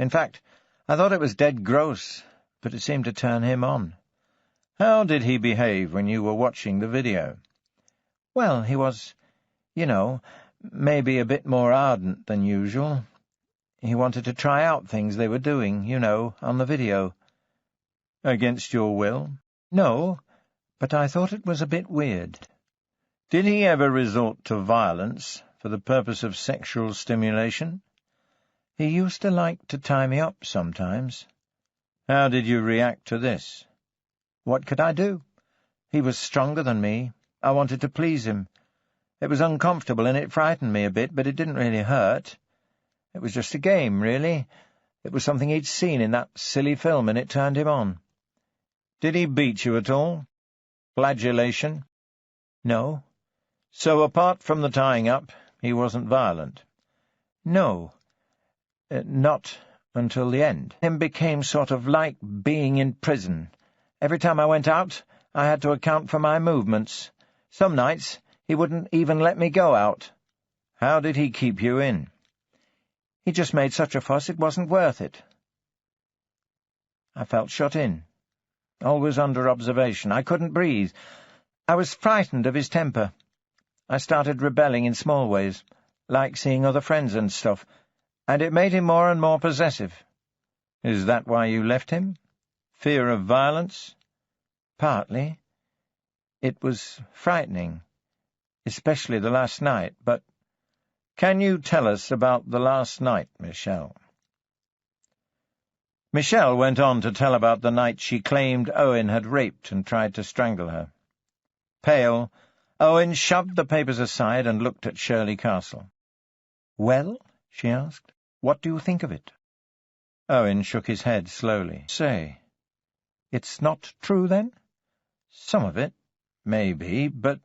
In fact, I thought it was dead gross, but it seemed to turn him on. How did he behave when you were watching the video? Well, he was, maybe a bit more ardent than usual. He wanted to try out things they were doing, on the video. Against your will? No, but I thought it was a bit weird. Did he ever resort to violence for the purpose of sexual stimulation? He used to like to tie me up sometimes. How did you react to this? What could I do? He was stronger than me. I wanted to please him. It was uncomfortable and it frightened me a bit, but it didn't really hurt. It was just a game, really. It was something he'd seen in that silly film, and it turned him on. Did he beat you at all? Flagellation? No. So apart from the tying up, he wasn't violent? No. Not until the end. It became sort of like being in prison. Every time I went out, I had to account for my movements. Some nights, he wouldn't even let me go out. How did he keep you in? He just made such a fuss it wasn't worth it. I felt shut in, always under observation. I couldn't breathe. I was frightened of his temper. I started rebelling in small ways, like seeing other friends and stuff, and it made him more and more possessive. Is that why you left him? Fear of violence? Partly. It was frightening, especially the last night, but— Can you tell us about the last night, Michelle? Michelle went on to tell about the night she claimed Owen had raped and tried to strangle her. Pale, Owen shoved the papers aside and looked at Shirley Castle. "Well?" she asked. "What do you think of it?" Owen shook his head slowly. "Say, it's not true, then?" "Some of it, maybe, but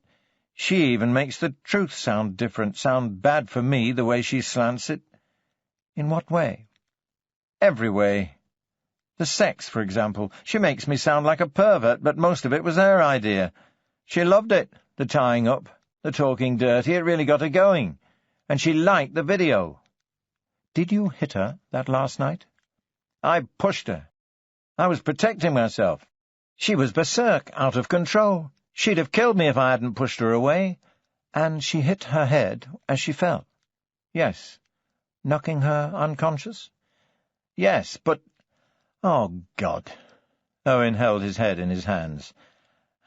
she even makes the truth sound different, sound bad for me, the way she slants it." "In what way?" "Every way. The sex, for example. She makes me sound like a pervert, but most of it was her idea. She loved it, the tying up, the talking dirty. It really got her going. And she liked the video." "Did you hit her that last night?" "I pushed her. I was protecting myself. She was berserk, out of control. She'd have killed me if I hadn't pushed her away." "And she hit her head as she fell?" "Yes." "Knocking her unconscious?" "Yes, but—" "Oh, God!" Owen held his head in his hands.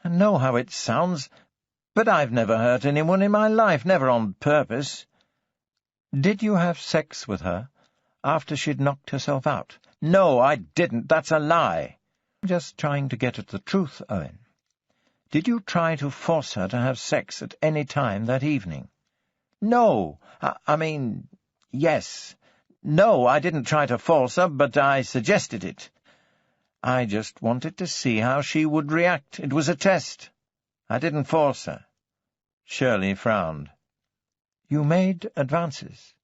"I know how it sounds, but I've never hurt anyone in my life, never on purpose." "Did you have sex with her after she'd knocked herself out?" "No, I didn't. That's a lie." "I'm just trying to get at the truth, Owen. Did you try to force her to have sex at any time that evening?" "No. I mean, yes. No, I didn't try to force her, but I suggested it. I just wanted to see how she would react. It was a test. I didn't force her." Shirley frowned. "You made advances.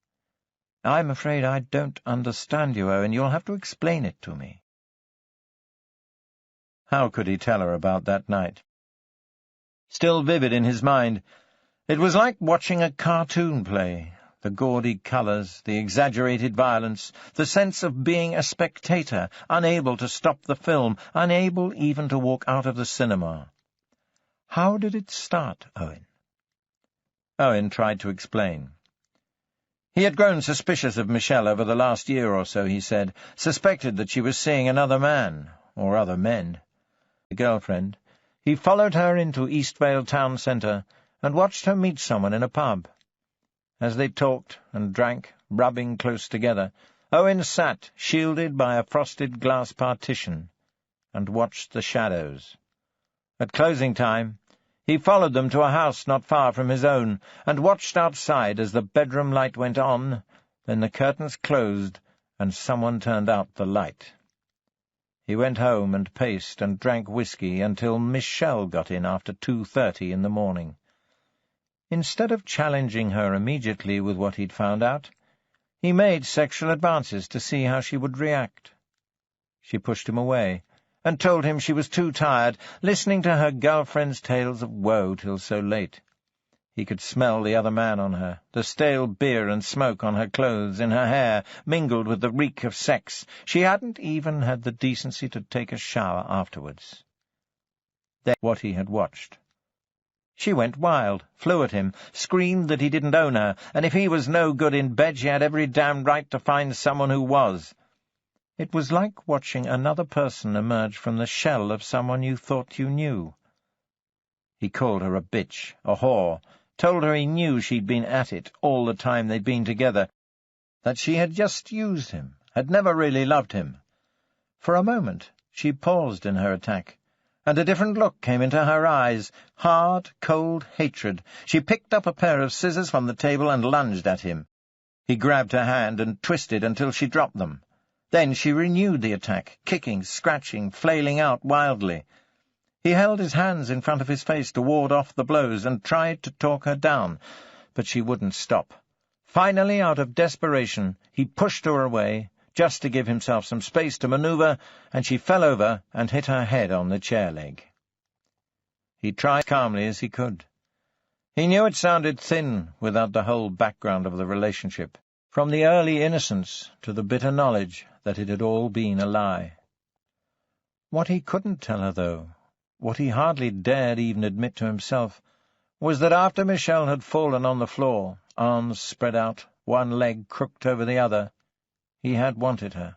I'm afraid I don't understand you, Owen. You'll have to explain it to me." How could he tell her about that night? Still vivid in his mind, it was like watching a cartoon play. The gaudy colours, the exaggerated violence, the sense of being a spectator, unable to stop the film, unable even to walk out of the cinema. How did it start, Owen? Owen tried to explain. He had grown suspicious of Michelle over the last year or so, he said, suspected that she was seeing another man, or other men. A girlfriend. He followed her into Eastvale town centre and watched her meet someone in a pub. As they talked and drank, rubbing close together, Owen sat, shielded by a frosted glass partition, and watched the shadows. At closing time, he followed them to a house not far from his own, and watched outside as the bedroom light went on, then the curtains closed, and someone turned out the light. He went home and paced and drank whiskey until Michelle got in after 2:30 in the morning. Instead of challenging her immediately with what he'd found out, he made sexual advances to see how she would react. She pushed him away, and told him she was too tired, listening to her girlfriend's tales of woe till so late. He could smell the other man on her, the stale beer and smoke on her clothes, in her hair, mingled with the reek of sex. She hadn't even had the decency to take a shower afterwards. Then what he had watched. She went wild, flew at him, screamed that he didn't own her, and if he was no good in bed she had every damned right to find someone who was. It was like watching another person emerge from the shell of someone you thought you knew. He called her a bitch, a whore, told her he knew she'd been at it all the time they'd been together, that she had just used him, had never really loved him. For a moment she paused in her attack, and a different look came into her eyes, hard, cold hatred. She picked up a pair of scissors from the table and lunged at him. He grabbed her hand and twisted until she dropped them. Then she renewed the attack, kicking, scratching, flailing out wildly. He held his hands in front of his face to ward off the blows and tried to talk her down, but she wouldn't stop. Finally, out of desperation, he pushed her away, just to give himself some space to maneuver, and she fell over and hit her head on the chair leg. He tried as calmly as he could. He knew it sounded thin without the whole background of the relationship, from the early innocence to the bitter knowledge that it had all been a lie. What he couldn't tell her, though, what he hardly dared even admit to himself, was that after Michelle had fallen on the floor, arms spread out, one leg crooked over the other, he had wanted her.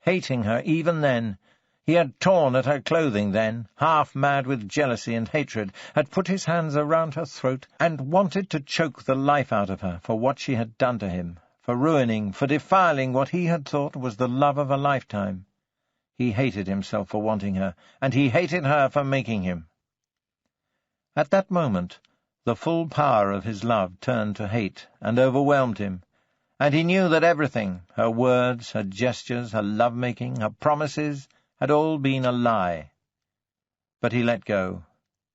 Hating her even then, he had torn at her clothing then, half mad with jealousy and hatred, had put his hands around her throat and wanted to choke the life out of her for what she had done to him, for ruining, for defiling what he had thought was the love of a lifetime. He hated himself for wanting her, and he hated her for making him. At that moment, the full power of his love turned to hate and overwhelmed him, and he knew that everything, her words, her gestures, her love-making, her promises, had all been a lie. But he let go.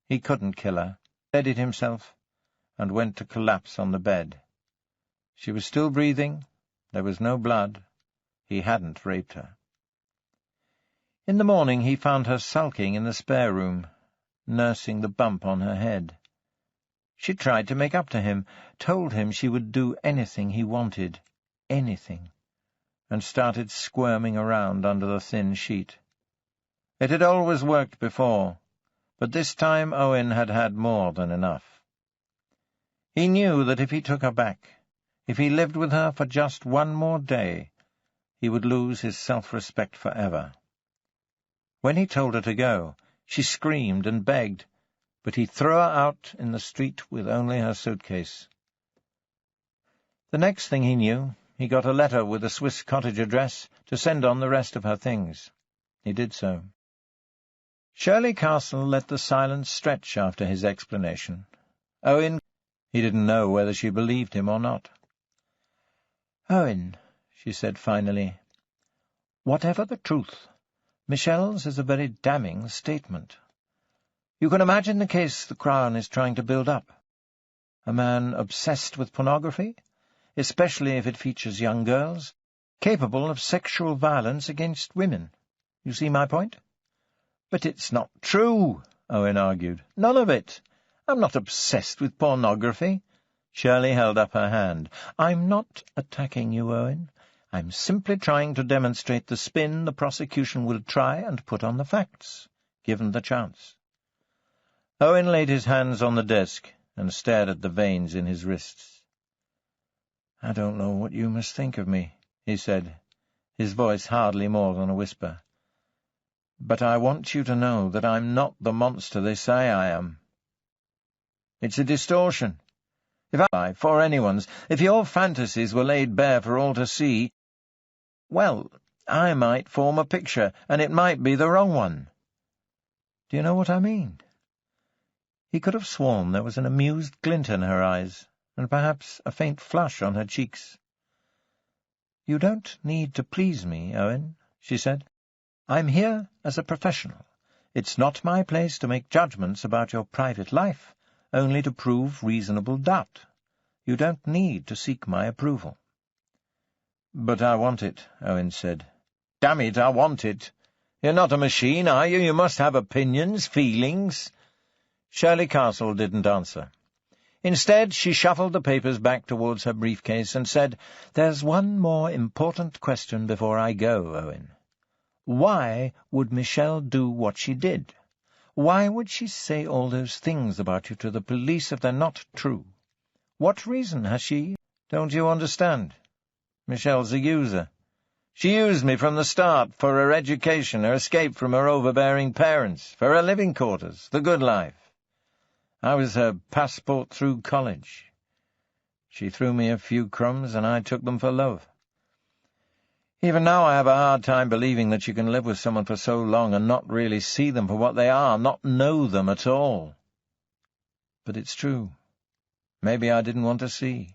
He couldn't kill her, steadied himself, and went to collapse on the bed. She was still breathing. There was no blood. He hadn't raped her. In the morning he found her sulking in the spare room, nursing the bump on her head. She tried to make up to him, told him she would do anything he wanted, anything, and started squirming around under the thin sheet. It had always worked before, but this time Owen had had more than enough. He knew that if he took her back, if he lived with her for just one more day, he would lose his self-respect forever. When he told her to go, she screamed and begged, but he threw her out in the street with only her suitcase. The next thing he knew, he got a letter with a Swiss cottage address to send on the rest of her things. He did so. Shirley Castle let the silence stretch after his explanation. Owen, he didn't know whether she believed him or not. "Owen," she said finally, "whatever the truth, Michelle's is a very damning statement. You can imagine the case the Crown is trying to build up. A man obsessed with pornography, especially if it features young girls, capable of sexual violence against women. You see my point?" "But it's not true," Owen argued. "None of it. I'm not obsessed with pornography." Shirley held up her hand. "I'm not attacking you, Owen. I'm simply trying to demonstrate the spin the prosecution will try and put on the facts, given the chance." Owen laid his hands on the desk and stared at the veins in his wrists. "I don't know what you must think of me," he said, his voice hardly more than a whisper. "But I want you to know that I'm not the monster they say I am. It's a distortion. For anyone's, if your fantasies were laid bare for all to see, well, I might form a picture, and it might be the wrong one. Do you know what I mean?" He could have sworn there was an amused glint in her eyes, and perhaps a faint flush on her cheeks. "You don't need to please me, Owen," she said. "I'm here as a professional. It's not my place to make judgments about your private life, only to prove reasonable doubt. You don't need to seek my approval." "But I want it," Owen said. "Damn it, I want it. You're not a machine, are you? You must have opinions, feelings." Shirley Castle didn't answer. Instead, she shuffled the papers back towards her briefcase and said, "There's one more important question before I go, Owen. Why would Michelle do what she did? Why would she say all those things about you to the police if they're not true? What reason has she? Don't you understand? Michelle's a user. She used me from the start for her education, her escape from her overbearing parents, for her living quarters, the good life. I was her passport through college. She threw me a few crumbs, and I took them for love. Even now I have a hard time believing that you can live with someone for so long and not really see them for what they are, not know them at all. But it's true. Maybe I didn't want to see.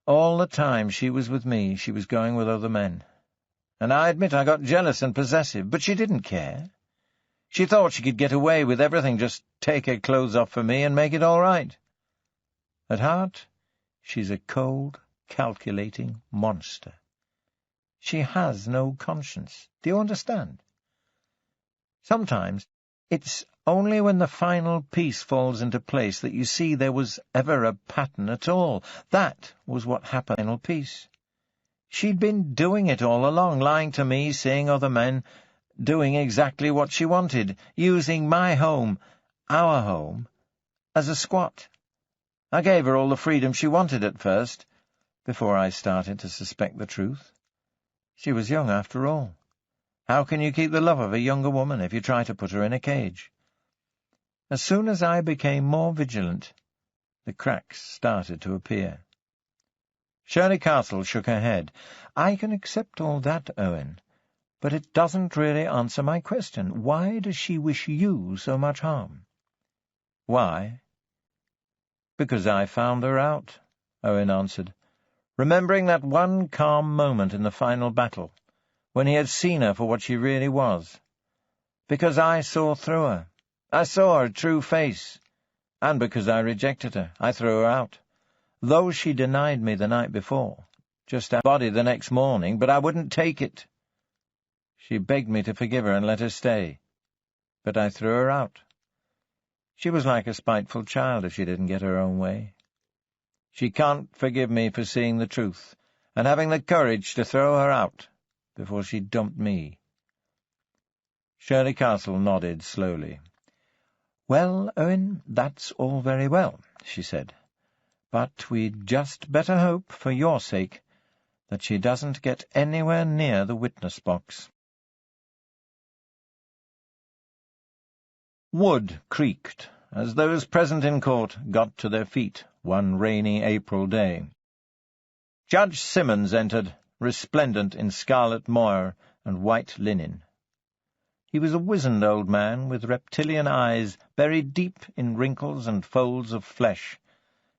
All the time she was with me, she was going with other men. And I admit I got jealous and possessive, but she didn't care. She thought she could get away with everything, just take her clothes off for me and make it all right. At heart, she's a cold, calculating monster. She has no conscience. Do you understand? Sometimes it's only when the final piece falls into place that you see there was ever a pattern at all. That was what happened in the final piece. She'd been doing it all along, lying to me, seeing other men, doing exactly what she wanted, using my home, our home, as a squat. I gave her all the freedom she wanted at first, before I started to suspect the truth. She was young, after all. How can you keep the love of a younger woman if you try to put her in a cage? As soon as I became more vigilant, the cracks started to appear. Shirley Castle shook her head. I can accept all that, Owen, but it doesn't really answer my question. Why does she wish you so much harm? Why? Because I found her out, Owen answered, remembering that one calm moment in the final battle, when he had seen her for what she really was. Because I saw through her. I saw her true face. And because I rejected her, I threw her out. Though she denied me the night before, just out body the next morning, but I wouldn't take it. She begged me to forgive her and let her stay, but I threw her out. She was like a spiteful child if she didn't get her own way. She can't forgive me for seeing the truth and having the courage to throw her out before she dumped me. Shirley Castle nodded slowly. Well, Owen, that's all very well, she said. But we'd just better hope, for your sake, that she doesn't get anywhere near the witness box. Wood creaked as those present in court got to their feet one rainy April day. Judge Simmons entered, resplendent in scarlet moire and white linen. He was a wizened old man with reptilian eyes buried deep in wrinkles and folds of flesh.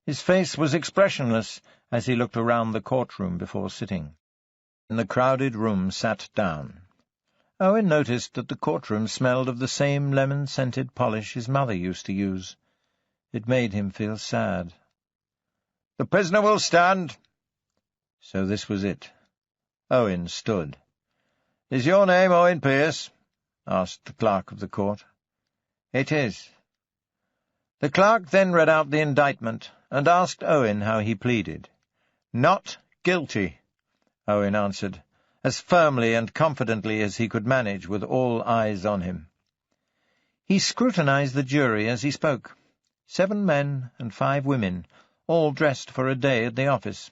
His face was expressionless as he looked around the courtroom before sitting. In the crowded room sat down. Owen noticed that the courtroom smelled of the same lemon-scented polish his mother used to use. It made him feel sad. "The prisoner will stand." So this was it. Owen stood. "Is your name Owen Pierce?" asked the clerk of the court. "It is." The clerk then read out the indictment and asked Owen how he pleaded. "Not guilty," Owen answered, as firmly and confidently as he could manage with all eyes on him. He scrutinized the jury as he spoke. 7 men and 5 women, all dressed for a day at the office.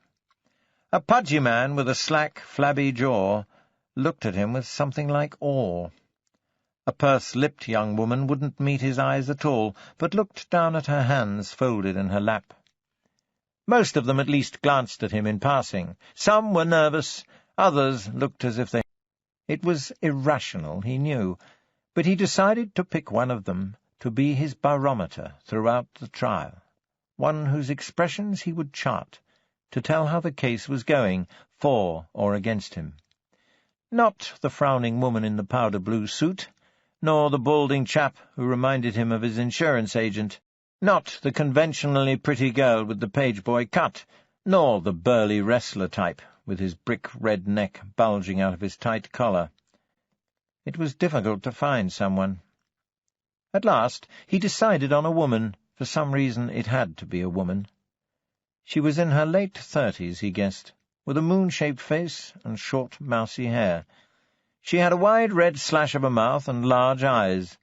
A pudgy man with a slack, flabby jaw looked at him with something like awe. A purse-lipped young woman wouldn't meet his eyes at all, but looked down at her hands folded in her lap. Most of them at least glanced at him in passing. Some were nervous, others looked as if they... It was irrational, he knew, but he decided to pick one of them to be his barometer throughout the trial, one whose expressions he would chart, to tell how the case was going, for or against him. Not the frowning woman in the powder-blue suit, nor the balding chap who reminded him of his insurance agent, not the conventionally pretty girl with the page-boy cut, nor the burly wrestler type with his brick-red neck bulging out of his tight collar. It was difficult to find someone. At last he decided on a woman, For some reason it had to be a woman. She was in her late 30s, he guessed, with a moon-shaped face and short, mousy hair. She had a wide red slash of a mouth and large eyes.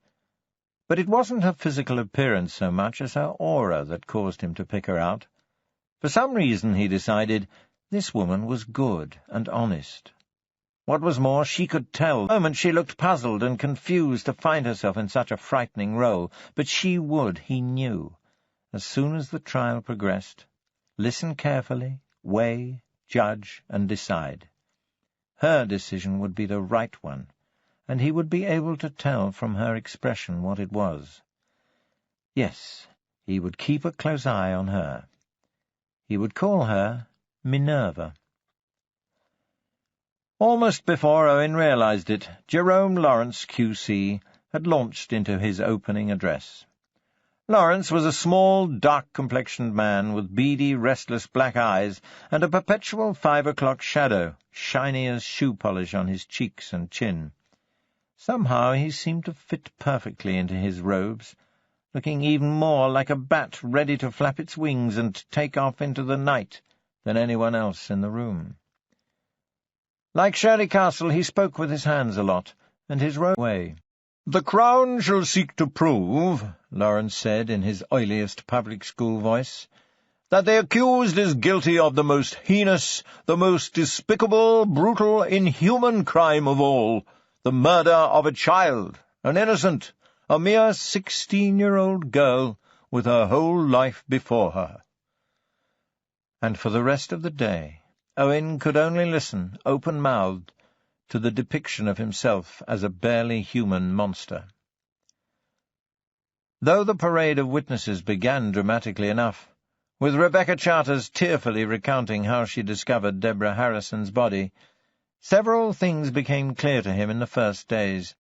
But it wasn't her physical appearance so much as her aura that caused him to pick her out. For some reason, he decided, this woman was good and honest. What was more, she could tell. The moment she looked puzzled and confused to find herself in such a frightening role, but she would, he knew, as soon as the trial progressed, listen carefully, weigh, judge, and decide. Her decision would be the right one, and he would be able to tell from her expression what it was. Yes, he would keep a close eye on her. He would call her Minerva. Almost before Owen realized it, Jerome Lawrence, Q.C., had launched into his opening address. Lawrence was a small, dark-complexioned man with beady, restless black eyes and a perpetual 5 o'clock shadow, shiny as shoe polish on his cheeks and chin. Somehow he seemed to fit perfectly into his robes, looking even more like a bat ready to flap its wings and take off into the night than anyone else in the room. Like Shirley Castle, he spoke with his hands a lot, and his way. "The Crown shall seek to prove," Lawrence said in his oiliest public school voice, "that the accused is guilty of the most heinous, the most despicable, brutal, inhuman crime of all, the murder of a child, an innocent, a mere 16-year-old girl with her whole life before her." And for the rest of the day, Owen could only listen, open-mouthed, to the depiction of himself as a barely human monster. Though the parade of witnesses began dramatically enough, with Rebecca Charters tearfully recounting how she discovered Deborah Harrison's body, several things became clear to him in the first days.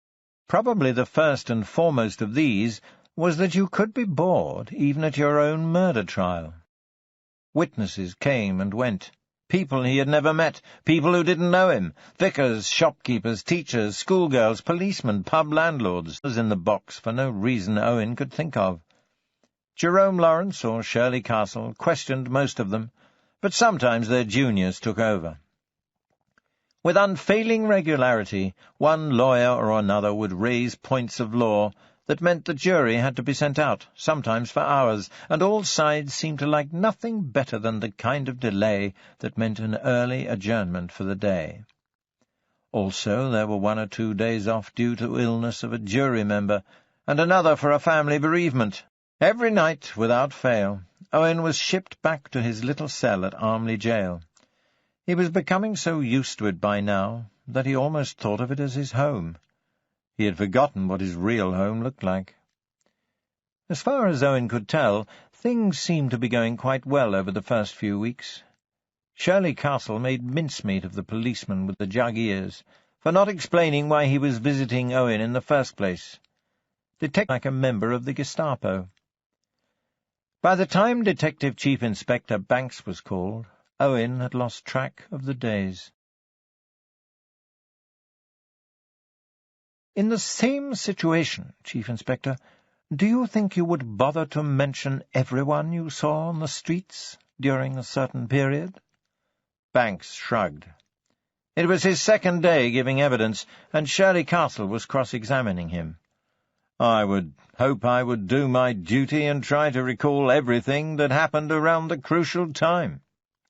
Probably the first and foremost of these was that you could be bored even at your own murder trial. Witnesses came and went. People he had never met, people who didn't know him, vicars, shopkeepers, teachers, schoolgirls, policemen, pub landlords, was in the box for no reason Owen could think of. Jerome Lawrence or Shirley Castle questioned most of them, but sometimes their juniors took over. With unfailing regularity, one lawyer or another would raise points of law that meant the jury had to be sent out, sometimes for hours, and all sides seemed to like nothing better than the kind of delay that meant an early adjournment for the day. Also, there were 1 or 2 days off due to illness of a jury member, and another for a family bereavement. Every night, without fail, Owen was shipped back to his little cell at Armley Jail. He was becoming so used to it by now that he almost thought of it as his home. He had forgotten what his real home looked like. As far as Owen could tell, things seemed to be going quite well over the first few weeks. Shirley Castle made mincemeat of the policeman with the jug ears for not explaining why he was visiting Owen in the first place. Detective like a member of the Gestapo. By the time Detective Chief Inspector Banks was called, Owen had lost track of the days. "In the same situation, Chief Inspector, do you think you would bother to mention everyone you saw on the streets during a certain period?" Banks shrugged. It was his second day giving evidence, and Shirley Castle was cross-examining him. "I would hope I would do my duty and try to recall everything that happened around the crucial time,"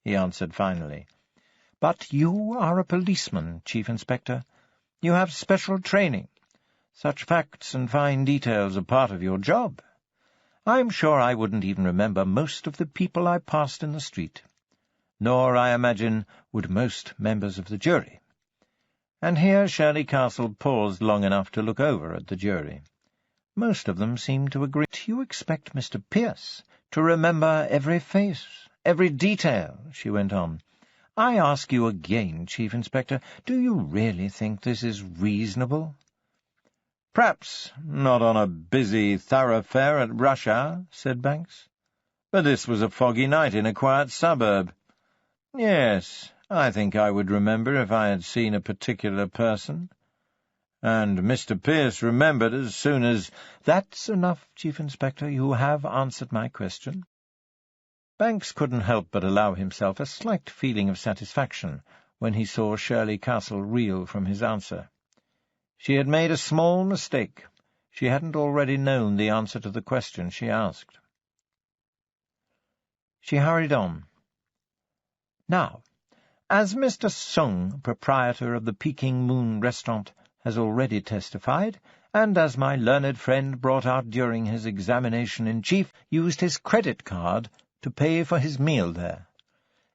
he answered finally. "But you are a policeman, Chief Inspector. You have special training. Such facts and fine details are part of your job. I'm sure I wouldn't even remember most of the people I passed in the street. Nor, I imagine, would most members of the jury." And here Shirley Castle paused long enough to look over at the jury. Most of them seemed to agree. "You expect Mr. Pierce to remember every face, every detail," she went on. "I ask you again, Chief Inspector, do you really think this is reasonable?" "Perhaps not on a busy thoroughfare at rush hour," said Banks. "But this was a foggy night in a quiet suburb. Yes, I think I would remember if I had seen a particular person. And Mr. Pierce remembered as soon as— "That's enough, Chief Inspector. You have answered my question." Banks couldn't help but allow himself a slight feeling of satisfaction when he saw Shirley Castle reel from his answer. She had made a small mistake. She hadn't already known the answer to the question she asked. She hurried on. "Now, as Mr. Sung, proprietor of the Peking Moon restaurant, has already testified, and as my learned friend brought out during his examination-in-chief, used his credit card to pay for his meal there.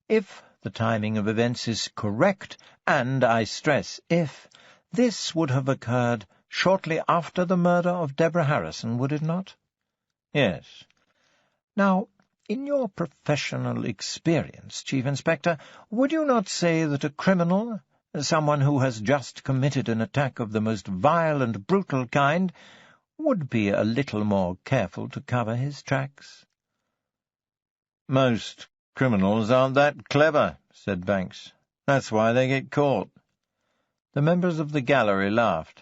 If the timing of events is correct, and I stress if, this would have occurred shortly after the murder of Deborah Harrison, would it not?" "Yes." "Now, in your professional experience, Chief Inspector, would you not say that a criminal, someone who has just committed an attack of the most vile and brutal kind, would be a little more careful to cover his tracks?" "Most criminals aren't that clever," said Banks. "That's why they get caught." The members of the gallery laughed.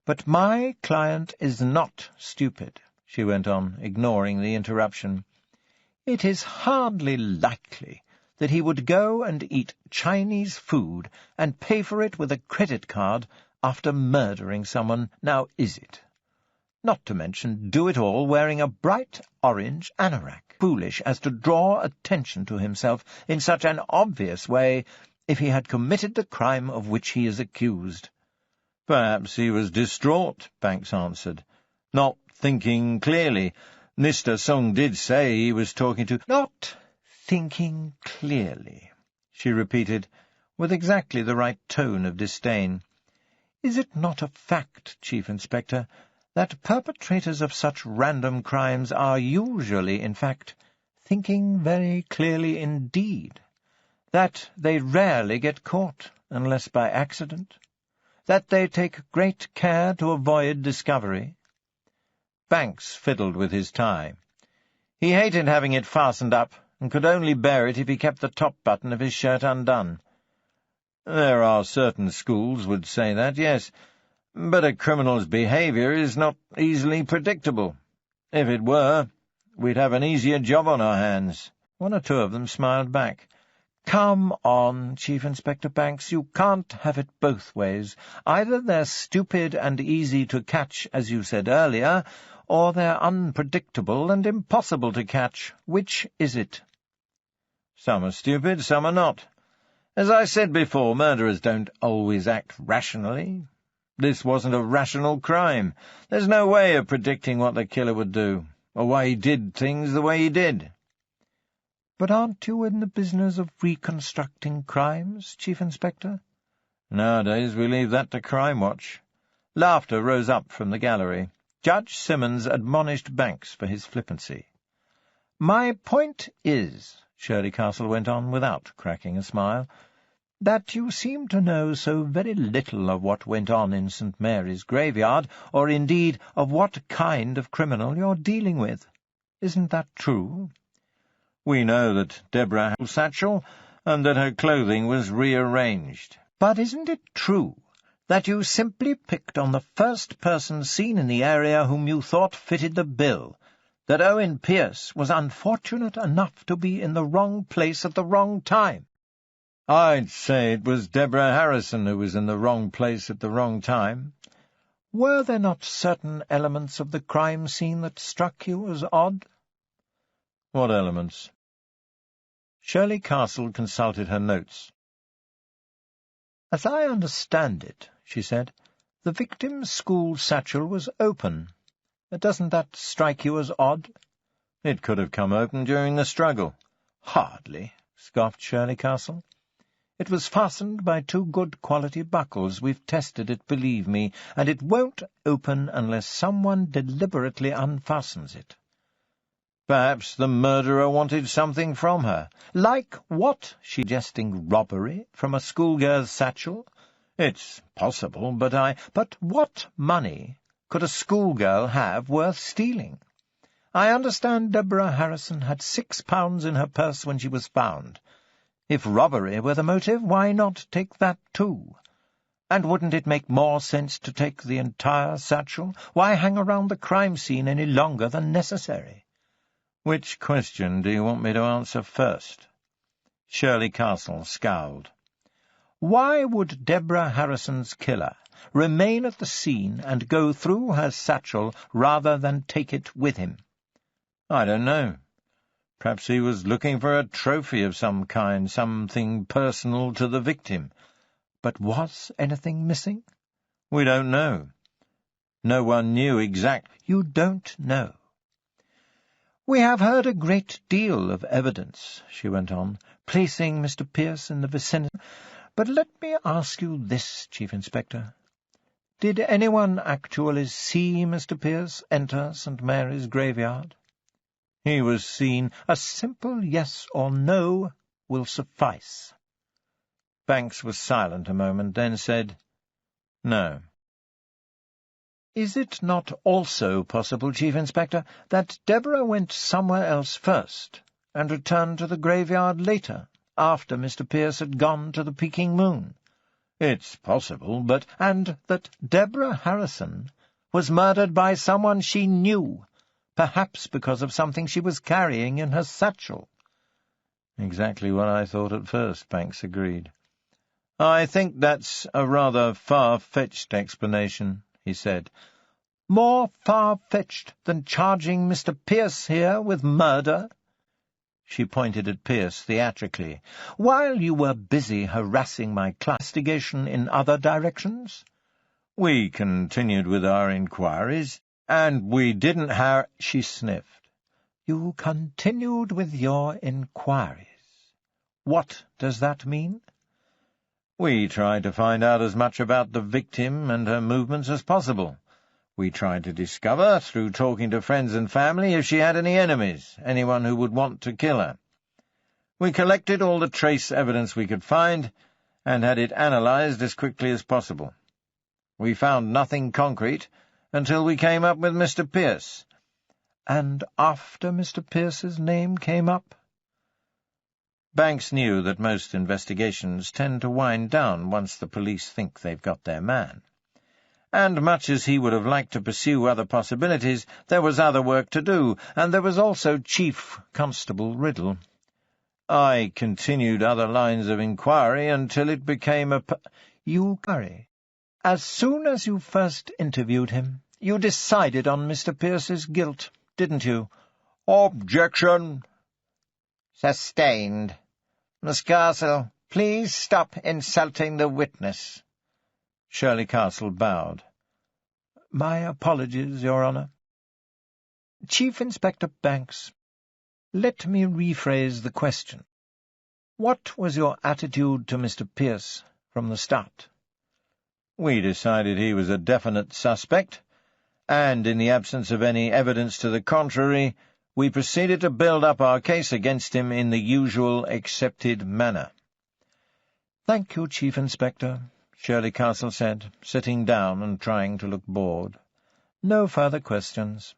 "But my client is not stupid," she went on, ignoring the interruption. "It is hardly likely that he would go and eat Chinese food and pay for it with a credit card after murdering someone, now is it? Not to mention do it all wearing a bright orange anorak, foolish as to draw attention to himself in such an obvious way if he had committed the crime of which he is accused." "Perhaps he was distraught," Banks answered, "not thinking clearly. Mr. Sung did say he was talking to—" "Not thinking clearly," she repeated, with exactly the right tone of disdain. "Is it not a fact, Chief Inspector, that perpetrators of such random crimes are usually, in fact, thinking very clearly indeed? That they rarely get caught, unless by accident? That they take great care to avoid discovery?" Banks fiddled with his tie. He hated having it fastened up, and could only bear it if he kept the top button of his shirt undone. "There are certain schools would say that, yes, but a criminal's behaviour is not easily predictable. If it were, we'd have an easier job on our hands." One or two of them smiled back. "Come on, Chief Inspector Banks, you can't have it both ways. Either they're stupid and easy to catch, as you said earlier, or they're unpredictable and impossible to catch. Which is it?" "Some are stupid, some are not. As I said before, murderers don't always act rationally. This wasn't a rational crime. There's no way of predicting what the killer would do, or why he did things the way he did." "But aren't you in the business of reconstructing crimes, Chief Inspector?" "Nowadays we leave that to Crime Watch." Laughter rose up from the gallery. Judge Simmons admonished Banks for his flippancy. "My point is," Shirley Castle went on without cracking a smile, "that you seem to know so very little of what went on in St. Mary's graveyard, or indeed of what kind of criminal you're dealing with. Isn't that true?" "We know that Deborah had a satchel, and that her clothing was rearranged." "But isn't it true that you simply picked on the first person seen in the area whom you thought fitted the bill, that Owen Pierce was unfortunate enough to be in the wrong place at the wrong time?" "I'd say it was Deborah Harrison who was in the wrong place at the wrong time." "Were there not certain elements of the crime scene that struck you as odd?" "What elements?" Shirley Castle consulted her notes. "As I understand it," she said, "the victim's school satchel was open. Doesn't that strike you as odd?" "It could have come open during the struggle." "Hardly," scoffed Shirley Castle. "It was fastened by 2 good-quality buckles. We've tested it, believe me, and it won't open unless someone deliberately unfastens it." "Perhaps the murderer wanted something from her." "Like what? Suggesting robbery from a schoolgirl's satchel?" "It's possible, But what money could a schoolgirl have worth stealing? I understand Deborah Harrison had £6 in her purse when she was found. If robbery were the motive, why not take that too? And wouldn't it make more sense to take the entire satchel? Why hang around the crime scene any longer than necessary? Which question do you want me to answer first? Shirley Castle scowled. Why would Deborah Harrison's killer remain at the scene and go through her satchel rather than take it with him? I don't know. Perhaps he was looking for a trophy of some kind, something personal to the victim. But was anything missing? We don't know. No one knew exactly. You don't know. We have heard a great deal of evidence, she went on, placing Mr. Pearce in the vicinity. But let me ask you this, Chief Inspector. Did anyone actually see Mr. Pearce enter St. Mary's graveyard? He was seen. A simple yes or no will suffice. Banks was silent a moment, then said, No. Is it not also possible, Chief Inspector, that Deborah went somewhere else first, and returned to the graveyard later, after Mr. Pearce had gone to the Peking Moon? It's possible, but— And that Deborah Harrison was murdered by someone she knew, perhaps because of something she was carrying in her satchel. Exactly what I thought at first, Banks agreed. I think that's a rather far-fetched explanation, he said. More far-fetched than charging Mr. Pearce here with murder? She pointed at Pearce theatrically. While you were busy harassing my investigation in other directions? We continued with our inquiries, and we didn't She sniffed. You continued with your inquiries. What does that mean? We tried to find out as much about the victim and her movements as possible. We tried to discover, through talking to friends and family, if she had any enemies, anyone who would want to kill her. We collected all the trace evidence we could find, and had it analyzed as quickly as possible. We found nothing concrete until we came up with Mr. Pearce. And after Mr. Pearce's name came up? Banks knew that most investigations tend to wind down once the police think they've got their man. And much as he would have liked to pursue other possibilities, there was other work to do, and there was also Chief Constable Riddle. I continued other lines of inquiry until it became You carry. As soon as you first interviewed him, you decided on Mr. Pearce's guilt, didn't you? Objection! Sustained. Miss Castle, please stop insulting the witness. Shirley Castle bowed. My apologies, Your Honour. Chief Inspector Banks, let me rephrase the question. What was your attitude to Mr. Pearce from the start? We decided he was a definite suspect, and in the absence of any evidence to the contrary, we proceeded to build up our case against him in the usual accepted manner. Thank you, Chief Inspector, Shirley Castle said, sitting down and trying to look bored. No further questions.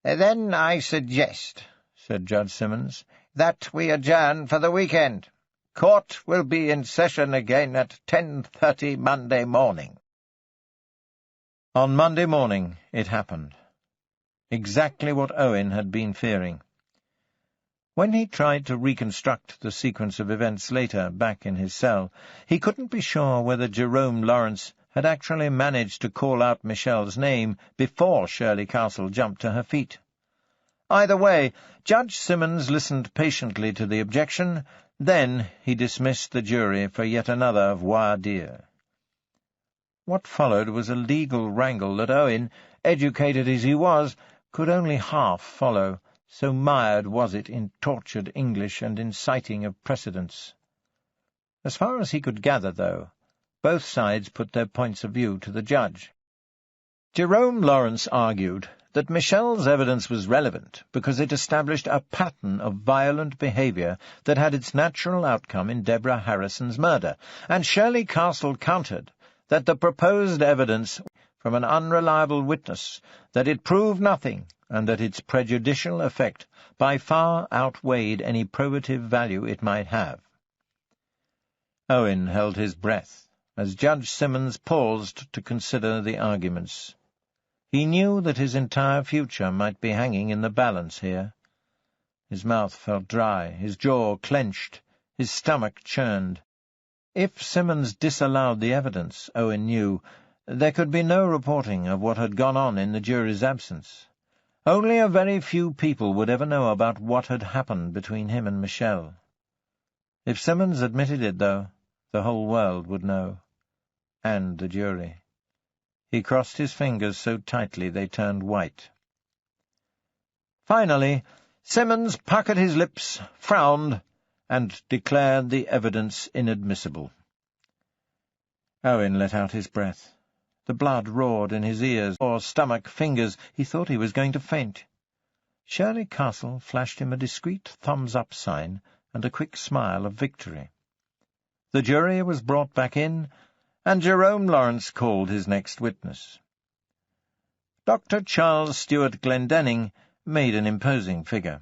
Then I suggest, said Judge Simmons, that we adjourn for the weekend. Court will be in session again at 10:30 Monday morning. On Monday morning it happened. Exactly what Owen had been fearing. When he tried to reconstruct the sequence of events later, back in his cell, he couldn't be sure whether Jerome Lawrence had actually managed to call out Michelle's name before Shirley Castle jumped to her feet. Either way, Judge Simmons listened patiently to the objection, then he dismissed the jury for yet another voir dire. What followed was a legal wrangle that Owen, educated as he was, could only half follow, so mired was it in tortured English and inciting of precedents. As far as he could gather, though, both sides put their points of view to the judge. Jerome Lawrence argued that Michelle's evidence was relevant because it established a pattern of violent behaviour that had its natural outcome in Deborah Harrison's murder, and Shirley Castle countered that the proposed evidence from an unreliable witness, that it proved nothing, and that its prejudicial effect by far outweighed any probative value it might have. Owen held his breath as Judge Simmons paused to consider the arguments. He knew that his entire future might be hanging in the balance here. His mouth felt dry, his jaw clenched, his stomach churned. If Simmons disallowed the evidence, Owen knew, there could be no reporting of what had gone on in the jury's absence. Only a very few people would ever know about what had happened between him and Michelle. If Simmons admitted it, though, the whole world would know, and the jury. He crossed his fingers so tightly they turned white. Finally, Simmons puckered his lips, frowned, and declared the evidence inadmissible. Owen let out his breath. The blood roared in his ears, or stomach, fingers. He thought he was going to faint. Shirley Castle flashed him a discreet thumbs-up sign and a quick smile of victory. The jury was brought back in, and Jerome Lawrence called his next witness. Dr. Charles Stewart Glendinning made an imposing figure.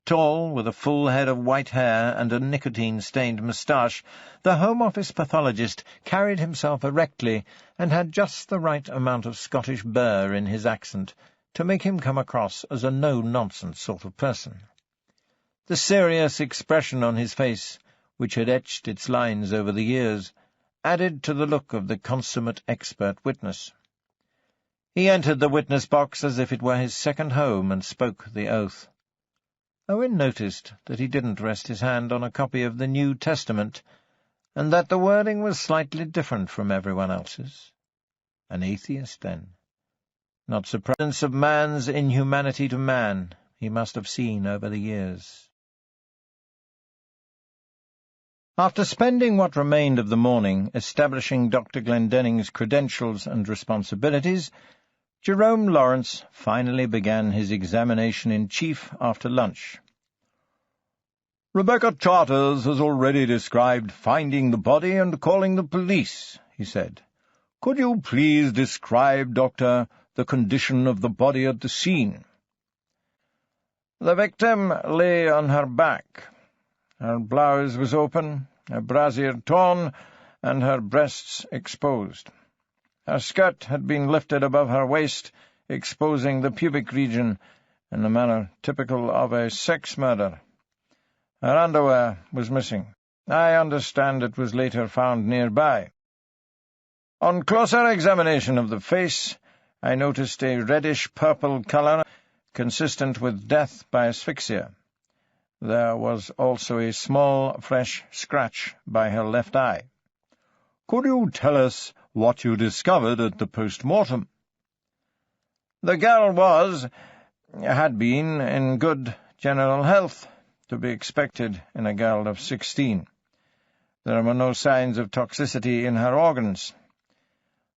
Tall, with a full head of white hair and a nicotine-stained moustache, the Home Office pathologist carried himself erectly and had just the right amount of Scottish burr in his accent to make him come across as a no-nonsense sort of person. The serious expression on his face, which had etched its lines over the years, added to the look of the consummate expert witness. He entered the witness box as if it were his second home and spoke the oath. Owen noticed that he didn't rest his hand on a copy of the New Testament, and that the wording was slightly different from everyone else's. An atheist, then. Not surprised of man's inhumanity to man, he must have seen over the years. After spending what remained of the morning establishing Dr. Glendinning's credentials and responsibilities, Jerome Lawrence finally began his examination-in-chief after lunch. "Rebecca Charters has already described finding the body and calling the police," he said. "Could you please describe, Doctor, the condition of the body at the scene?" "The victim lay on her back. Her blouse was open, her brassiere torn, and her breasts exposed. Her skirt had been lifted above her waist, exposing the pubic region in a manner typical of a sex murder. Her underwear was missing. I understand it was later found nearby. On closer examination of the face, I noticed a reddish-purple colour consistent with death by asphyxia. There was also a small, fresh scratch by her left eye." "Could you tell us what you discovered at the post-mortem?" "The girl had been, in good general health, to be expected in a girl of 16. There were no signs of toxicity in her organs.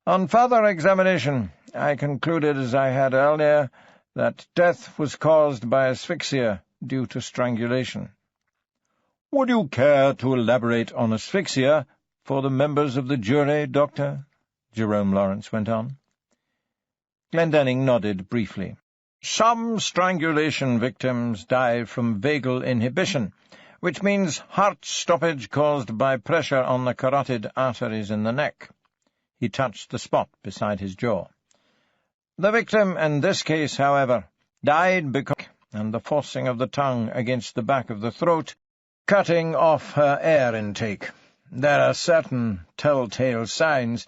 On further examination, I concluded, as I had earlier, that death was caused by asphyxia due to strangulation." "Would you care to elaborate on asphyxia for the members of the jury, Doctor?" Jerome Lawrence went on. Glendinning nodded briefly. "Some strangulation victims die from vagal inhibition, which means heart stoppage caused by pressure on the carotid arteries in the neck." He touched the spot beside his jaw. "The victim in this case, however, died because and the forcing of the tongue against the back of the throat, cutting off her air intake. There are certain telltale signs.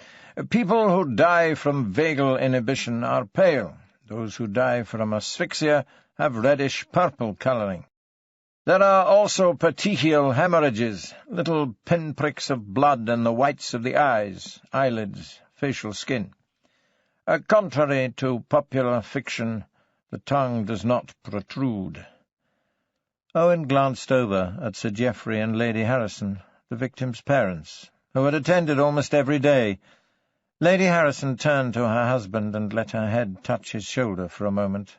People who die from vagal inhibition are pale. Those who die from asphyxia have reddish-purple colouring. There are also petechial hemorrhages, little pinpricks of blood in the whites of the eyes, eyelids, facial skin. Contrary to popular fiction, the tongue does not protrude." Owen glanced over at Sir Geoffrey and Lady Harrison, the victim's parents, who had attended almost every day. Lady Harrison turned to her husband and let her head touch his shoulder for a moment.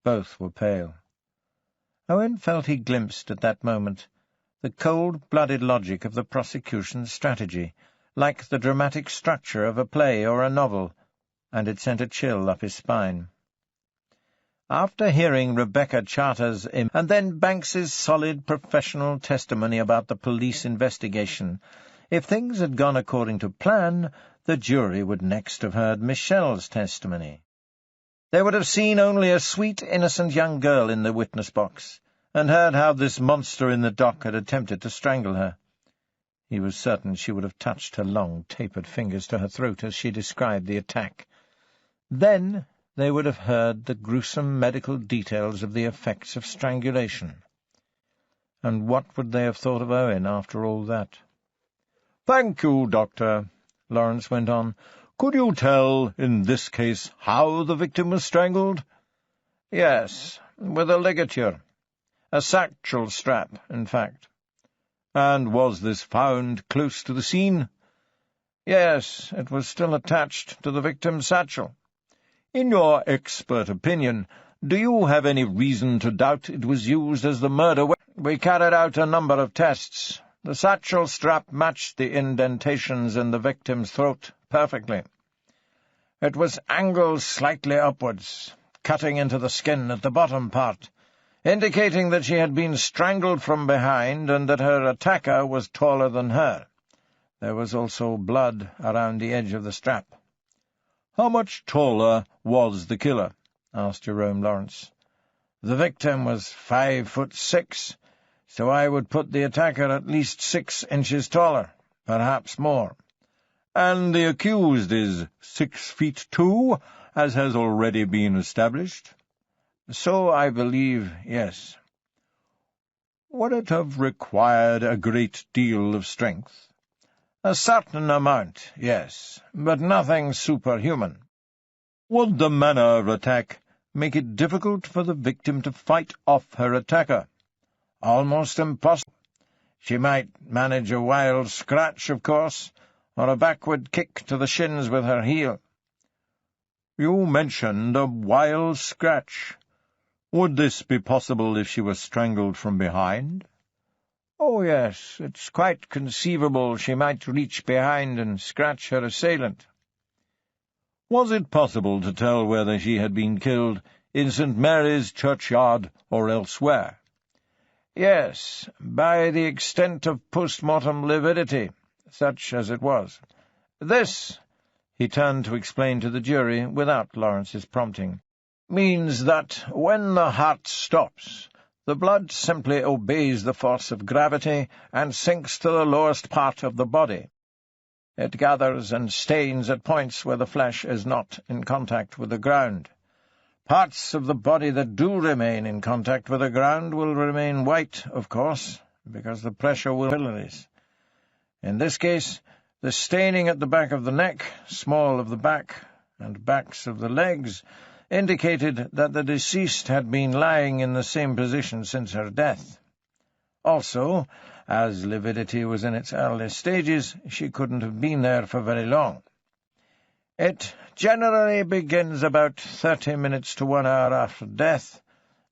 Both were pale. Owen felt he glimpsed at that moment the cold-blooded logic of the prosecution's strategy, like the dramatic structure of a play or a novel, and it sent a chill up his spine. After hearing Rebecca Charters' and then Banks's solid professional testimony about the police investigation, If things had gone according to plan, the jury would next have heard Michelle's testimony. They would have seen only a sweet, innocent young girl in the witness box, and heard how this monster in the dock had attempted to strangle her. He was certain she would have touched her long, tapered fingers to her throat as she described the attack. Then they would have heard the gruesome medical details of the effects of strangulation. And what would they have thought of Owen after all that? "Thank you, Doctor," Lawrence went on. "Could you tell, in this case, how the victim was strangled?" "Yes, with a ligature. A satchel strap, in fact." "And was this found close to the scene?" "Yes, it was still attached to the victim's satchel." "In your expert opinion, do you have any reason to doubt it was used as the murder weapon?" "We carried out a number of tests. The satchel strap matched the indentations in the victim's throat perfectly. It was angled slightly upwards, cutting into the skin at the bottom part, indicating that she had been strangled from behind and that her attacker was taller than her. There was also blood around the edge of the strap." "How much taller was the killer?" asked Jerome Lawrence. "The victim was 5'6", so I would put the attacker at least 6 inches taller, perhaps more." "And the accused is 6'2", as has already been established?" "So I believe, yes." "Would it have required a great deal of strength?" "A certain amount, yes, but nothing superhuman." "Would the manner of attack make it difficult for the victim to fight off her attacker?" "Almost impossible. She might manage a wild scratch, of course, or a backward kick to the shins with her heel." "You mentioned a wild scratch. Would this be possible if she was strangled from behind?" "Oh, yes, it's quite conceivable she might reach behind and scratch her assailant." "Was it possible to tell whether she had been killed in St. Mary's churchyard or elsewhere?" "Yes, by the extent of post-mortem lividity, such as it was. This," he turned to explain to the jury without Lawrence's prompting, "means that when the heart stops, the blood simply obeys the force of gravity and sinks to the lowest part of the body. It gathers and stains at points where the flesh is not in contact with the ground. Parts of the body that do remain in contact with the ground will remain white, of course, because the pressure will capillaries. In this case, the staining at the back of the neck, small of the back, and backs of the legs indicated that the deceased had been lying in the same position since her death. Also, as lividity was in its early stages, she couldn't have been there for very long. It generally begins about 30 minutes to 1 hour after death,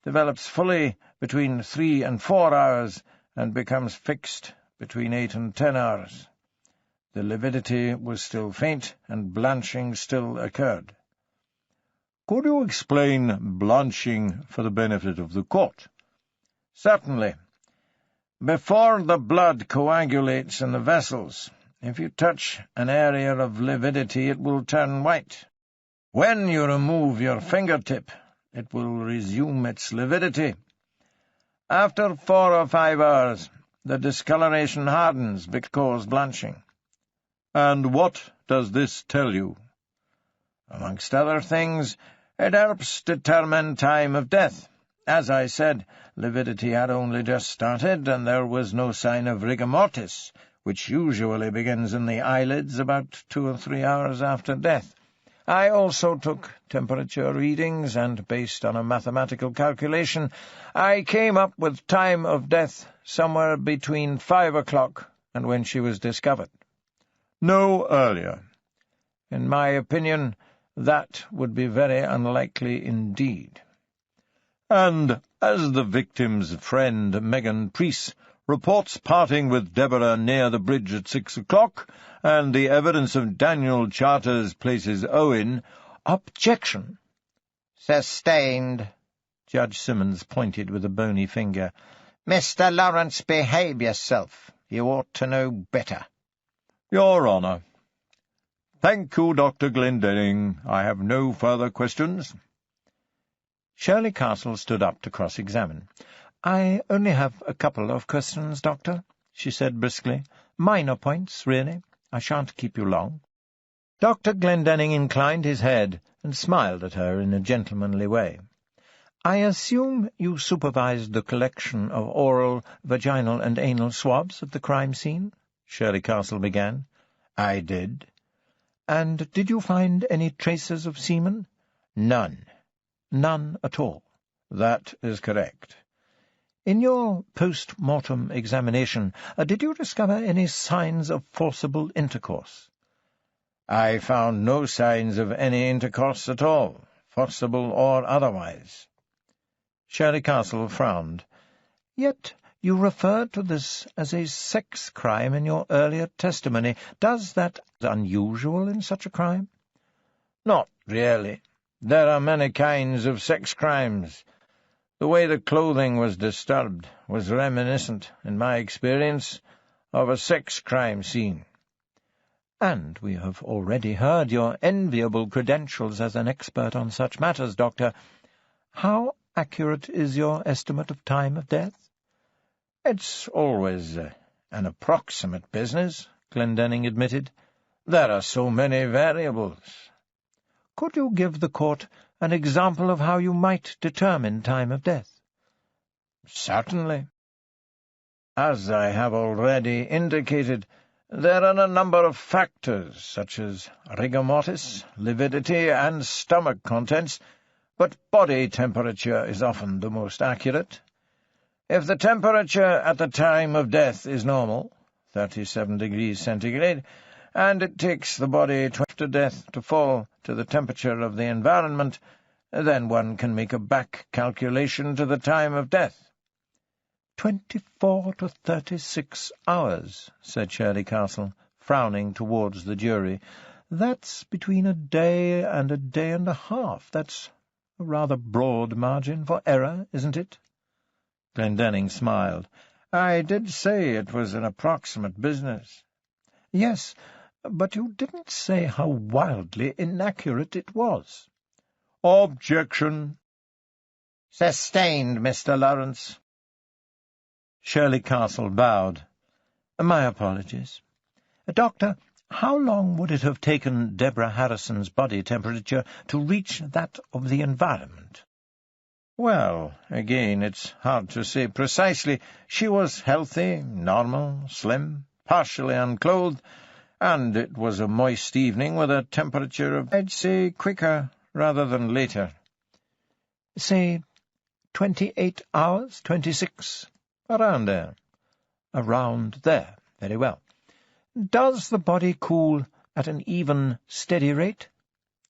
develops fully between 3 and 4 hours, and becomes fixed between 8 and 10 hours. The lividity was still faint, and blanching still occurred." "Could you explain blanching for the benefit of the court?" "Certainly. Before the blood coagulates in the vessels, if you touch an area of lividity, it will turn white. When you remove your fingertip, it will resume its lividity. After 4 or 5 hours, the discoloration hardens because blanching." "And what does this tell you?" "Amongst other things, it helps determine time of death. As I said, lividity had only just started, and there was no sign of rigor mortis, which usually begins in the eyelids about 2 or 3 hours after death. I also took temperature readings, and based on a mathematical calculation, I came up with time of death somewhere between 5 o'clock and when she was discovered." "No earlier?" "In my opinion, that would be very unlikely indeed." "And as the victim's friend, Megan Preece, reports parting with Deborah near the bridge at 6 o'clock, and the evidence of Daniel Charters places Owen—" "Objection." "Sustained." Judge Simmons pointed with a bony finger. "Mr. Lawrence, behave yourself. You ought to know better." Your Honour. Thank you, Dr. Glendinning. I have no further questions. Shirley Castle stood up to cross-examine. "I only have a couple of questions, Doctor," she said briskly. "Minor points, really. I shan't keep you long." Dr. Glendinning inclined his head and smiled at her in a gentlemanly way. "I assume you supervised the collection of oral, vaginal, and anal swabs at the crime scene?" Shirley Castle began. "I did." "And did you find any traces of semen?" "None." "None at all?" "That is correct." "In your post-mortem examination, did you discover any signs of forcible intercourse?" "I found no signs of any intercourse at all, forcible or otherwise." Shirley Castle frowned. "Yet you referred to this as a sex crime in your earlier testimony. Does that unusual in such a crime?" "Not really. There are many kinds of sex crimes. The way the clothing was disturbed was reminiscent, in my experience, of a sex crime scene." "And we have already heard your enviable credentials as an expert on such matters, Doctor. How accurate is your estimate of time of death?" "It's always an approximate business," Glendinning admitted. "There are so many variables." "Could you give the court an example of how you might determine time of death?" "Certainly. As I have already indicated, there are a number of factors, such as rigor mortis, lividity, and stomach contents, but body temperature is often the most accurate. If the temperature at the time of death is normal, 37 degrees centigrade, and it takes the body after death to fall to the temperature of the environment, then one can make a back calculation to the time of death." 24 to 36 hours, said Shirley Castle, frowning towards the jury. "That's between a day and a half. That's a rather broad margin for error, isn't it?" Glendinning smiled. "I did say it was an approximate business." "Yes, but you didn't say how wildly inaccurate it was." "Objection." "Sustained, Mr. Lawrence." Shirley Castle bowed. "My apologies. Doctor, how long would it have taken Deborah Harrison's body temperature to reach that of the environment?" "Well, again, it's hard to say precisely. She was healthy, normal, slim, partially unclothed, and it was a moist evening with a temperature of, I'd say, quicker rather than later." "Say 28 hours, 26? "Around there." "Around there. Very well. Does the body cool at an even, steady rate?"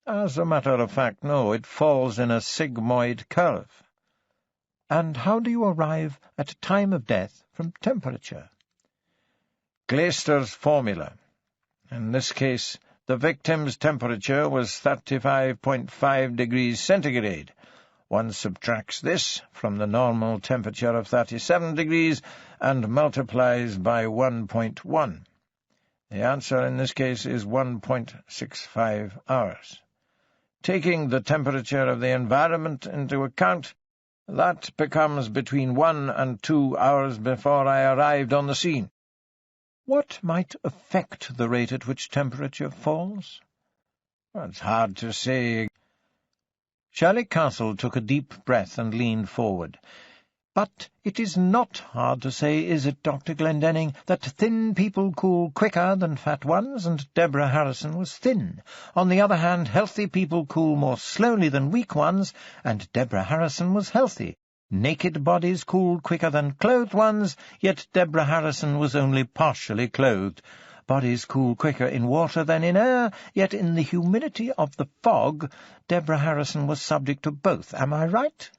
"As a matter of fact, no. It falls in a sigmoid curve." "And how do you arrive at time of death from temperature?" "Glaister's formula. In this case, the victim's temperature was 35.5 degrees centigrade. One subtracts this from the normal temperature of 37 degrees and multiplies by 1.1. The answer in this case is 1.65 hours. Taking the temperature of the environment into account, that becomes between 1 and 2 hours before I arrived on the scene." "What might affect the rate at which temperature falls?" "It's hard to say." Shirley Castle took a deep breath and leaned forward. "But it is not hard to say, is it, Dr. Glendinning, that thin people cool quicker than fat ones, and Deborah Harrison was thin. On the other hand, healthy people cool more slowly than weak ones, and Deborah Harrison was healthy. Naked bodies cooled quicker than clothed ones, yet Deborah Harrison was only partially clothed. Bodies cool quicker in water than in air, yet in the humidity of the fog, Deborah Harrison was subject to both. Am I right?"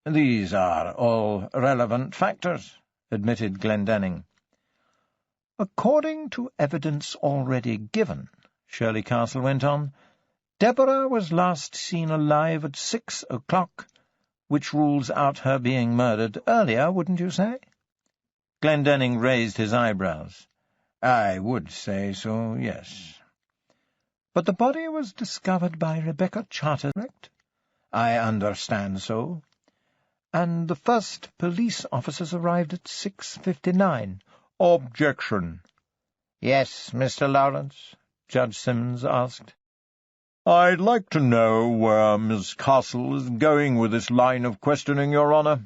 "These are all relevant factors," admitted Glendinning. "According to evidence already given," Shirley Castle went on, "Deborah was last seen alive at 6 o'clock, which rules out her being murdered earlier, wouldn't you say?" Glendinning raised his eyebrows. I would say so, yes. But the body was discovered by Rebecca Charters, correct? I understand so. And the first police officers arrived at 6:59. Objection. Yes, Mr. Lawrence, Judge Simmons asked. I'd like to know where Miss Castle is going with this line of questioning, Your Honour.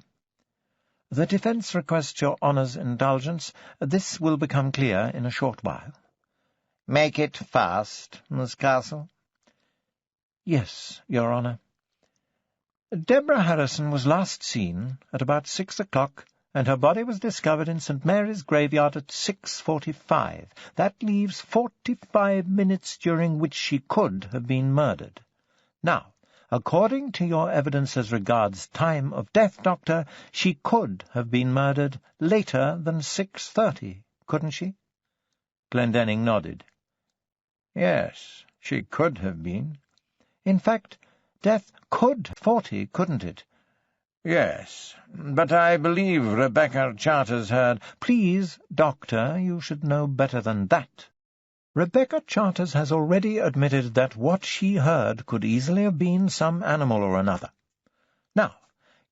The defence requests Your Honour's indulgence. This will become clear in a short while. Make it fast, Miss Castle. Yes, Your Honour. Deborah Harrison was last seen at about 6 o'clock, and her body was discovered in St. Mary's graveyard at 6:45. That leaves 45 minutes during which she could have been murdered. Now, according to your evidence as regards time of death, Doctor, she could have been murdered later than 6:30, couldn't she? Glendinning nodded. Yes, she could have been. In fact, death could 40, couldn't it? Yes, but I believe Rebecca Charters had— Please, Doctor, you should know better than that. Rebecca Charters has already admitted that what she heard could easily have been some animal or another. Now,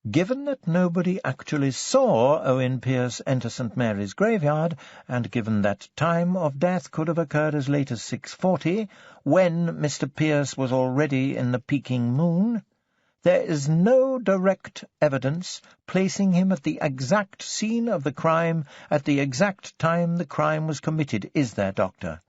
given that nobody actually saw Owen Pierce enter St. Mary's graveyard, and given that time of death could have occurred as late as 6:40, when Mr. Pierce was already in the peaking moon, there is no direct evidence placing him at the exact scene of the crime at the exact time the crime was committed, is there, Doctor?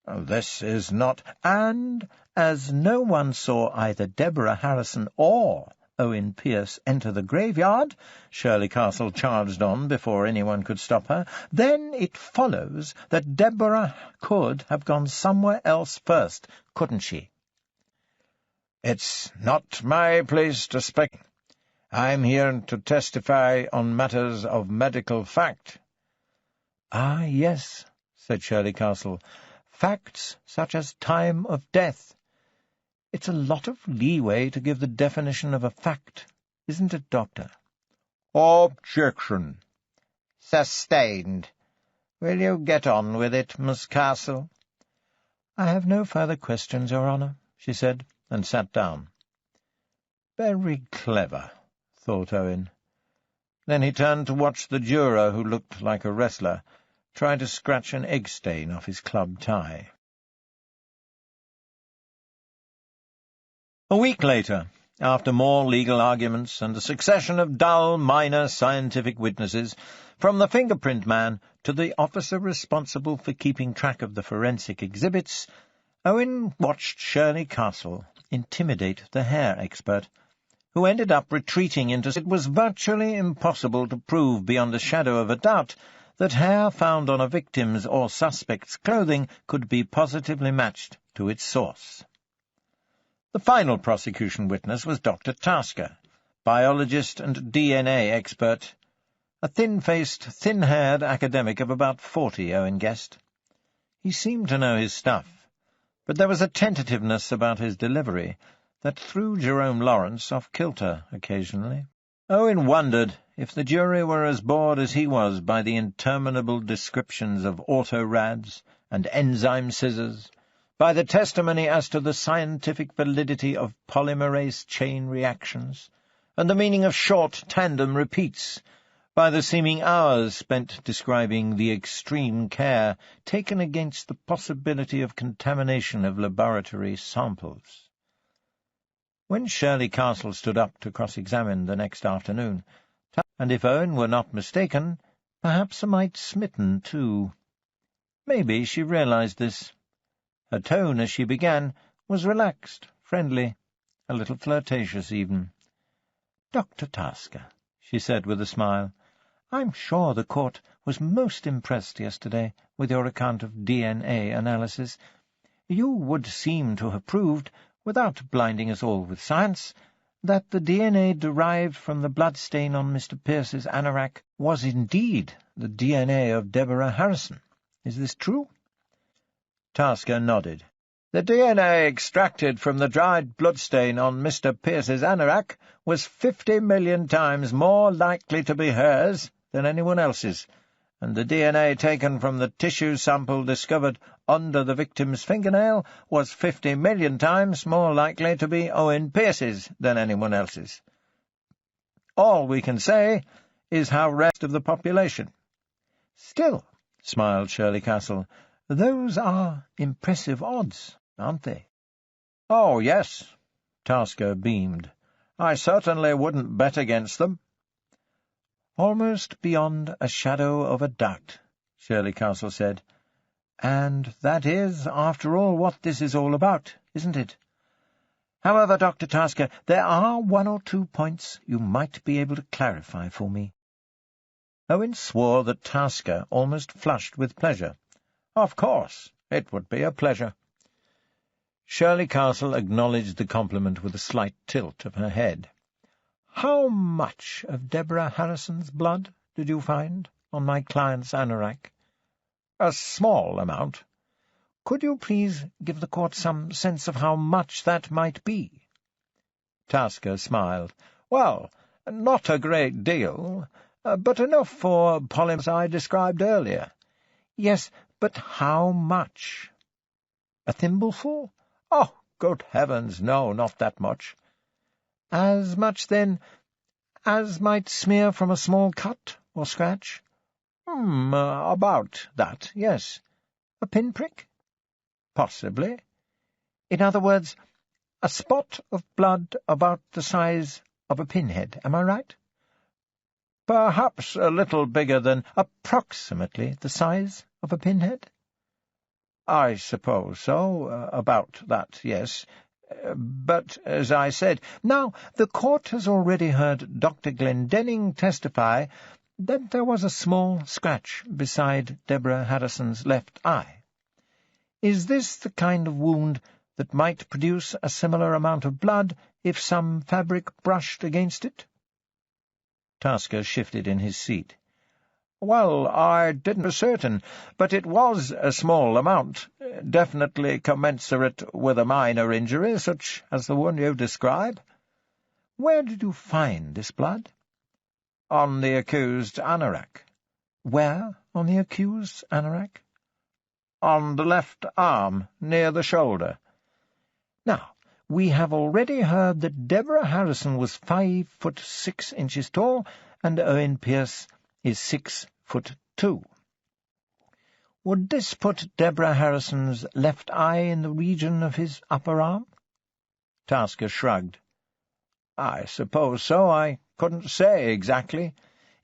This is not— And, as no one saw either Deborah Harrison or Owen Pierce enter the graveyard, Shirley Castle charged on before anyone could stop her, then it follows that Deborah could have gone somewhere else first, couldn't she? It's not my place to speculate. I'm here to testify on matters of medical fact. Ah, yes, said Shirley Castle. Facts such as time of death. It's a lot of leeway to give the definition of a fact, isn't it, Doctor? Objection. Sustained. Will you get on with it, Miss Castle? I have no further questions, Your Honour, she said, and sat down. Very clever, thought Owen. Then he turned to watch the juror, who looked like a wrestler, try to scratch an egg stain off his club tie. A week later, after more legal arguments and a succession of dull, minor scientific witnesses, from the fingerprint man to the officer responsible for keeping track of the forensic exhibits, Owen watched Shirley Castle intimidate the hair expert, who ended up retreating into— It was virtually impossible to prove beyond a shadow of a doubt that hair found on a victim's or suspect's clothing could be positively matched to its source. The final prosecution witness was Dr. Tasker, biologist and DNA expert, a thin-faced, thin-haired academic of about 40, Owen guessed. He seemed to know his stuff, but there was a tentativeness about his delivery that threw Jerome Lawrence off kilter occasionally. Owen wondered if the jury were as bored as he was by the interminable descriptions of autorads and enzyme scissors, by the testimony as to the scientific validity of polymerase chain reactions, and the meaning of short tandem repeats, by the seeming hours spent describing the extreme care taken against the possibility of contamination of laboratory samples. When Shirley Castle stood up to cross-examine the next afternoon, and if Owen were not mistaken, perhaps a mite smitten too. Maybe she realized this. Her tone as she began was relaxed, friendly, a little flirtatious even. "Dr. Tasker," she said with a smile, "I'm sure the court was most impressed yesterday with your account of DNA analysis. You would seem to have proved, without blinding us all with science, that the DNA derived from the bloodstain on Mr. Pierce's anorak was indeed the DNA of Deborah Harrison. Is this true?" Tasker nodded. "The DNA extracted from the dried bloodstain on Mr. Pierce's anorak was 50 million times more likely to be hers than anyone else's, and the DNA taken from the tissue sample discovered under the victim's fingernail was 50 million times more likely to be Owen Pierce's than anyone else's. All we can say is how rest of the population. Still, smiled Shirley Castle, those are impressive odds, aren't they? Oh, yes, Tasker beamed. I certainly wouldn't bet against them. Almost beyond a shadow of a doubt, Shirley Castle said. And that is, after all, what this is all about, isn't it? However, Dr. Tasker, there are 1 or 2 points you might be able to clarify for me. Owen swore that Tasker almost flushed with pleasure. Of course, it would be a pleasure. Shirley Castle acknowledged the compliment with a slight tilt of her head. How much of Deborah Harrison's blood did you find on my client's anorak? A small amount. Could you please give the court some sense of how much that might be? Tasker smiled. Well, not a great deal, but enough for polymers I described earlier. Yes, but how much? A thimbleful? Oh, good heavens, no, not that much. As much, then, as might smear from a small cut or scratch? About that, yes. A pinprick? Possibly. In other words, a spot of blood about the size of a pinhead, am I right? Perhaps a little bigger than... Approximately the size of a pinhead? I suppose so, about that, yes. But, as I said... Now, the court has already heard Dr. Glendenning testify that there was a small scratch beside Deborah Harrison's left eye. Is this the kind of wound that might produce a similar amount of blood if some fabric brushed against it? Tasker shifted in his seat. Well, I didn't for certain, but it was a small amount, definitely commensurate with a minor injury, such as the one you describe. Where did you find this blood? On the accused's anorak. Where on the accused's anorak? On the left arm, near the shoulder. Now, we have already heard that Deborah Harrison was 5'6" tall, and Owen Pierce is 6'2". Would this put Deborah Harrison's left eye in the region of his upper arm? Tasker shrugged. I suppose so. I couldn't say exactly.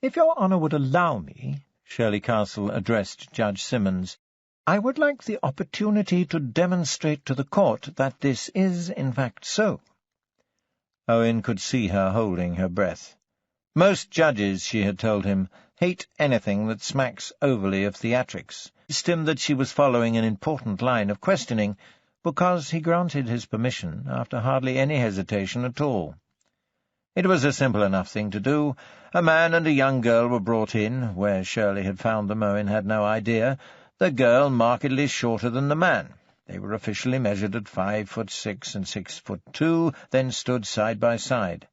If your honour would allow me, Shirley Castle addressed Judge Simmons, I would like the opportunity to demonstrate to the court that this is, in fact, so. Owen could see her holding her breath. Most judges, she had told him, hate anything that smacks overly of theatrics. It pleased him that she was following an important line of questioning, because he granted his permission after hardly any hesitation at all. It was a simple enough thing to do. A man and a young girl were brought in. Where Shirley had found them, Owen had no idea. The girl markedly shorter than the man. They were officially measured at 5'6" and 6'2", then stood side by side.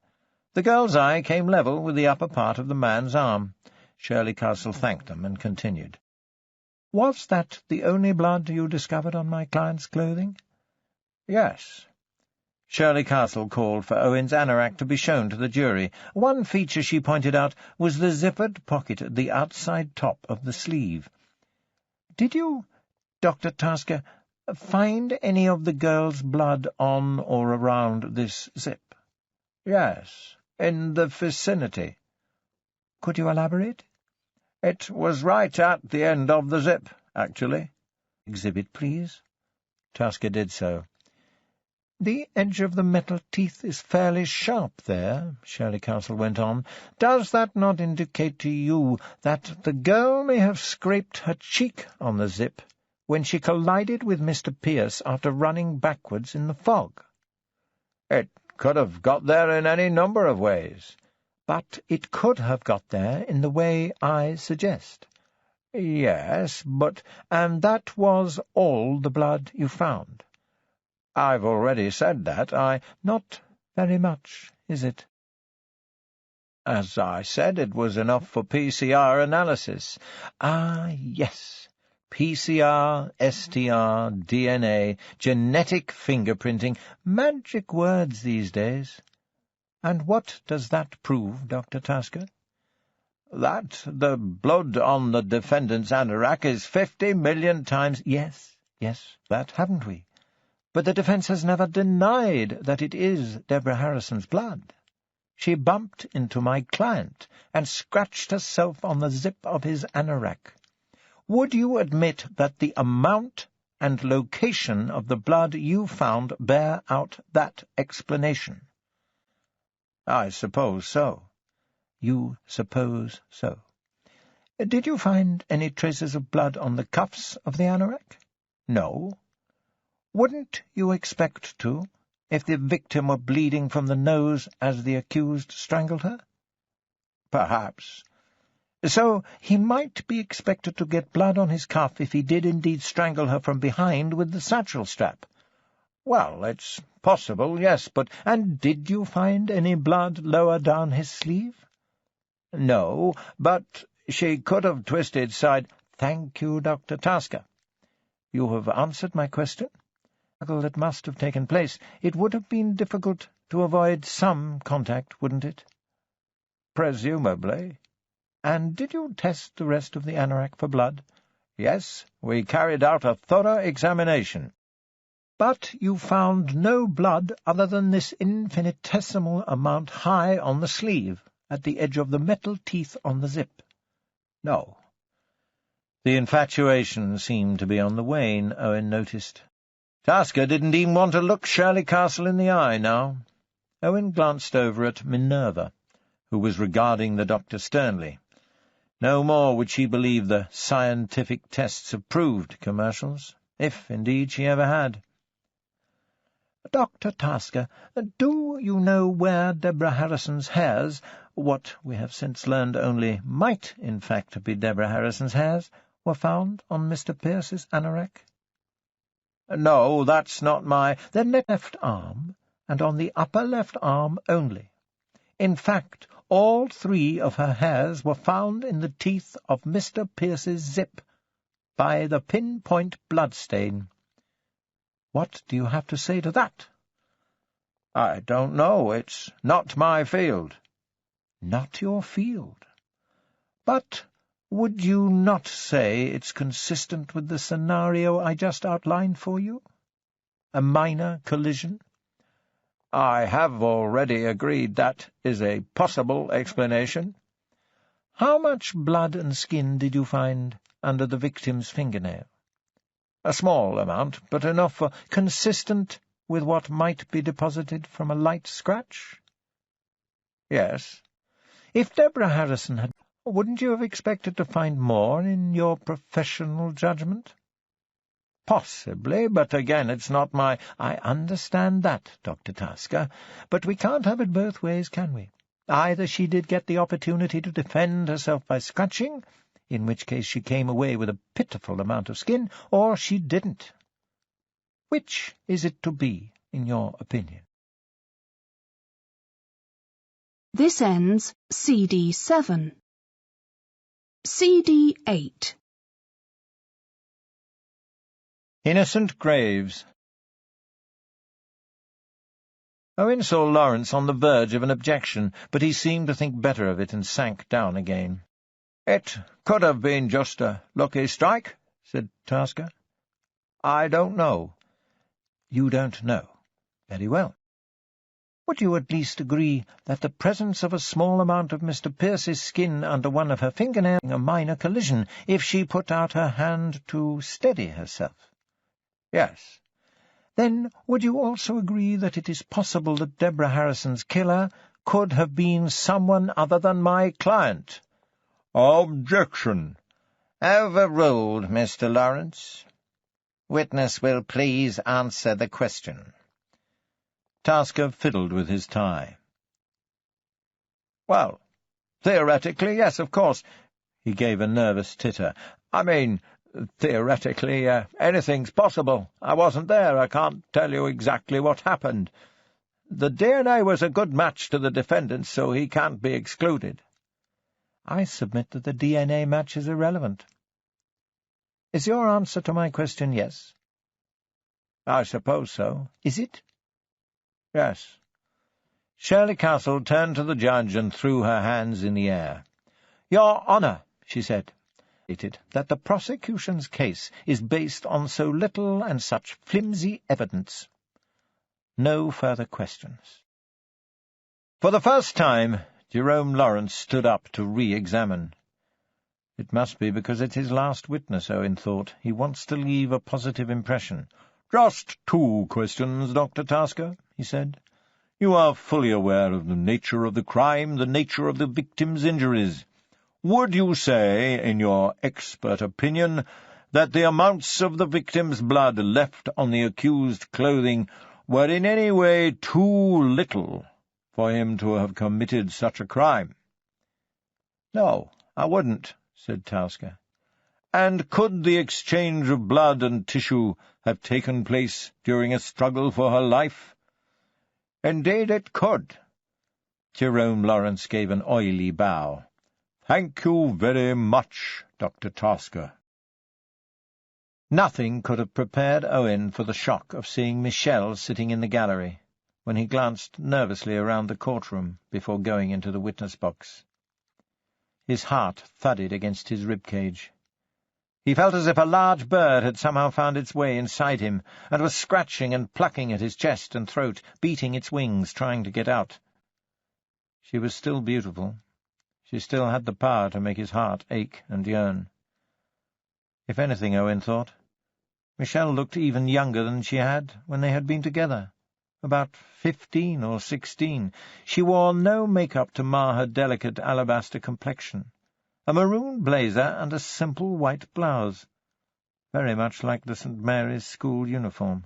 The girl's eye came level with the upper part of the man's arm. Shirley Castle thanked them and continued. Was that the only blood you discovered on my client's clothing? Yes. Shirley Castle called for Owen's anorak to be shown to the jury. One feature, she pointed out, was the zippered pocket at the outside top of the sleeve. Did you, Dr. Tasker, find any of the girl's blood on or around this zip? Yes, in the vicinity. Could you elaborate? It was right at the end of the zip, actually. Exhibit, please. Tasker did so. The edge of the metal teeth is fairly sharp there, Shirley Castle went on. Does that not indicate to you that the girl may have scraped her cheek on the zip when she collided with Mr. Pierce after running backwards in the fog? It could have got there in any number of ways. But it could have got there in the way I suggest. Yes, but... And that was all the blood you found? I've already said that. Not very much, is it? As I said, it was enough for PCR analysis. Ah, yes. PCR, STR, DNA, genetic fingerprinting. Magic words these days. And what does that prove, Dr. Tasker? That the blood on the defendant's anorak is 50 million times— Yes, that haven't we? But the defense has never denied that it is Deborah Harrison's blood. She bumped into my client and scratched herself on the zip of his anorak. Would you admit that the amount and location of the blood you found bear out that explanation? I suppose so. You suppose so. Did you find any traces of blood on the cuffs of the anorak? No. Wouldn't you expect to, if the victim were bleeding from the nose as the accused strangled her? Perhaps. So he might be expected to get blood on his cuff if he did indeed strangle her from behind with the satchel strap. Well, it's possible, yes, but— And did you find any blood lower down his sleeve? No, but she could have twisted side— Thank you, Dr. Tasker. You have answered my question. That must have taken place. It would have been difficult to avoid some contact, wouldn't it? Presumably. And did you test the rest of the anorak for blood? Yes, we carried out a thorough examination. But you found no blood other than this infinitesimal amount high on the sleeve, at the edge of the metal teeth on the zip? No. The infatuation seemed to be on the wane, Owen noticed. Tasker didn't even want to look Shirley Castle in the eye now. Owen glanced over at Minerva, who was regarding the doctor sternly. No more would she believe the scientific tests of proved commercials, if indeed she ever had. Dr. Tasker, do you know where Deborah Harrison's hairs, what we have since learned only might in fact be Deborah Harrison's hairs, were found on Mr. Pierce's anorak? No, that's not my— Then left arm, and on the upper left arm only. In fact, all 3 of her hairs were found in the teeth of Mr. Pierce's zip, by the pinpoint bloodstain. What do you have to say to that? I don't know. It's not my field. Not your field. But would you not say it's consistent with the scenario I just outlined for you? A minor collision? I have already agreed that is a possible explanation. How much blood and skin did you find under the victim's fingernail? A small amount, but enough for— Consistent with what might be deposited from a light scratch? Yes. If Deborah Harrison had— Wouldn't you have expected to find more in your professional judgment? Possibly, but again, it's not my— I understand that, Dr. Tasker, but we can't have it both ways, can we? Either she did get the opportunity to defend herself by scratching, in which case she came away with a pitiful amount of skin, or she didn't. Which is it to be, in your opinion? This ends CD 7. CD 8. Innocent Graves. Owen saw Lawrence on the verge of an objection, but he seemed to think better of it and sank down again. It could have been just a lucky strike, said Tasker. I don't know. You don't know. Very well. Would you at least agree that the presence of a small amount of Mr. Pierce's skin under one of her fingernails a minor collision, if she put out her hand to steady herself? Yes. Then would you also agree that it is possible that Deborah Harrison's killer could have been someone other than my client? Objection. Overruled, Mr. Lawrence. Witness will please answer the question. Tasker fiddled with his tie. Well, theoretically, yes, of course. He gave a nervous titter. I mean, theoretically, anything's possible. I wasn't there. I can't tell you exactly what happened. The DNA was a good match to the defendant, so he can't be excluded. I submit that the DNA match is irrelevant. Is your answer to my question yes? I suppose so. Is it? Yes. Shirley Castle turned to the judge and threw her hands in the air. Your Honour, she said, that the prosecution's case is based on so little and such flimsy evidence. No further questions. For the first time, Jerome Lawrence stood up to re-examine. It must be because it's his last witness, Owen thought. He wants to leave a positive impression. "Just 2 questions, Dr. Tasker," he said. "You are fully aware of the nature of the crime, the nature of the victim's injuries. Would you say, in your expert opinion, that the amounts of the victim's blood left on the accused's clothing were in any way too little for him to have committed such a crime?" "No, I wouldn't," said Tasker. "And could the exchange of blood and tissue have taken place during a struggle for her life?" "Indeed it could." Jerome Lawrence gave an oily bow. "Thank you very much, Dr. Tasker." Nothing could have prepared Owen for the shock of seeing Michel sitting in the gallery, when he glanced nervously around the courtroom before going into the witness box. His heart thudded against his rib-cage. He felt as if a large bird had somehow found its way inside him, and was scratching and plucking at his chest and throat, beating its wings, trying to get out. She was still beautiful. She still had the power to make his heart ache and yearn. If anything, Owen thought, Michel looked even younger than she had when they had been together. About 15 or 16. She wore no make-up to mar her delicate alabaster complexion. A maroon blazer and a simple white blouse, very much like the St. Mary's school uniform.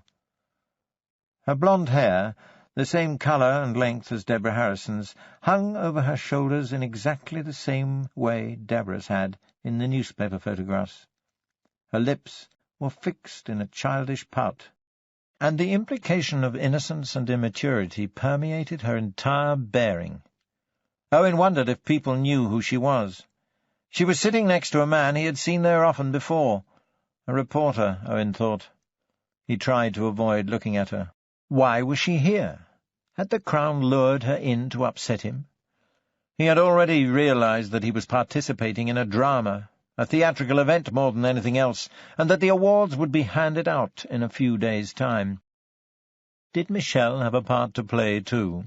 Her blonde hair, the same colour and length as Deborah Harrison's, hung over her shoulders in exactly the same way Deborah's had in the newspaper photographs. Her lips were fixed in a childish pout, and the implication of innocence and immaturity permeated her entire bearing. Owen wondered if people knew who she was. She was sitting next to a man he had seen there often before. A reporter, Owen thought. He tried to avoid looking at her. Why was she here? Had the Crown lured her in to upset him? He had already realized that he was participating in a drama, a theatrical event more than anything else, and that the awards would be handed out in a few days' time. Did Michel have a part to play, too?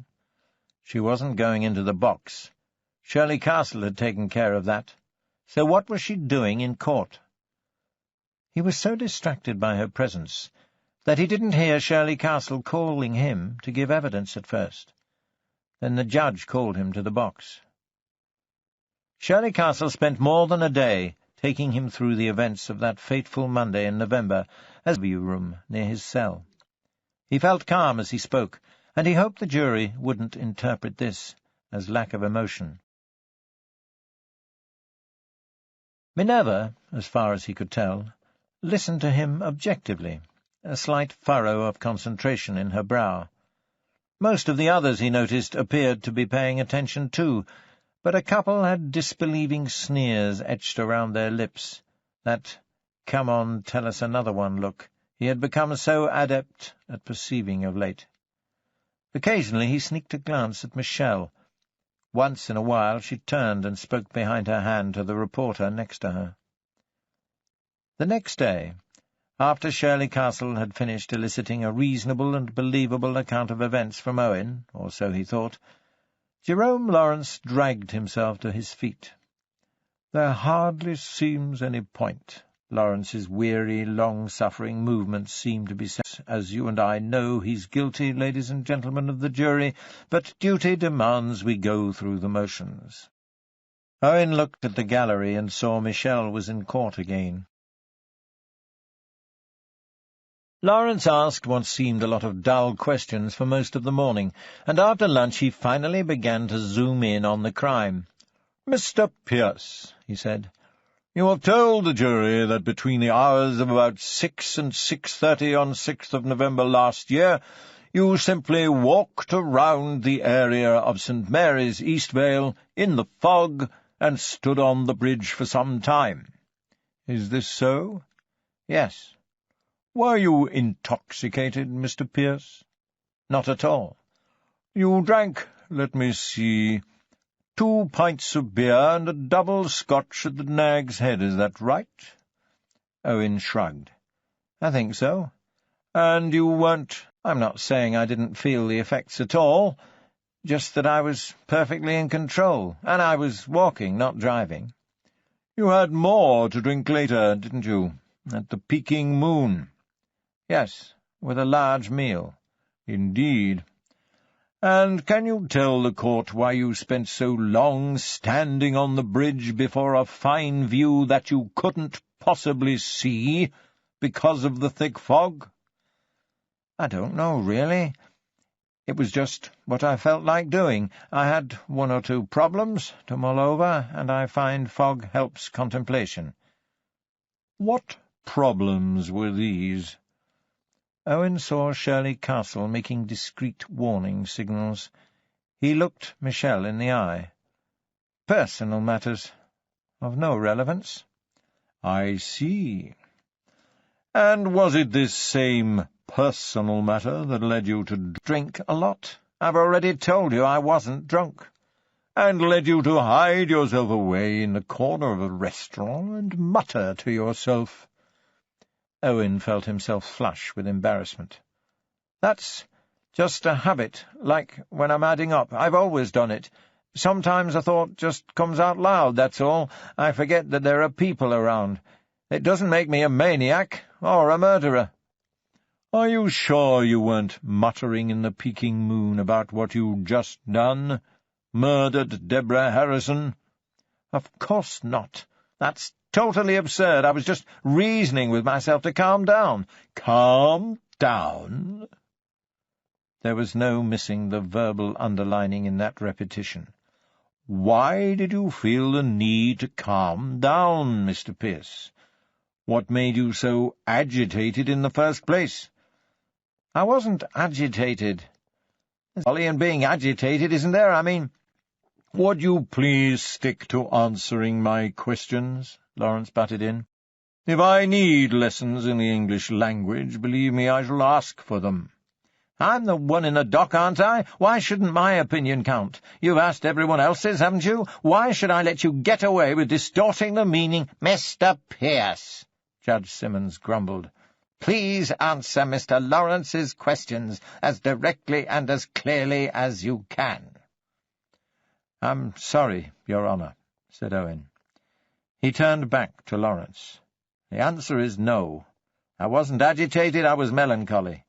She wasn't going into the box. Shirley Castle had taken care of that. So what was she doing in court? He was so distracted by her presence that he didn't hear Shirley Castle calling him to give evidence at first. Then the judge called him to the box. Shirley Castle spent more than a day taking him through the events of that fateful Monday in November as a view room near his cell. He felt calm as he spoke, and he hoped the jury wouldn't interpret this as lack of emotion. Minerva, as far as he could tell, listened to him objectively, a slight furrow of concentration in her brow. Most of the others, he noticed, appeared to be paying attention too, but a couple had disbelieving sneers etched around their lips, that "come on, tell us another one" look he had become so adept at perceiving of late. Occasionally he sneaked a glance at Michel. Once in a while she turned and spoke behind her hand to the reporter next to her. The next day, after Shirley Castle had finished eliciting a reasonable and believable account of events from Owen, or so he thought, Jerome Lawrence dragged himself to his feet. There hardly seems any point. Lawrence's weary, long-suffering movements seemed to be set. As you and I know he's guilty, ladies and gentlemen of the jury, but duty demands we go through the motions. Owen looked at the gallery and saw Michel was in court again. Lawrence asked what seemed a lot of dull questions for most of the morning, and after lunch he finally began to zoom in on the crime. "Mr. Pierce," he said, "you have told the jury that between the hours of about 6 and 6:30 on 6th of November last year, You simply walked around the area of St. Mary's, Eastvale, in the fog, and stood on the bridge for some time. Is this so? Yes. Were you intoxicated, Mr. Pierce? Not at all. You drank, let me see, 2 pints of beer and a double Scotch at the Nag's Head, is that right? Owen shrugged. I think so. And you weren't— I'm not saying I didn't feel the effects at all, just that I was perfectly in control, and I was walking, not driving. You had more to drink later, didn't you, at the Peking Moon? Yes, with a large meal. Indeed. And can you tell the court why you spent so long standing on the bridge before a fine view that you couldn't possibly see because of the thick fog? I don't know, really. It was just what I felt like doing. I had 1 or 2 problems to mull over, and I find fog helps contemplation. What problems were these? Owen saw Shirley Castle making discreet warning signals. He looked Michelle in the eye. Personal matters, of no relevance. I see. And was it this same personal matter that led you to drink a lot? I've already told you I wasn't drunk. And led you to hide yourself away in the corner of a restaurant and mutter to yourself? Owen felt himself flush with embarrassment. That's just a habit, like when I'm adding up. I've always done it. Sometimes a thought just comes out loud, that's all. I forget that there are people around. It doesn't make me a maniac or a murderer. Are you sure you weren't muttering in the Peking Moon about what you'd just done? Murdered Deborah Harrison? Of course not. That's totally absurd. I was just reasoning with myself to calm down. Calm down? There was no missing the verbal underlining in that repetition. Why did you feel the need to calm down, Mr. Pierce? What made you so agitated in the first place? I wasn't agitated. There's folly in being agitated, isn't there? I mean— Would you please stick to answering my questions? Lawrence butted in. If I need lessons in the English language, believe me, I shall ask for them. I'm the one in the dock, aren't I? Why shouldn't my opinion count? You've asked everyone else's, haven't you? Why should I let you get away with distorting the meaning— Mr. Pierce, Judge Simmons grumbled. Please answer Mr. Lawrence's questions as directly and as clearly as you can. I'm sorry, Your Honour, said Owen. He turned back to Lawrence. The answer is no. I wasn't agitated, I was melancholy.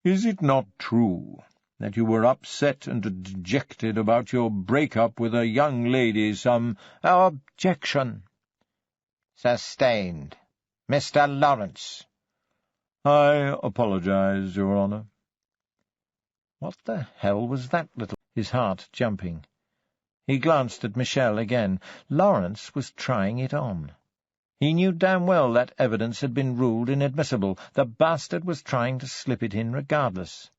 Is it not true that you were upset and dejected about your break-up with a young lady, some— Objection. Sustained. Mr. Lawrence. I apologize, Your Honour. What the hell was that little— his heart jumping. He glanced at Michelle again. Lawrence was trying it on. He knew damn well that evidence had been ruled inadmissible. The bastard was trying to slip it in regardless.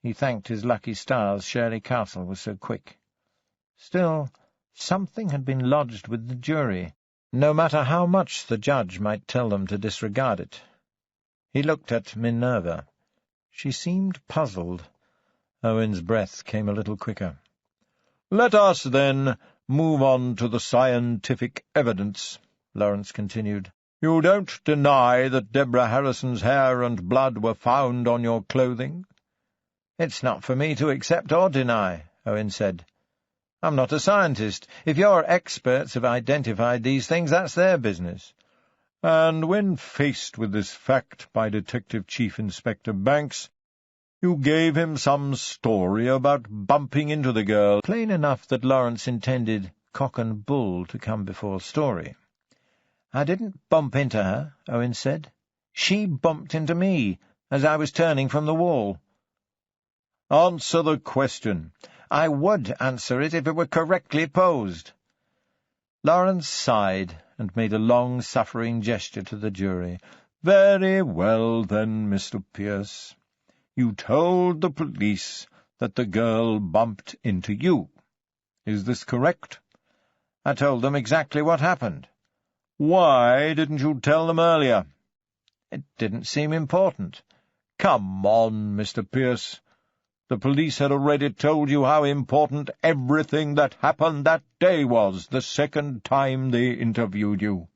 He thanked his lucky stars Shirley Castle was so quick. Still, something had been lodged with the jury, no matter how much the judge might tell them to disregard it. He looked at Minerva. She seemed puzzled. Owen's breath came a little quicker. "Let us, then, move on to the scientific evidence," Lawrence continued. "You don't deny that Deborah Harrison's hair and blood were found on your clothing?" "It's not for me to accept or deny," Owen said. "I'm not a scientist. If your experts have identified these things, that's their business." "And when faced with this fact by Detective Chief Inspector Banks, you gave him some story about bumping into the girl?" Plain enough that Lawrence intended cock and bull to come before story. "I didn't bump into her," Owen said. "She bumped into me as I was turning from the wall." "Answer the question." "I would answer it if it were correctly posed." Lawrence sighed and made a long-suffering gesture to the jury. "Very well, then, Mr. Pierce. You told the police that the girl bumped into you. Is this correct? I told them exactly what happened. Why didn't you tell them earlier? It didn't seem important. Come on, Mr. Pierce. The police had already told you how important everything that happened that day was the second time they interviewed you.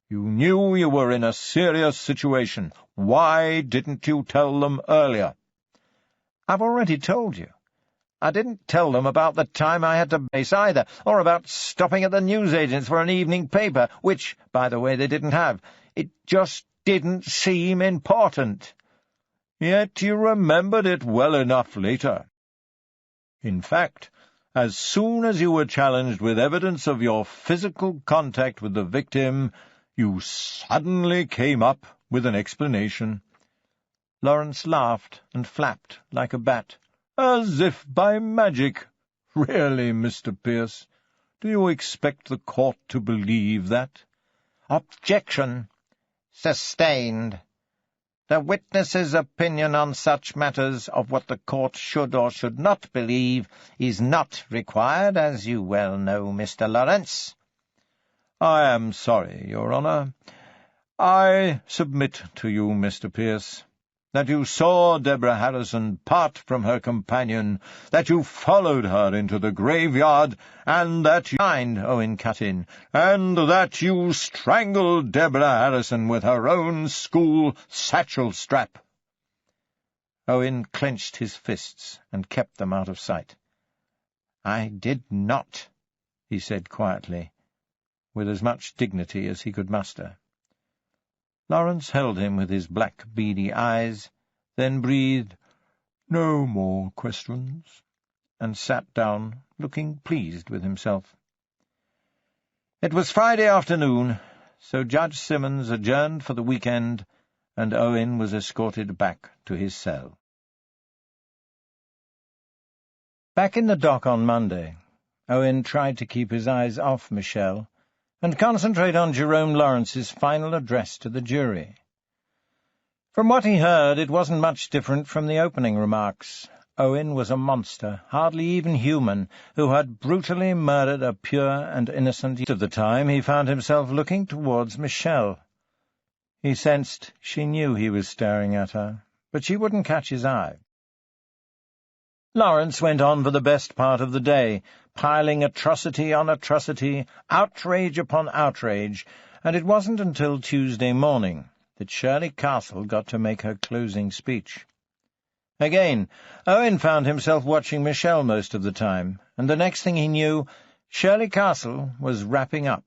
You knew you were in a serious situation. Why didn't you tell them earlier? I've already told you. I didn't tell them about the time I had to base either, or about stopping at the newsagents for an evening paper, which, by the way, they didn't have. It just didn't seem important. Yet you remembered it well enough later. In fact, as soon as you were challenged with evidence of your physical contact with the victim, you suddenly came up with an explanation. Lawrence laughed and flapped like a bat. As if by magic. Really, Mr. Pierce, do you expect the court to believe that? Objection. Sustained. The witness's opinion on such matters of what the court should or should not believe is not required, as you well know, Mr. Lawrence. I am sorry, Your Honour. I submit to you, Mr. Pierce, that you saw Deborah Harrison part from her companion, that you followed her into the graveyard, and that you— Mind, Owen cut in. And that you strangled Deborah Harrison with her own school satchel strap. Owen clenched his fists and kept them out of sight. I did not, he said quietly, with as much dignity as he could muster. Lawrence held him with his black, beady eyes, then breathed, "No more questions," and sat down, looking pleased with himself. It was Friday afternoon, so Judge Simmons adjourned for the weekend, and Owen was escorted back to his cell. Back in the dock on Monday, Owen tried to keep his eyes off Michelle and concentrate on Jerome Lawrence's final address to the jury. From what he heard, it wasn't much different from the opening remarks. Owen was a monster, hardly even human, who had brutally murdered a pure and innocent youth. Of the time he found himself looking towards Michelle. He sensed she knew he was staring at her, but she wouldn't catch his eye. Lawrence went on for the best part of the day, piling atrocity on atrocity, outrage upon outrage, and it wasn't until Tuesday morning that Shirley Castle got to make her closing speech. Again, Owen found himself watching Michelle most of the time, and the next thing he knew, Shirley Castle was wrapping up.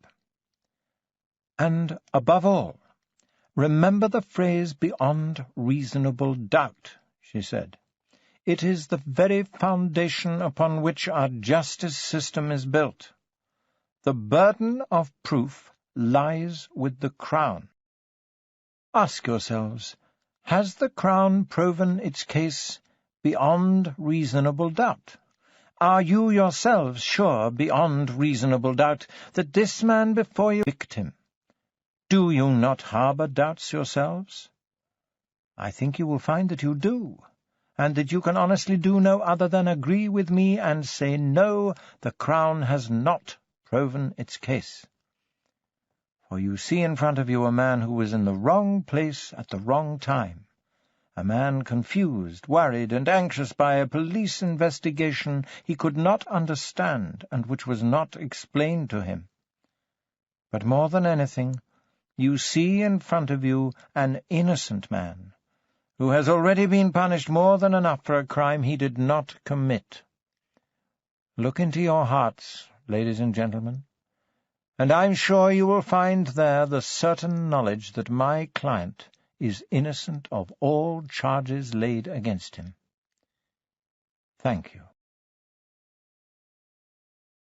And, above all, remember the phrase "beyond reasonable doubt," she said. It is the very foundation upon which our justice system is built. The burden of proof lies with the Crown. Ask yourselves, has the Crown proven its case beyond reasonable doubt? Are you yourselves sure beyond reasonable doubt that this man before you is a victim? Do you not harbour doubts yourselves? I think you will find that you do, and that you can honestly do no other than agree with me and say, no, the Crown has not proven its case. For you see in front of you a man who was in the wrong place at the wrong time, a man confused, worried, and anxious by a police investigation he could not understand and which was not explained to him. But more than anything, you see in front of you an innocent man, who has already been punished more than enough for a crime he did not commit. Look into your hearts, ladies and gentlemen, and I'm sure you will find there the certain knowledge that my client is innocent of all charges laid against him. Thank you.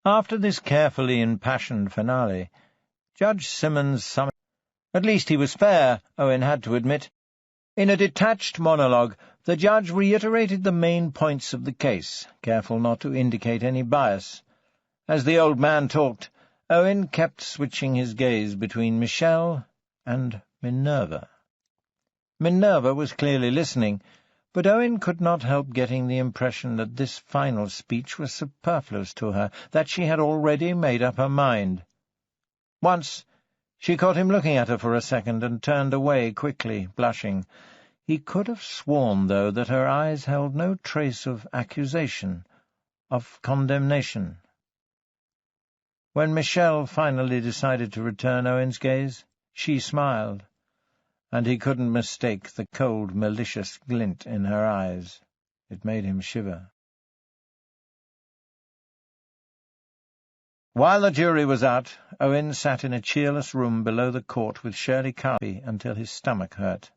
After this carefully impassioned finale, Judge Simmons summoned— at least he was fair, Owen had to admit. In a detached monologue, the judge reiterated the main points of the case, careful not to indicate any bias. As the old man talked, Owen kept switching his gaze between Michelle and Minerva. Minerva was clearly listening, But Owen could not help getting the impression that this final speech was superfluous to her, that she had already made up her mind. Once she caught him looking at her for a second and turned away quickly, blushing. He could have sworn, though, that her eyes held no trace of accusation, of condemnation. When Michelle finally decided to return Owen's gaze, she smiled, and he couldn't mistake the cold, malicious glint in her eyes. It made him shiver. While the jury was out, Owen sat in a cheerless room below the court with Shirley Carby until his stomach hurt.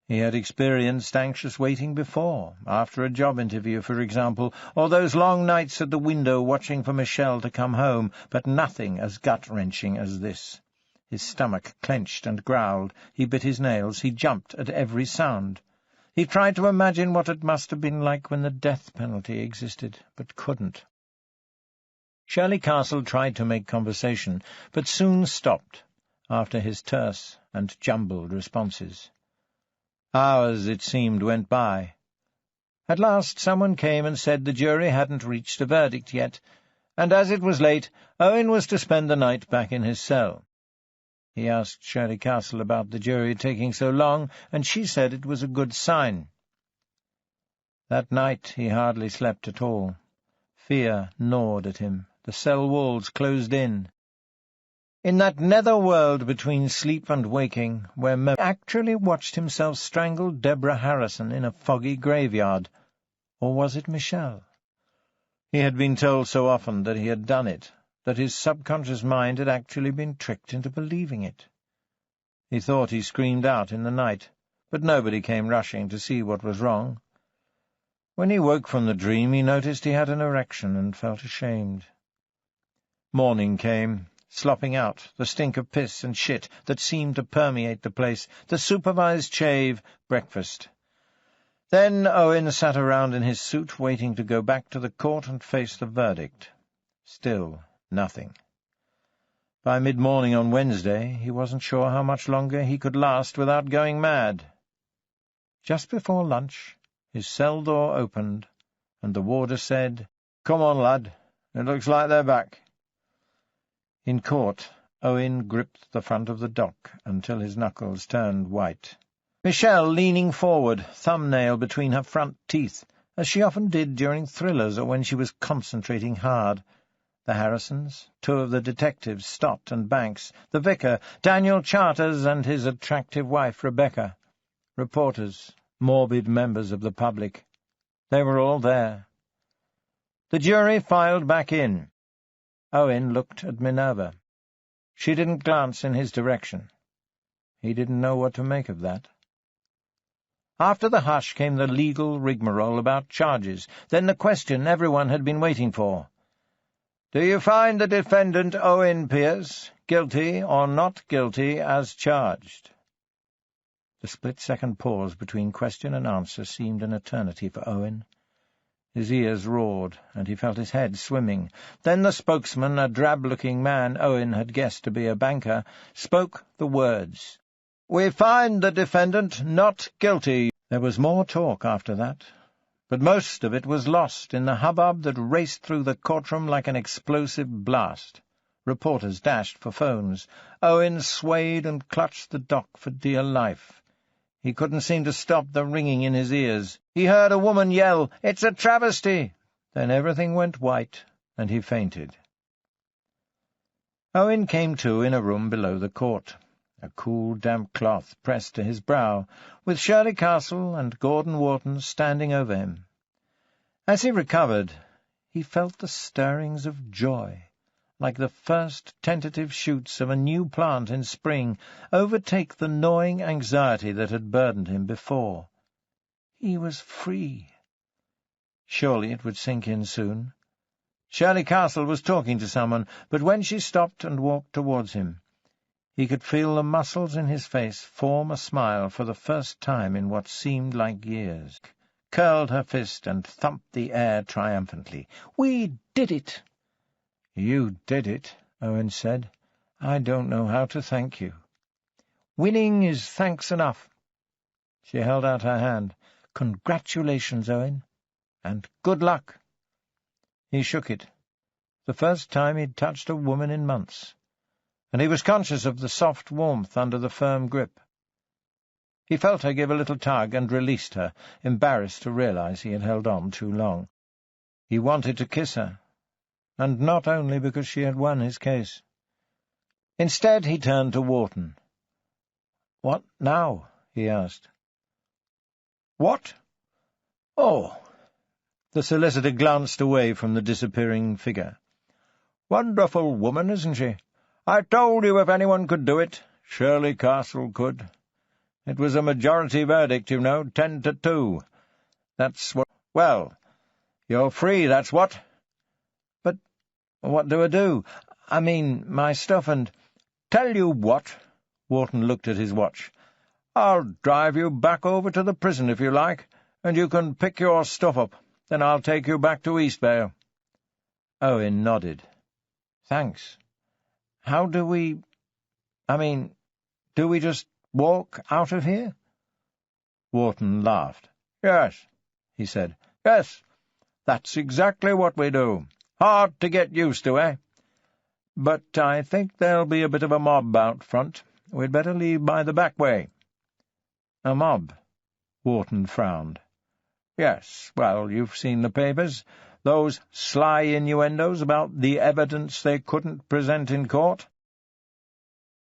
He had experienced anxious waiting before, after a job interview, for example, or those long nights at the window watching for Michelle to come home, but nothing as gut-wrenching as this. His stomach clenched and growled. He bit his nails. He jumped at every sound. He tried to imagine what it must have been like when the death penalty existed, but couldn't. Shirley Castle tried to make conversation, but soon stopped, after his terse and jumbled responses. Hours, it seemed, went by. At last someone came and said the jury hadn't reached a verdict yet, and as it was late, Owen was to spend the night back in his cell. He asked Shirley Castle about the jury taking so long, and she said it was a good sign. That night he hardly slept at all. Fear gnawed at him. The cell walls closed in. In that nether world between sleep and waking, where Mo actually watched himself strangle Deborah Harrison in a foggy graveyard. Or was it Michelle? He had been told so often that he had done it, that his subconscious mind had actually been tricked into believing it. He thought he screamed out in the night, but nobody came rushing to see what was wrong. When he woke from the dream, he noticed he had an erection and felt ashamed. Morning came, slopping out, the stink of piss and shit that seemed to permeate the place, the supervised shave, breakfast. Then Owen sat around in his suit, waiting to go back to the court and face the verdict. Still nothing. By mid-morning on Wednesday, he wasn't sure how much longer he could last without going mad. Just before lunch, his cell door opened, and the warder said, "Come on, lad. It looks like they're back." In court, Owen gripped the front of the dock until his knuckles turned white. Michelle leaning forward, thumbnail between her front teeth, as she often did during thrillers or when she was concentrating hard. The Harrisons, two of the detectives, Stott and Banks, the vicar, Daniel Charters, and his attractive wife, Rebecca. Reporters, morbid members of the public. They were all there. The jury filed back in. Owen looked at Minerva. She didn't glance in his direction. He didn't know what to make of that. After the hush came the legal rigmarole about charges, then the question everyone had been waiting for. "Do you find the defendant Owen Pearce guilty or not guilty as charged?" The split-second pause between question and answer seemed an eternity for Owen. His ears roared, and he felt his head swimming. Then the spokesman, a drab-looking man Owen had guessed to be a banker, spoke the words. "We find the defendant not guilty." There was more talk after that, but most of it was lost in the hubbub that raced through the courtroom like an explosive blast. Reporters dashed for phones. Owen swayed and clutched the dock for dear life. He couldn't seem to stop the ringing in his ears. He heard a woman yell, "It's a travesty!" Then everything went white, and he fainted. Owen came to in a room below the court, a cool, damp cloth pressed to his brow, with Shirley Castle and Gordon Wharton standing over him. As he recovered, he felt the stirrings of joy, like the first tentative shoots of a new plant in spring, overtake the gnawing anxiety that had burdened him before. He was free. Surely it would sink in soon. Shirley Castle was talking to someone, but when she stopped and walked towards him, he could feel the muscles in his face form a smile for the first time in what seemed like years. Curled her fist and thumped the air triumphantly. "We did it!" "You did it," Owen said. "I don't know how to thank you." "Winning is thanks enough." She held out her hand. "Congratulations, Owen, and good luck." He shook it, the first time he'd touched a woman in months, and he was conscious of the soft warmth under the firm grip. He felt her give a little tug and released her, embarrassed to realize he had held on too long. He wanted to kiss her, and not only because she had won his case. Instead he turned to Wharton. "What now?" he asked. "What? Oh!" The solicitor glanced away from the disappearing figure. "Wonderful woman, isn't she? I told you if anyone could do it, Shirley Castle could. It was a majority verdict, 10-2. That's what— Well, you're free, that's what." "But what do I do? I mean, my stuff and—" "Tell you what." Wharton looked at his watch. "I'll drive you back over to the prison if you like, and you can pick your stuff up. Then I'll take you back to Eastvale." Owen nodded. "Thanks. How do we— do we just walk out of here?" Wharton laughed. "Yes," he said. "Yes, that's exactly what we do. Hard to get used to, eh? But I think there'll be a bit of a mob out front. We'd better leave by the back way." "A mob?" Wharton frowned. "Yes, well, you've seen the papers. Those sly innuendos about the evidence they couldn't present in court.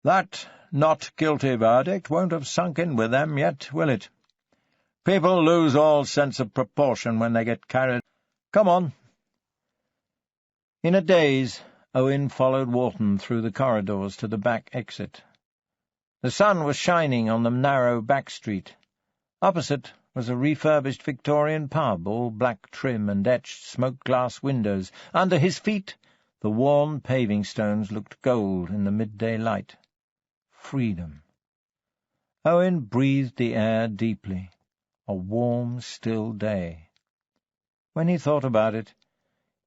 That not guilty verdict won't have sunk in with them yet, will it? People lose all sense of proportion when they get carried. Come on." In a daze, Owen followed Wharton through the corridors to the back exit. The sun was shining on the narrow back street. Opposite was a refurbished Victorian pub, all black trim and etched smoked-glass windows. Under his feet, the worn paving stones looked gold in the midday light. Freedom. Owen breathed the air deeply. A warm, still day. When he thought about it,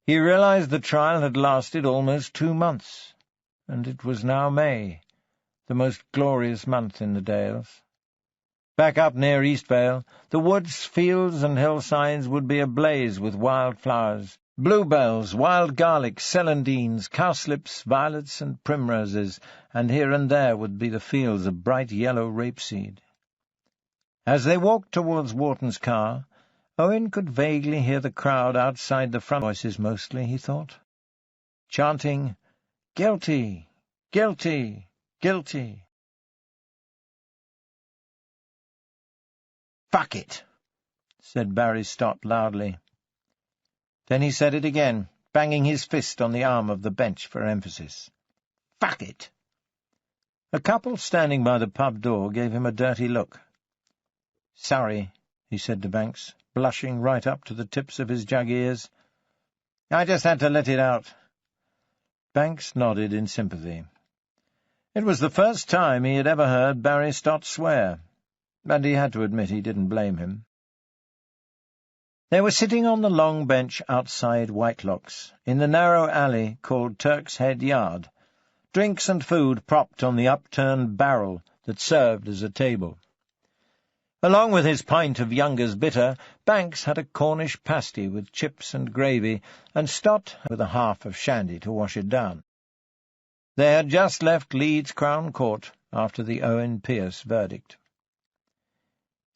he realized the trial had lasted almost 2 months, and it was now May, the most glorious month in the Dales. Back up near Eastvale, the woods, fields, and hillsides would be ablaze with wild flowers, bluebells, wild garlic, celandines, cowslips, violets, and primroses, and here and there would be the fields of bright yellow rapeseed. As they walked towards Wharton's car, Owen could vaguely hear the crowd outside the front, voices mostly, he thought, chanting, "Guilty! Guilty! Guilty!" "Fuck it," said Barry Stott loudly. Then he said it again, banging his fist on the arm of the bench for emphasis. "Fuck it." A couple standing by the pub door gave him a dirty look. "Sorry," he said to Banks, blushing right up to the tips of his jug ears. "I just had to let it out." Banks nodded in sympathy. It was the first time he had ever heard Barry Stott swear, and he had to admit he didn't blame him. They were sitting on the long bench outside Whitelock's, in the narrow alley called Turk's Head Yard, drinks and food propped on the upturned barrel that served as a table. Along with his pint of Younger's Bitter, Banks had a Cornish pasty with chips and gravy, and Stott with a half of shandy to wash it down. They had just left Leeds Crown Court after the Owen Pierce verdict.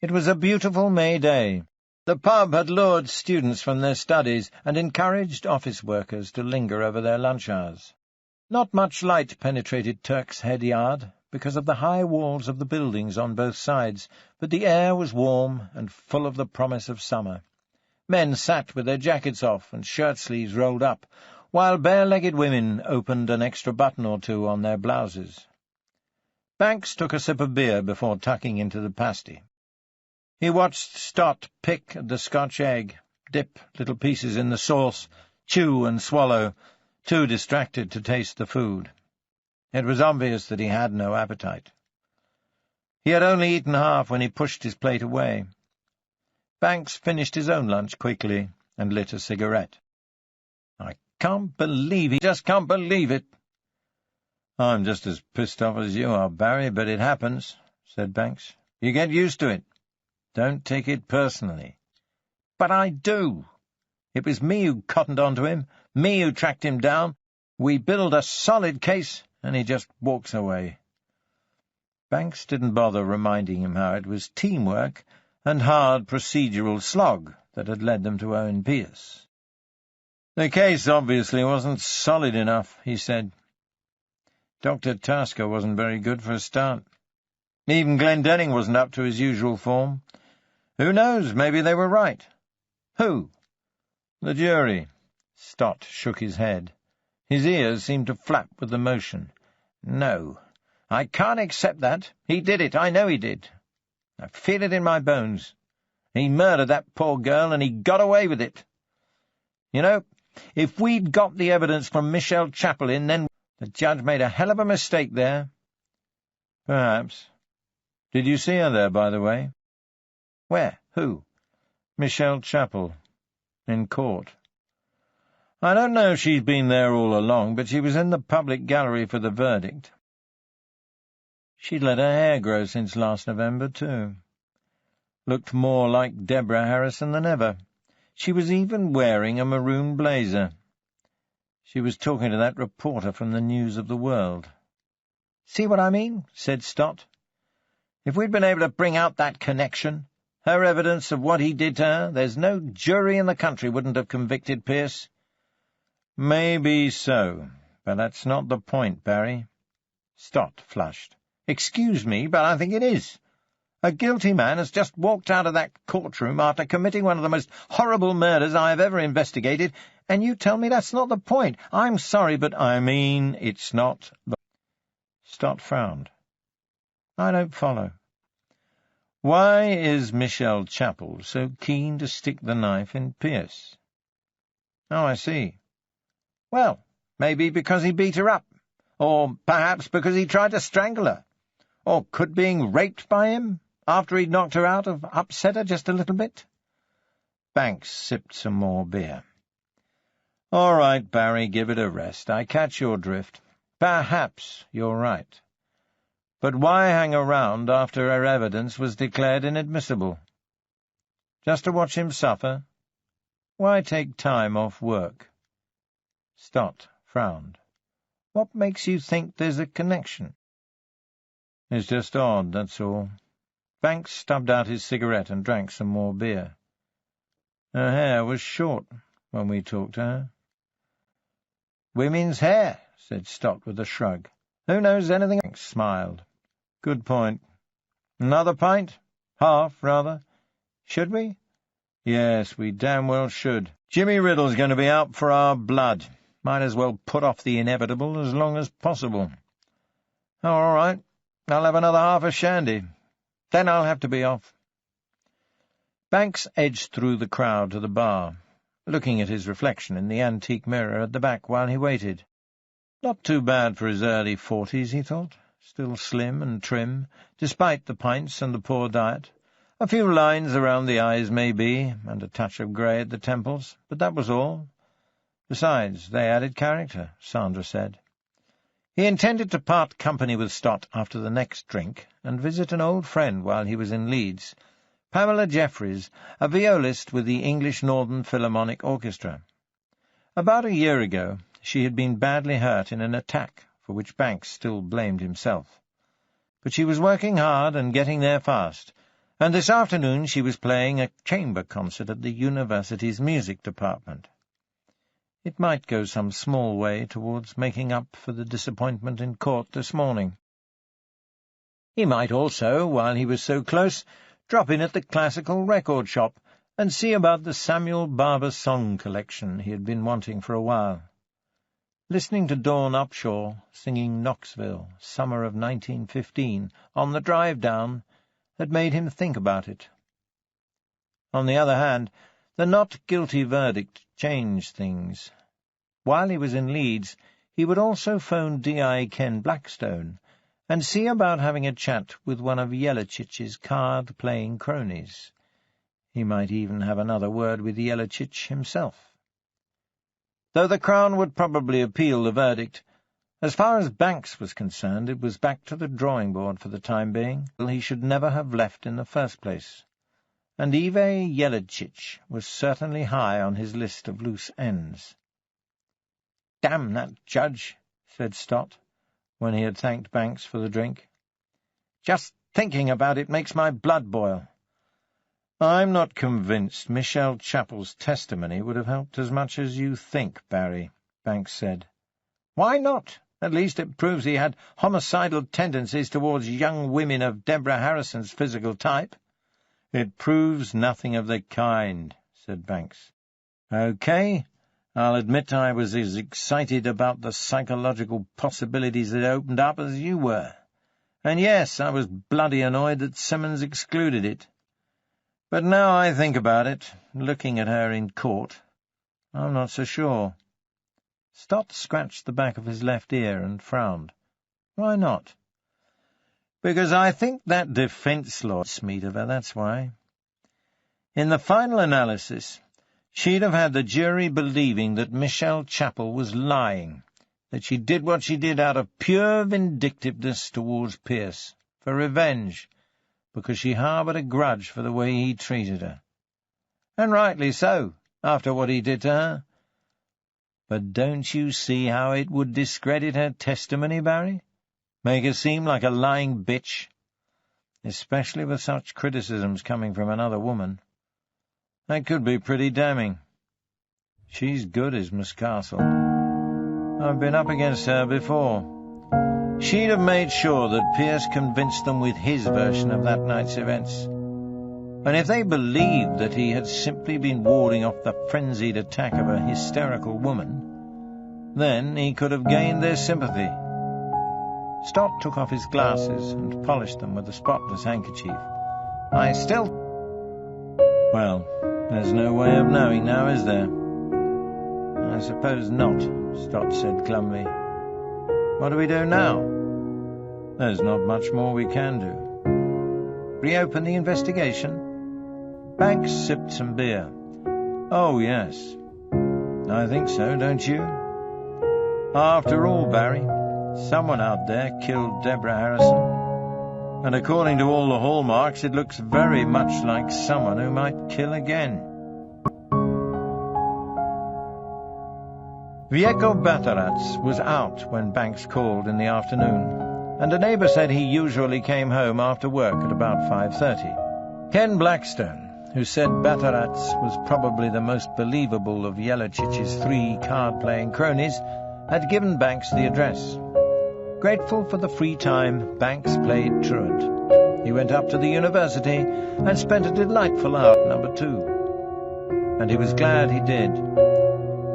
It was a beautiful May day. The pub had lured students from their studies and encouraged office workers to linger over their lunch hours. Not much light penetrated Turk's Head Yard because of the high walls of the buildings on both sides, but the air was warm and full of the promise of summer. Men sat with their jackets off and shirt-sleeves rolled up, while bare-legged women opened an extra button or two on their blouses. Banks took a sip of beer before tucking into the pasty. He watched Stott pick at the Scotch egg, dip little pieces in the sauce, chew and swallow, too distracted to taste the food. It was obvious that he had no appetite. He had only eaten half when he pushed his plate away. Banks finished his own lunch quickly and lit a cigarette. "I just can't believe it." "I'm just as pissed off as you are, Barry, but it happens," said Banks. "You get used to it. Don't take it personally. But I do. It was me who cottoned onto him, me who tracked him down. We build a solid case, and he just walks away. Banks didn't bother reminding him how it was teamwork and hard procedural slog that had led them to Owen Pearce. The case obviously wasn't solid enough, he said. Dr. Tasker wasn't very good for a start. Even Glendenning wasn't up to his usual form. Who knows, maybe they were right. Who? The jury. Stott shook his head. His ears seemed to flap with emotion. No, I can't accept that. He did it, I know he did. I feel it in my bones. He murdered that poor girl, and he got away with it. You know, if we'd got the evidence from Michelle Chapel then the judge made a hell of a mistake there. Perhaps. Did you see her there, by the way? Where? Who? Michelle Chapel. In court. I don't know if she's been there all along, but she was in the public gallery for the verdict. She'd let her hair grow since last November, too. Looked more like Deborah Harrison than ever. She was even wearing a maroon blazer. She was talking to that reporter from the News of the World. See what I mean? Said Stott. If we'd been able to bring out that connection, her evidence of what he did to her, there's no jury in the country wouldn't have convicted Pearce. Maybe so, but that's not the point, Barry. Stott flushed. Excuse me, but I think it is. A guilty man has just walked out of that courtroom after committing one of the most horrible murders I have ever investigated, and you tell me that's not the point. I'm sorry, but I mean it's not the... Stott frowned. I don't follow. Why is Michelle Chapel so keen to stick the knife in Pearce? Oh, I see. Well, maybe because he beat her up, or perhaps because he tried to strangle her, or could being raped by him after he'd knocked her out have upset her just a little bit? Banks sipped some more beer. All right, Barry, give it a rest. I catch your drift. Perhaps you're right. But why hang around after her evidence was declared inadmissible? Just to watch him suffer? Why take time off work? Stott frowned. What makes you think there's a connection? It's just odd, that's all. Banks stubbed out his cigarette and drank some more beer. Her hair was short when we talked to her. Women's hair, said Stott with a shrug. Who knows anything? Banks smiled. Good point. Another pint? Half, rather. Should we? Yes, we damn well should. Jimmy Riddle's going to be out for our blood. Might as well put off the inevitable as long as possible. Oh, all right. I'll have another half a shandy. Then I'll have to be off. Banks edged through the crowd to the bar, looking at his reflection in the antique mirror at the back while he waited. Not too bad for his early 40s, he thought. Still slim and trim, despite the pints and the poor diet. A few lines around the eyes, maybe, and a touch of grey at the temples, but that was all. Besides, they added character, Sandra said. He intended to part company with Stott after the next drink and visit an old friend while he was in Leeds, Pamela Jeffries, a violist with the English Northern Philharmonic Orchestra. About a year ago, she had been badly hurt in an attack, for which Banks still blamed himself. But she was working hard and getting there fast, and this afternoon she was playing a chamber concert at the university's music department. It might go some small way towards making up for the disappointment in court this morning. He might also, while he was so close, drop in at the classical record shop and see about the Samuel Barber song collection he had been wanting for a while. Listening to Dawn Upshaw singing Knoxville, summer of 1915, on the drive down, had made him think about it. On the other hand, the not-guilty verdict changed things. While he was in Leeds, he would also phone D.I. Ken Blackstone and see about having a chat with one of Yelachic's card-playing cronies. He might even have another word with Yelachic himself. Though the Crown would probably appeal the verdict, as far as Banks was concerned, it was back to the drawing board for the time being. He should never have left in the first place. and Ive Yelicich was certainly high on his list of loose ends. "Damn that judge," said Stott, when he had thanked Banks for the drink. "Just thinking about it makes my blood boil." "I'm not convinced Michelle Chappell's testimony would have helped as much as you think, Barry," Banks said. "Why not? At least it proves he had homicidal tendencies towards young women of Deborah Harrison's physical type." "It proves nothing of the kind," said Banks. "OK, I'll admit I was as excited about the psychological possibilities it opened up as you were. And yes, I was bloody annoyed that Simmons excluded it. But now I think about it, looking at her in court, I'm not so sure." Stott scratched the back of his left ear and frowned. "Why not?" "Because I think that defense lawyer smeed of her, that's why. In the final analysis, she'd have had the jury believing that Michelle Chappell was lying, that she did what she did out of pure vindictiveness towards Pierce, for revenge, because she harboured a grudge for the way he treated her. And rightly so, after what he did to her. But don't you see how it would discredit her testimony, Barry? Make her seem like a lying bitch? Especially with such criticisms coming from another woman. That could be pretty damning. She's good as Miss Castle. I've been up against her before. She'd have made sure that Pierce convinced them with his version of that night's events. And if they believed that he had simply been warding off the frenzied attack of a hysterical woman, then he could have gained their sympathy. Stott took off his glasses and polished them with a spotless handkerchief. Well, there's no way of knowing now, is there? I suppose not, Stott said glumly. What do we do now? There's not much more we can do. Reopen the investigation? Banks sipped some beer. Oh, yes. I think so, don't you? After all, Barry, someone out there killed Deborah Harrison. And according to all the hallmarks, it looks very much like someone who might kill again. Vieco Batarats was out when Banks called in the afternoon, and a neighbour said he usually came home after work at about 5:30. Ken Blackstone, who said Batarats was probably the most believable of Yelichich's 3 card-playing cronies, had given Banks the address. Grateful for the free time, Banks played truant. He went up to the university and spent a delightful hour at number 2. And he was glad he did.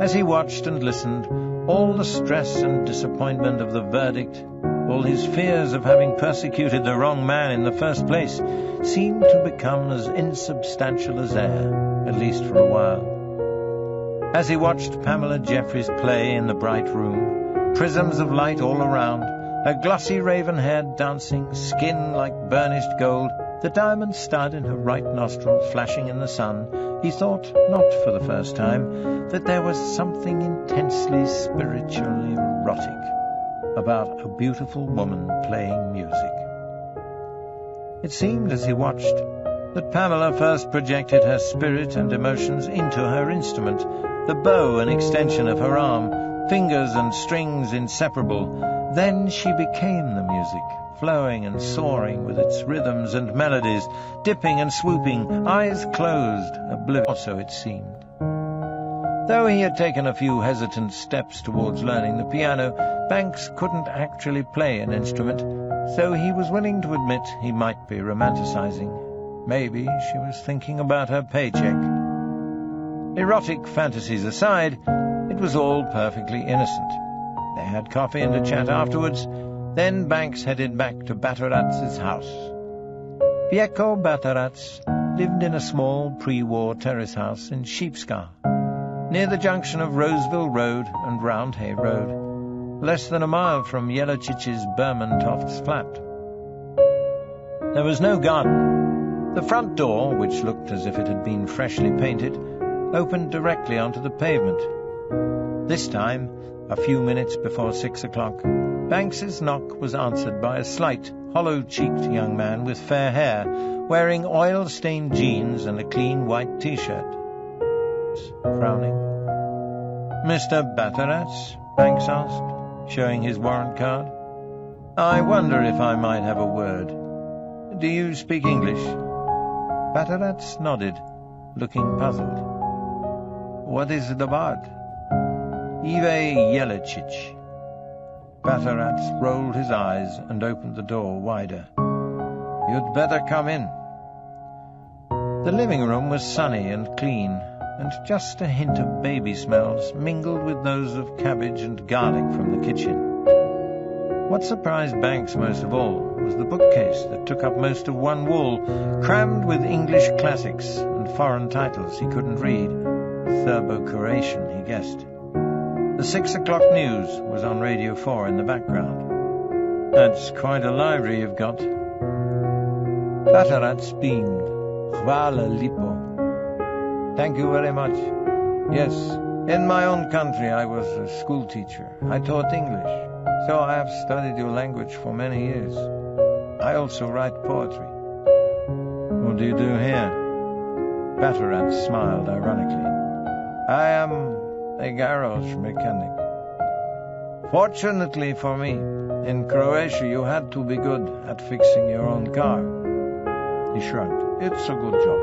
As he watched and listened, all the stress and disappointment of the verdict, all his fears of having persecuted the wrong man in the first place, seemed to become as insubstantial as air, at least for a while. As he watched Pamela Jeffries play in the bright room, prisms of light all around, her glossy raven hair dancing, skin like burnished gold, the diamond stud in her right nostril flashing in the sun, he thought, not for the first time, that there was something intensely spiritually erotic about a beautiful woman playing music. It seemed, as he watched, that Pamela first projected her spirit and emotions into her instrument, the bow an extension of her arm, fingers and strings inseparable. Then she became the music, flowing and soaring with its rhythms and melodies, dipping and swooping, eyes closed, oblivious, or so it seemed. Though he had taken a few hesitant steps towards learning the piano, Banks couldn't actually play an instrument, so he was willing to admit he might be romanticizing. Maybe she was thinking about her paycheck. Erotic fantasies aside, it was all perfectly innocent. They had coffee and a chat afterwards. Then Banks headed back to Batarats's house. Vieco Batarats lived in a small pre-war terrace house in Sheepscar, near the junction of Roseville Road and Roundhay Road, less than a mile from Yelichich's Bermontofts flat. There was no garden. The front door, which looked as if it had been freshly painted, opened directly onto the pavement. This time, a few minutes before 6 o'clock, Banks's knock was answered by a slight, hollow-cheeked young man with fair hair, wearing oil-stained jeans and a clean white T-shirt. Frowning. "Mr. Batterats?" Banks asked, showing his warrant card. "I wonder if I might have a word. Do you speak English?" Batterats nodded, looking puzzled. "What is it about?" "Ive Yelicich." Batterats rolled his eyes and opened the door wider. "You'd better come in." The living room was sunny and clean, and just a hint of baby smells mingled with those of cabbage and garlic from the kitchen. What surprised Banks most of all was the bookcase that took up most of one wall, crammed with English classics and foreign titles he couldn't read. Therbocuration, he guessed. The 6 o'clock news was on Radio 4 in the background. "That's quite a library you've got." Batterats beamed. "Hvala lipo." "Thank you very much. Yes, in my own country I was a school teacher. I taught English, so I have studied your language for many years. I also write poetry." "What do you do here?" Batterats smiled ironically. "I am a garage mechanic." "Fortunately for me, in Croatia you had to be good at fixing your own car." He shrugged. "It's a good job.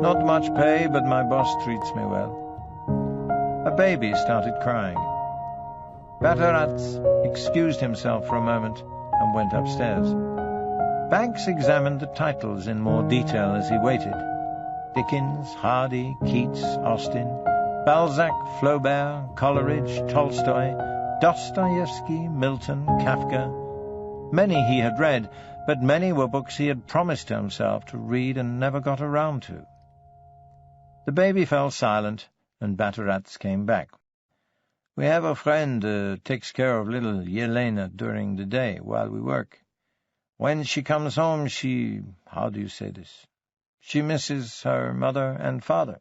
Not much pay, but my boss treats me well." A baby started crying. Batterats excused himself for a moment and went upstairs. Banks examined the titles in more detail as he waited. Dickens, Hardy, Keats, Austen, Balzac, Flaubert, Coleridge, Tolstoy, Dostoevsky, Milton, Kafka. Many he had read, but many were books he had promised to himself to read and never got around to. The baby fell silent, and Batterats came back. "We have a friend takes care of little Yelena during the day while we work. When she comes home, how do you say this? She misses her mother and father."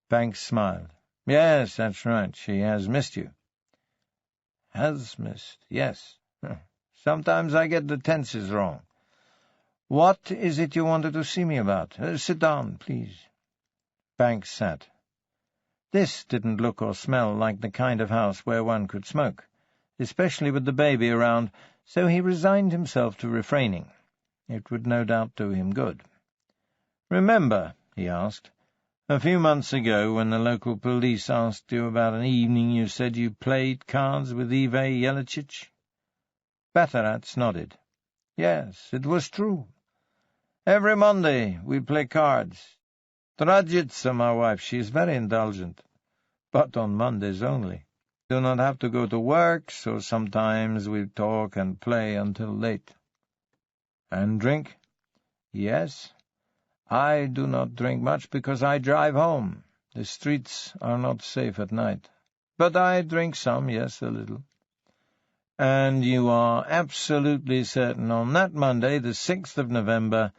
Banks smiled. "Yes, that's right. She has missed you." "Has missed, yes. Sometimes I get the tenses wrong. What is it you wanted to see me about? Sit down, please." Banks sat. This didn't look or smell like the kind of house where one could smoke, especially with the baby around, so he resigned himself to refraining. It would no doubt do him good. "Remember," he asked, "a few months ago when the local police asked you about an evening you said you played cards with Ive Yelicich?" Batterats nodded. "Yes, it was true. Every Monday we play cards. Tradjitsa, my wife, she is very indulgent. But on Mondays only. Do not have to go to work, so sometimes we talk and play until late." "And drink?" "Yes. I do not drink much because I drive home. The streets are not safe at night. But I drink some, yes, a little." "And you are absolutely certain on that Monday, the 6th of November,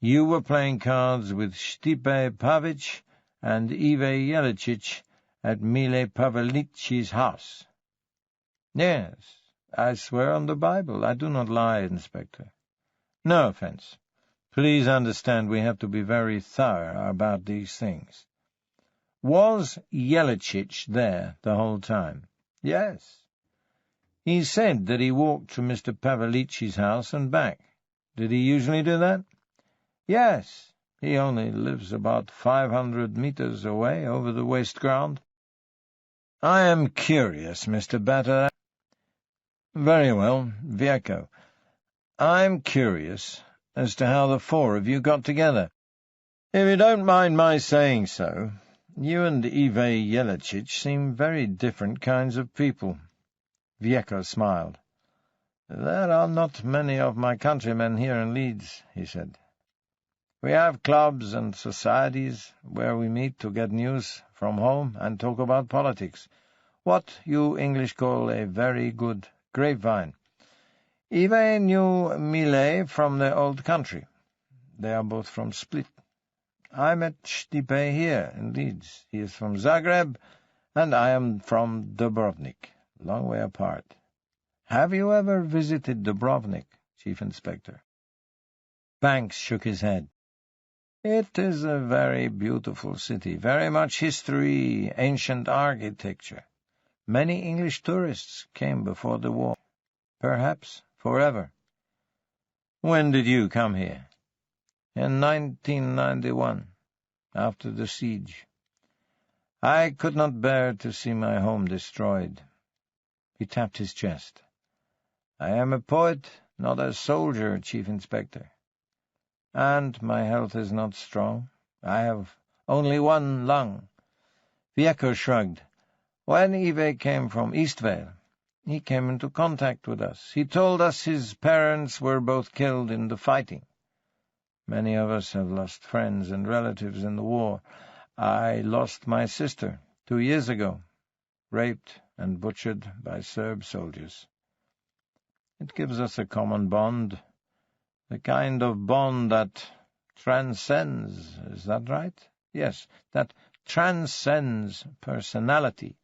you were playing cards with Stipe Pavic and Ive Yelicich at Mile Pavlici's house?" "Yes, I swear on the Bible. I do not lie, Inspector." "No offense. Please understand we have to be very thorough about these things. Was Yelicich there the whole time?" "Yes. He said that he walked to Mr. Pavlici's house and back. Did he usually do that?" "Yes. He only lives about 500 meters away over the waste ground." "I am curious, Mr. Batterats." "Very well, Vieco. I'm curious as to how the four of you got together. If you don't mind my saying so, you and Ive Yelicich seem very different kinds of people." Vieco smiled. "There are not many of my countrymen here in Leeds," he said. "We have clubs and societies where we meet to get news from home and talk about politics, what you English call a very good grapevine. Ive knew Mile from the old country. They are both from Split. I met Stipe here in Leeds. He is from Zagreb, and I am from Dubrovnik, long way apart. Have you ever visited Dubrovnik?" Chief Inspector. Banks shook his head. It is a very beautiful city, very much history, ancient architecture. Many English tourists came before the war, perhaps forever. When did you come here? In 1991, after the siege. I could not bear to see my home destroyed. He tapped his chest. I am a poet, not a soldier, Chief Inspector. And my health is not strong. I have only one lung. Vieko shrugged. When Ive came from Eastvale, he came into contact with us. He told us his parents were both killed in the fighting. Many of us have lost friends and relatives in the war. I lost my sister 2 years ago, raped and butchered by Serb soldiers. It gives us a common bond, the kind of bond that transcends, is that right? Yes, that transcends personality.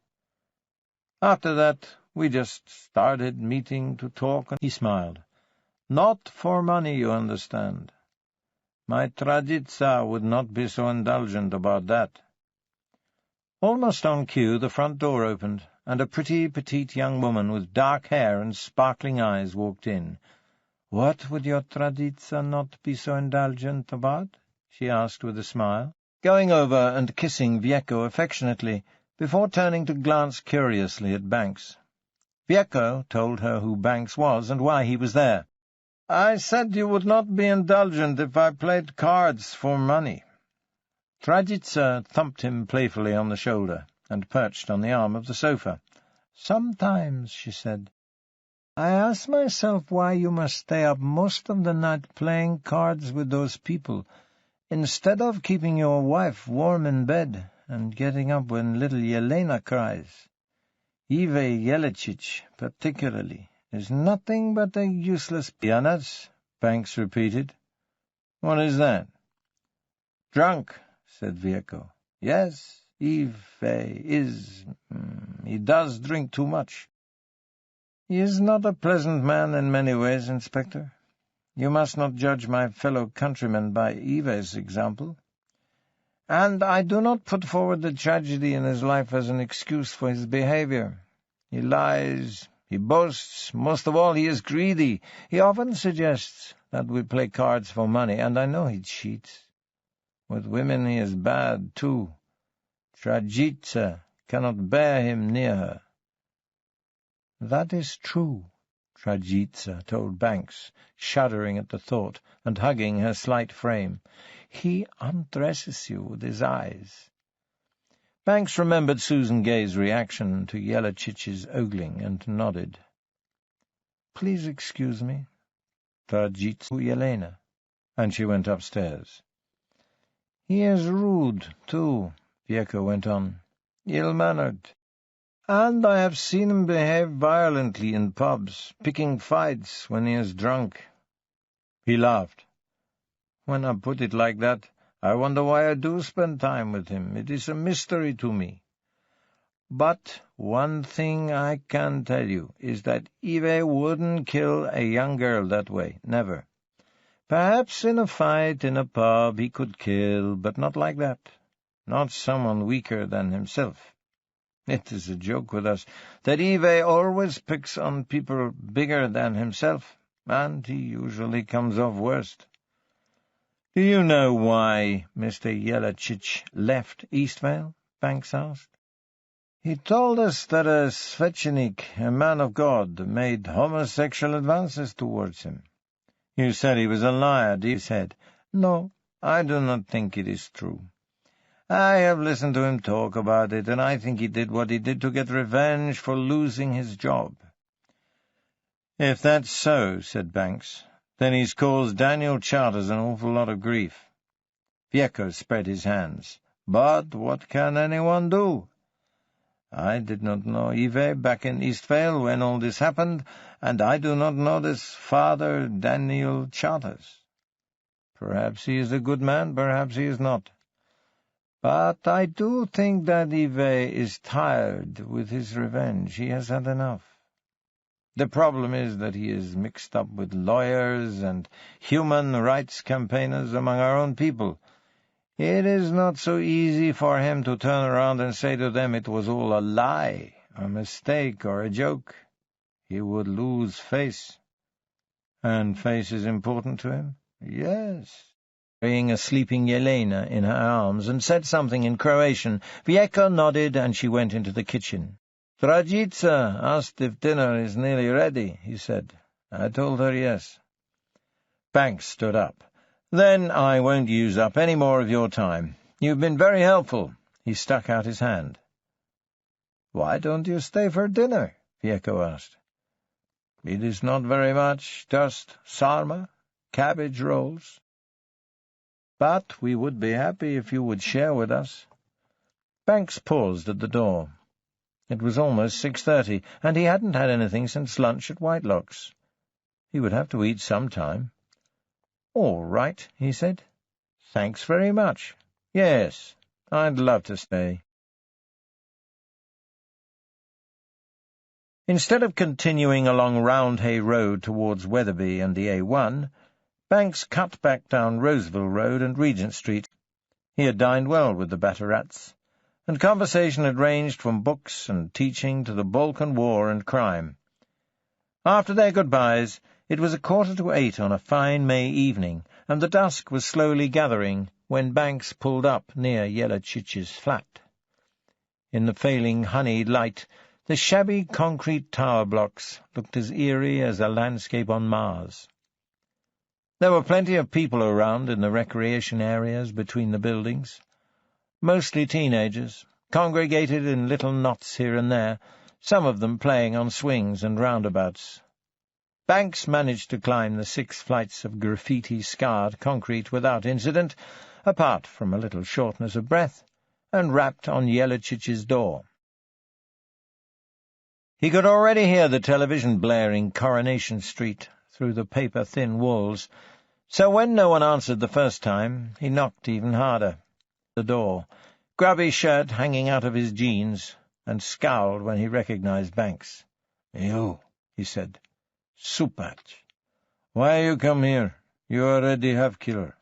After that, we just started meeting to talk, and he smiled. Not for money, you understand. My Traditsa would not be so indulgent about that. Almost on cue, the front door opened, and a pretty, petite young woman with dark hair and sparkling eyes walked in. "What would your Traditsa not be so indulgent about?" she asked with a smile, going over and kissing Vieko affectionately, before turning to glance curiously at Banks. Vieko told her who Banks was and why he was there. "I said you would not be indulgent if I played cards for money." Traditsa thumped him playfully on the shoulder and perched on the arm of the sofa. "Sometimes," she said, "I ask myself why you must stay up most of the night playing cards with those people, instead of keeping your wife warm in bed and getting up when little Yelena cries. Ive Jelicic, particularly, is nothing but a useless pianist," Banks repeated. "What is that?" "Drunk," said Vieko. "Yes, Ive is. He does drink too much. He is not a pleasant man in many ways, Inspector. You must not judge my fellow countrymen by Ive's example. And I do not put forward the tragedy in his life as an excuse for his behavior. He lies, he boasts, most of all he is greedy. He often suggests that we play cards for money, and I know he cheats. With women he is bad, too. Traditsa cannot bear him near her." "That is true," Traditsa told Banks, shuddering at the thought and hugging her slight frame. "He undresses you with his eyes." Banks remembered Susan Gay's reaction to Jelicic's ogling and nodded. "Please excuse me, Traditsa Yelena," and she went upstairs. "He is rude, too," Vieko went on, "ill-mannered. And I have seen him behave violently in pubs, picking fights when he is drunk." He laughed. "When I put it like that, I wonder why I do spend time with him. It is a mystery to me. But one thing I can tell you is that Ive wouldn't kill a young girl that way, never. Perhaps in a fight in a pub he could kill, but not like that. Not someone weaker than himself. It is a joke with us that Ive always picks on people bigger than himself, and he usually comes off worst." "Do you know why Mr. Jelicic left Eastvale?" Banks asked. "He told us that a svechenik, a man of God, made homosexual advances towards him." "You said he was a liar," he said. "No, I do not think it is true. I have listened to him talk about it, and I think he did what he did to get revenge for losing his job." "If that's so," said Banks, "then he's caused Daniel Charters an awful lot of grief." Vieko spread his hands. "But what can anyone do? I did not know Ive back in Eastvale when all this happened, and I do not know this father Daniel Charters. Perhaps he is a good man, perhaps he is not. But I do think that Ive is tired with his revenge. He has had enough." The problem is that he is mixed up with lawyers and human rights campaigners among our own people. It is not so easy for him to turn around and say to them it was all a lie, a mistake, or a joke. He would lose face. And face is important to him? Yes. Carrying a sleeping Jelena in her arms, and said something in Croatian. Vieko nodded, and she went into the kitchen. Dragica asked if dinner is nearly ready, he said. I told her yes. Banks stood up. Then I won't use up any more of your time. You've been very helpful. He stuck out his hand. Why don't you stay for dinner? Vieko asked. It is not very much, just sarma, cabbage rolls. But we would be happy if you would share with us. Banks paused at the door. It was almost 6:30, and he hadn't had anything since lunch at Whitelock's. He would have to eat some time. All right, he said. Thanks very much. Yes, I'd love to stay. Instead of continuing along Roundhay Road towards Wetherby and the A1, Banks cut back down Roseville Road and Regent Street. He had dined well with the Batterats, and conversation had ranged from books and teaching to the Balkan War and crime. After their goodbyes, it was 7:45 on a fine May evening, and the dusk was slowly gathering when Banks pulled up near Jelicich's flat. In the failing honeyed light, the shabby concrete tower blocks looked as eerie as a landscape on Mars. There were plenty of people around in the recreation areas between the buildings, mostly teenagers, congregated in little knots here and there, some of them playing on swings and roundabouts. Banks managed to climb the 6 flights of graffiti-scarred concrete without incident, apart from a little shortness of breath, and rapped on Jelicich's door. He could already hear the television blaring Coronation Street through the paper-thin walls, so when no one answered the first time, he knocked even harder. The door, grubby shirt hanging out of his jeans, and scowled when he recognized Banks. "You," he said. "Supat. Why you come here? You already have killer."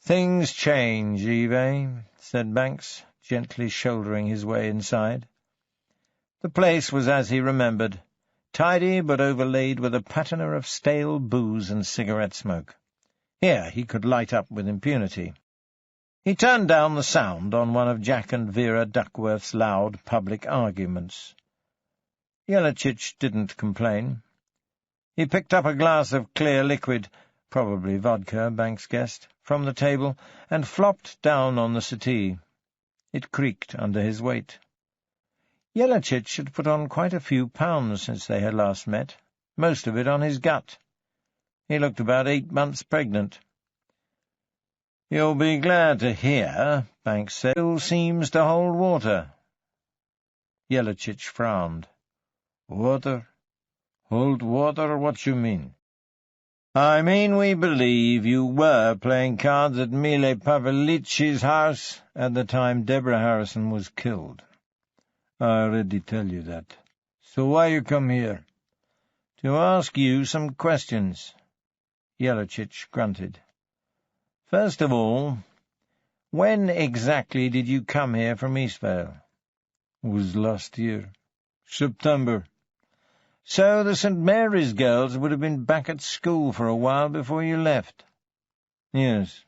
"Things change, Eve," said Banks, gently shouldering his way inside. The place was as he remembered, tidy but overlaid with a patina of stale booze and cigarette smoke. Here he could light up with impunity. He turned down the sound on one of Jack and Vera Duckworth's loud public arguments. Jelicich didn't complain. He picked up a glass of clear liquid, probably vodka, Banks guessed, from the table, and flopped down on the settee. It creaked under his weight. Jelicich had put on quite a few pounds since they had last met, most of it on his gut. He looked about 8 months pregnant. "You'll be glad to hear," Banks said, "still seems to hold water." Jelicich frowned. "Water? Hold water? What you mean?" "I mean we believe you were playing cards at Mile Pavlich's house at the time Deborah Harrison was killed." "I already tell you that. So why you come here?" "To ask you some questions." Jelicich grunted. "First of all, when exactly did you come here from Eastvale?" "It was last year. September." "So the St. Mary's girls would have been back at school for a while before you left?" "Yes,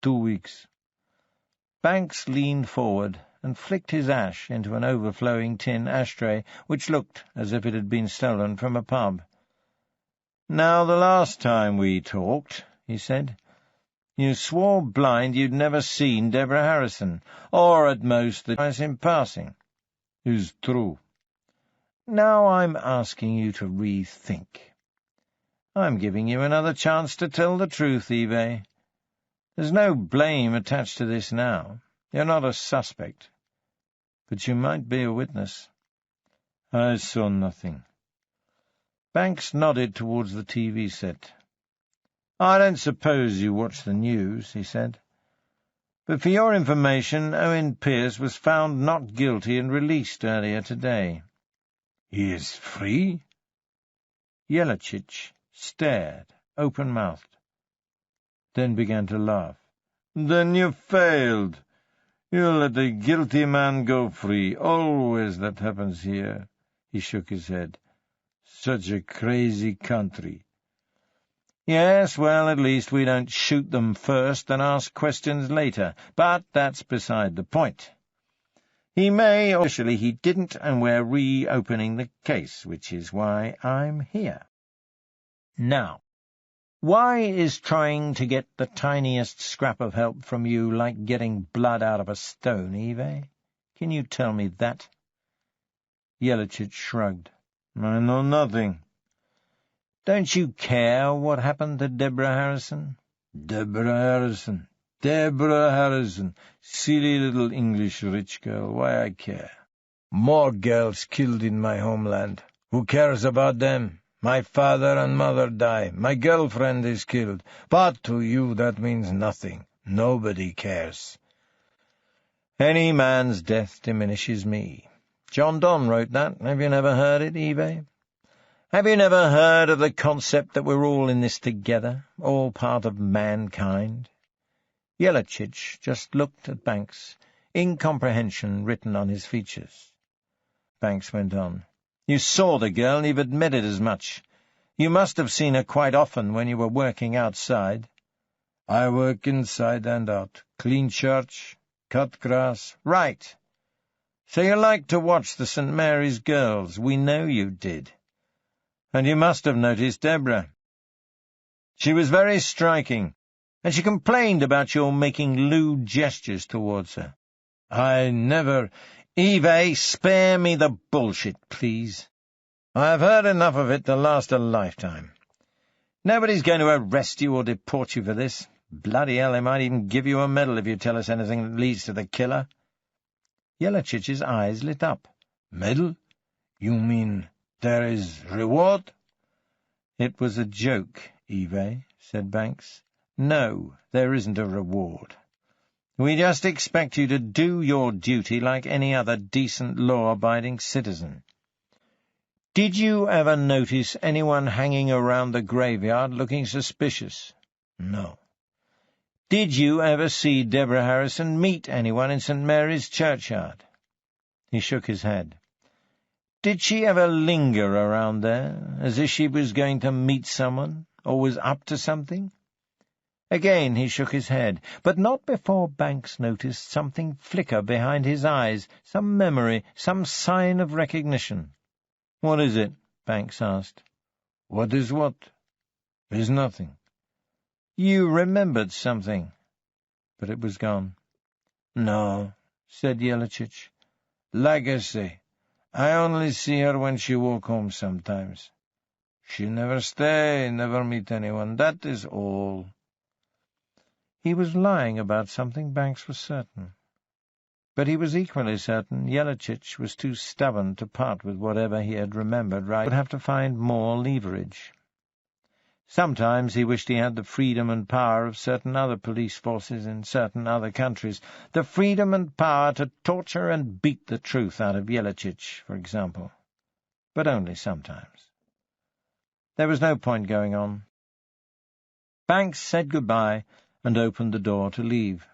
2 weeks." Banks leaned forward and flicked his ash into an overflowing tin ashtray, which looked as if it had been stolen from a pub. "Now, the last time we talked," he said, "you swore blind you'd never seen Deborah Harrison, or at most twice in passing." "Is true." "Now I'm asking you to rethink. I'm giving you another chance to tell the truth, Eve. There's no blame attached to this now. You're not a suspect. But you might be a witness." "I saw nothing." Banks nodded towards the TV set. "I don't suppose you watch the news," he said. "But for your information, Owen Pearce was found not guilty and released earlier today." "He is free?" Jelacic stared, open-mouthed, then began to laugh. "Then you failed. You let a guilty man go free. Always that happens here." He shook his head. "Such a crazy country." "Yes, well, at least we don't shoot them first and ask questions later. But that's beside the point. He may, or officially he didn't, and we're reopening the case, which is why I'm here. Now, why is trying to get the tiniest scrap of help from you like getting blood out of a stone, Eve? Can you tell me that?" Jelacic shrugged. "I know nothing." "Don't you care what happened to Deborah Harrison?" Deborah Harrison, silly little English rich girl. Why I care? More girls killed in my homeland. Who cares about them? My father and mother die. My girlfriend is killed. But to you that means nothing. Nobody cares. "Any man's death diminishes me." John Donne wrote that. Have you never heard it, Eve? Have you never heard of the concept that we're all in this together, all part of mankind? Jelacic just looked at Banks, incomprehension written on his features. Banks went on. "You saw the girl, and you've admitted as much. You must have seen her quite often when you were working outside." "I work inside and out. Clean church, cut grass." "Right. So you like to watch the St. Mary's girls. We know you did. And you must have noticed Deborah. She was very striking, and she complained about your making lewd gestures towards her." "I never—" "Eve, spare me the bullshit, please. I've heard enough of it to last a lifetime. Nobody's going to arrest you or deport you for this. Bloody hell, they might even give you a medal if you tell us anything that leads to the killer." Jelacic's eyes lit up. "Medal? You mean there is reward?" "It was a joke, Eve," said Banks. "No, there isn't a reward. We just expect you to do your duty like any other decent, law-abiding citizen. Did you ever notice anyone hanging around the graveyard looking suspicious?" "No." "Did you ever see Deborah Harrison meet anyone in St. Mary's churchyard?" He shook his head. "Did she ever linger around there, as if she was going to meet someone, or was up to something?" Again he shook his head, but not before Banks noticed something flicker behind his eyes, some memory, some sign of recognition. "What is it?" Banks asked. "What is what? There's nothing." "You remembered something." But it was gone. "No," said Jelacic. "Like I say, I only see her when she walk home sometimes. She never stay, never meet anyone. That is all." He was lying about something, Banks was certain. But he was equally certain Jelacic was too stubborn to part with whatever he had remembered. Right, would have to find more leverage. Sometimes he wished he had the freedom and power of certain other police forces in certain other countries, the freedom and power to torture and beat the truth out of Jelacic, for example. But only sometimes. There was no point going on. Banks said goodbye and opened the door to leave.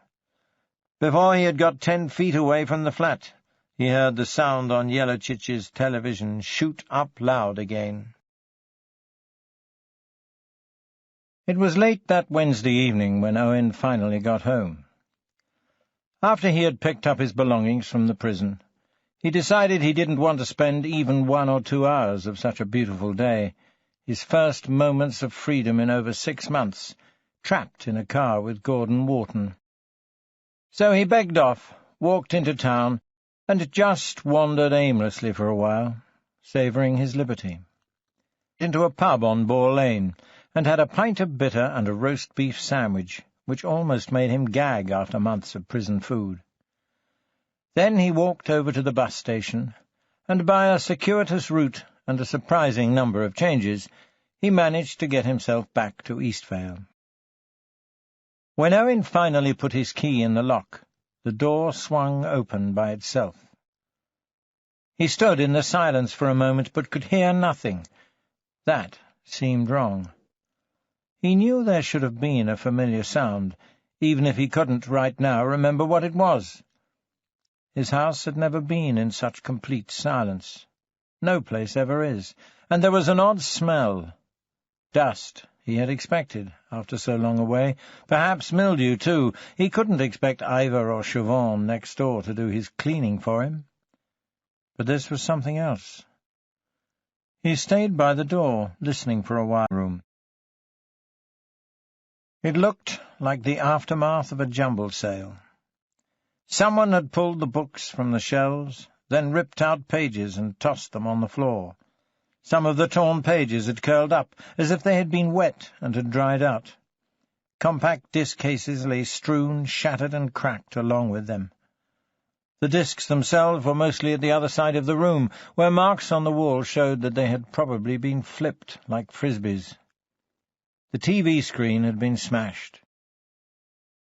Before he had got 10 feet away from the flat, he heard the sound on Jelacic's television shoot up loud again. It was late that Wednesday evening when Owen finally got home. After he had picked up his belongings from the prison, he decided he didn't want to spend even 1 or 2 hours of such a beautiful day, his first moments of freedom in over 6 months, trapped in a car with Gordon Wharton. So he begged off, walked into town, and just wandered aimlessly for a while, savouring his liberty. Into a pub on Boar Lane, and had a pint of bitter and a roast beef sandwich, which almost made him gag after months of prison food. Then he walked over to the bus station, and by a circuitous route and a surprising number of changes, he managed to get himself back to Eastvale. When Owen finally put his key in the lock, the door swung open by itself. He stood in the silence for a moment, but could hear nothing. That seemed wrong. He knew there should have been a familiar sound, even if he couldn't right now remember what it was. His house had never been in such complete silence. No place ever is, and there was an odd smell. Dust, he had expected, after so long away. Perhaps mildew, too. He couldn't expect Ivor or Siobhan next door to do his cleaning for him. But this was something else. He stayed by the door, listening for a while. It looked like the aftermath of a jumble sale. Someone had pulled the books from the shelves, then ripped out pages and tossed them on the floor. Some of the torn pages had curled up, as if they had been wet and had dried out. Compact disc cases lay strewn, shattered and cracked along with them. The discs themselves were mostly at the other side of the room, where marks on the wall showed that they had probably been flipped like frisbees. The TV screen had been smashed.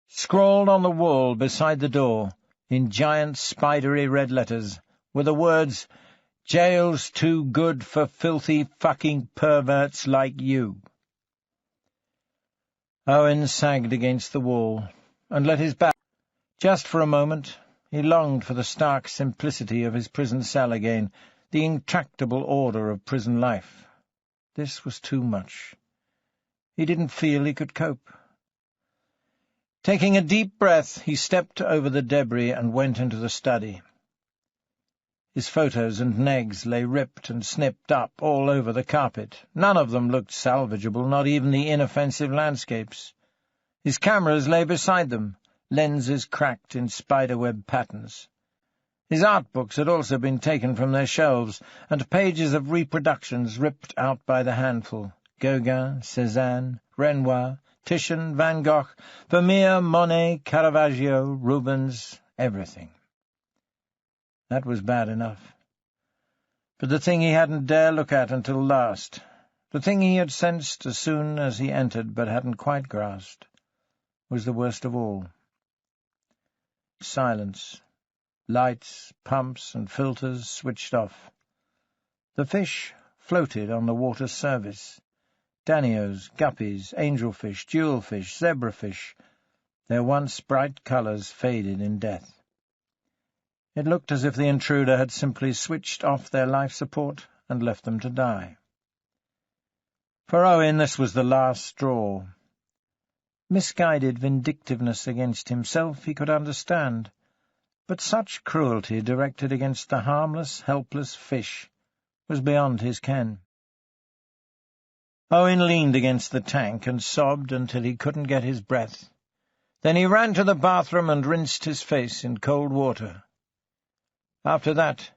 Scrawled on the wall beside the door, in giant spidery red letters, were the words, "Jail's too good for filthy fucking perverts like you." Owen sagged against the wall and let his back. Just for a moment he longed for the stark simplicity of his prison cell again, the intractable order of prison life. This was too much. He didn't feel he could cope. Taking a deep breath, he stepped over the debris and went into the study. His photos and negs lay ripped and snipped up all over the carpet. None of them looked salvageable, not even the inoffensive landscapes. His cameras lay beside them, lenses cracked in spiderweb patterns. His art books had also been taken from their shelves, and pages of reproductions ripped out by the handful. Gauguin, Cézanne, Renoir, Titian, Van Gogh, Vermeer, Monet, Caravaggio, Rubens, everything. That was bad enough. But the thing he hadn't dared look at until last, the thing he had sensed as soon as he entered but hadn't quite grasped, was the worst of all. Silence. Lights, pumps, and filters switched off. The fish floated on the water's surface. Danios, guppies, angelfish, jewelfish, zebrafish, their once bright colours faded in death. It looked as if the intruder had simply switched off their life support and left them to die. For Owen this was the last straw. Misguided vindictiveness against himself he could understand, but such cruelty directed against the harmless, helpless fish was beyond his ken. Owen leaned against the tank and sobbed until he couldn't get his breath. Then he ran to the bathroom and rinsed his face in cold water. After that,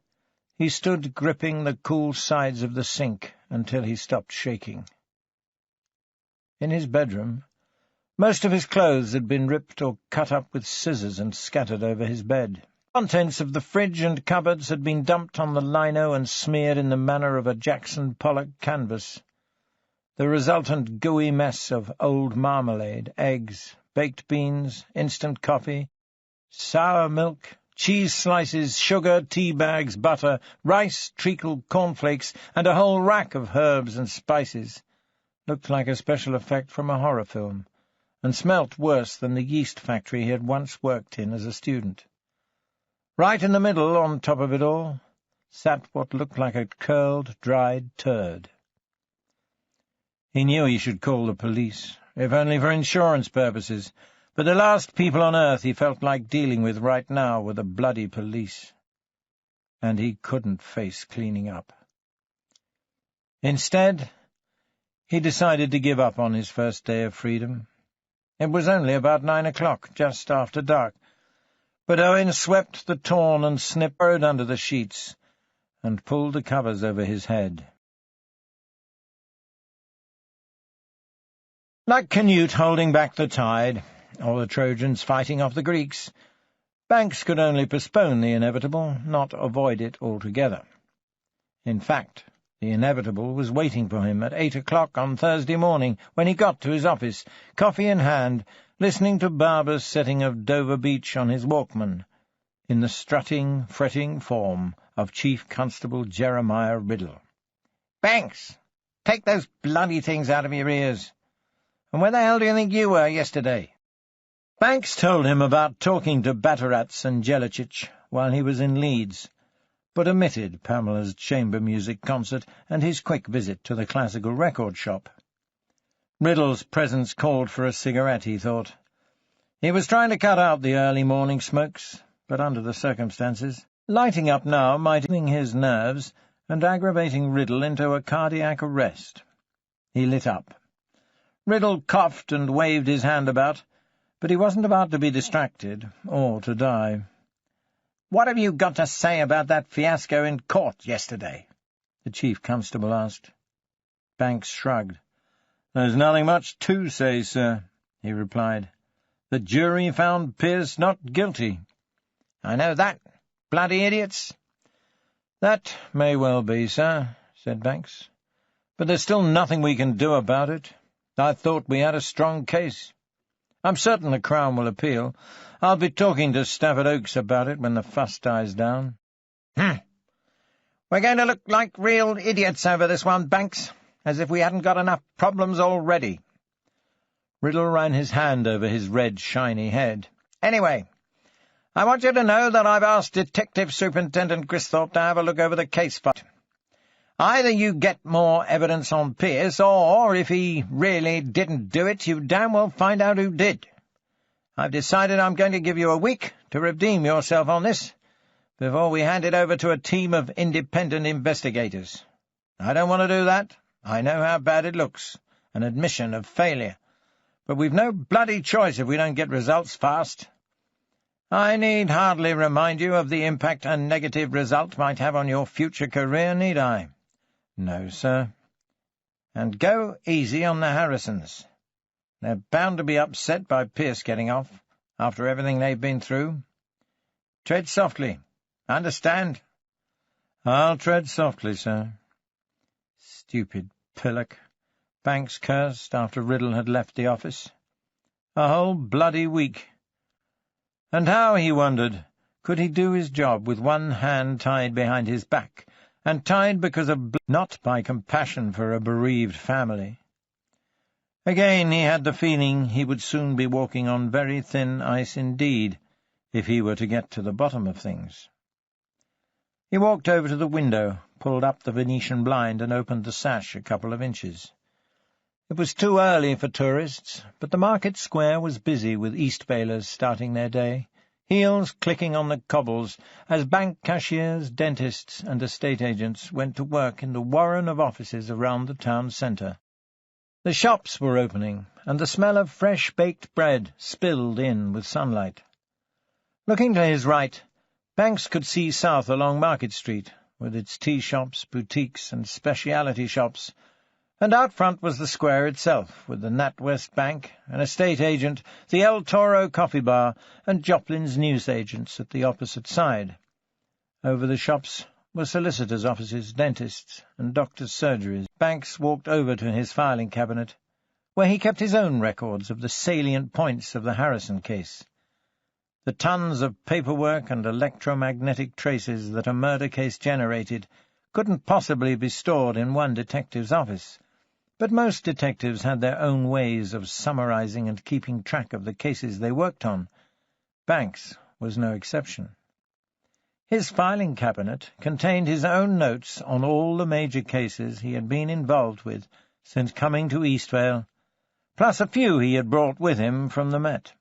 he stood gripping the cool sides of the sink until he stopped shaking. In his bedroom, most of his clothes had been ripped or cut up with scissors and scattered over his bed. The contents of the fridge and cupboards had been dumped on the lino and smeared in the manner of a Jackson Pollock canvas. The resultant gooey mess of old marmalade, eggs, baked beans, instant coffee, sour milk, cheese slices, sugar, tea bags, butter, rice, treacle, cornflakes, and a whole rack of herbs and spices looked like a special effect from a horror film, and smelt worse than the yeast factory he had once worked in as a student. Right in the middle, on top of it all, sat what looked like a curled, dried turd. He knew he should call the police, if only for insurance purposes, but the last people on earth he felt like dealing with right now were the bloody police. And he couldn't face cleaning up. Instead, he decided to give up on his first day of freedom. It was only about 9 o'clock, just after dark, but Owen swept the torn and snipped under the sheets and pulled the covers over his head. Like Canute holding back the tide, or the Trojans fighting off the Greeks, Banks could only postpone the inevitable, not avoid it altogether. In fact, the inevitable was waiting for him at 8 o'clock on Thursday morning when he got to his office, coffee in hand, listening to Barber's setting of Dover Beach on his Walkman, in the strutting, fretting form of Chief Constable Jeremiah Riddle. "Banks," Take those bloody things out of your ears. And where the hell do you think you were yesterday?" Banks told him about talking to Batarats and Jelicic while he was in Leeds, but omitted Pamela's chamber music concert and his quick visit to the classical record shop. Riddle's presence called for a cigarette, he thought. He was trying to cut out the early morning smokes, but under the circumstances, lighting up now might wring his nerves and aggravating Riddle into a cardiac arrest. He lit up. Riddle coughed and waved his hand about, but he wasn't about to be distracted, or to die. "What have you got to say about that fiasco in court yesterday?" the chief constable asked. Banks shrugged. "There's nothing much to say, sir," he replied. "The jury found Pearce not guilty." "I know that. Bloody idiots." "That may well be, sir," said Banks. "But there's still nothing we can do about it. I thought we had a strong case. I'm certain the Crown will appeal. I'll be talking to Stafford Oakes about it when the fuss dies down." "We're going to look like real idiots over this one, Banks, as if we hadn't got enough problems already." Riddle ran his hand over his red, shiny head. "Anyway, I want you to know that I've asked Detective Superintendent Gristhorpe to have a look over the case for it. Either you get more evidence on Pearce, or, if he really didn't do it, you damn well find out who did. I've decided I'm going to give you a week to redeem yourself on this, before we hand it over to a team of independent investigators. I don't want to do that. I know how bad it looks, an admission of failure. But we've no bloody choice if we don't get results fast. I need hardly remind you of the impact a negative result might have on your future career, need I?" "No, sir." "And go easy on the Harrisons. They're bound to be upset by Pearce getting off, after everything they've been through. Tread softly. Understand?" "I'll tread softly, sir." Stupid pillock, Banks cursed after Riddle had left the office. A whole bloody week. And how, he wondered, could he do his job with one hand tied behind his back, and tied because of not by compassion for a bereaved family? Again he had the feeling he would soon be walking on very thin ice indeed, if he were to get to the bottom of things. He walked over to the window, pulled up the Venetian blind, and opened the sash a couple of inches. It was too early for tourists, but the market square was busy with East Bailers starting their day, heels clicking on the cobbles, as bank cashiers, dentists, and estate agents went to work in the warren of offices around the town centre. The shops were opening, and the smell of fresh-baked bread spilled in with sunlight. Looking to his right, Banks could see south along Market Street, with its tea-shops, boutiques, and speciality shops, and out front was the square itself, with the NatWest Bank, an estate agent, the El Toro coffee bar, and Joplin's newsagents at the opposite side. Over the shops were solicitors' offices, dentists, and doctors' surgeries. Banks walked over to his filing cabinet, where he kept his own records of the salient points of the Harrison case. The tons of paperwork and electromagnetic traces that a murder case generated couldn't possibly be stored in one detective's office, but most detectives had their own ways of summarizing and keeping track of the cases they worked on. Banks was no exception. His filing cabinet contained his own notes on all the major cases he had been involved with since coming to Eastvale, plus a few he had brought with him from the Met.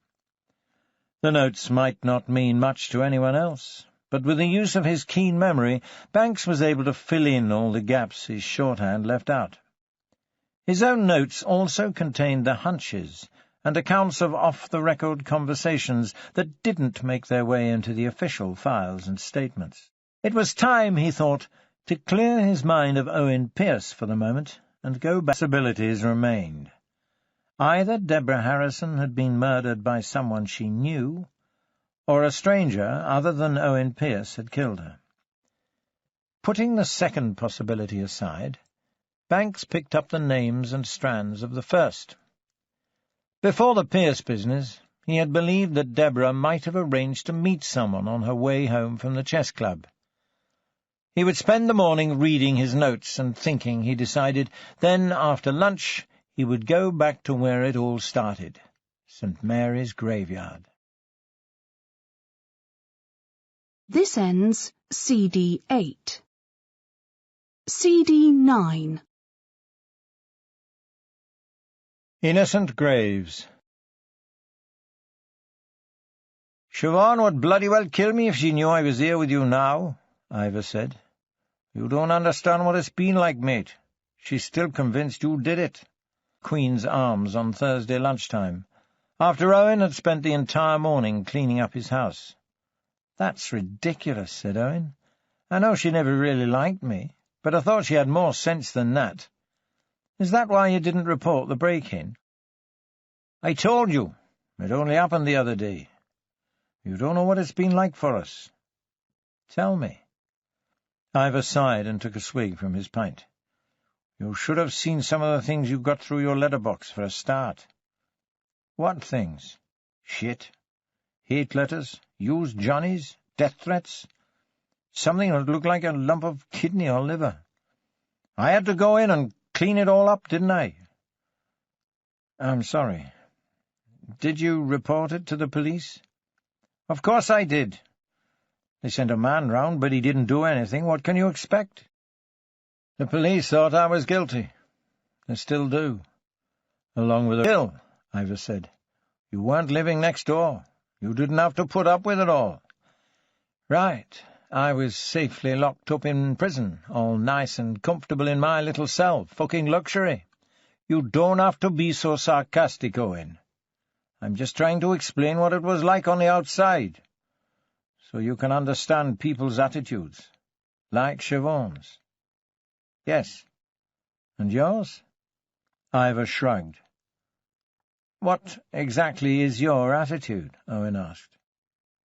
The notes might not mean much to anyone else, but with the use of his keen memory, Banks was able to fill in all the gaps his shorthand left out. His own notes also contained the hunches and accounts of off-the-record conversations that didn't make their way into the official files and statements. It was time, he thought, to clear his mind of Owen Pearce for the moment, and go back. Possibilities remained. Either Deborah Harrison had been murdered by someone she knew, or a stranger other than Owen Pearce had killed her. Putting the second possibility aside, Banks picked up the names and strands of the first. Before the Pearce business, he had believed that Deborah might have arranged to meet someone on her way home from the chess club. He would spend the morning reading his notes and thinking, he decided. Then, after lunch, he would go back to where it all started, St. Mary's Graveyard. This ends CD 8. CD 9. Innocent Graves. Siobhan would bloody well kill me if she knew I was here with you now, Ivor said. You don't understand what it's been like, mate. She's still convinced you did it. Queen's Arms on Thursday lunchtime, after Owen had spent the entire morning cleaning up his house. That's ridiculous, said Owen. I know she never really liked me, but I thought she had more sense than that. Is that why you didn't report the break-in? I told you. It only happened the other day. You don't know what it's been like for us. Tell me. Ivor sighed and took a swig from his pint. You should have seen some of the things you got through your letterbox for a start. What things? Shit. Hate letters, used Johnnies, death threats. Something that looked like a lump of kidney or liver. I had to go in and clean it all up, didn't I? I'm sorry. Did you report it to the police? Of course I did. They sent a man round, but he didn't do anything. What can you expect? The police thought I was guilty. They still do. Along with a bill, Ivor said. You weren't living next door. You didn't have to put up with it all. Right. I was safely locked up in prison, all nice and comfortable in my little cell, fucking luxury. You don't have to be so sarcastic, Owen. I'm just trying to explain what it was like on the outside, so you can understand people's attitudes, like Siobhan's. Yes. And yours? Ivor shrugged. What exactly is your attitude? Owen asked.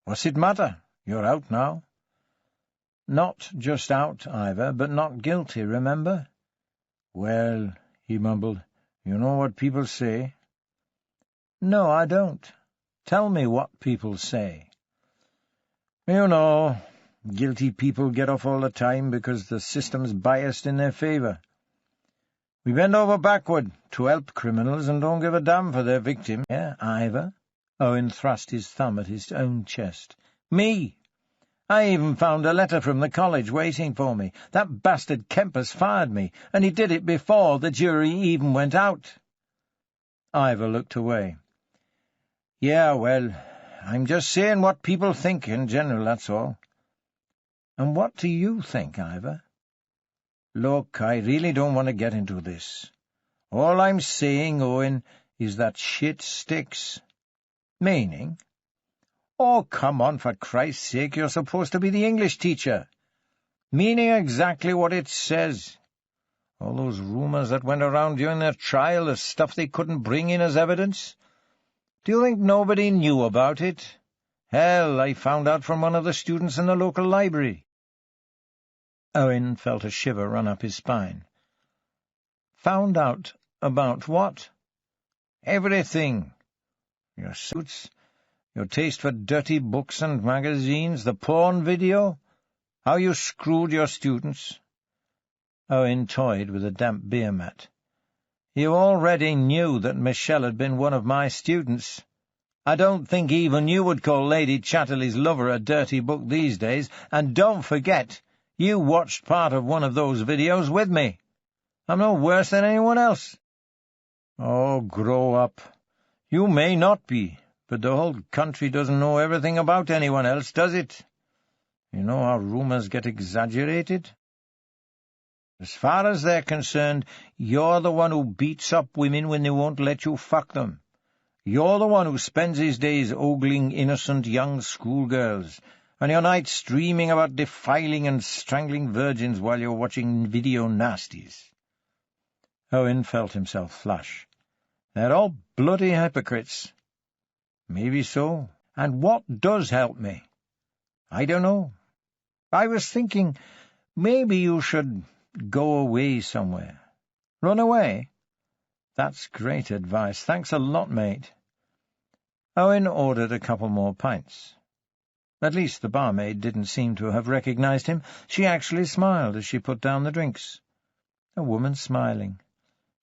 What's it matter? You're out now. Not just out, Ivor, but not guilty, remember? Well, he mumbled, you know what people say. No, I don't. Tell me what people say. You know, guilty people get off all the time because the system's biased in their favour. We bend over backward to help criminals and don't give a damn for their victim. Yeah, Ivor? Owen thrust his thumb at his own chest. Me! I even found a letter from the college waiting for me. That bastard Kempis fired me, and he did it before the jury even went out. Ivor looked away. Yeah, well, I'm just saying what people think in general, that's all. And what do you think, Ivor? Look, I really don't want to get into this. All I'm saying, Owen, is that shit sticks. Meaning? Oh, come on, for Christ's sake, you're supposed to be the English teacher. Meaning exactly what it says. All those rumours that went around during their trial, the stuff they couldn't bring in as evidence. Do you think nobody knew about it? Hell, I found out from one of the students in the local library. Owen felt a shiver run up his spine. Found out about what? Everything. Your suits, your taste for dirty books and magazines, the porn video, how you screwed your students. Owen toyed with a damp beer mat. You already knew that Michelle had been one of my students. I don't think even you would call Lady Chatterley's Lover a dirty book these days, and don't forget, you watched part of one of those videos with me. I'm no worse than anyone else. Oh, grow up. You may not be, but the whole country doesn't know everything about anyone else, does it? You know how rumours get exaggerated? As far as they're concerned, you're the one who beats up women when they won't let you fuck them. You're the one who spends his days ogling innocent young schoolgirls, and your nights dreaming about defiling and strangling virgins while you're watching video nasties. Owen felt himself flush. They're all bloody hypocrites. Maybe so. And what does help me? I don't know. I was thinking, maybe you should go away somewhere. Run away? That's great advice. Thanks a lot, mate. Owen ordered a couple more pints. At least the barmaid didn't seem to have recognized him. She actually smiled as she put down the drinks. A woman smiling.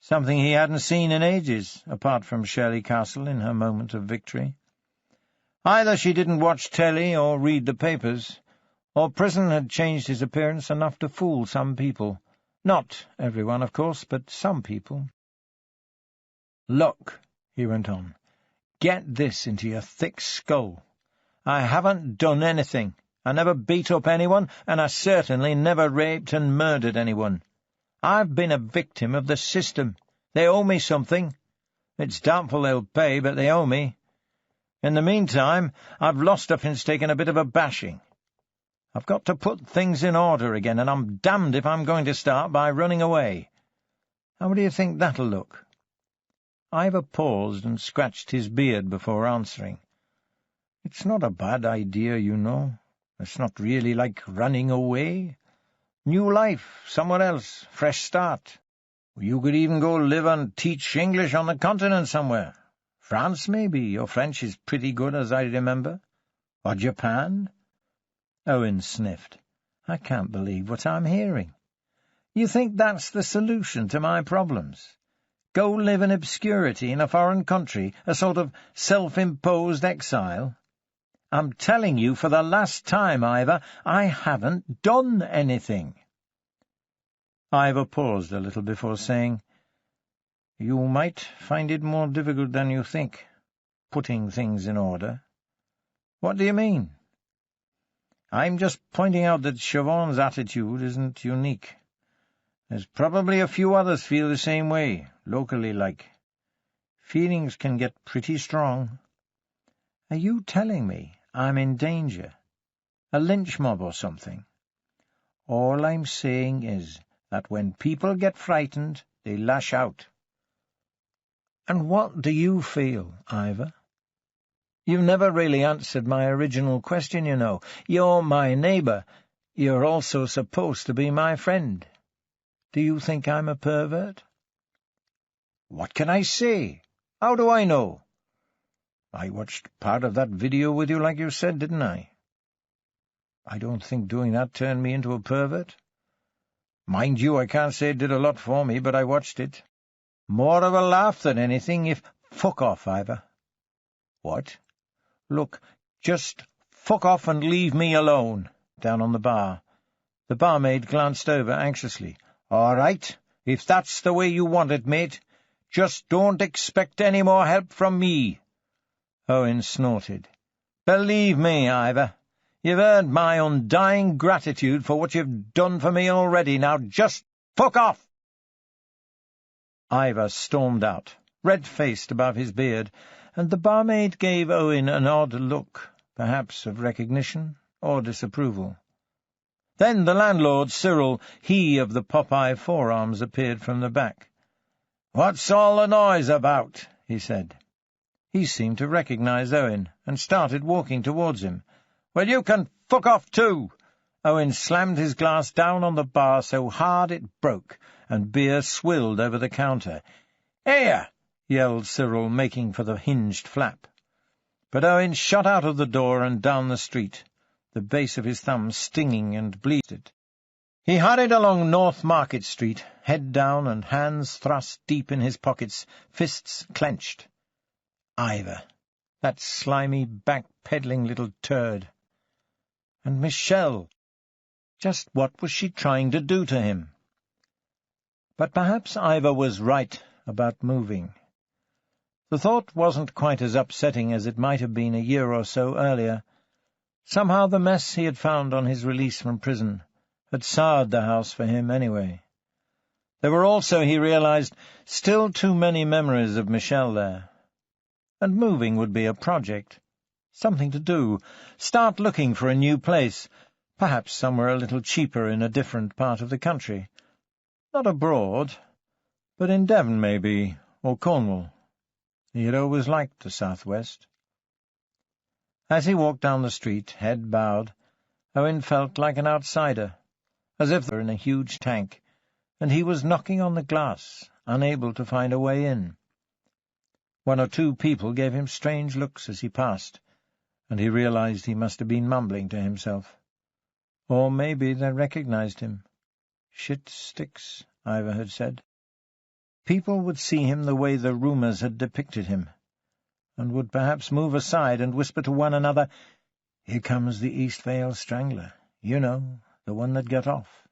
Something he hadn't seen in ages, apart from Shirley Castle in her moment of victory. Either she didn't watch telly or read the papers, or prison had changed his appearance enough to fool some people. Not everyone, of course, but some people. "Look," he went on, "get this into your thick skull. I haven't done anything. I never beat up anyone, and I certainly never raped and murdered anyone. I've been a victim of the system. They owe me something. It's doubtful they'll pay, but they owe me. In the meantime, I've lost up and taken a bit of a bashing. I've got to put things in order again, and I'm damned if I'm going to start by running away. How do you think that'll look?" Ivor paused and scratched his beard before answering. "It's not a bad idea, you know. It's not really like running away. New life, somewhere else, fresh start. You could even go live and teach English on the continent somewhere. France, maybe. Your French is pretty good, as I remember. Or Japan?" Owen sniffed. "I can't believe what I'm hearing. You think that's the solution to my problems? Go live in obscurity in a foreign country, a sort of self-imposed exile? I'm telling you for the last time, Ivor, I haven't done anything." Ivor paused a little before saying, "You might find it more difficult than you think, putting things in order." "What do you mean?" "I'm just pointing out that Siobhan's attitude isn't unique. There's probably a few others feel the same way, locally like. Feelings can get pretty strong." "Are you telling me I'm in danger? A lynch mob or something?" "All I'm saying is that when people get frightened, they lash out." "And what do you feel, Ivor? You've never really answered my original question, you know. You're my neighbour. You're also supposed to be my friend. Do you think I'm a pervert?" "What can I say? How do I know? I watched part of that video with you, like you said, didn't I? I don't think doing that turned me into a pervert. Mind you, I can't say it did a lot for me, but I watched it. More of a laugh than anything, if— Fuck off, Ivor." "What?" "Look, just fuck off and leave me alone." Down on the bar. The barmaid glanced over anxiously. "All right, if that's the way you want it, mate. Just don't expect any more help from me." Owen snorted. "Believe me, Ivor, you've earned my undying gratitude for what you've done for me already. Now just fuck off." Ivor stormed out, red-faced above his beard, and the barmaid gave Owen an odd look, perhaps of recognition or disapproval. Then the landlord, Cyril, he of the Popeye forearms, appeared from the back. "What's all the noise about?" he said. He seemed to recognize Owen, and started walking towards him. "Well, you can fuck off too!" Owen slammed his glass down on the bar so hard it broke, and beer swilled over the counter. "Here!" yelled Cyril, making for the hinged flap. But Owen shot out of the door and down the street, the base of his thumb stinging and bleeding. He hurried along North Market Street, head down and hands thrust deep in his pockets, fists clenched. Ivor, that slimy, back-peddling little turd. And Michelle, just what was she trying to do to him? But perhaps Ivor was right about moving. The thought wasn't quite as upsetting as it might have been a year or so earlier. Somehow the mess he had found on his release from prison had soured the house for him anyway. There were also, he realized, still too many memories of Michelle there. And moving would be a project, something to do, start looking for a new place, perhaps somewhere a little cheaper in a different part of the country. Not abroad, but in Devon, maybe, or Cornwall. He had always liked the southwest. As he walked down the street, head bowed, Owen felt like an outsider, as if they were in a huge tank, and he was knocking on the glass, unable to find a way in. One or two people gave him strange looks as he passed, and he realized he must have been mumbling to himself. Or maybe they recognized him. "Shit sticks," Ivor had said. People would see him the way the rumours had depicted him, and would perhaps move aside and whisper to one another, "Here comes the East Vale Strangler, you know, the one that got off."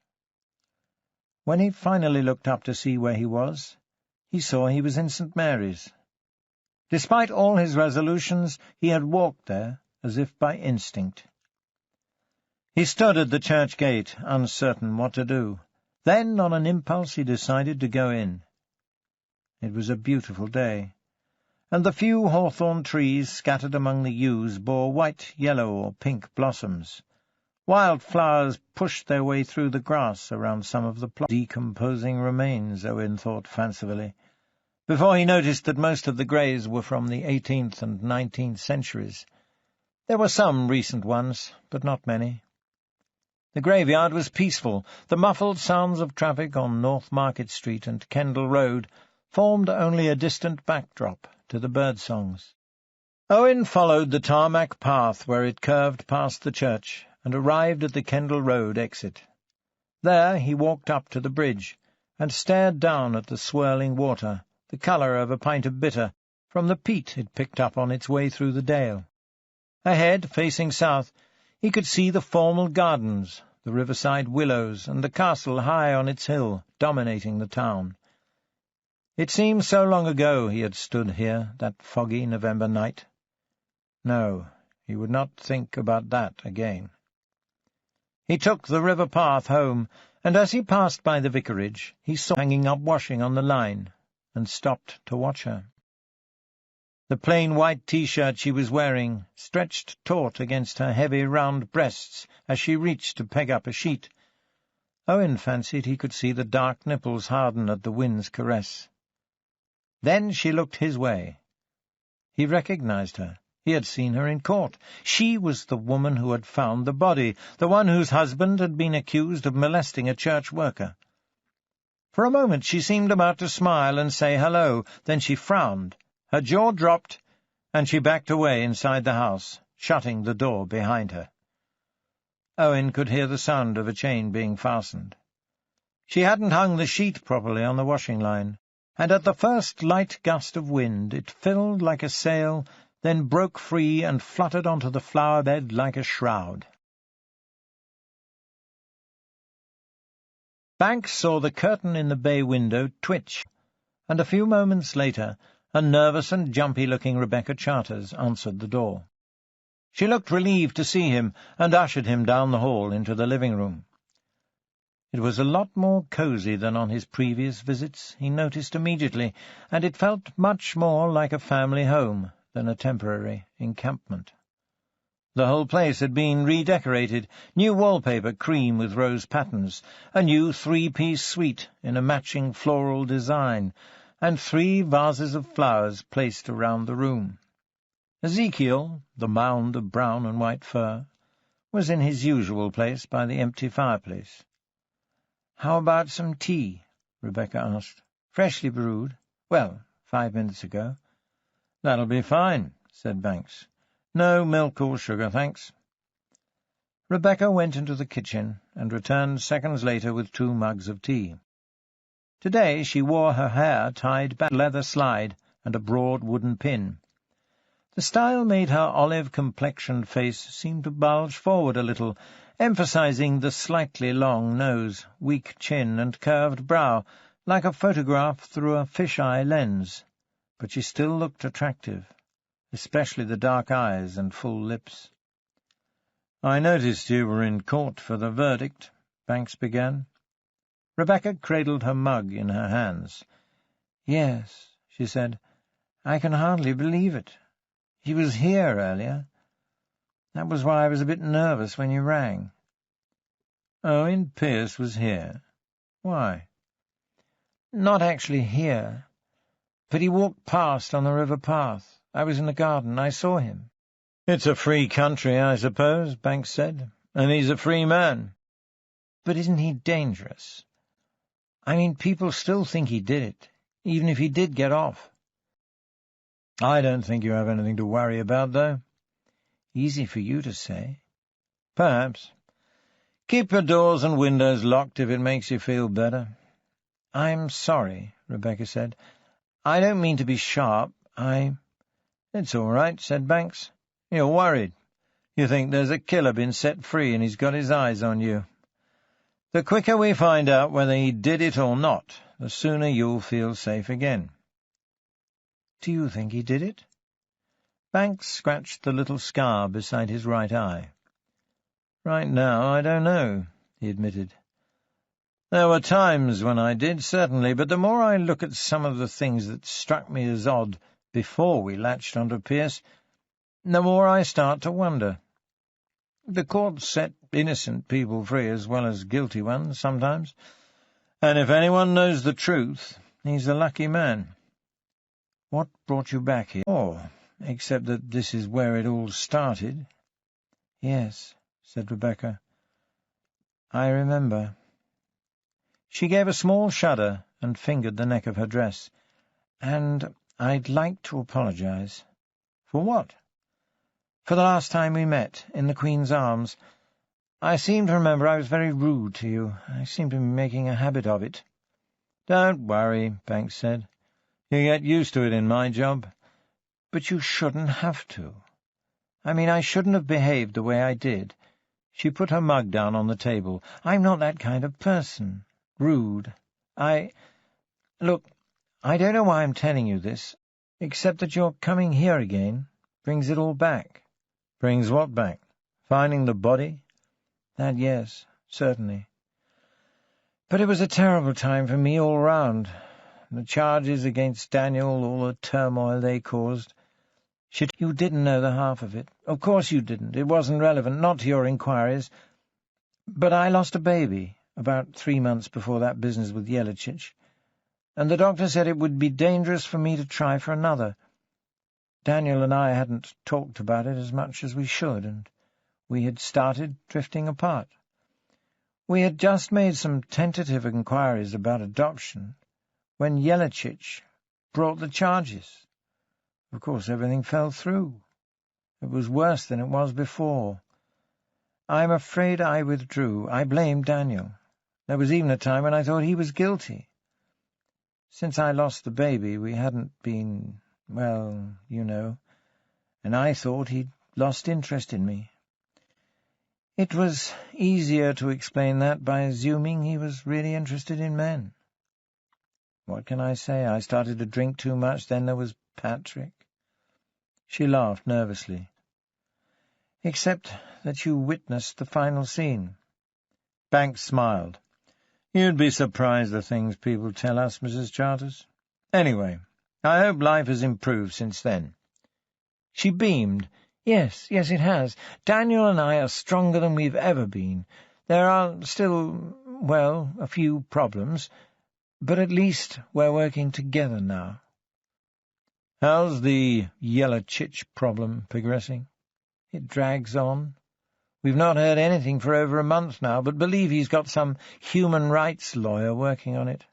When he finally looked up to see where he was, he saw he was in St. Mary's. Despite all his resolutions, he had walked there, as if by instinct. He stood at the church gate, uncertain what to do. Then, on an impulse, he decided to go in. It was a beautiful day, and the few hawthorn trees scattered among the yews bore white, yellow, or pink blossoms. Wild flowers pushed their way through the grass around some of the decomposing remains, Owen thought fancifully, before he noticed that most of the graves were from the 18th and 19th centuries. There were some recent ones, but not many. The graveyard was peaceful. The muffled sounds of traffic on North Market Street and Kendal Road formed only a distant backdrop to the bird-songs. Owen followed the tarmac path where it curved past the church and arrived at the Kendal Road exit. There he walked up to the bridge and stared down at the swirling water, the colour of a pint of bitter, from the peat it picked up on its way through the dale. Ahead, facing south, he could see the formal gardens, the riverside willows, and the castle high on its hill, dominating the town. It seemed so long ago he had stood here, that foggy November night. No, he would not think about that again. He took the river path home, and as he passed by the vicarage, he saw her hanging up washing on the line, and stopped to watch her. The plain white T-shirt she was wearing stretched taut against her heavy round breasts as she reached to peg up a sheet. Owen fancied he could see the dark nipples harden at the wind's caress. Then she looked his way. He recognized her. He had seen her in court. She was the woman who had found the body, the one whose husband had been accused of molesting a church worker. For a moment she seemed about to smile and say hello, then she frowned. Her jaw dropped, and she backed away inside the house, shutting the door behind her. Owen could hear the sound of a chain being fastened. She hadn't hung the sheet properly on the washing line, and at the first light gust of wind it filled like a sail, then broke free and fluttered onto the flower bed like a shroud. Banks saw the curtain in the bay window twitch, and a few moments later a nervous and jumpy-looking Rebecca Charters answered the door. She looked relieved to see him, and ushered him down the hall into the living-room. It was a lot more cosy than on his previous visits, he noticed immediately, and it felt much more like a family home than a temporary encampment. The whole place had been redecorated, new wallpaper cream with rose patterns, a new three-piece suite in a matching floral design, and 3 vases of flowers placed around the room. Ezekiel, the mound of brown and white fur, was in his usual place by the empty fireplace. "How about some tea?" Rebecca asked. "Freshly brewed? Well, 5 minutes ago." "That'll be fine," said Banks. "No milk or sugar, thanks." Rebecca went into the kitchen and returned seconds later with 2 mugs of tea. Today she wore her hair tied back, leather slide, and a broad wooden pin. The style made her olive-complexioned face seem to bulge forward a little, emphasizing the slightly long nose, weak chin, and curved brow, like a photograph through a fish-eye lens. But she still looked attractive, especially the dark eyes and full lips. "I noticed you were in court for the verdict," Banks began. Rebecca cradled her mug in her hands. "Yes," she said. "I can hardly believe it. He was here earlier. That was why I was a bit nervous when you rang." "Owen Pearce was here? Why?" "Not actually here, but he walked past on the river path. I was in the garden. I saw him." "It's a free country, I suppose," Banks said, "and he's a free man." "But isn't he dangerous? I mean, people still think he did it, even if he did get off." "I don't think you have anything to worry about, though. Easy for you to say. Perhaps. Keep your doors and windows locked if it makes you feel better. I'm sorry, Rebecca said. I don't mean to be sharp. It's all right, said Banks. You're worried. You think there's a killer been set free and he's got his eyes on you. The quicker we find out whether he did it or not, the sooner you'll feel safe again. Do you think he did it? Banks scratched the little scar beside his right eye. Right now, I don't know, he admitted. There were times when I did, certainly, but the more I look at some of the things that struck me as odd before we latched onto Pierce, the more I start to wonder. The courts set innocent people free as well as guilty ones sometimes, and if anyone knows the truth, he's a lucky man. What brought you back here? Oh, except that this is where it all started. Yes, said Rebecca. I remember. She gave a small shudder and fingered the neck of her dress. And I'd like to apologize. For what? For the last time we met, in the Queen's Arms. I seem to remember I was very rude to you. I seem to be making a habit of it. Don't worry, Banks said. You get used to it in my job. But you shouldn't have to. I mean, I shouldn't have behaved the way I did. She put her mug down on the table. I'm not that kind of person. Rude. Look, I don't know why I'm telling you this, except that your coming here again brings it all back. Brings what back? Finding the body? That, yes, certainly. But it was a terrible time for me all round. The charges against Daniel, all the turmoil they caused. You didn't know the half of it. Of course you didn't. It wasn't relevant, not to your inquiries. But I lost a baby about 3 months before that business with Jeličić, and the doctor said it would be dangerous for me to try for another. Daniel and I hadn't talked about it as much as we should, and we had started drifting apart. We had just made some tentative inquiries about adoption when Jeličić brought the charges. Of course, everything fell through. It was worse than it was before. I'm afraid I withdrew. I blamed Daniel. There was even a time when I thought he was guilty. Since I lost the baby, we hadn't been, well, you know, and I thought he'd lost interest in me. It was easier to explain that by assuming he was really interested in men. What can I say? I started to drink too much, then there was Patrick. She laughed nervously. Except that you witnessed the final scene. Banks smiled. You'd be surprised the things people tell us, Mrs. Charters. Anyway, I hope life has improved since then. She beamed. Yes, it has. Daniel and I are stronger than we've ever been. There are still, well, a few problems, but at least we're working together now. How's the Jeličić problem progressing? It drags on. We've not heard anything for over a month now, but believe he's got some human rights lawyer working on it.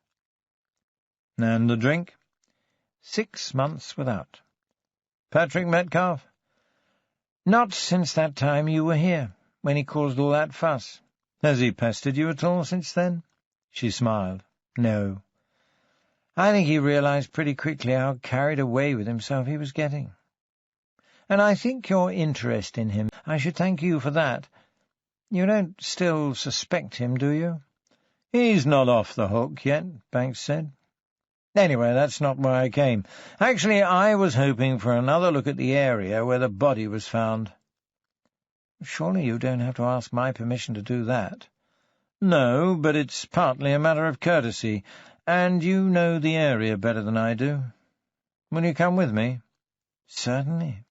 And the drink? 6 months without. Patrick Metcalfe? Not since that time you were here, when he caused all that fuss. Has he pestered you at all since then? She smiled. No. I think he realized pretty quickly how carried away with himself he was getting. And I think your interest in him, I should thank you for that. You don't still suspect him, do you? He's not off the hook yet, Banks said. Anyway, that's not why I came. Actually, I was hoping for another look at the area where the body was found. Surely you don't have to ask my permission to do that. No, but it's partly a matter of courtesy, and you know the area better than I do. Will you come with me? Certainly.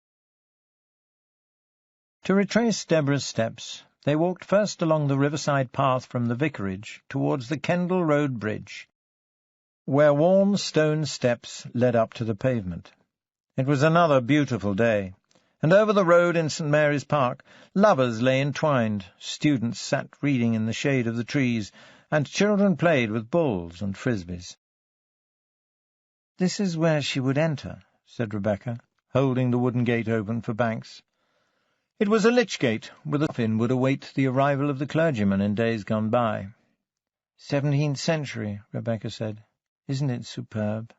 To retrace Deborah's steps, they walked first along the riverside path from the vicarage towards the Kendal Road Bridge, where worn stone steps led up to the pavement. It was another beautiful day, and over the road in St. Mary's Park, lovers lay entwined, students sat reading in the shade of the trees, and children played with balls and frisbees. "This is where she would enter," said Rebecca, holding the wooden gate open for Banks. It was a lich gate, with a coffin would await the arrival of the clergyman in days gone by. 17th century, Rebecca said. Isn't it superb?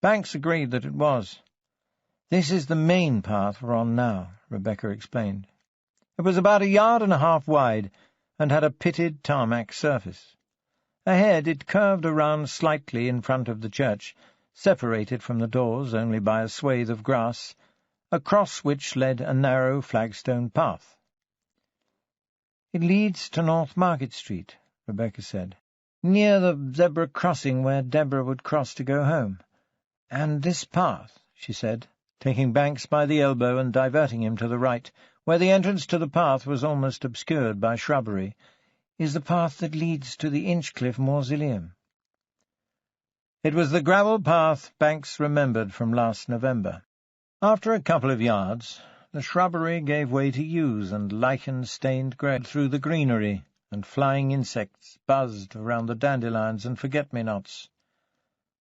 Banks agreed that it was. This is the main path we're on now, Rebecca explained. It was about 1.5 yards wide, and had a pitted tarmac surface. Ahead it curved around slightly in front of the church, separated from the doors only by a swathe of grass, across which led a narrow flagstone path. It leads to North Market Street, Rebecca said, near the zebra crossing where Deborah would cross to go home. And this path, she said, taking Banks by the elbow and diverting him to the right, where the entrance to the path was almost obscured by shrubbery, is the path that leads to the Inchcliffe Mausoleum. It was the gravel path Banks remembered from last November. After a couple of yards, the shrubbery gave way to yews and lichen-stained grey through the greenery, and flying insects buzzed around the dandelions and forget-me-nots.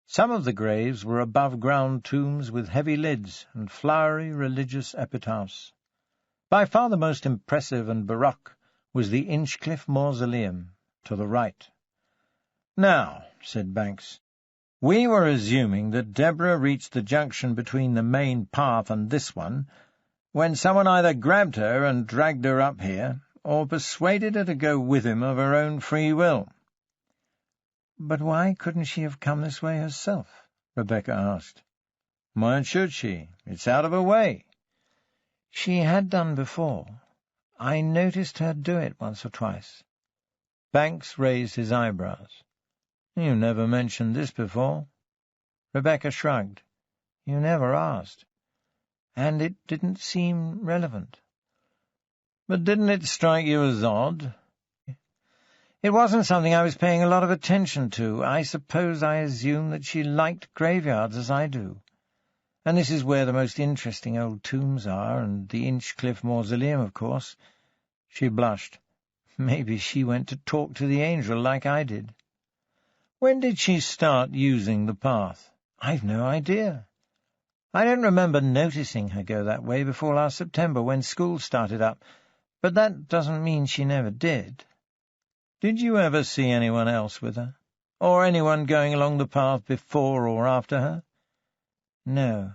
Some of the graves were above-ground tombs with heavy lids and flowery religious epitaphs. By far the most impressive and baroque was the Inchcliffe Mausoleum, to the right. "Now," said Banks, "we were assuming that Deborah reached the junction between the main path and this one, when someone either grabbed her and dragged her up here, or persuaded her to go with him of her own free will." "But why couldn't she have come this way herself?" Rebecca asked. "Why should she? It's out of her way." "She had done before. I noticed her do it once or twice." Banks raised his eyebrows. "You never mentioned this before." Rebecca shrugged. "You never asked. And it didn't seem relevant." "But didn't it strike you as odd?" "It wasn't something I was paying a lot of attention to. I suppose I assumed that she liked graveyards as I do. And this is where the most interesting old tombs are, and the Inchcliffe Mausoleum, of course." She blushed. "Maybe she went to talk to the angel like I did." "When did she start using the path?" "I've no idea. I don't remember noticing her go that way before last September, when school started up, but that doesn't mean she never did." "Did you ever see anyone else with her? Or anyone going along the path before or after her?" "No.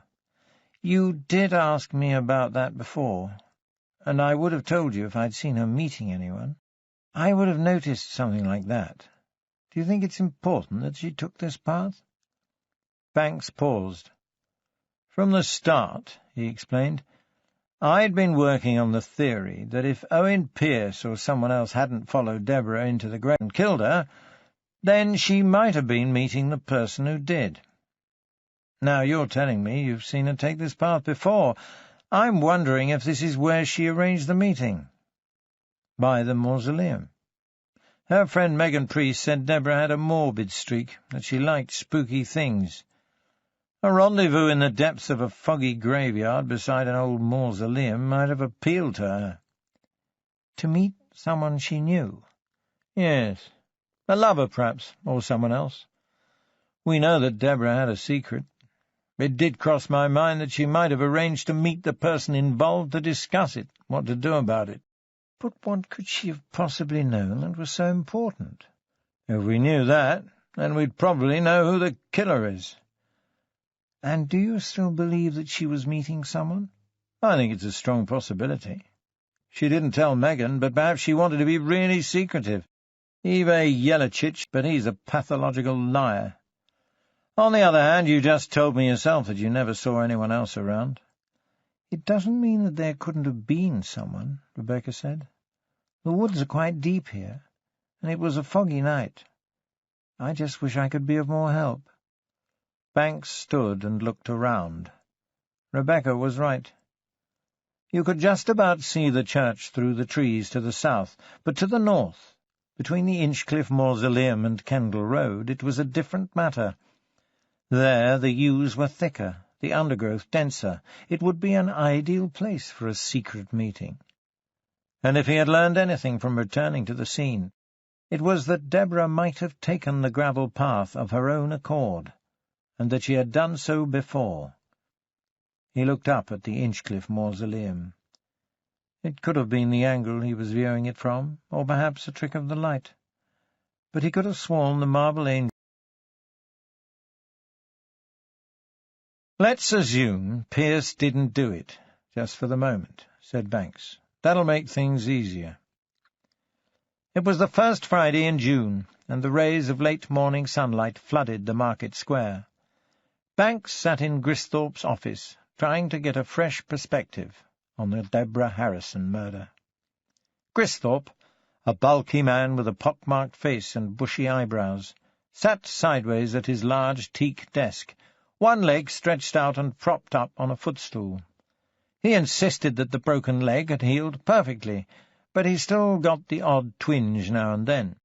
You did ask me about that before, and I would have told you if I'd seen her meeting anyone. I would have noticed something like that. Do you think it's important that she took this path?" Banks paused. "From the start," he explained, "I'd been working on the theory that if Owen Pearce or someone else hadn't followed Deborah into the grave and killed her, then she might have been meeting the person who did. Now you're telling me you've seen her take this path before. I'm wondering if this is where she arranged the meeting." "By the mausoleum. Her friend Megan Priest said Deborah had a morbid streak, that she liked spooky things. A rendezvous in the depths of a foggy graveyard beside an old mausoleum might have appealed to her." "To meet someone she knew?" "Yes. A lover, perhaps, or someone else. We know that Deborah had a secret. It did cross my mind that she might have arranged to meet the person involved to discuss it, what to do about it." "But what could she have possibly known that was so important?" "If we knew that, then we'd probably know who the killer is." "And do you still believe that she was meeting someone?" "I think it's a strong possibility. She didn't tell Megan, but perhaps she wanted to be really secretive. Ive Yelachich, but he's a pathological liar. On the other hand, you just told me yourself that you never saw anyone else around." "It doesn't mean that there couldn't have been someone," Rebecca said. "The woods are quite deep here, and it was a foggy night. I just wish I could be of more help." Banks stood and looked around. Rebecca was right. You could just about see the church through the trees to the south, but to the north, between the Inchcliffe Mausoleum and Kendal Road, it was a different matter. There the yews were thicker, the undergrowth denser. It would be an ideal place for a secret meeting. And if he had learned anything from returning to the scene, it was that Deborah might have taken the gravel path of her own accord, and that she had done so before. He looked up at the Inchcliffe Mausoleum. It could have been the angle he was viewing it from, or perhaps a trick of the light. But he could have sworn the marble angel. "Let's assume Pierce didn't do it, just for the moment," said Banks. "That'll make things easier." It was the first Friday in June, and the rays of late-morning sunlight flooded the market square. Banks sat in Gristhorpe's office, trying to get a fresh perspective on the Deborah Harrison murder. Gristhorpe, a bulky man with a pock-marked face and bushy eyebrows, sat sideways at his large teak desk, one leg stretched out and propped up on a footstool. He insisted that the broken leg had healed perfectly, but he still got the odd twinge now and then.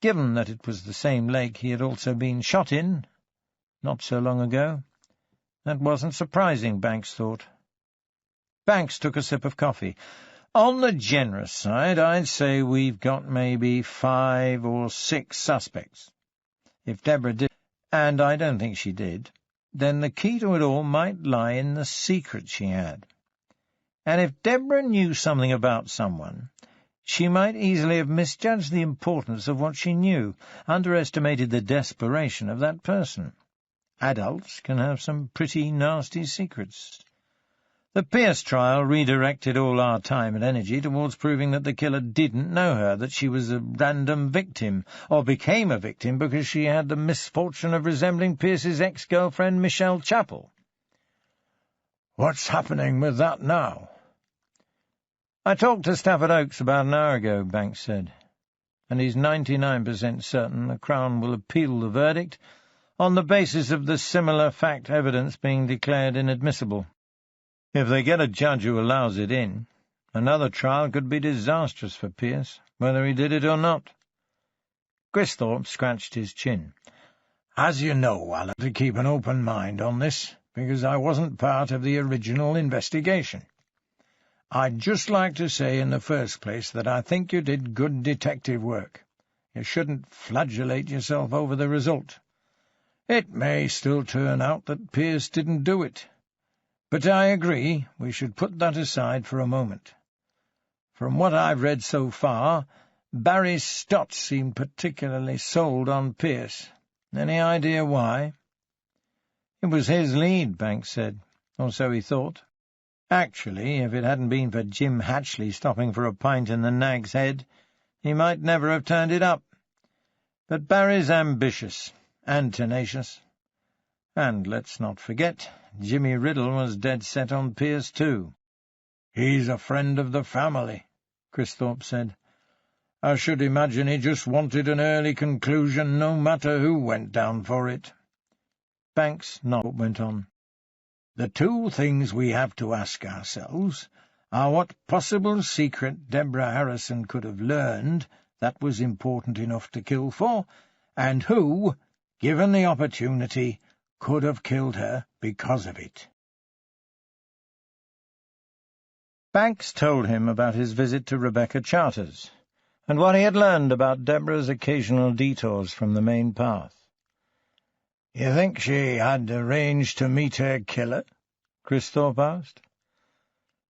Given that it was the same leg he had also been shot in, not so long ago, that wasn't surprising, Banks thought. Banks took a sip of coffee. "On the generous side, I'd say we've got maybe 5 or 6 suspects. If Deborah did, and I don't think she did, then the key to it all might lie in the secret she had. And if Deborah knew something about someone, she might easily have misjudged the importance of what she knew, underestimated the desperation of that person. Adults can have some pretty nasty secrets. The Pierce trial redirected all our time and energy towards proving that the killer didn't know her, that she was a random victim, or became a victim because she had the misfortune of resembling Pierce's ex-girlfriend Michelle Chappell." "What's happening with that now?" "I talked to Stafford Oakes about an hour ago," Banks said, "and he's 99% certain the Crown will appeal the verdict on the basis of the similar fact evidence being declared inadmissible. If they get a judge who allows it in, another trial could be disastrous for Pierce, whether he did it or not." Gristhorpe scratched his chin. "As you know, I'll have to keep an open mind on this, because I wasn't part of the original investigation. I'd just like to say in the first place that I think you did good detective work. You shouldn't flagellate yourself over the result. It may still turn out that Pierce didn't do it. But I agree we should put that aside for a moment. From what I've read so far, Barry Stott seemed particularly sold on Pierce. Any idea why?" "It was his lead," Banks said, "or so he thought. Actually, if it hadn't been for Jim Hatchley stopping for a pint in the Nag's Head, he might never have turned it up. But Barry's ambitious and tenacious. And let's not forget, Jimmy Riddle was dead set on Pierce too." "He's a friend of the family," Gristhorpe said. "I should imagine he just wanted an early conclusion, no matter who went down for it." Banks went on. "The two things we have to ask ourselves are what possible secret Deborah Harrison could have learned that was important enough to kill for, and who, given the opportunity, could have killed her because of it." Banks told him about his visit to Rebecca Charters, and what he had learned about Deborah's occasional detours from the main path. "You think she had arranged to meet her killer?" Gristhorpe asked.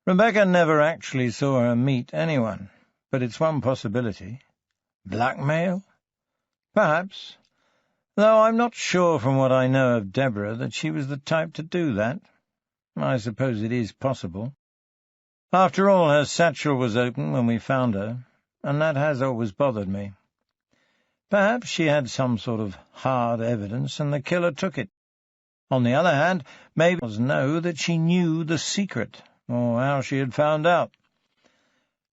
"Rebecca never actually saw her meet anyone, but it's one possibility." "Blackmail?" "Perhaps. Though I'm not sure from what I know of Deborah that she was the type to do that. I suppose it is possible. After all, her satchel was open when we found her, and that has always bothered me. Perhaps she had some sort of hard evidence, and the killer took it. On the other hand, maybe it know that she knew the secret, or how she had found out.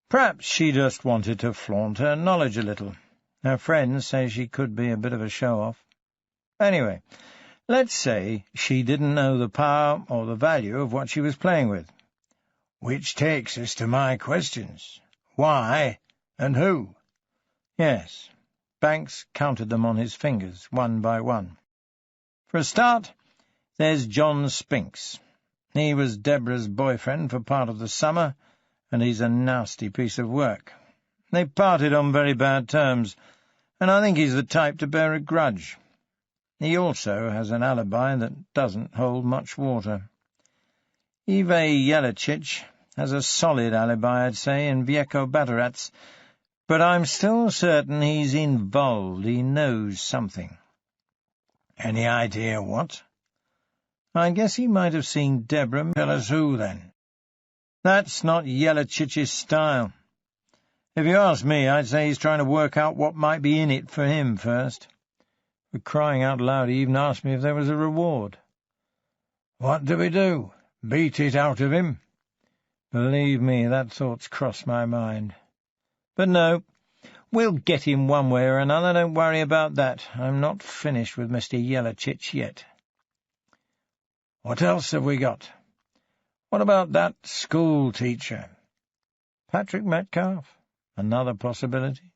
Perhaps she just wanted to flaunt her knowledge a little. Her friends say she could be a bit of a show-off. Anyway, let's say she didn't know the power or the value of what she was playing with." "Which takes us to my questions. Why and who?" "Yes." Banks counted them on his fingers, one by one. "For a start, there's John Spinks. He was Deborah's boyfriend for part of the summer, and he's a nasty piece of work. They parted on very bad terms, and I think he's the type to bear a grudge. He also has an alibi that doesn't hold much water. Ive Jeličić Has a solid alibi, I'd say, in Vieko Batterats, but I'm still certain he's involved. He knows something. Any idea what? I guess he might have seen Deborah. Tell us who, then. That's not Yelachic's style. If you ask me, I'd say he's trying to work out what might be in it for him first. For crying out loud, he even asked me if there was a reward. What do we do? Beat it out of him? Believe me, that thought's crossed my mind. But no, we'll get him one way or another, don't worry about that. I'm not finished with Mr. Yelachic yet. What else have we got? What about that school teacher? Patrick Metcalf? Another possibility.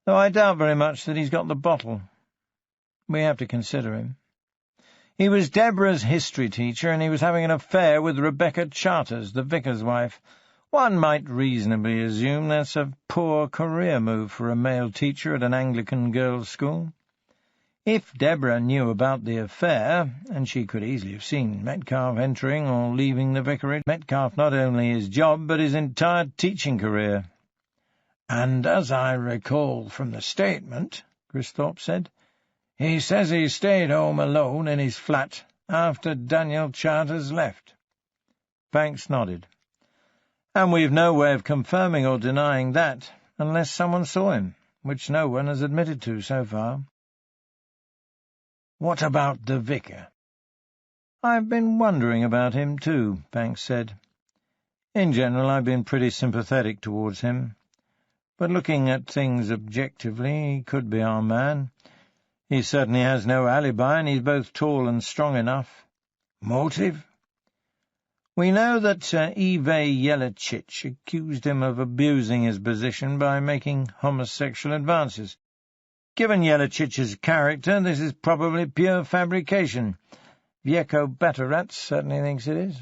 Though I doubt very much that he's got the bottle. We have to consider him. He was Deborah's history teacher, and he was having an affair with Rebecca Charters, the vicar's wife. One might reasonably assume that's a poor career move for a male teacher at an Anglican girls' school. If Deborah knew about the affair, and she could easily have seen Metcalf entering or leaving the vicarage, Metcalf not only his job but his entire teaching career. And as I recall from the statement, Cristhorpe said, he says he stayed home alone in his flat after Daniel Charters left. Banks nodded. And we've no way of confirming or denying that, unless someone saw him, which no one has admitted to so far. What about the vicar? I've been wondering about him too, Banks said. In general, I've been pretty sympathetic towards him. But looking at things objectively, he could be our man. He certainly has no alibi, and he's both tall and strong enough. Motive? We know that Ive Yelachic accused him of abusing his position by making homosexual advances. Given Yelachic's character, this is probably pure fabrication. Vieko Batterats certainly thinks it is.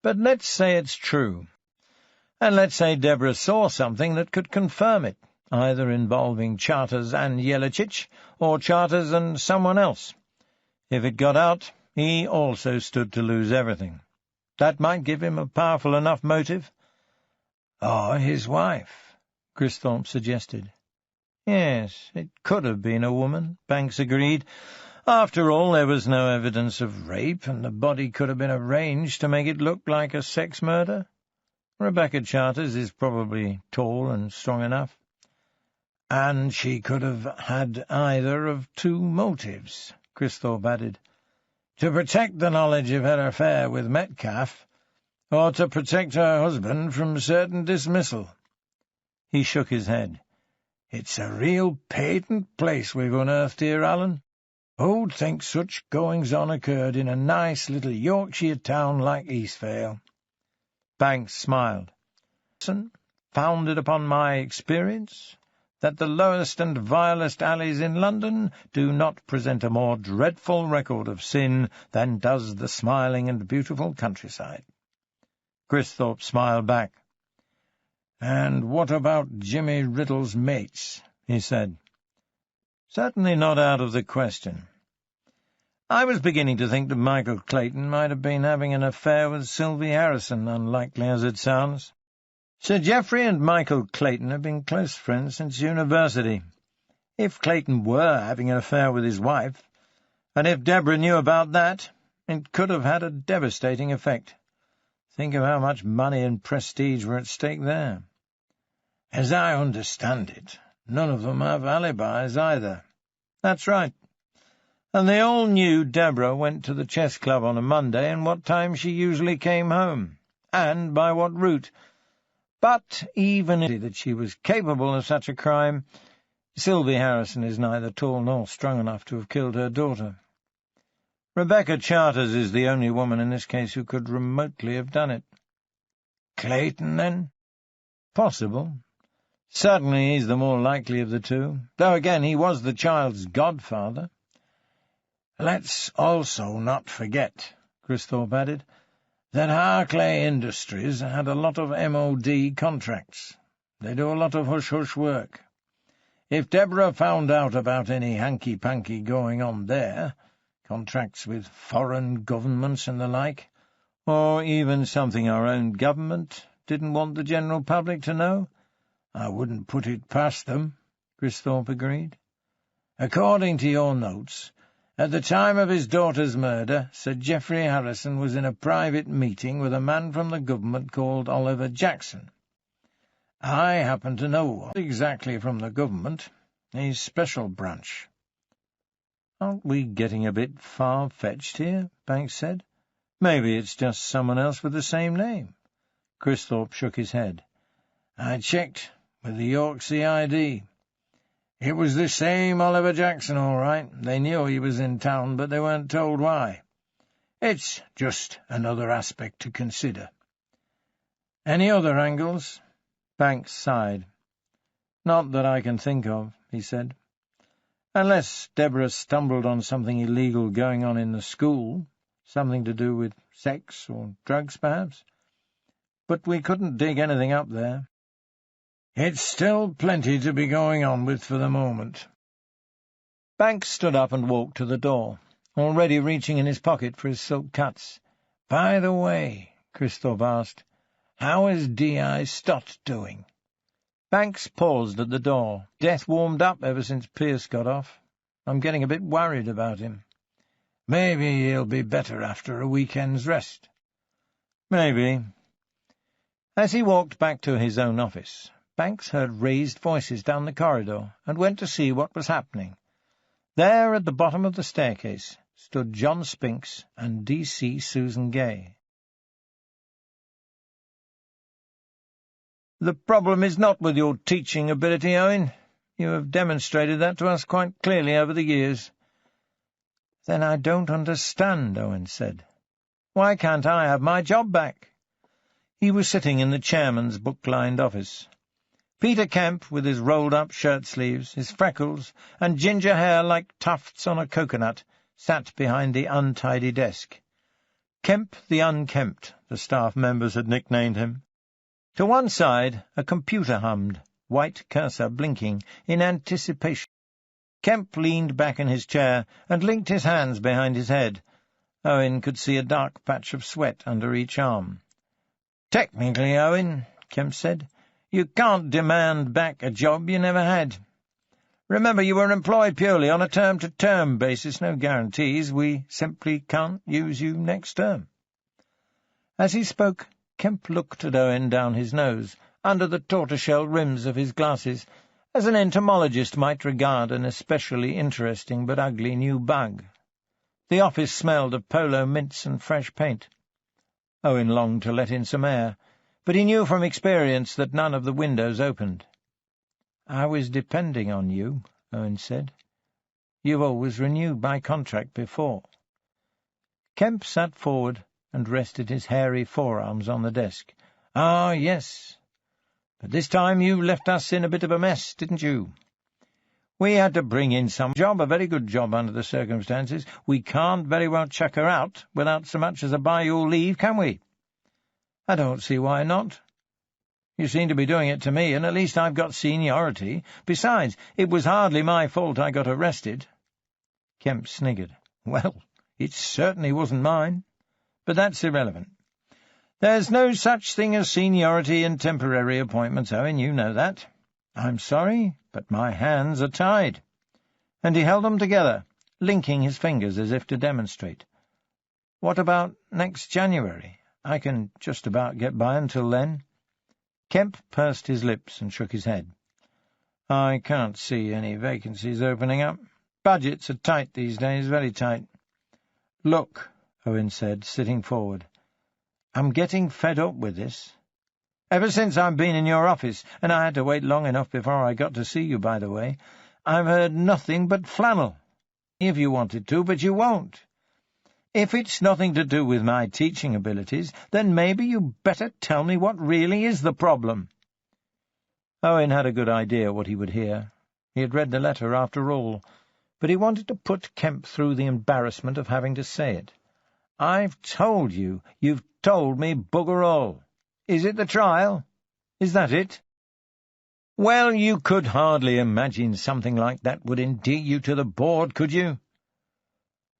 But let's say it's true. And let's say Deborah saw something that could confirm it, either involving Charters and Yelachic, or Charters and someone else. If it got out, he also stood to lose everything. That might give him a powerful enough motive. Or his wife, Cristhorpe suggested. Yes, it could have been a woman, Banks agreed. After all, there was no evidence of rape, and the body could have been arranged to make it look like a sex murder. Rebecca Charters is probably tall and strong enough. And she could have had either of two motives, Cristhorpe added. To protect the knowledge of her affair with Metcalf, or to protect her husband from certain dismissal. He shook his head. It's a real patent place we've unearthed here, Alan. Who'd think such goings-on occurred in a nice little Yorkshire town like Eastvale? Banks smiled. Founded upon my experience, that the lowest and vilest alleys in London do not present a more dreadful record of sin than does the smiling and beautiful countryside. Cristhorpe smiled back. And what about Jimmy Riddle's mates? He said. Certainly not out of the question. I was beginning to think that Michael Clayton might have been having an affair with Sylvie Harrison, unlikely as it sounds. Sir Geoffrey and Michael Clayton have been close friends since university. If Clayton were having an affair with his wife, and if Deborah knew about that, it could have had a devastating effect. Think of how much money and prestige were at stake there. As I understand it, none of them have alibis either. That's right. And they all knew Deborah went to the chess club on a Monday and what time she usually came home, and by what route. But even if that she was capable of such a crime, Sylvie Harrison is neither tall nor strong enough to have killed her daughter. Rebecca Charters is the only woman in this case who could remotely have done it. Clayton, then? Possible. Certainly he's the more likely of the two, though again he was the child's godfather. Let's also not forget, Cristhorpe added, that Harclay Industries had a lot of MOD contracts. They do a lot of hush-hush work. If Deborah found out about any hanky-panky going on there, contracts with foreign governments and the like, Or even something our own government didn't want the general public to know? I wouldn't put it past them, Cristhorpe agreed. According to your notes, at the time of his daughter's murder, Sir Geoffrey Harrison was in a private meeting with a man from the government called Oliver Jackson. I happen to know exactly from the government, a special branch. Aren't we getting a bit far-fetched here? Banks said. Maybe it's just someone else with the same name. Cristhorpe shook his head. I checked with the York CID. It was the same Oliver Jackson, all right. They knew he was in town, but they weren't told why. It's just another aspect to consider. Any other angles? Banks sighed. Not that I can think of, he said. Unless Deborah stumbled on something illegal going on in the school, something to do with sex or drugs, perhaps. But we couldn't dig anything up there. It's still plenty to be going on with for the moment. Banks stood up and walked to the door, already reaching in his pocket for his silk cuts. By the way, Cristhorpe asked, how is D.I. Stott doing? Banks paused at the door. Death warmed up ever since Pierce got off. I'm getting a bit worried about him. Maybe he'll be better after a weekend's rest. Maybe. As he walked back to his own office, Banks heard raised voices down the corridor and went to see what was happening. There, at the bottom of the staircase, stood John Spinks and D.C. Susan Gay. The problem is not with your teaching ability, Owen. You have demonstrated that to us quite clearly over the years. Then I don't understand, Owen said. Why can't I have my job back? He was sitting in the chairman's book-lined office. Peter Kemp, with his rolled-up shirt-sleeves, his freckles, and ginger hair like tufts on a coconut, sat behind the untidy desk. Kemp the Unkempt, the staff members had nicknamed him. To one side, a computer hummed, white cursor blinking in anticipation. Kemp leaned back in his chair and linked his hands behind his head. Owen could see a dark patch of sweat under each arm. Technically, Owen, Kemp said, you can't demand back a job you never had. Remember, you were employed purely on a term-to-term basis, no guarantees. We simply can't use you next term. As he spoke, Kemp looked at Owen down his nose, under the tortoiseshell rims of his glasses, as an entomologist might regard an especially interesting but ugly new bug. The office smelled of polo mints and fresh paint. Owen longed to let in some air, but he knew from experience that none of the windows opened. "I was depending on you," Owen said. "You've always renewed my contract before." Kemp sat forward and rested his hairy forearms on the desk. "Ah, yes. But this time you left us in a bit of a mess, didn't you? We had to bring in some job, a very good job under the circumstances. We can't very well chuck her out without so much as a by your leave, can we?" "I don't see why not. You seem to be doing it to me, and at least I've got seniority. Besides, it was hardly my fault I got arrested." Kemp sniggered. "Well, it certainly wasn't mine. But that's irrelevant. There's no such thing as seniority in temporary appointments, Owen, you know that. I'm sorry, but my hands are tied." And he held them together, linking his fingers as if to demonstrate. "What about next January? I can just about get by until then." Kemp pursed his lips and shook his head. "I can't see any vacancies opening up. Budgets are tight these days, very tight." "Look," Owen said, sitting forward, "I'm getting fed up with this. Ever since I've been in your office, and I had to wait long enough before I got to see you, by the way, I've heard nothing but flannel. If you wanted to, but you won't. If it's nothing to do with my teaching abilities, then maybe you better tell me what really is the problem." Owen had a good idea what he would hear. He had read the letter after all, but he wanted to put Kemp through the embarrassment of having to say it. "I've told you. You've told me bugger all. Is it the trial? Is that it?" "Well, you could hardly imagine something like that would endear you to the board, could you?"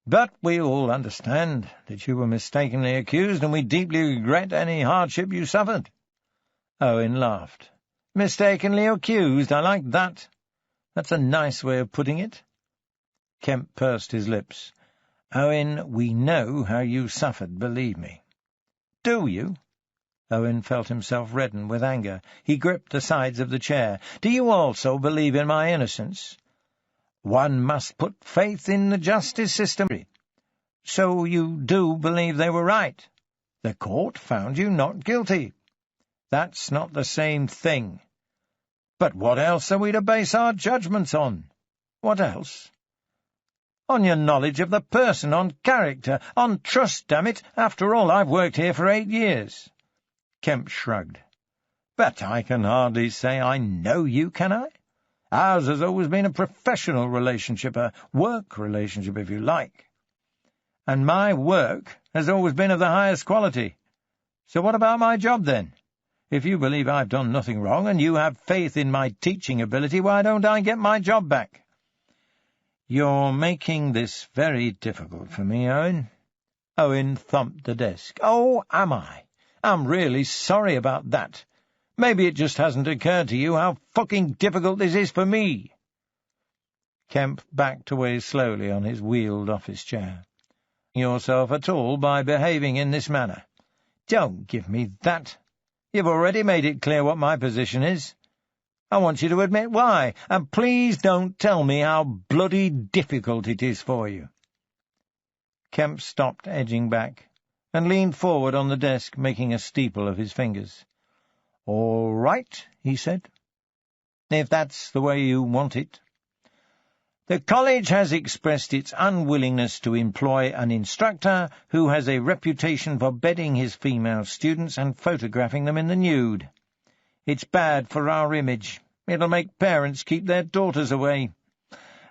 But we all understand that you were mistakenly accused, and we deeply regret any hardship you suffered." Owen laughed. "Mistakenly accused? I like that. That's a nice way of putting it." Kemp pursed his lips. "Owen, we know how you suffered, believe me." "Do you?" Owen felt himself redden with anger. He gripped the sides of the chair. "Do you also believe in my innocence?" "One must put faith in the justice system." "So you do believe they were right? The court found you not guilty." "That's not the same thing." "But what else are we to base our judgments on?" "What else?" "On your knowledge of the person, on character, on trust, damn it. After all, I've worked here for 8 years. Kemp shrugged. "But I can hardly say I know you, can I? Ours has always been a professional relationship, a work relationship, if you like. And my work has always been of the highest quality. So what about my job, then? If you believe I've done nothing wrong, and you have faith in my teaching ability, why don't I get my job back?" "You're making this very difficult for me, Owen." Owen thumped the desk. "Oh, am I? I'm really sorry about that. Maybe it just hasn't occurred to you how fucking difficult this is for me." Kemp backed away slowly on his wheeled office chair. "Yourself at all by behaving in this manner? Don't give me that. You've already made it clear what my position is. I want you to admit why, and please don't tell me how bloody difficult it is for you." Kemp stopped edging back and leaned forward on the desk, making a steeple of his fingers. "All right," he said, "if that's the way you want it. The college has expressed its unwillingness to employ an instructor who has a reputation for bedding his female students and photographing them in the nude. It's bad for our image. It'll make parents keep their daughters away.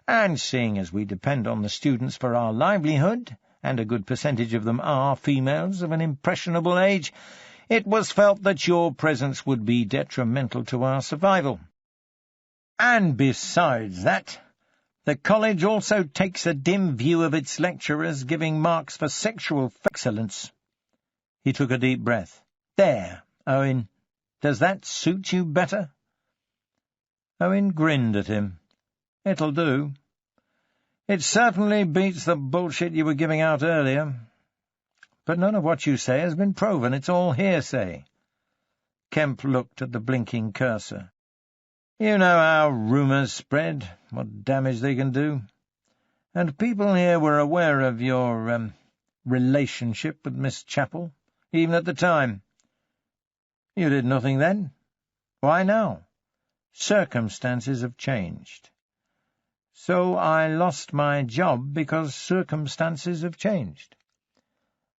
And seeing as we depend on the students for our livelihood, and a good percentage of them are females of an impressionable age, it was felt that your presence would be detrimental to our survival. And besides that, the college also takes a dim view of its lecturers giving marks for sexual excellence." He took a deep breath. "There, Owen, does that suit you better?" Owen grinned at him. "It'll do. It certainly beats the bullshit you were giving out earlier. But none of what you say has been proven. It's all hearsay." Kemp looked at the blinking cursor. "You know how rumours spread, what damage they can do. And people here were aware of your, relationship with Miss Chappell, even at the time. You did nothing then. Why now? Circumstances have changed. So I lost my job because circumstances have changed.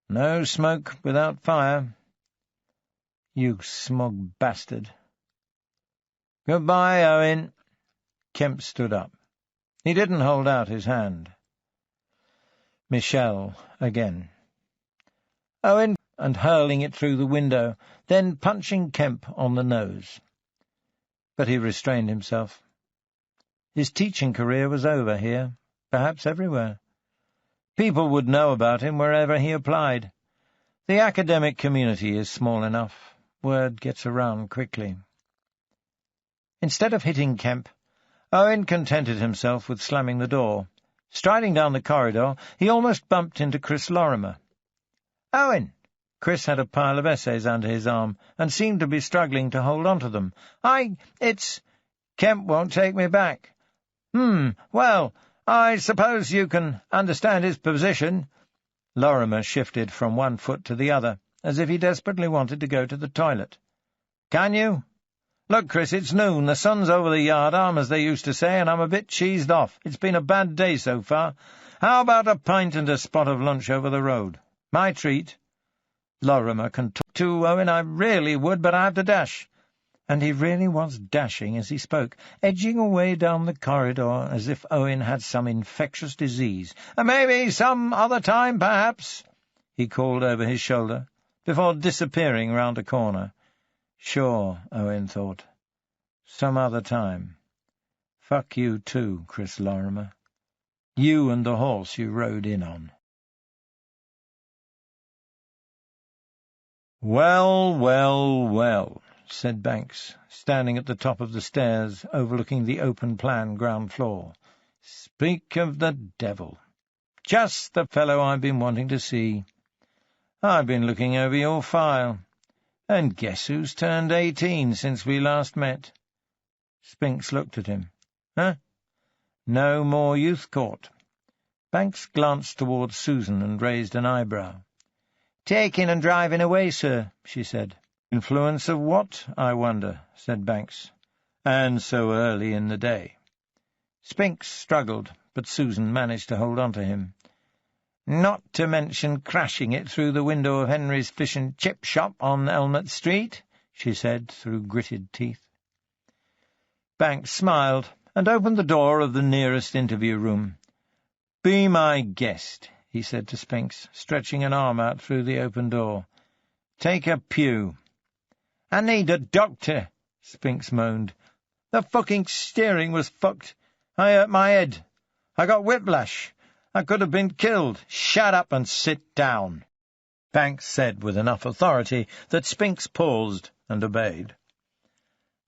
No smoke without fire. You smug bastard." "Goodbye, Owen." Kemp stood up. He didn't hold out his hand. Michelle again. Owen, and hurling it through the window, then punching Kemp on the nose. But he restrained himself. His teaching career was over here, perhaps everywhere. People would know about him wherever he applied. The academic community is small enough. Word gets around quickly. Instead of hitting Kemp, Owen contented himself with slamming the door. Striding down the corridor, he almost bumped into Chris Lorimer. "Owen!" Chris had a pile of essays under his arm, and seemed to be struggling to hold on to them. It's... Kemp won't take me back." Well, I suppose you can understand his position." Lorimer shifted from one foot to the other, as if he desperately wanted to go to the toilet. "Can you? Look, Chris, it's noon. The sun's over the yardarm, as they used to say, and I'm a bit cheesed off. It's been a bad day so far. How about a pint and a spot of lunch over the road? My treat." "Lorimer can talk to Owen, I really would, but I have to dash." And he really was dashing as he spoke, edging away down the corridor as if Owen had some infectious disease. "Maybe some other time, perhaps," he called over his shoulder, before disappearing round a corner. Sure, Owen thought. Some other time. Fuck you too, Chris Lorimer. You and the horse you rode in on. "Well, well, well," said Banks, standing at the top of the stairs overlooking the open-plan ground floor. "Speak of the devil! Just the fellow I've been wanting to see. I've been looking over your file, and guess who's turned 18 since we last met?" Spinks looked at him. "Huh? No more youth court." Banks glanced towards Susan and raised an eyebrow. "Taking and driving away, sir," she said. "Influence of what, I wonder?" said Banks. "And so early in the day." Spinks struggled, but Susan managed to hold on to him. "Not to mention crashing it through the window of Henry's fish and chip shop on Elmet Street," she said through gritted teeth. Banks smiled and opened the door of the nearest interview room. "Be my guest," he said to Spinks, stretching an arm out through the open door. "Take a pew." "I need a doctor," Spinks moaned. "The fucking steering was fucked. I hurt my head. I got whiplash. I could have been killed. Shut up and sit down," Banks said with enough authority that Spinks paused and obeyed.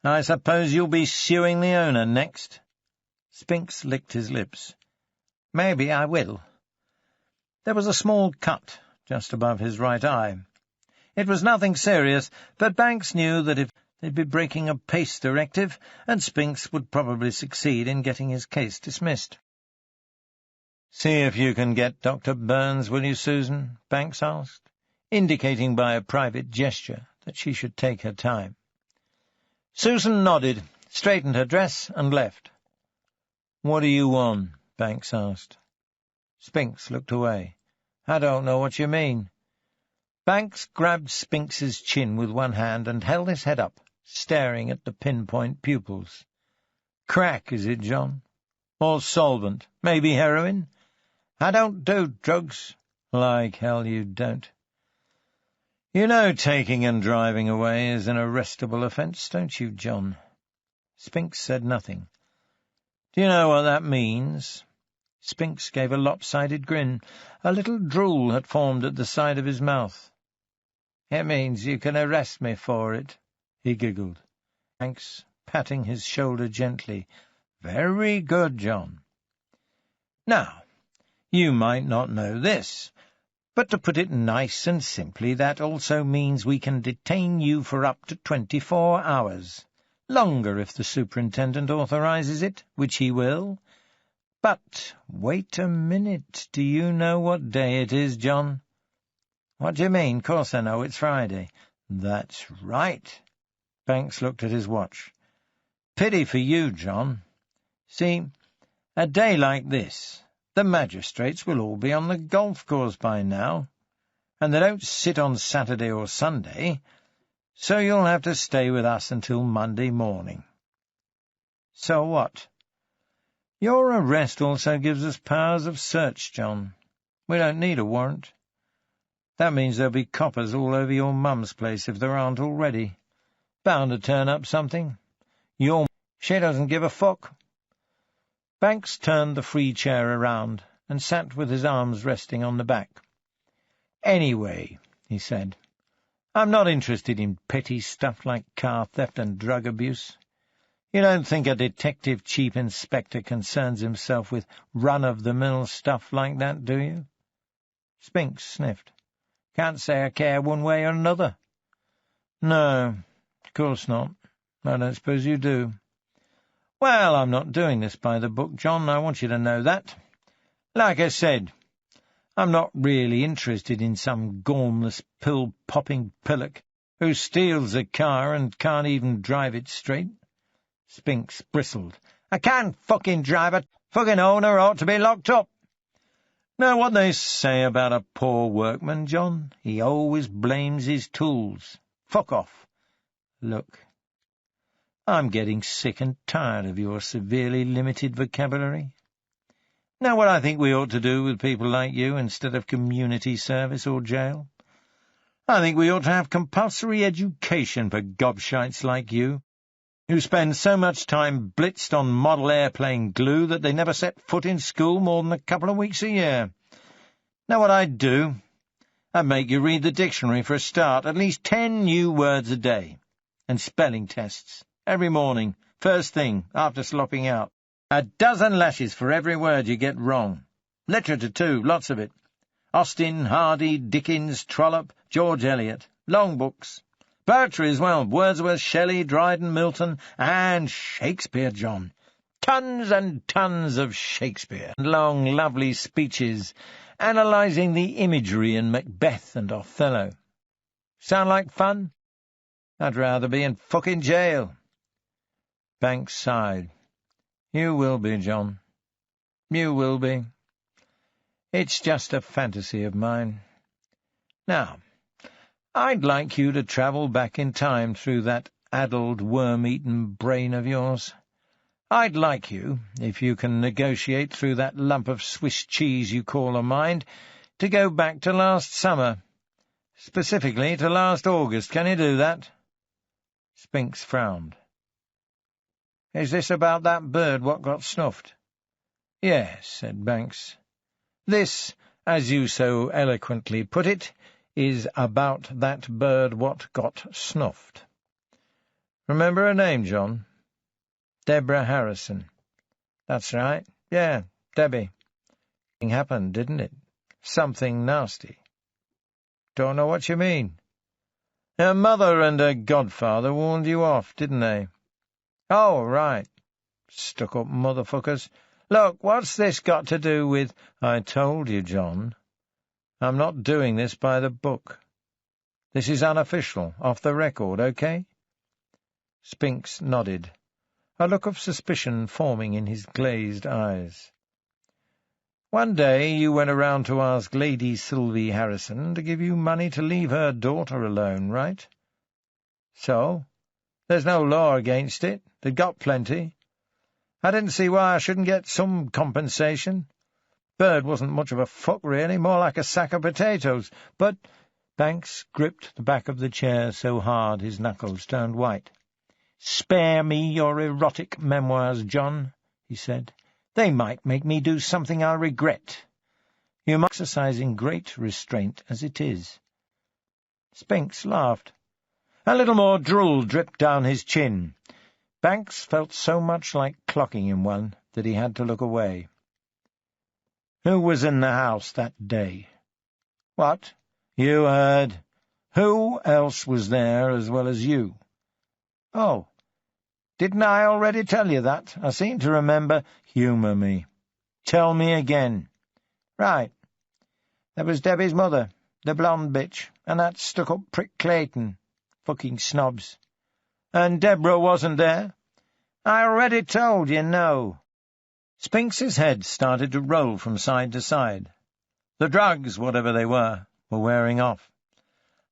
"I suppose you'll be suing the owner next?" Spinks licked his lips. "Maybe I will." There was a small cut just above his right eye. It was nothing serious, but Banks knew that if they'd be breaking a pace directive, and Spinks would probably succeed in getting his case dismissed. "See if you can get Dr. Burns, will you, Susan?" Banks asked, indicating by a private gesture that she should take her time. Susan nodded, straightened her dress, and left. "What are you on?" Banks asked. Spinks looked away. "I don't know what you mean." Banks grabbed Spinks's chin with one hand and held his head up, staring at the pinpoint pupils. "Crack, is it, John? Or solvent? Maybe heroin?" "I don't do drugs." "Like hell you don't. You know taking and driving away is an arrestable offence, don't you, John?" Spinks said nothing. "Do you know what that means?" Spinks gave a lopsided grin. A little drool had formed at the side of his mouth. "It means you can arrest me for it," he giggled. Banks, patting his shoulder gently. "Very good, John. Now, you might not know this, but to put it nice and simply, that also means we can detain you for up to 24 hours. Longer if the superintendent authorizes it, which he will. But wait a minute. Do you know what day it is, John?" "What do you mean? Course I know. It's Friday." "That's right." Banks looked at his watch. "Pity for you, John. See, a day like this, the magistrates will all be on the golf course by now, and they don't sit on Saturday or Sunday, so you'll have to stay with us until Monday morning." "So what?" "Your arrest also gives us powers of search, John. We don't need a warrant. That means there'll be coppers all over your mum's place if there aren't already. Bound to turn up something. She doesn't give a fuck." Banks turned the free chair around and sat with his arms resting on the back. "Anyway," he said, "I'm not interested in petty stuff like car theft and drug abuse. You don't think a detective chief inspector concerns himself with run-of-the-mill stuff like that, do you?" Spinks sniffed. "Can't say I care one way or another." "No, of course not. I don't suppose you do." "Well, I'm not doing this by the book, John. I want you to know that. Like I said, I'm not really interested in some gormless, pill-popping pillock who steals a car and can't even drive it straight." Spinks bristled. "I can't fucking drive it. Fucking owner ought to be locked up." "Know what they say about a poor workman, John? He always blames his tools. Fuck off. Look, I'm getting sick and tired of your severely limited vocabulary. Know what I think we ought to do with people like you instead of community service or jail? I think we ought to have compulsory education for gobshites like you. who spend so much time blitzed on model airplane glue that they never set foot in school more than a couple of weeks a year. Know what I'd do? I'd make you read the dictionary for a start, at least 10 new words a day, and spelling tests, every morning, first thing, after slopping out. A dozen lashes for every word you get wrong. Literature, too, lots of it. Austen, Hardy, Dickens, Trollope, George Eliot. Long books. Poetry as well. Wordsworth, Shelley, Dryden, Milton, and Shakespeare, John. Tons and tons of Shakespeare. Long, lovely speeches, analysing the imagery in Macbeth and Othello. Sound like fun? I'd rather be in fucking jail. Banks sighed. You will be, John. You will be. It's just a fantasy of mine. Now, I'd like you to travel back in time through that addled, worm-eaten brain of yours. I'd like you, if you can negotiate through that lump of Swiss cheese you call a mind, to go back to last summer. Specifically to last August. Can you do that? Spinks frowned. Is this about that bird what got snuffed? Yes, said Banks. This, as you so eloquently put it, is about that bird what got snuffed. Remember her name, John? Deborah Harrison. That's right. Yeah, Debbie. Something happened, didn't it? Something nasty. Don't know what you mean. Her mother and her godfather warned you off, didn't they? Oh, right. Stuck-up motherfuckers. Look, what's this got to do with— I told you, John. I'm not doing this by the book. This is unofficial, off the record, okay? Spinks nodded, a look of suspicion forming in his glazed eyes. One day you went around to ask Lady Sylvie Harrison to give you money to leave her daughter alone, right? So? There's no law against it. They've got plenty. I didn't see why I shouldn't get some compensation. Bird wasn't much of a fuck, really, more like a sack of potatoes. But— Banks gripped the back of the chair so hard his knuckles turned white. "Spare me your erotic memoirs, John," he said. "They might make me do something I'll regret. You're exercising great restraint as it is." Spinks laughed. A little more drool dripped down his chin. Banks felt so much like clocking him one that he had to look away. "Who was in the house that day?" "What?" "You heard. Who else was there as well as you?" "Oh, didn't I already tell you that? I seem to remember—" "Humour me. Tell me again." "Right. There was Debbie's mother, the blonde bitch, and that stuck-up prick Clayton. Fucking snobs. And Deborah wasn't there?" "I already told you no." Spinks's head started to roll from side to side. The drugs, whatever they were wearing off.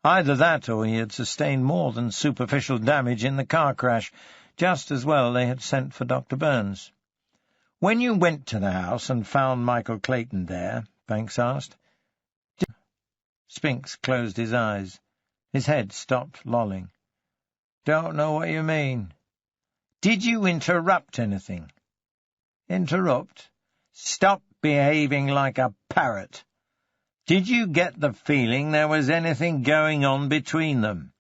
Either that or he had sustained more than superficial damage in the car crash. Just as well they had sent for Dr. Burns. "When you went to the house and found Michael Clayton there," Banks asked. Spinks closed his eyes. His head stopped lolling. "Don't know what you mean." "Did you interrupt anything?" "Interrupt?" "Stop behaving like a parrot. Did you get the feeling there was anything going on between them?"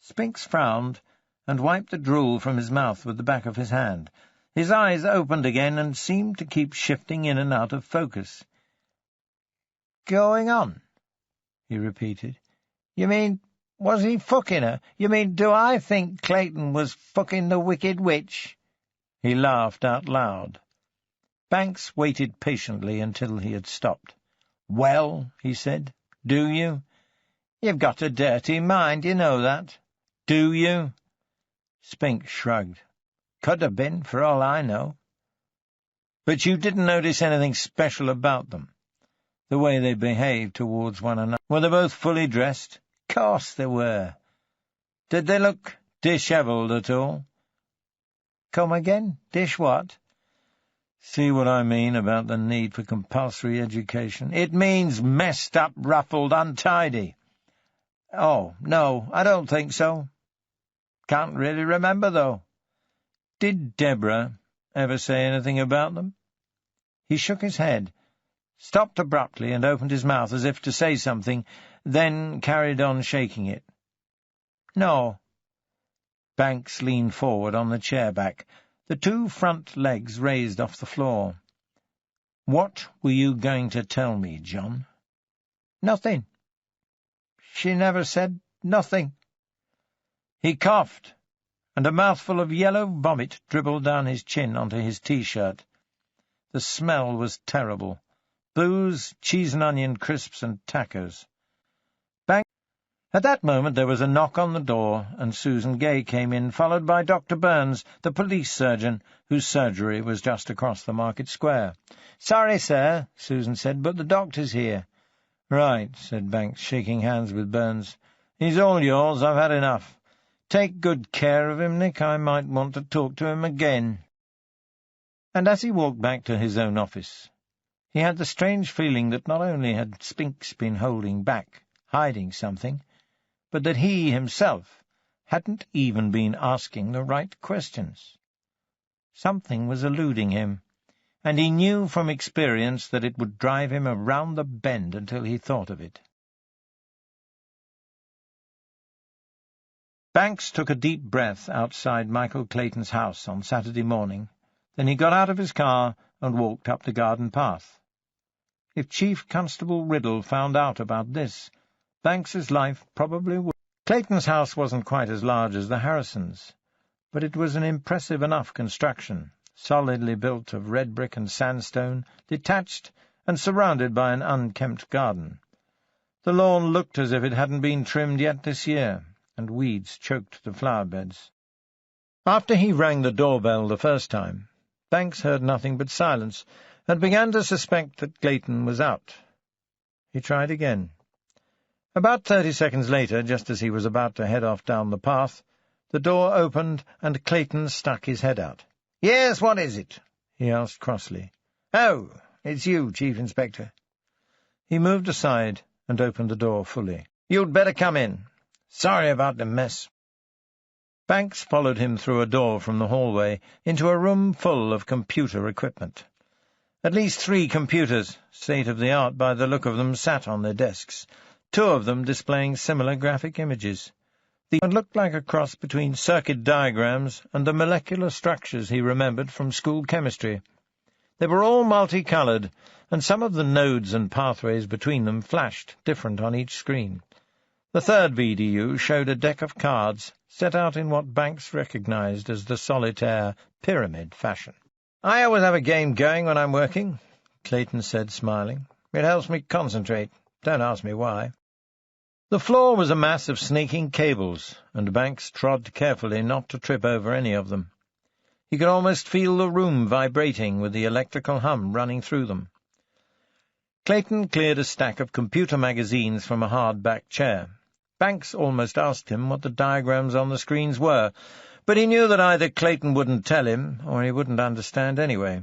Spinks frowned and wiped the drool from his mouth with the back of his hand. His eyes opened again and seemed to keep shifting in and out of focus. "Going on?" he repeated. "You mean, was he fucking her? You mean, do I think Clayton was fucking the Wicked Witch?" He laughed out loud. Banks waited patiently until he had stopped. "Well," he said, "do you? You've got a dirty mind, you know that. Do you?" Spinks shrugged. "Could have been, for all I know." "But you didn't notice anything special about them? The way they behaved towards one another? Were they both fully dressed?" "Course they were." "Did they look dishevelled at all?" "Come again? Dish what?" "See what I mean about the need for compulsory education?" "It means messed up, ruffled, untidy." "Oh, no, I don't think so." Can't really remember, though. Did Deborah ever say anything about them? He shook his head, stopped abruptly and opened his mouth as if to say something, then carried on shaking it. No. Banks leaned forward on the chair back, the two front legs raised off the floor. What were you going to tell me, John? Nothing. She never said nothing. He coughed, and a mouthful of yellow vomit dribbled down his chin onto his T-shirt. The smell was terrible. Booze, cheese and onion crisps, and tacos. At that moment there was a knock on the door, and Susan Gay came in, followed by Dr. Burns, the police surgeon, whose surgery was just across the market square. "Sorry, sir," Susan said, "but the doctor's here." "Right," said Banks, shaking hands with Burns. "He's all yours. I've had enough. Take good care of him, Nick. I might want to talk to him again." And as he walked back to his own office, he had the strange feeling that not only had Spinks been holding back, hiding something, but that he himself hadn't even been asking the right questions. Something was eluding him, and he knew from experience that it would drive him around the bend until he thought of it. Banks took a deep breath outside Michael Clayton's house on Saturday morning. Then he got out of his car and walked up the garden path. If Chief Constable Riddle found out about this, Banks's life probably would. Clayton's house wasn't quite as large as the Harrisons', but it was an impressive enough construction, solidly built of red brick and sandstone, detached and surrounded by an unkempt garden. The lawn looked as if it hadn't been trimmed yet this year, and weeds choked the flower beds. After he rang the doorbell the first time, Banks heard nothing but silence, and began to suspect that Clayton was out. He tried again. About 30 seconds later, just as he was about to head off down the path, the door opened and Clayton stuck his head out. "Yes, what is it?" he asked crossly. "Oh, it's you, Chief Inspector." He moved aside and opened the door fully. "You'd better come in. Sorry about the mess." Banks followed him through a door from the hallway into a room full of computer equipment. At least 3 computers, state-of-the-art by the look of them, sat on their desks, 2 of them displaying similar graphic images. They looked like a cross between circuit diagrams and the molecular structures he remembered from school chemistry. They were all multicolored, and some of the nodes and pathways between them flashed different on each screen. The third VDU showed a deck of cards set out in what Banks recognized as the solitaire pyramid fashion. "I always have a game going when I'm working," Clayton said, smiling. "It helps me concentrate. Don't ask me why." The floor was a mass of snaking cables, and Banks trod carefully not to trip over any of them. He could almost feel the room vibrating with the electrical hum running through them. Clayton cleared a stack of computer magazines from a hard-back chair. Banks almost asked him what the diagrams on the screens were, but he knew that either Clayton wouldn't tell him, or he wouldn't understand anyway.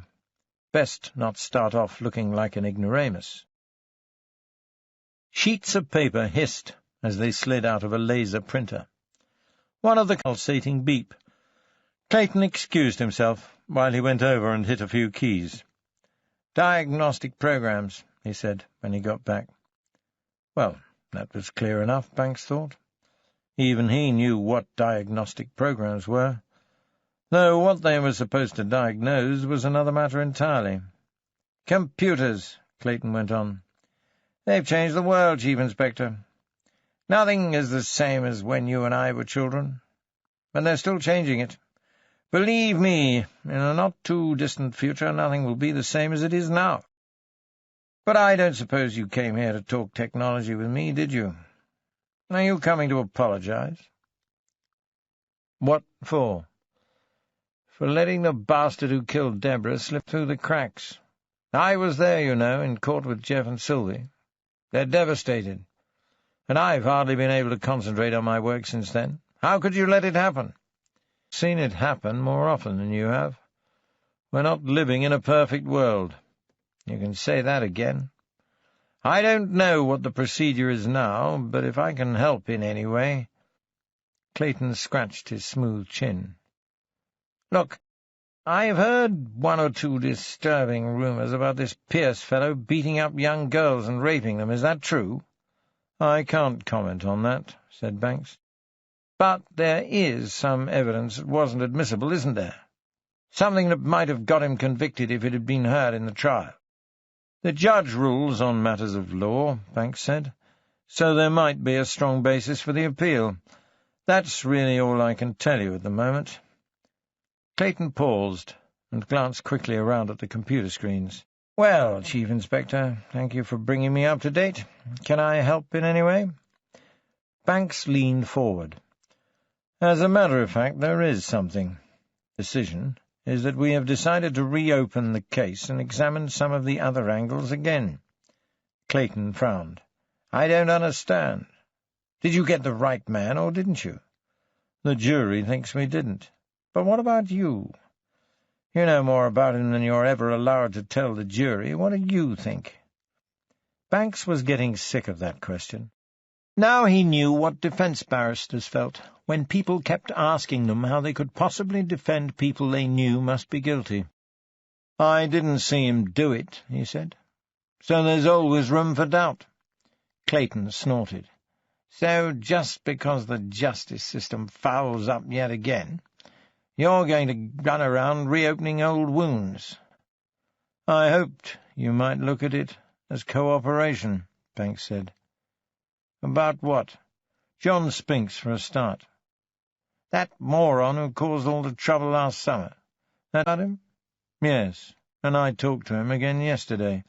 Best not start off looking like an ignoramus. Sheets of paper hissed as they slid out of a laser printer. One of the pulsating beep. Clayton excused himself while he went over and hit a few keys. "Diagnostic programs," he said when he got back. Well, that was clear enough, Banks thought. Even he knew what diagnostic programs were, though what they were supposed to diagnose was another matter entirely. "Computers," Clayton went on. "They've changed the world, Chief Inspector. Nothing is the same as when you and I were children, and they're still changing it. Believe me, in a not-too-distant future, nothing will be the same as it is now. But I don't suppose you came here to talk technology with me, did you? Are you coming to apologize?" "What for?" "For letting the bastard who killed Deborah slip through the cracks. I was there, you know, in court with Jeff and Sylvie. They're devastated, and I've hardly been able to concentrate on my work since then. How could you let it happen?" "Seen it happen more often than you have. We're not living in a perfect world." "You can say that again. I don't know what the procedure is now, but if I can help in any way—" Clayton scratched his smooth chin. "Look, I've heard one or two disturbing rumours about this Pierce fellow beating up young girls and raping them. Is that true?" "I can't comment on that," said Banks. "But there is some evidence that wasn't admissible, isn't there? Something that might have got him convicted if it had been heard in the trial." "The judge rules on matters of law," Banks said, "so there might be a strong basis for the appeal. That's really all I can tell you at the moment." Clayton paused and glanced quickly around at the computer screens. "Well, Chief Inspector, thank you for bringing me up to date. Can I help in any way?" Banks leaned forward. "As a matter of fact, there is something. Decision is that we have decided to reopen the case and examine some of the other angles again." Clayton frowned. "I don't understand. Did you get the right man, or didn't you?" "The jury thinks we didn't. But what about you? You know more about him than you're ever allowed to tell the jury. What do you think?" Banks was getting sick of that question. Now he knew what defence barristers felt when people kept asking them how they could possibly defend people they knew must be guilty. "I didn't see him do it," he said. "So there's always room for doubt." Clayton snorted. "So just because the justice system fouls up yet again, you're going to run around reopening old wounds?" "I hoped you might look at it as cooperation," Banks said. "About what?" "John Spinks, for a start." "That moron who caused all the trouble last summer. That about him?" "Yes, and I talked to him again yesterday."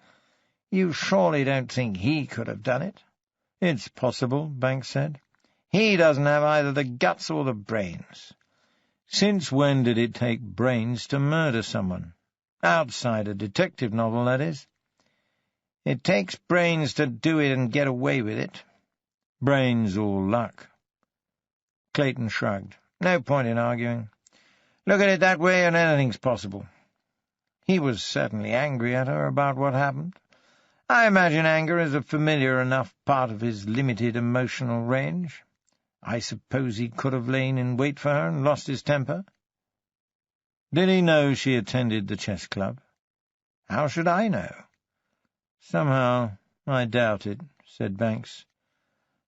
"You surely don't think he could have done it?" "It's possible," Banks said. "He doesn't have either the guts or the brains." "Since when did it take brains to murder someone? Outside a detective novel, that is." "It takes brains to do it and get away with it." "Brains or luck?" Clayton shrugged. "No point in arguing. Look at it that way and anything's possible." He was certainly angry at her about what happened. I imagine anger is a familiar enough part of his limited emotional range. I suppose he could have lain in wait for her and lost his temper. "Did he know she attended the chess club?" "How should I know?" "Somehow I doubt it," said Banks.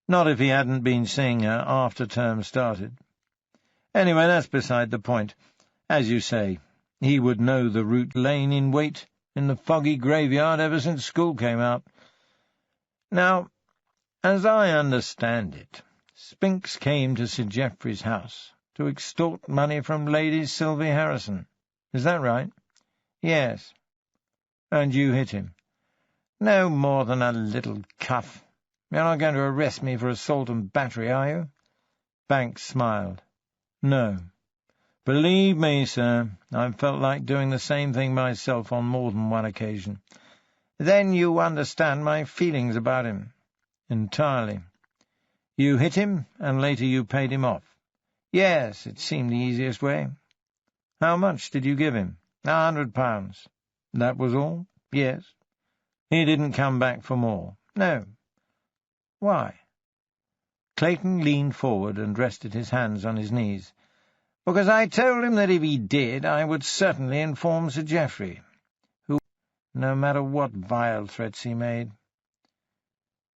"Not if he hadn't been seeing her after term started. Anyway, that's beside the point. As you say, he would know the route lain in wait in the foggy graveyard ever since school came out. Now, as I understand it, Spinks came to Sir Geoffrey's house to extort money from Lady Sylvie Harrison. Is that right?" "Yes." "And you hit him?" "No more than a little cuff. You're not going to arrest me for assault and battery, are you?" Banks smiled. "No. Believe me, sir, I've felt like doing the same thing myself on more than one occasion." "Then you understand my feelings about him?" "Entirely. You hit him, and later you paid him off?" "Yes, it seemed the easiest way." "How much did you give him?" £100. "That was all?" "Yes." "He didn't come back for more?" "No." "Why?" Clayton leaned forward and rested his hands on his knees. "Because I told him that if he did, I would certainly inform Sir Geoffrey, who, no matter what vile threats he made."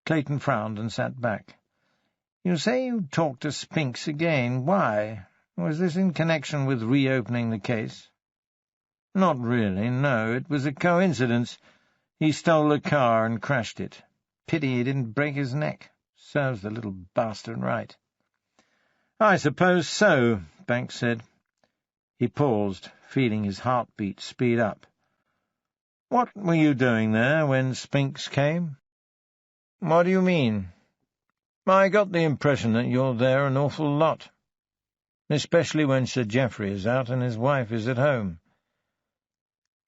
Clayton frowned and sat back. "You say you talked to Spinks again. Why? Was this in connection with reopening the case?" "Not really, no. It was a coincidence. He stole a car and crashed it. Pity he didn't break his neck. Serves the little bastard right." "I suppose so," Banks said. He paused, feeling his heartbeat speed up. "What were you doing there when Spinks came?" "What do you mean?" "I got the impression that you're there an awful lot, especially when Sir Geoffrey is out and his wife is at home."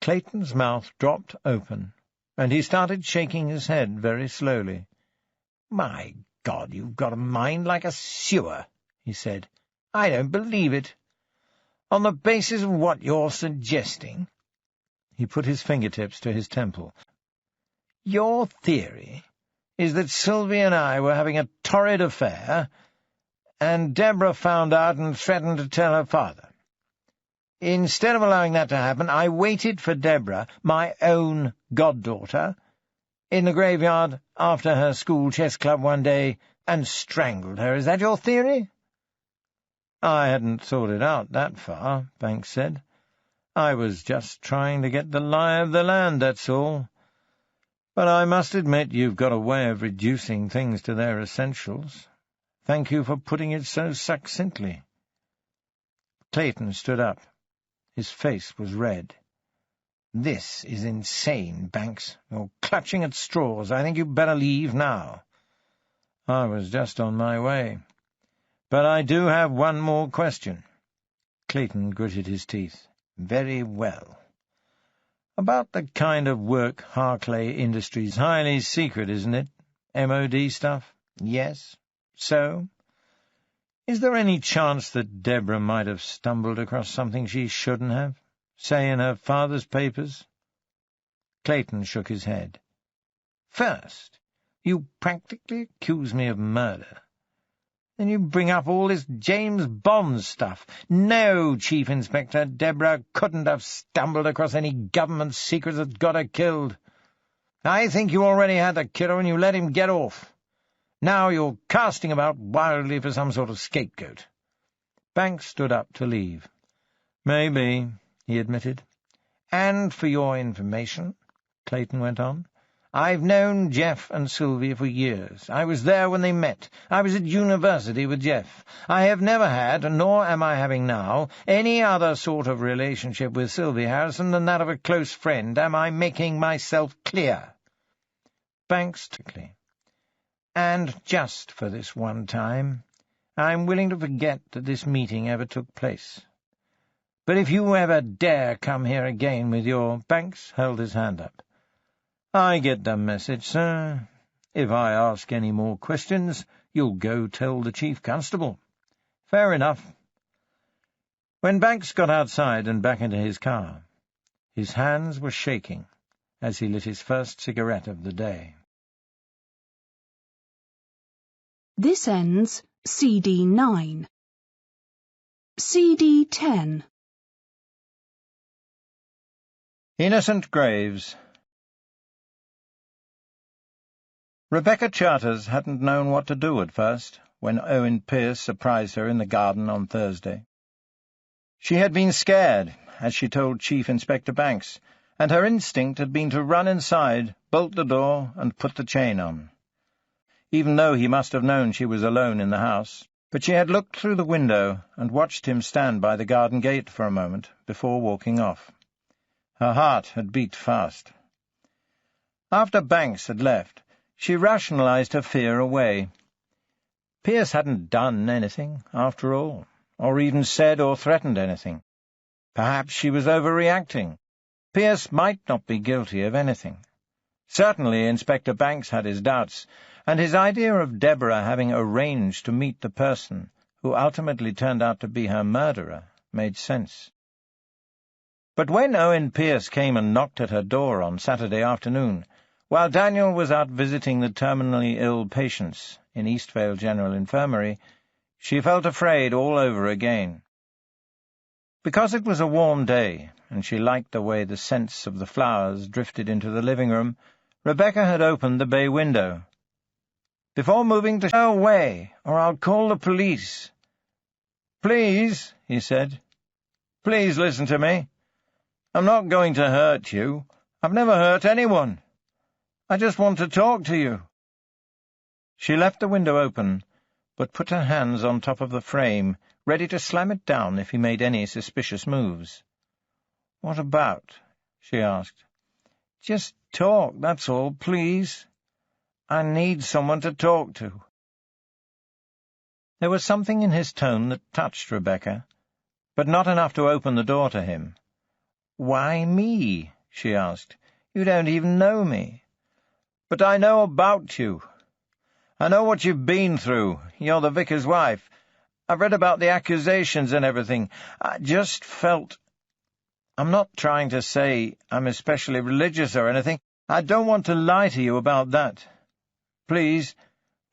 Clayton's mouth dropped open, and he started shaking his head very slowly. "My God, you've got a mind like a sewer," he said. "I don't believe it. On the basis of what you're suggesting—" He put his fingertips to his temple. "Your theory is that Sylvie and I were having a torrid affair, and Deborah found out and threatened to tell her father. Instead of allowing that to happen, I waited for Deborah, my own goddaughter, in the graveyard after her school chess club one day and strangled her. Is that your theory?" "I hadn't thought it out that far," Banks said. "I was just trying to get the lie of the land, that's all. But I must admit you've got a way of reducing things to their essentials. Thank you for putting it so succinctly." Clayton stood up. His face was red. "This is insane, Banks. You're clutching at straws. I think you'd better leave now." "I was just on my way. But I do have one more question." Clayton gritted his teeth. "Very well." "About the kind of work Harclay Industries. Highly secret, isn't it? MOD stuff?" "Yes. So? Is there any chance that Deborah might have stumbled across something she shouldn't have? Say in her father's papers?" Clayton shook his head. "First, you practically accuse me of murder. Then you bring up all this James Bond stuff. No, Chief Inspector, Deborah couldn't have stumbled across any government secret that got her killed. I think you already had the killer and you let him get off. Now you're casting about wildly for some sort of scapegoat." Banks stood up to leave. "Maybe," he admitted. "And for your information," Clayton went on, "I've known Jeff and Sylvia for years. I was there when they met. I was at university with Jeff. I have never had, nor am I having now, any other sort of relationship with Sylvia Harrison than that of a close friend. Am I making myself clear?" Banks quickly. "And just for this one time, I'm willing to forget that this meeting ever took place. But if you ever dare come here again with your—" Banks held his hand up. "I get the message, sir. If I ask any more questions, you'll go tell the Chief Constable. Fair enough." When Banks got outside and back into his car, his hands were shaking as he lit his first cigarette of the day. This ends CD 9. CD 10. Innocent Graves. Rebecca Charters hadn't known what to do at first, when Owen Pearce surprised her in the garden on Thursday. She had been scared, as she told Chief Inspector Banks, and her instinct had been to run inside, bolt the door, and put the chain on. Even though he must have known she was alone in the house, but she had looked through the window and watched him stand by the garden gate for a moment before walking off. Her heart had beat fast. After Banks had left, she rationalized her fear away. Pearce hadn't done anything, after all, or even said or threatened anything. Perhaps she was overreacting. Pearce might not be guilty of anything. Certainly Inspector Banks had his doubts, and his idea of Deborah having arranged to meet the person who ultimately turned out to be her murderer made sense. But when Owen Pearce came and knocked at her door on Saturday afternoon, while Daniel was out visiting the terminally ill patients in Eastvale General Infirmary, she felt afraid all over again. Because it was a warm day, and she liked the way the scents of the flowers drifted into the living room, Rebecca had opened the bay window. "Before moving to go away, or I'll call the police." "Please," he said, "please listen to me. I'm not going to hurt you. I've never hurt anyone. I just want to talk to you." She left the window open, but put her hands on top of the frame, ready to slam it down if he made any suspicious moves. "What about?" she asked. "Just talk, that's all, please. I need someone to talk to." There was something in his tone that touched Rebecca, but not enough to open the door to him. "Why me?" she asked. "You don't even know me." "But I know about you. I know what you've been through. You're the vicar's wife. I've read about the accusations and everything. I just felt— I'm not trying to say I'm especially religious or anything. I don't want to lie to you about that. Please,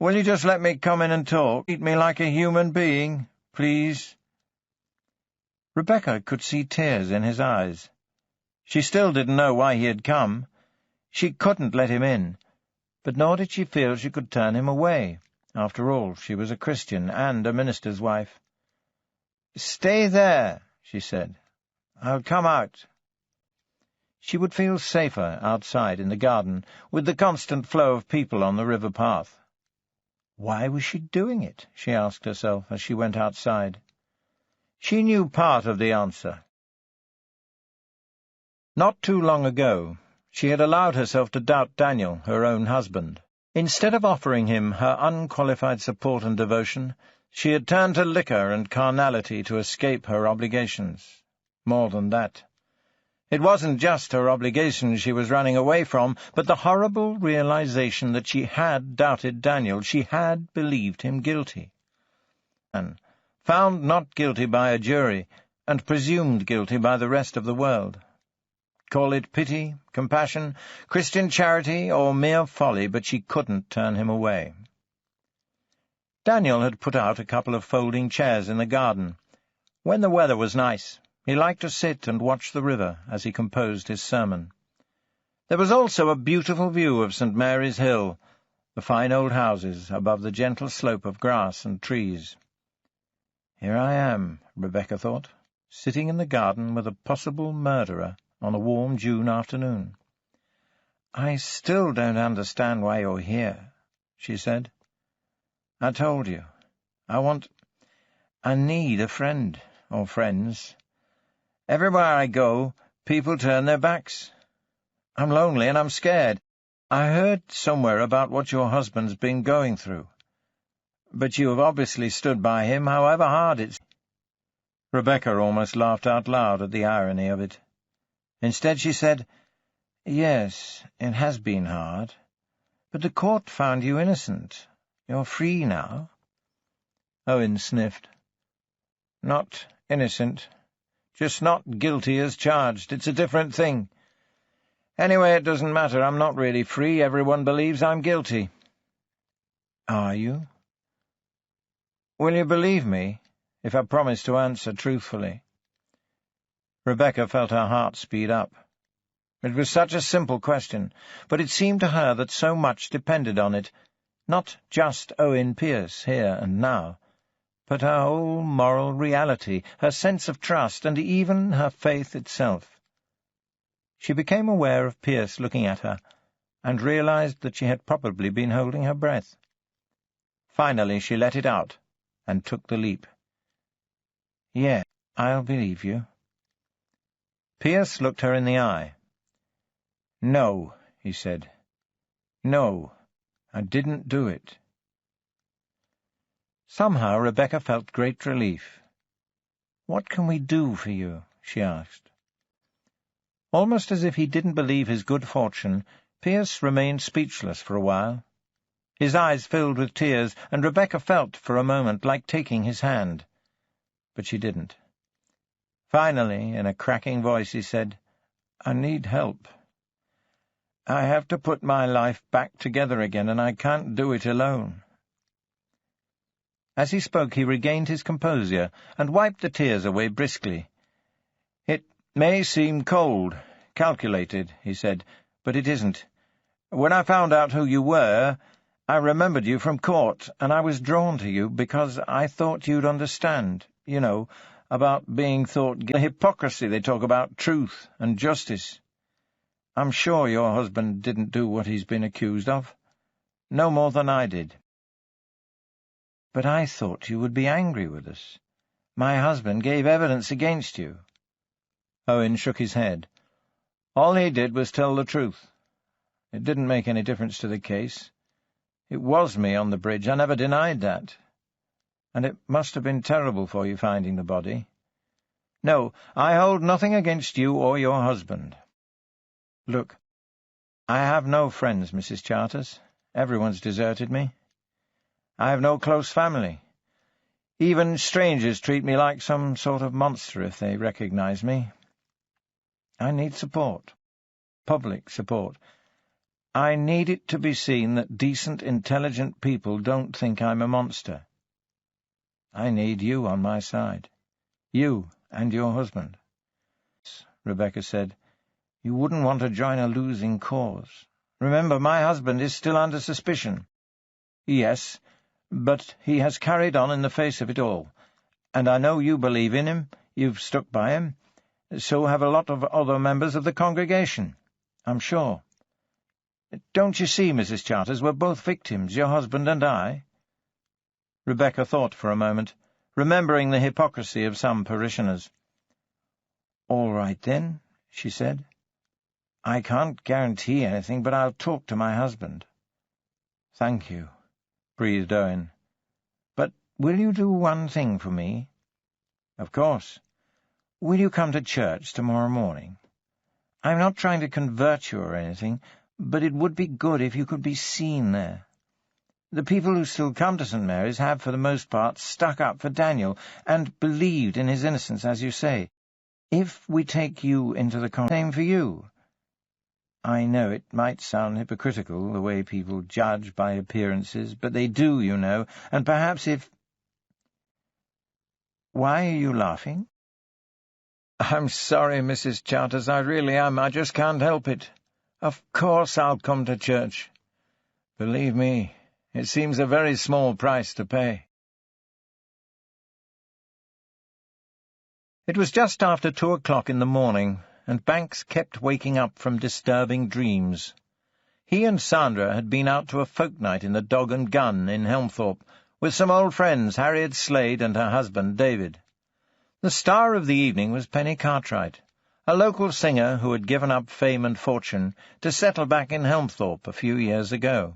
Will you just let me come in and talk? Treat me like a human being, please?" Rebecca could see tears in his eyes. She still didn't know why he had come. She couldn't let him in, but nor did she feel she could turn him away. After all, she was a Christian and a minister's wife. "Stay there," she said. "I'll come out." She would feel safer outside in the garden, with the constant flow of people on the river path. Why was she doing it? She asked herself as she went outside. She knew part of the answer. Not too long ago, she had allowed herself to doubt Daniel, her own husband. Instead of offering him her unqualified support and devotion, she had turned to liquor and carnality to escape her obligations. More than that. It wasn't just her obligations she was running away from, but the horrible realization that she had doubted Daniel, she had believed him guilty. And found not guilty by a jury, and presumed guilty by the rest of the world. Call it pity, compassion, Christian charity, or mere folly, but she couldn't turn him away. Daniel had put out a couple of folding chairs in the garden. When the weather was nice, he liked to sit and watch the river as he composed his sermon. There was also a beautiful view of St. Mary's Hill, the fine old houses above the gentle slope of grass and trees. Here I am, Rebecca thought, sitting in the garden with a possible murderer on a warm June afternoon. "I still don't understand why you're here," she said. "I told you. I need a friend, or friends. Everywhere I go, people turn their backs. I'm lonely and I'm scared. I heard somewhere about what your husband's been going through. But you have obviously stood by him, however hard it's—" Rebecca almost laughed out loud at the irony of it. Instead she said, "Yes, it has been hard. But the court found you innocent. You're free now." Owen sniffed. "Not innocent. Just not guilty as charged. It's a different thing. Anyway, it doesn't matter. I'm not really free. Everyone believes I'm guilty." "Are you? Will you believe me, if I promise to answer truthfully?" Rebecca felt her heart speed up. It was such a simple question, but it seemed to her that so much depended on it, not just Owen Pierce, here and now, but her whole moral reality, her sense of trust, and even her faith itself. She became aware of Pierce looking at her, and realized that she had probably been holding her breath. Finally she let it out, and took the leap. "Yeah, I'll believe you." Pierce looked her in the eye. "No," he said. "No, I didn't do it." Somehow Rebecca felt great relief. "What can we do for you?" she asked. Almost as if he didn't believe his good fortune, Pierce remained speechless for a while. His eyes filled with tears, and Rebecca felt for a moment like taking his hand. But she didn't. Finally, in a cracking voice, he said, "I need help. I have to put my life back together again, and I can't do it alone." As he spoke, he regained his composure and wiped the tears away briskly. "It may seem cold, calculated," he said, "but it isn't. When I found out who you were, I remembered you from court, and I was drawn to you because I thought you'd understand, about being thought the hypocrisy they talk about, truth and justice. I'm sure your husband didn't do what he's been accused of. No more than I did." "But I thought you would be angry with us. My husband gave evidence against you." Owen shook his head. "All he did was tell the truth. It didn't make any difference to the case. It was me on the bridge. I never denied that. And it must have been terrible for you finding the body. No, I hold nothing against you or your husband. Look, I have no friends, Mrs. Charters. Everyone's deserted me. I have no close family. Even strangers treat me like some sort of monster if they recognize me. I need support. Public support. I need it to be seen that decent, intelligent people don't think I'm a monster. I need you on my side. You and your husband. Rebecca said, You wouldn't want to join a losing cause. Remember, my husband is still under suspicion. Yes, but he has carried on in the face of it all. And I know you believe in him, you've stuck by him. So have a lot of other members of the congregation, I'm sure. Don't you see, Mrs. Charters, we're both victims, your husband and I? Rebecca thought for a moment, remembering the hypocrisy of some parishioners. All right, then, she said. I can't guarantee anything, but I'll talk to my husband. Thank you, breathed Owen. But will you do one thing for me? Of course. Will you come to church tomorrow morning? I'm not trying to convert you or anything, but it would be good if you could be seen there. The people who still come to St. Mary's have, for the most part, stuck up for Daniel, and believed in his innocence, as you say. If we take you into the same for you. I know it might sound hypocritical, the way people judge by appearances, but they do, you know, and perhaps if— Why are you laughing? I'm sorry, Mrs. Charters, I really am. I just can't help it. Of course I'll come to church. Believe me, it seems a very small price to pay. It was just after 2 o'clock in the morning, and Banks kept waking up from disturbing dreams. He and Sandra had been out to a folk night in the Dog and Gun in Helmthorpe, with some old friends, Harriet Slade and her husband, David. The star of the evening was Penny Cartwright, a local singer who had given up fame and fortune to settle back in Helmthorpe a few years ago.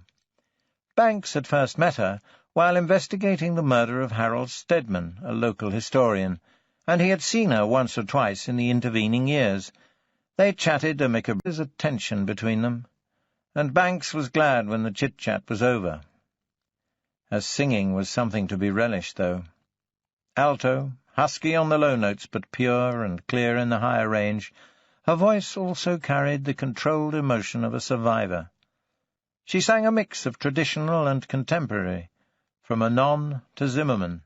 Banks had first met her while investigating the murder of Harold Stedman, a local historian, and he had seen her once or twice in the intervening years. They chatted amicably. There was a tension between them, and Banks was glad when the chit-chat was over. Her singing was something to be relished, though. Alto, husky on the low notes, but pure and clear in the higher range, her voice also carried the controlled emotion of a survivor. She sang a mix of traditional and contemporary, from Anon to Zimmerman,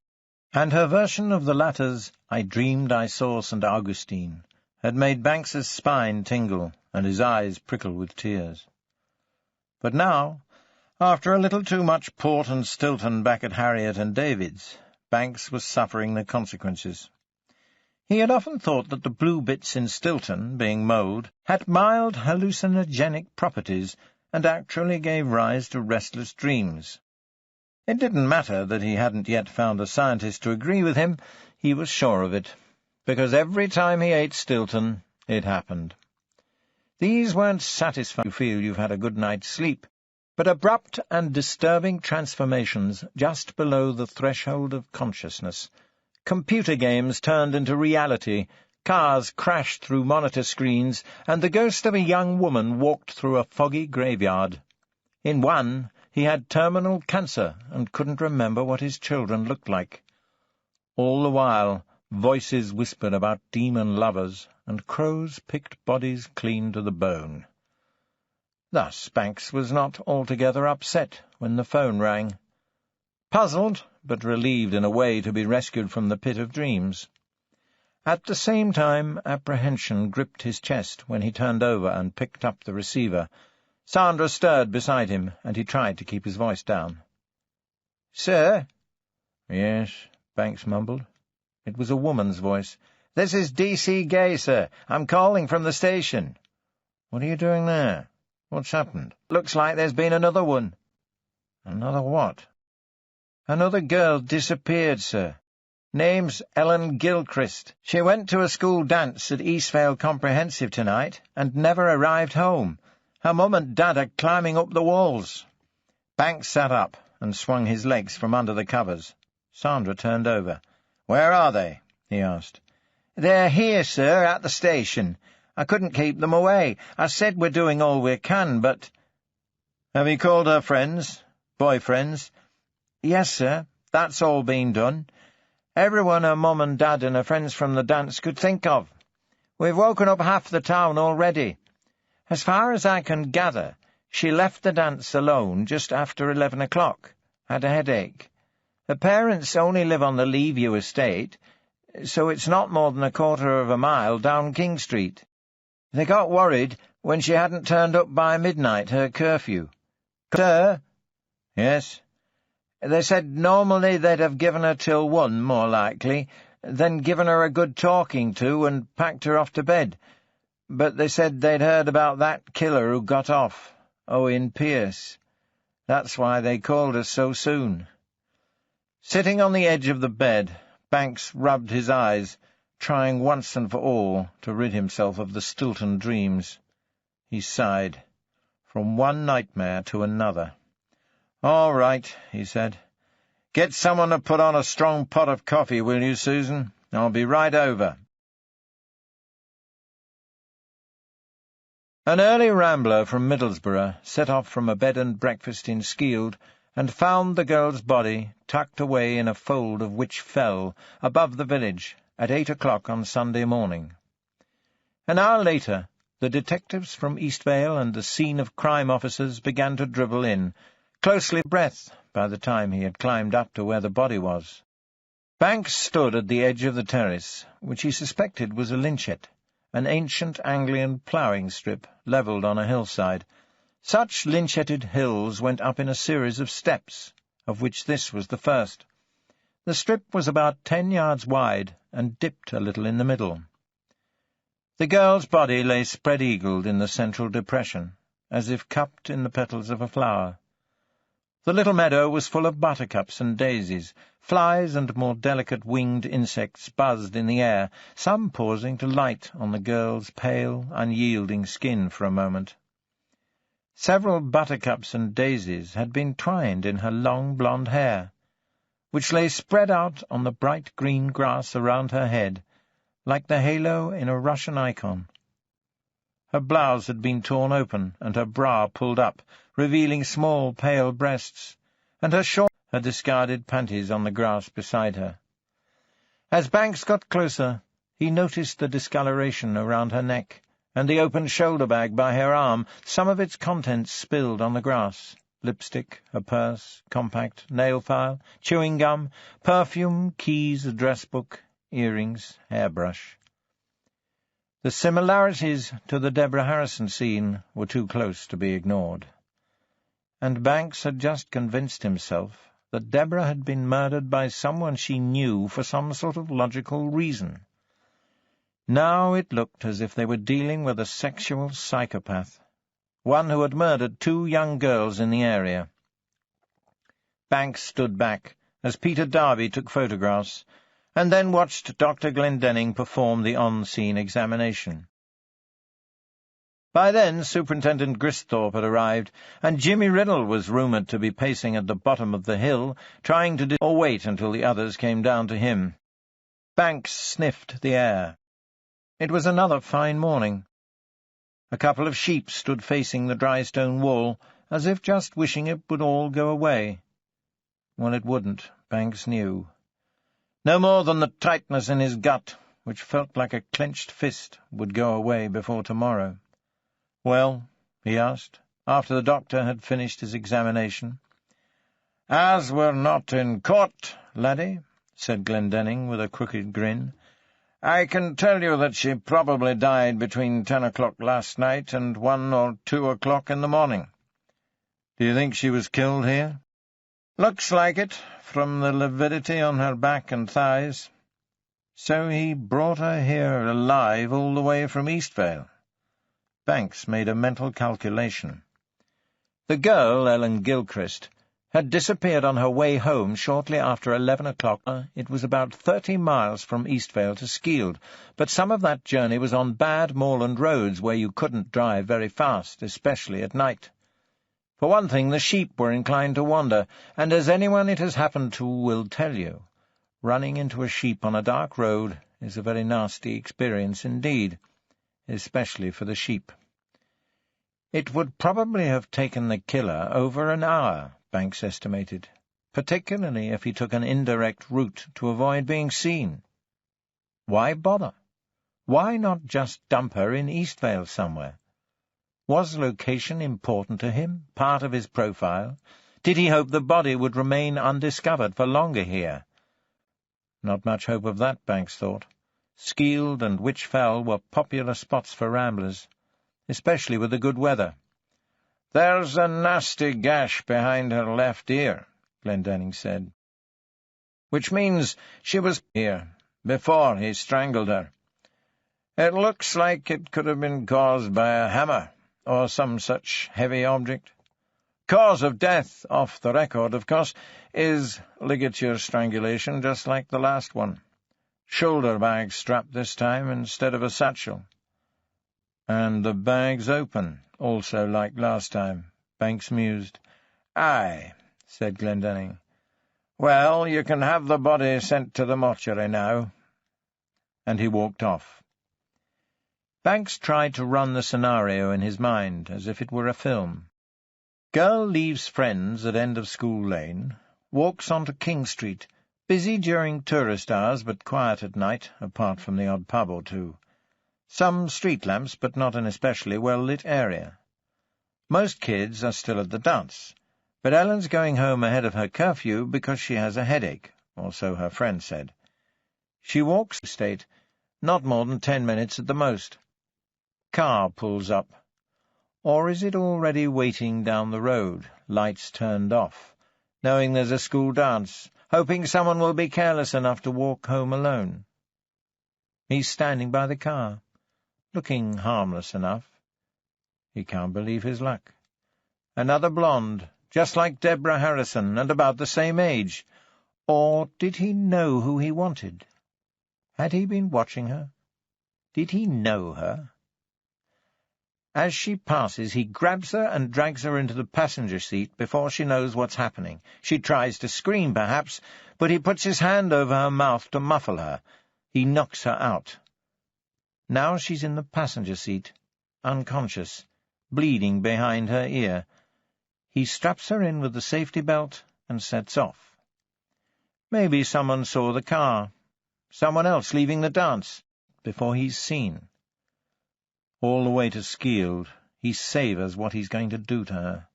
and her version of the latter's I Dreamed I Saw St. Augustine had made Banks's spine tingle and his eyes prickle with tears. But now, after a little too much port and Stilton back at Harriet and David's, Banks was suffering the consequences. He had often thought that the blue bits in Stilton, being mowed, had mild hallucinogenic properties and actually gave rise to restless dreams. It didn't matter that he hadn't yet found a scientist to agree with him, he was sure of it, because every time he ate Stilton, it happened. These weren't satisfying you feel you've had a good night's sleep, but abrupt and disturbing transformations just below the threshold of consciousness. Computer games turned into reality, cars crashed through monitor screens, and the ghost of a young woman walked through a foggy graveyard. In one, he had terminal cancer and couldn't remember what his children looked like. All the while, voices whispered about demon lovers, and crows picked bodies clean to the bone. Thus Banks was not altogether upset when the phone rang. Puzzled, but relieved in a way to be rescued from the pit of dreams. At the same time, apprehension gripped his chest when he turned over and picked up the receiver. Sandra stirred beside him, and he tried to keep his voice down. "Sir?" "Yes," Banks mumbled. It was a woman's voice. "This is D.C. Gay, sir. I'm calling from the station." "What are you doing there? What's happened?" "Looks like there's been another one." "Another what?" "Another girl disappeared, sir. Name's Ellen Gilchrist. She went to a school dance at Eastvale Comprehensive tonight and never arrived home. Her mum and dad are climbing up the walls." Banks sat up and swung his legs from under the covers. Sandra turned over. "Where are they?" he asked. "They're here, sir, at the station. I couldn't keep them away. I said we're doing all we can, but—" "Have you called her friends? Boyfriends?" "Yes, sir. That's all been done. Everyone her mum and dad and her friends from the dance could think of. We've woken up half the town already. As far as I can gather, She left the dance alone just after 11 o'clock. Had a headache. Her parents only live on the Leaveview estate, so it's not more than a quarter of a mile down King Street. They got worried when she hadn't turned up by midnight, her curfew. Sir? Yes? They said normally they'd have given her till 1, more likely, then given her a good talking to and packed her off to bed. But they said they'd heard about that killer who got off, Owen Pearce. That's why they called us so soon. Sitting on the edge of the bed, Banks rubbed his eyes, trying once and for all to rid himself of the Stilton dreams. He sighed. From one nightmare to another. "All right," he said. "Get someone to put on a strong pot of coffee, will you, Susan? I'll be right over." An early rambler from Middlesbrough set off from a bed and breakfast in Skeeld and found the girl's body tucked away in a fold of Wych Fell above the village at 8 o'clock on Sunday morning. An hour later, the detectives from Eastvale and the scene-of-crime officers began to dribble in, closely breathed by the time he had climbed up to where the body was. Banks stood at the edge of the terrace, which he suspected was a lynchet, an ancient Anglian ploughing strip levelled on a hillside. Such lynchetted hills went up in a series of steps, of which this was the first. The strip was about 10 yards wide and dipped a little in the middle. The girl's body lay spread-eagled in the central depression, as if cupped in the petals of a flower. The little meadow was full of buttercups and daisies. Flies and more delicate winged insects buzzed in the air, some pausing to light on the girl's pale, unyielding skin for a moment. Several buttercups and daisies had been twined in her long blonde hair, which lay spread out on the bright green grass around her head, like the halo in a Russian icon. Her blouse had been torn open and her bra pulled up, revealing small, pale breasts, and her discarded panties on the grass beside her. As Banks got closer, he noticed the discoloration around her neck, and the open shoulder-bag by her arm, some of its contents spilled on the grass. Lipstick, a purse, compact, nail-file, chewing gum, perfume, keys, address book, earrings, hairbrush. The similarities to the Deborah Harrison scene were too close to be ignored. And Banks had just convinced himself that Deborah had been murdered by someone she knew for some sort of logical reason. Now it looked as if they were dealing with a sexual psychopath, one who had murdered 2 young girls in the area. Banks stood back as Peter Darby took photographs, and then watched Dr. Glendenning perform the on-scene examination. By then Superintendent Gristhorpe had arrived, and Jimmy Riddle was rumoured to be pacing at the bottom of the hill, trying to or wait until the others came down to him. Banks sniffed the air. It was another fine morning. A couple of sheep stood facing the dry stone wall, as if just wishing it would all go away. Well, it wouldn't, Banks knew. No more than the tightness in his gut, which felt like a clenched fist, would go away before tomorrow. "Well?" he asked, after the doctor had finished his examination. "As we're not in court, laddie," said Glendenning with a crooked grin, "I can tell you that she probably died between 10 o'clock last night and 1 or 2 o'clock in the morning." "Do you think she was killed here?" "Looks like it, from the lividity on her back and thighs." "So he brought her here alive all the way from Eastvale?" Banks made a mental calculation. The girl, Ellen Gilchrist, had disappeared on her way home shortly after 11 o'clock. It was about 30 miles from Eastvale to Skeeld, but some of that journey was on bad moorland roads where you couldn't drive very fast, especially at night. For one thing, the sheep were inclined to wander, and as anyone it has happened to will tell you, running into a sheep on a dark road is a very nasty experience indeed, especially for the sheep. It would probably have taken the killer over an hour, Banks estimated, particularly if he took an indirect route to avoid being seen. Why bother? Why not just dump her in Eastvale somewhere? Was location important to him, part of his profile? Did he hope the body would remain undiscovered for longer here? Not much hope of that, Banks thought. Skeald and Wych Fell were popular spots for ramblers, especially with the good weather. "There's a nasty gash behind her left ear," Glendinning said, "which means she was here before he strangled her. It looks like it could have been caused by a hammer or some such heavy object. Cause of death, off the record, of course, is ligature strangulation, just like the last one. Shoulder bag strap this time instead of a satchel." "And the bag's open, also like last time," Banks mused. "Aye," said Glendinning. "Well, you can have the body sent to the mortuary now." And he walked off. Banks tried to run the scenario in his mind, as if it were a film. Girl leaves friends at End of School Lane, walks onto King Street, busy during tourist hours but quiet at night, apart from the odd pub or two. Some street lamps, but not an especially well-lit area. Most kids are still at the dance, but Ellen's going home ahead of her curfew because she has a headache, or so her friend said. She walks the state, not more than 10 minutes at the most. Car pulls up. Or is it already waiting down the road, lights turned off, knowing there's a school dance, hoping someone will be careless enough to walk home alone? He's standing by the car, looking harmless enough. He can't believe his luck. Another blonde, just like Deborah Harrison, and about the same age. Or did he know who he wanted? Had he been watching her? Did he know her? As she passes, he grabs her and drags her into the passenger seat before she knows what's happening. She tries to scream, perhaps, but he puts his hand over her mouth to muffle her. He knocks her out. Now she's in the passenger seat, unconscious, bleeding behind her ear. He straps her in with the safety belt and sets off. Maybe someone saw the car, someone else leaving the dance, before he's seen. All the way to Skeald, he savours what he's going to do to her.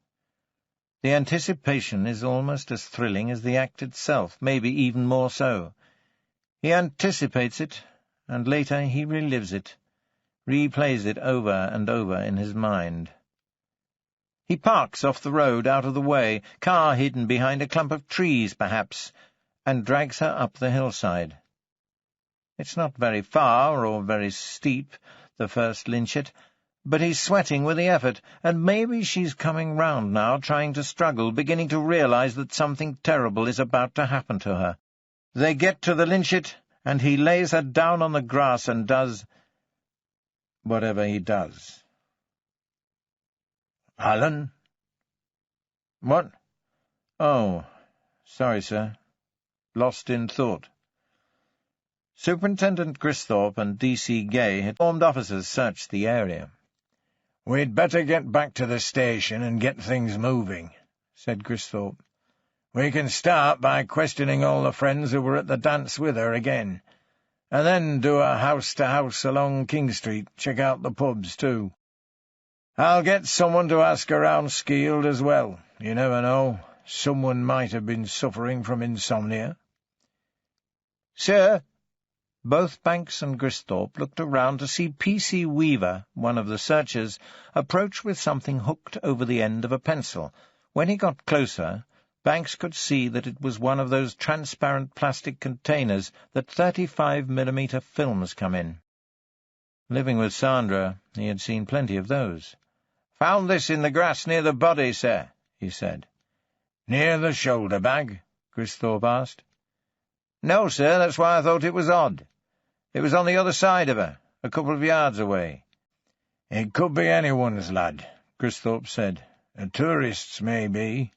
The anticipation is almost as thrilling as the act itself, maybe even more so. He anticipates it, and later he relives it, replays it over and over in his mind. He parks off the road, out of the way, car hidden behind a clump of trees, perhaps, and drags her up the hillside. It's not very far or very steep, the first lynchet, but he's sweating with the effort, and maybe she's coming round now, trying to struggle, beginning to realize that something terrible is about to happen to her. They get to the lynchet, and he lays her down on the grass and does whatever he does. "Alan?" "What? Oh, sorry, sir. Lost in thought." Superintendent Gristhorpe and D.C. Gay had formed officers search the area. "We'd better get back to the station and get things moving," said Gristhorpe. "We can start by questioning all the friends who were at the dance with her again, and then do a house-to-house along King Street, check out the pubs, too. I'll get someone to ask around Skeald as well. You never know. Someone might have been suffering from insomnia." "Sir?" Both Banks and Gristhorpe looked around to see P.C. Weaver, one of the searchers, approach with something hooked over the end of a pencil. When he got closer, Banks could see that it was one of those transparent plastic containers that 35mm films come in. Living with Sandra, he had seen plenty of those. "Found this in the grass near the body, sir," he said. "Near the shoulder bag?" Gristhorpe asked. "No, sir, that's why I thought it was odd. It was on the other side of her, a couple of yards away." "It could be anyone's, lad," Gristhorpe said. "A tourist's, maybe.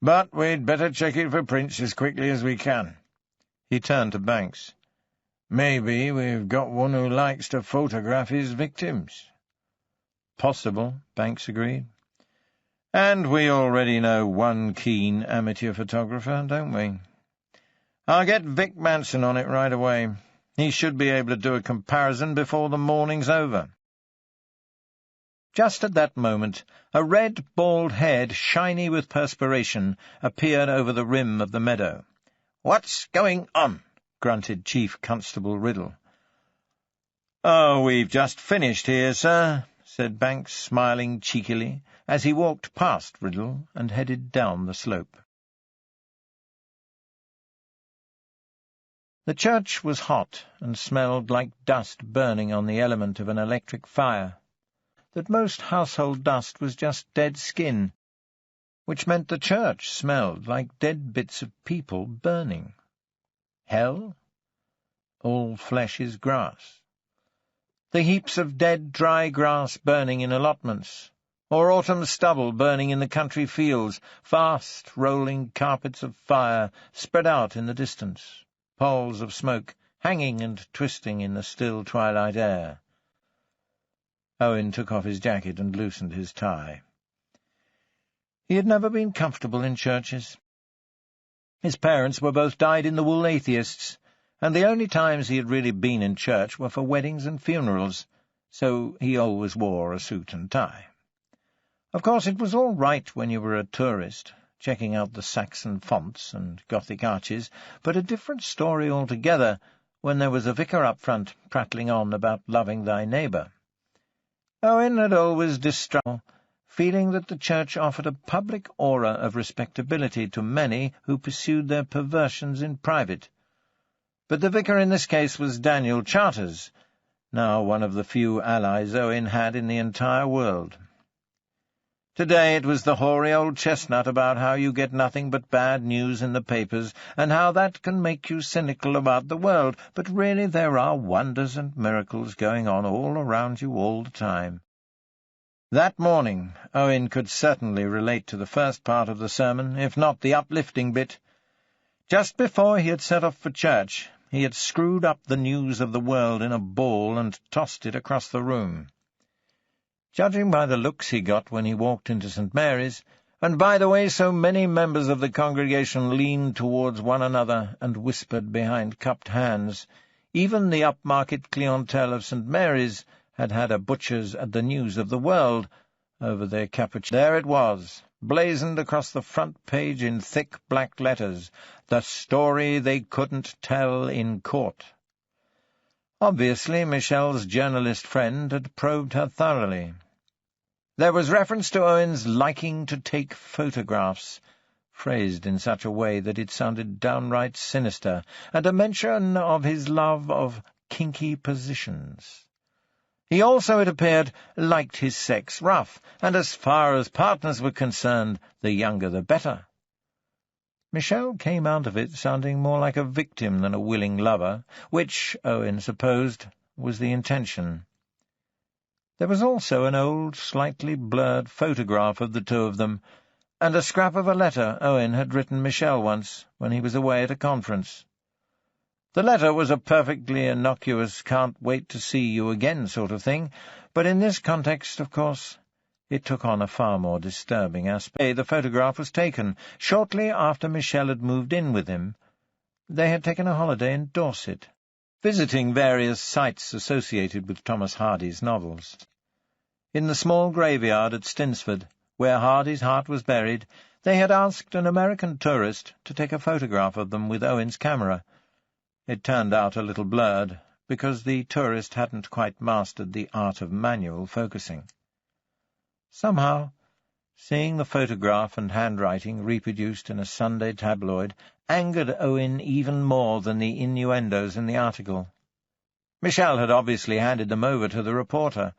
But we'd better check it for prints as quickly as we can." He turned to Banks. "Maybe we've got one who likes to photograph his victims." "Possible," Banks agreed. "And we already know one keen amateur photographer, don't we? I'll get Vic Manson on it right away. He should be able to do a comparison before the morning's over." Just at that moment, a red, bald head, shiny with perspiration, appeared over the rim of the meadow. "What's going on?" grunted Chief Constable Riddle. "Oh, we've just finished here, sir," said Banks, smiling cheekily, as he walked past Riddle and headed down the slope. The church was hot and smelled like dust burning on the element of an electric fire. That most household dust was just dead skin, which meant the church smelled like dead bits of people burning. Hell? All flesh is grass. The heaps of dead, dry grass burning in allotments, or autumn stubble burning in the country fields, fast rolling carpets of fire spread out in the distance, palls of smoke hanging and twisting in the still twilight air. Owen took off his jacket and loosened his tie. He had never been comfortable in churches. His parents were both dyed-in-the-wool atheists, and the only times he had really been in church were for weddings and funerals, so he always wore a suit and tie. Of course, it was all right when you were a tourist, checking out the Saxon fonts and Gothic arches, but a different story altogether when there was a vicar up front prattling on about loving thy neighbour. Owen had always distrusted, feeling that the church offered a public aura of respectability to many who pursued their perversions in private. But the vicar in this case was Daniel Charters, now one of the few allies Owen had in the entire world. Today it was the hoary old chestnut about how you get nothing but bad news in the papers, and how that can make you cynical about the world, but really there are wonders and miracles going on all around you all the time. That morning Owen could certainly relate to the first part of the sermon, if not the uplifting bit. Just before he had set off for church, he had screwed up the news of the world in a ball and tossed it across the room. Judging by the looks he got when he walked into St. Mary's, and by the way so many members of the congregation leaned towards one another and whispered behind cupped hands, even the upmarket clientele of St. Mary's had had a butcher's at the news of the world over their cappuccino. There it was, blazoned across the front page in thick black letters, the story they couldn't tell in court. Obviously, Michelle's journalist friend had probed her thoroughly. There was reference to Owen's liking to take photographs, phrased in such a way that it sounded downright sinister, and a mention of his love of kinky positions. He also, it appeared, liked his sex rough, and as far as partners were concerned, the younger the better. Michelle came out of it sounding more like a victim than a willing lover, which, Owen supposed, was the intention. There was also an old, slightly blurred photograph of the two of them, and a scrap of a letter Owen had written Michelle once, when he was away at a conference. The letter was a perfectly innocuous can't-wait-to-see-you-again sort of thing, but in this context, of course, it took on a far more disturbing aspect. The photograph was taken shortly after Michelle had moved in with him. They had taken a holiday in Dorset, visiting various sites associated with Thomas Hardy's novels. In the small graveyard at Stinsford, where Hardy's heart was buried, they had asked an American tourist to take a photograph of them with Owen's camera. It turned out a little blurred, because the tourist hadn't quite mastered the art of manual focusing. Somehow, seeing the photograph and handwriting reproduced in a Sunday tabloid angered Owen even more than the innuendos in the article. Michelle had obviously handed them over to the reporter.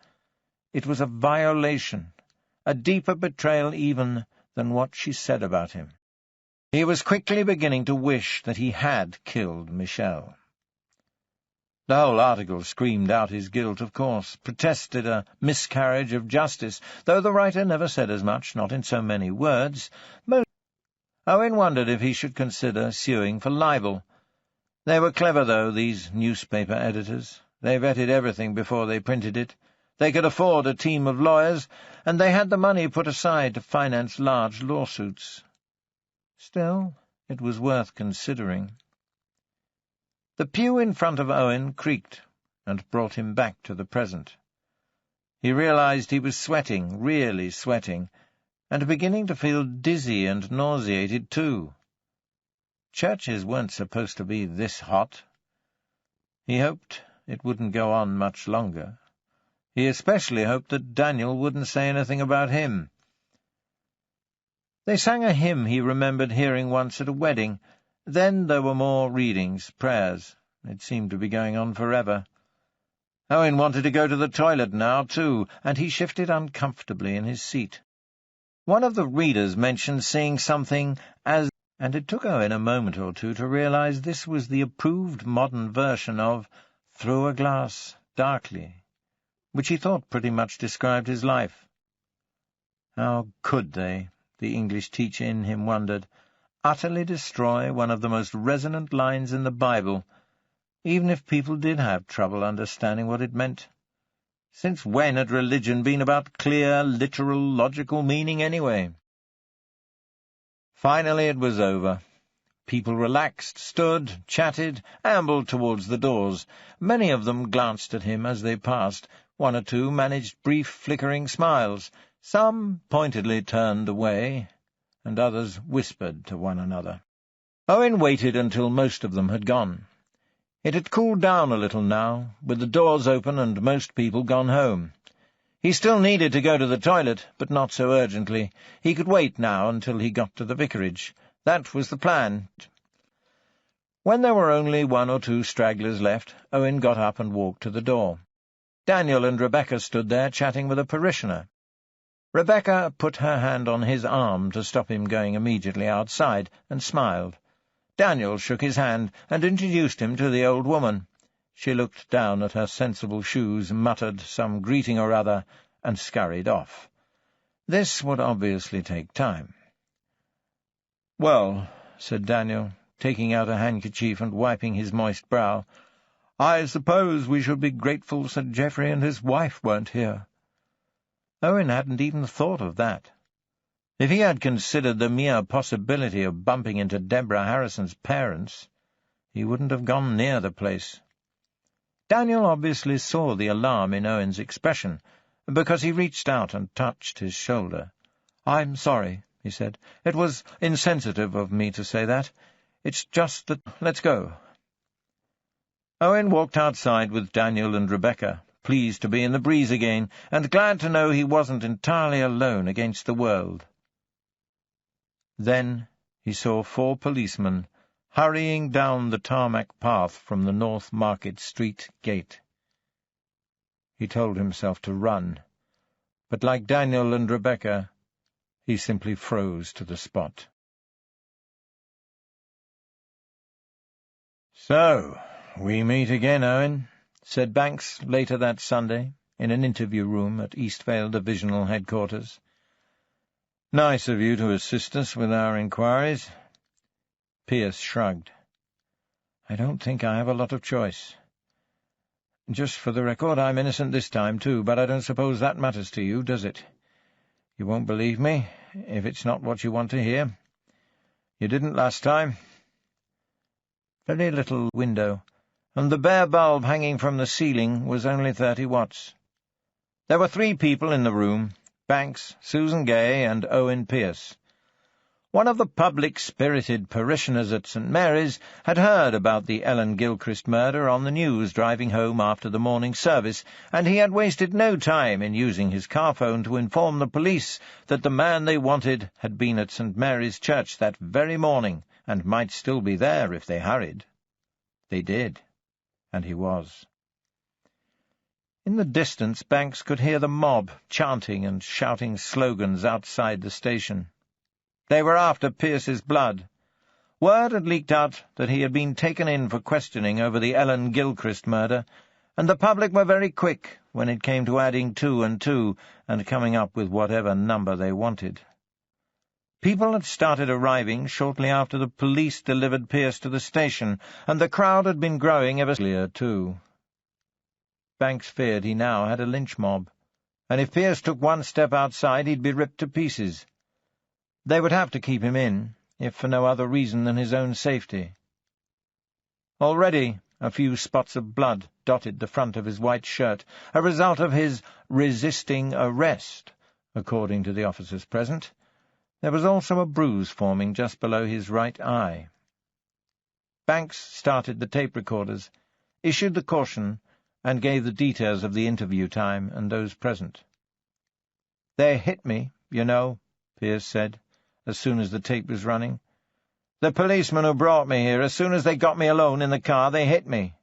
It was a violation, a deeper betrayal even than what she said about him. He was quickly beginning to wish that he had killed Michelle. The whole article screamed out his guilt, of course, protested a miscarriage of justice, though the writer never said as much, not in so many words. Owen wondered if he should consider suing for libel. They were clever, though, these newspaper editors. They vetted everything before they printed it. They could afford a team of lawyers, and they had the money put aside to finance large lawsuits. Still, it was worth considering. The pew in front of Owen creaked and brought him back to the present. He realized he was sweating, really sweating, and beginning to feel dizzy and nauseated too. Churches weren't supposed to be this hot. He hoped it wouldn't go on much longer. He especially hoped that Daniel wouldn't say anything about him. They sang a hymn he remembered hearing once at a wedding. Then there were more readings, prayers. It seemed to be going on forever. Owen wanted to go to the toilet now, too, and he shifted uncomfortably in his seat. One of the readers mentioned seeing something as, and it took Owen a moment or two to realize this was the approved modern version of Through a Glass, Darkly, which he thought pretty much described his life. How could they, the English teacher in him wondered, utterly destroy one of the most resonant lines in the Bible, even if people did have trouble understanding what it meant? Since when had religion been about clear, literal, logical meaning anyway? Finally it was over. People relaxed, stood, chatted, ambled towards the doors. Many of them glanced at him as they passed. One or two managed brief, flickering smiles. Some pointedly turned away, and others whispered to one another. Owen waited until most of them had gone. It had cooled down a little now, with the doors open and most people gone home. He still needed to go to the toilet, but not so urgently. He could wait now until he got to the vicarage. That was the plan. When there were only one or two stragglers left, Owen got up and walked to the door. Daniel and Rebecca stood there chatting with a parishioner. Rebecca put her hand on his arm to stop him going immediately outside, and smiled. Daniel shook his hand and introduced him to the old woman. She looked down at her sensible shoes, muttered some greeting or other, and scurried off. This would obviously take time. "Well," said Daniel, taking out a handkerchief and wiping his moist brow, "I suppose we should be grateful Sir Geoffrey and his wife weren't here." Owen hadn't even thought of that. If he had considered the mere possibility of bumping into Deborah Harrison's parents, he wouldn't have gone near the place. Daniel obviously saw the alarm in Owen's expression, because he reached out and touched his shoulder. "I'm sorry," he said. "It was insensitive of me to say that. It's just that— Let's go." Owen walked outside with Daniel and Rebecca, pleased to be in the breeze again, and glad to know he wasn't entirely alone against the world. Then he saw 4 policemen hurrying down the tarmac path from the North Market Street gate. He told himself to run, but like Daniel and Rebecca, he simply froze to the spot. "So, we meet again, Owen," said Banks later that Sunday, in an interview room at Eastvale Divisional Headquarters. "Nice of you to assist us with our inquiries." Pierce shrugged. "I don't think I have a lot of choice. Just for the record, I'm innocent this time, too, but I don't suppose that matters to you, does it? You won't believe me, if it's not what you want to hear. You didn't last time." Very little window, and the bare bulb hanging from the ceiling was only 30 watts. There were 3 people in the room: Banks, Susan Gay, and Owen Pierce. One of the public-spirited parishioners at St. Mary's had heard about the Ellen Gilchrist murder on the news driving home after the morning service, and he had wasted no time in using his car phone to inform the police that the man they wanted had been at St. Mary's Church that very morning, and might still be there if they hurried. They did, and he was. In the distance, Banks could hear the mob chanting and shouting slogans outside the station. They were after Pierce's blood. Word had leaked out that he had been taken in for questioning over the Ellen Gilchrist murder, and the public were very quick when it came to adding 2 and 2 and coming up with whatever number they wanted. People had started arriving shortly after the police delivered Pierce to the station, and the crowd had been growing ever earlier, too. Banks feared he now had a lynch mob, and if Pierce took one step outside he'd be ripped to pieces. They would have to keep him in, if for no other reason than his own safety. Already A few spots of blood dotted the front of his white shirt, a result of his resisting arrest, according to the officers present. There was also a bruise forming just below his right eye. Banks started the tape recorders, issued the caution, and gave the details of the interview time and those present. "They hit me, you know," Pearce said, as soon as the tape was running. "The policeman who brought me here, as soon as they got me alone in the car, they hit me.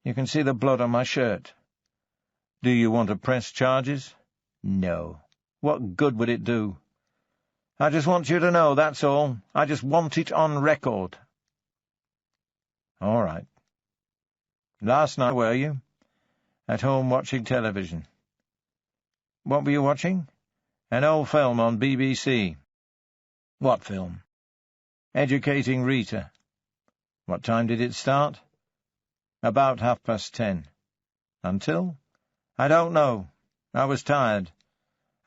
You can see the blood on my shirt. Do you want to press charges? No. What good would it do? I just want you to know, that's all. I just want it on record." "All right. Last night, were you? At home watching television. What were you watching? An old film on BBC. What film? Educating Rita. What time did it start? About 10:30. Until? I don't know. I was tired.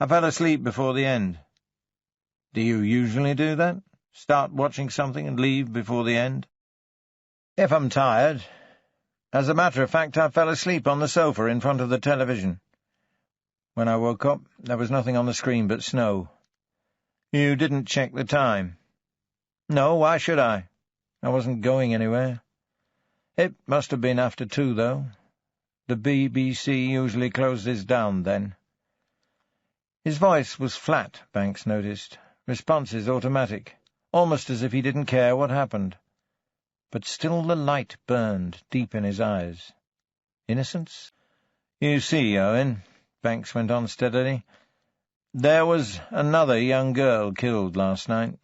I fell asleep before the end. Do you usually do that? Start watching something and leave before the end? If I'm tired. As a matter of fact, I fell asleep on the sofa in front of the television. When I woke up, there was nothing on the screen but snow. You didn't check the time? No, why should I? I wasn't going anywhere. It must have been after 2, though. The BBC usually closes down then. His voice was flat, Banks noticed. Responses automatic, almost as if he didn't care what happened. But still the light burned deep in his eyes. Innocence? You see, Owen, Banks went on steadily, there was another young girl killed last night.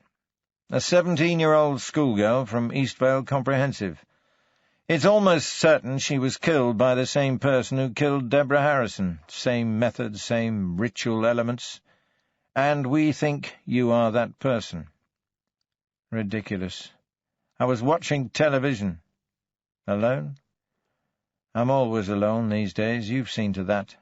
A 17-year-old schoolgirl from Eastvale Comprehensive. It's almost certain she was killed by the same person who killed Deborah Harrison. Same method, same ritual elements. And we think you are that person. Ridiculous. I was watching television. Alone? I'm always alone these days. You've seen to that.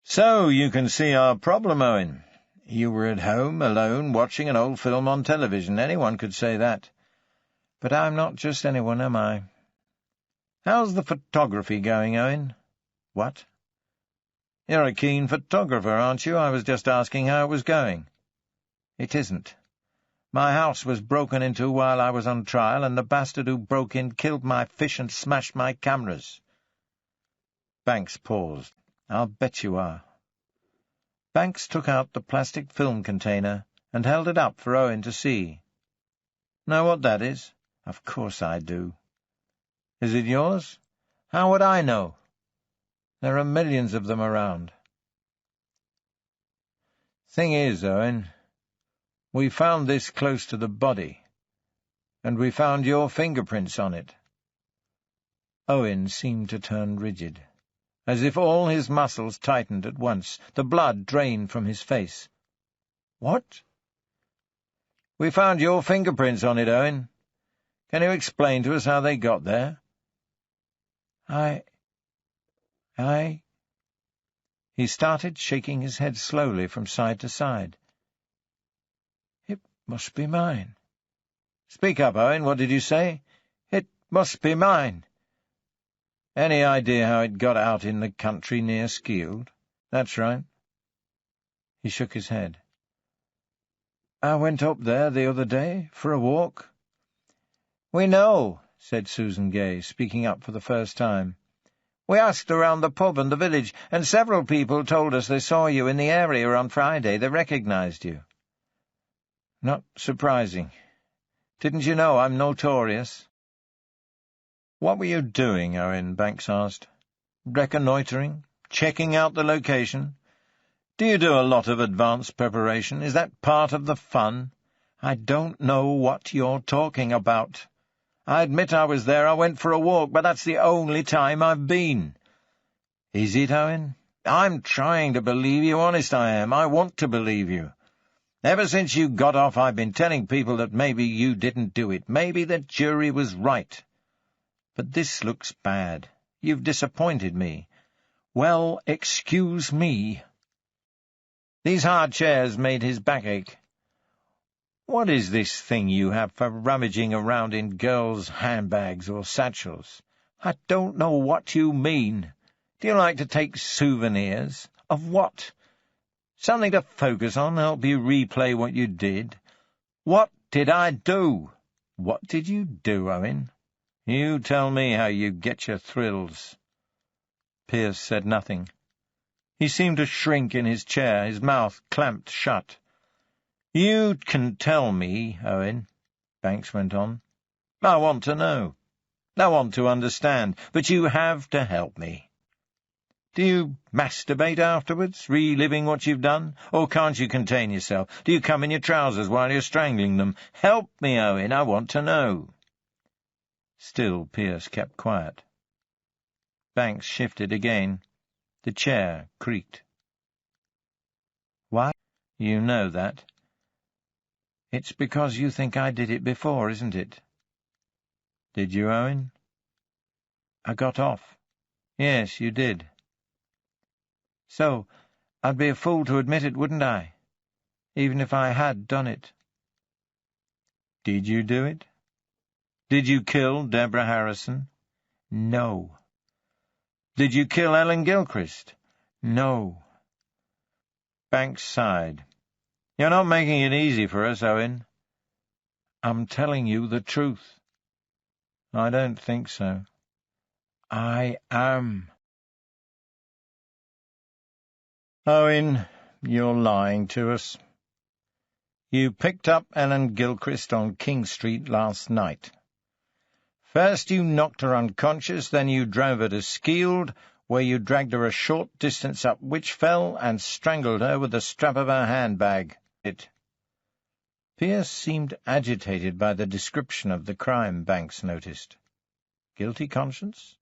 So you can see our problem, Owen. You were at home, alone, watching an old film on television. Anyone could say that. But I'm not just anyone, am I? How's the photography going, Owen? What? You're a keen photographer, aren't you? I was just asking how it was going. It isn't. My house was broken into while I was on trial, and the bastard who broke in killed my fish and smashed my cameras. Banks paused. I'll bet you are. Banks took out the plastic film container and held it up for Owen to see. Know what that is? Of course I do. Is it yours? How would I know? There are millions of them around. Thing is, Owen, we found this close to the body, and we found your fingerprints on it. Owen seemed to turn rigid, as if all his muscles tightened at once. The blood drained from his face. What? We found your fingerprints on it, Owen. Can you explain to us how they got there? He started shaking his head slowly from side to side. It must be mine. Speak up, Owen. What did you say? It must be mine. Any idea how it got out in the country near Skeeld? That's right. He shook his head. I went up there the other day for a walk. We know, said Susan Gay, speaking up for the first time. We asked around the pub and the village, and several people told us they saw you in the area on Friday. They recognized you. Not surprising. Didn't you know I'm notorious? What were you doing, Owen? Banks asked. Reconnoitering? Checking out the location? Do you do a lot of advanced preparation? Is that part of the fun? I don't know what you're talking about. I admit I was there. I went for a walk, but that's the only time I've been. Is it, Owen? I'm trying to believe you, honest I am. I want to believe you. Ever since you got off, I've been telling people that maybe you didn't do it. Maybe the jury was right. But this looks bad. You've disappointed me. Well, excuse me. These hard chairs made his back ache. What is this thing you have for rummaging around in girls' handbags or satchels? I don't know what you mean. Do you like to take souvenirs? Of what? Something to focus on, help you replay what you did? What did I do? What did you do, Owen? You tell me how you get your thrills. Pierce said nothing. He seemed to shrink in his chair, his mouth clamped shut. You can tell me, Owen, Banks went on. I want to know. I want to understand, but you have to help me. Do you masturbate afterwards, reliving what you've done? Or can't you contain yourself? Do you come in your trousers while you're strangling them? Help me, Owen, I want to know. Still Pierce kept quiet. Banks shifted again. The chair creaked. Why? You know that. It's because you think I did it before, isn't it? Did you, Owen? I got off. Yes, you did. So, I'd be a fool to admit it, wouldn't I? Even if I had done it. Did you do it? Did you kill Deborah Harrison? No. Did you kill Ellen Gilchrist? No. Banks sighed. You're not making it easy for us, Owen. I'm telling you the truth. I don't think so. I am. Owen, you're lying to us. You picked up Ellen Gilchrist on King Street last night. First you knocked her unconscious, then you drove her to Skeeld, where you dragged her a short distance up Witchfell and strangled her with the strap of her handbag. Pierce seemed agitated by the description of the crime, Banks noticed. Guilty conscience?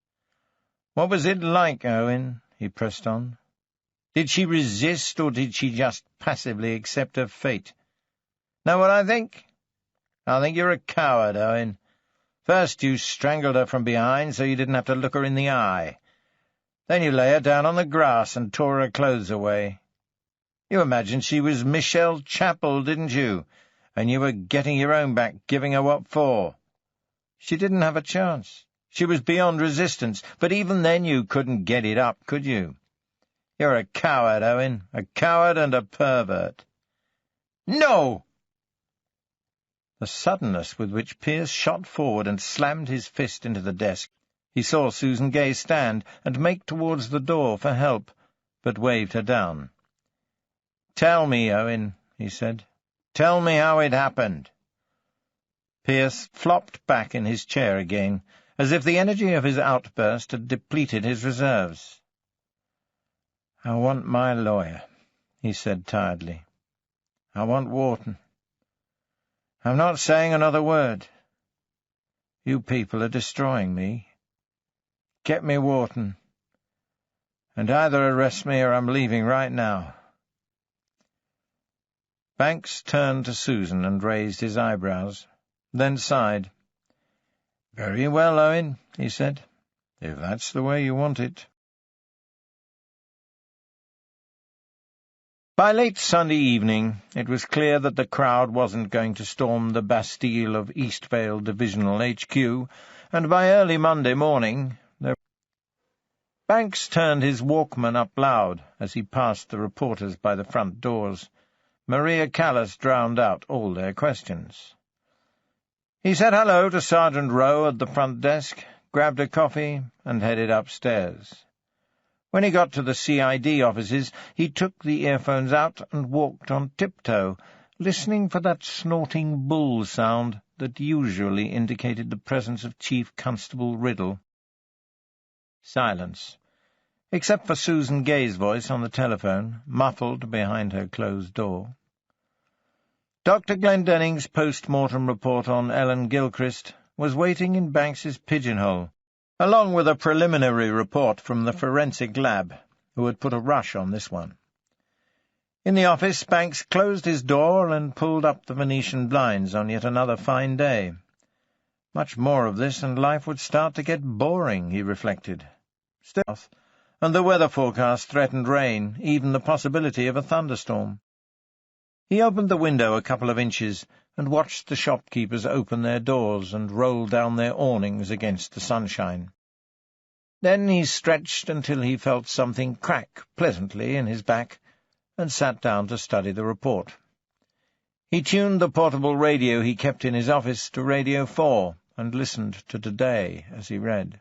What was it like, Owen? He pressed on. Did she resist, or did she just passively accept her fate? Know what I think? I think you're a coward, Owen. First you strangled her from behind so you didn't have to look her in the eye. Then you lay her down on the grass and tore her clothes away. You imagined she was Michelle Chappell, didn't you? And you were getting your own back, giving her what for. She didn't have a chance. She was beyond resistance, but even then you couldn't get it up, could you? You're a coward, Owen, a coward and a pervert. No! The suddenness with which Pierce shot forward and slammed his fist into the desk. He saw Susan Gay stand and make towards the door for help, but waved her down. Tell me, Owen, he said. Tell me how it happened. Pierce flopped back in his chair again, as if the energy of his outburst had depleted his reserves. I want my lawyer, he said tiredly. I want Wharton. I'm not saying another word. You people are destroying me. Get me Wharton, and either arrest me or I'm leaving right now. Banks turned to Susan and raised his eyebrows, then sighed. Very well, Owen, he said, if that's the way you want it. By late Sunday evening, it was clear that the crowd wasn't going to storm the Bastille of Eastvale Divisional HQ, and by early Monday morning, Banks turned his Walkman up loud as he passed the reporters by the front doors. Maria Callas drowned out all their questions. He said hello to Sergeant Rowe at the front desk, grabbed a coffee, and headed upstairs. When he got to the CID offices, he took the earphones out and walked on tiptoe, listening for that snorting bull sound that usually indicated the presence of Chief Constable Riddle. Silence, except for Susan Gay's voice on the telephone, muffled behind her closed door. Dr. Glendening's post-mortem report on Ellen Gilchrist was waiting in Banks's pigeonhole, along with a preliminary report from the forensic lab, who had put a rush on this one. In the office, Banks closed his door and pulled up the Venetian blinds on yet another fine day. Much more of this, and life would start to get boring, he reflected. Still, and the weather forecast threatened rain, even the possibility of a thunderstorm. He opened the window a couple of inches and watched the shopkeepers open their doors and roll down their awnings against the sunshine. Then he stretched until he felt something crack pleasantly in his back and sat down to study the report. He tuned the portable radio he kept in his office to Radio 4 and listened to Today as he read.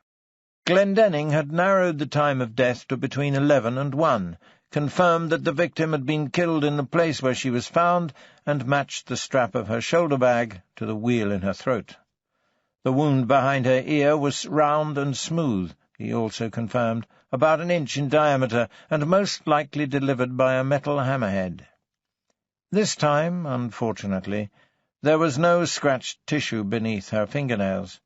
Glendenning had narrowed the time of death to between 11 and 1, confirmed that the victim had been killed in the place where she was found, and matched the strap of her shoulder bag to the wheal in her throat. The wound behind her ear was round and smooth, he also confirmed, about an inch in diameter, and most likely delivered by a metal hammerhead. This time, unfortunately, there was no scratched tissue beneath her fingernails.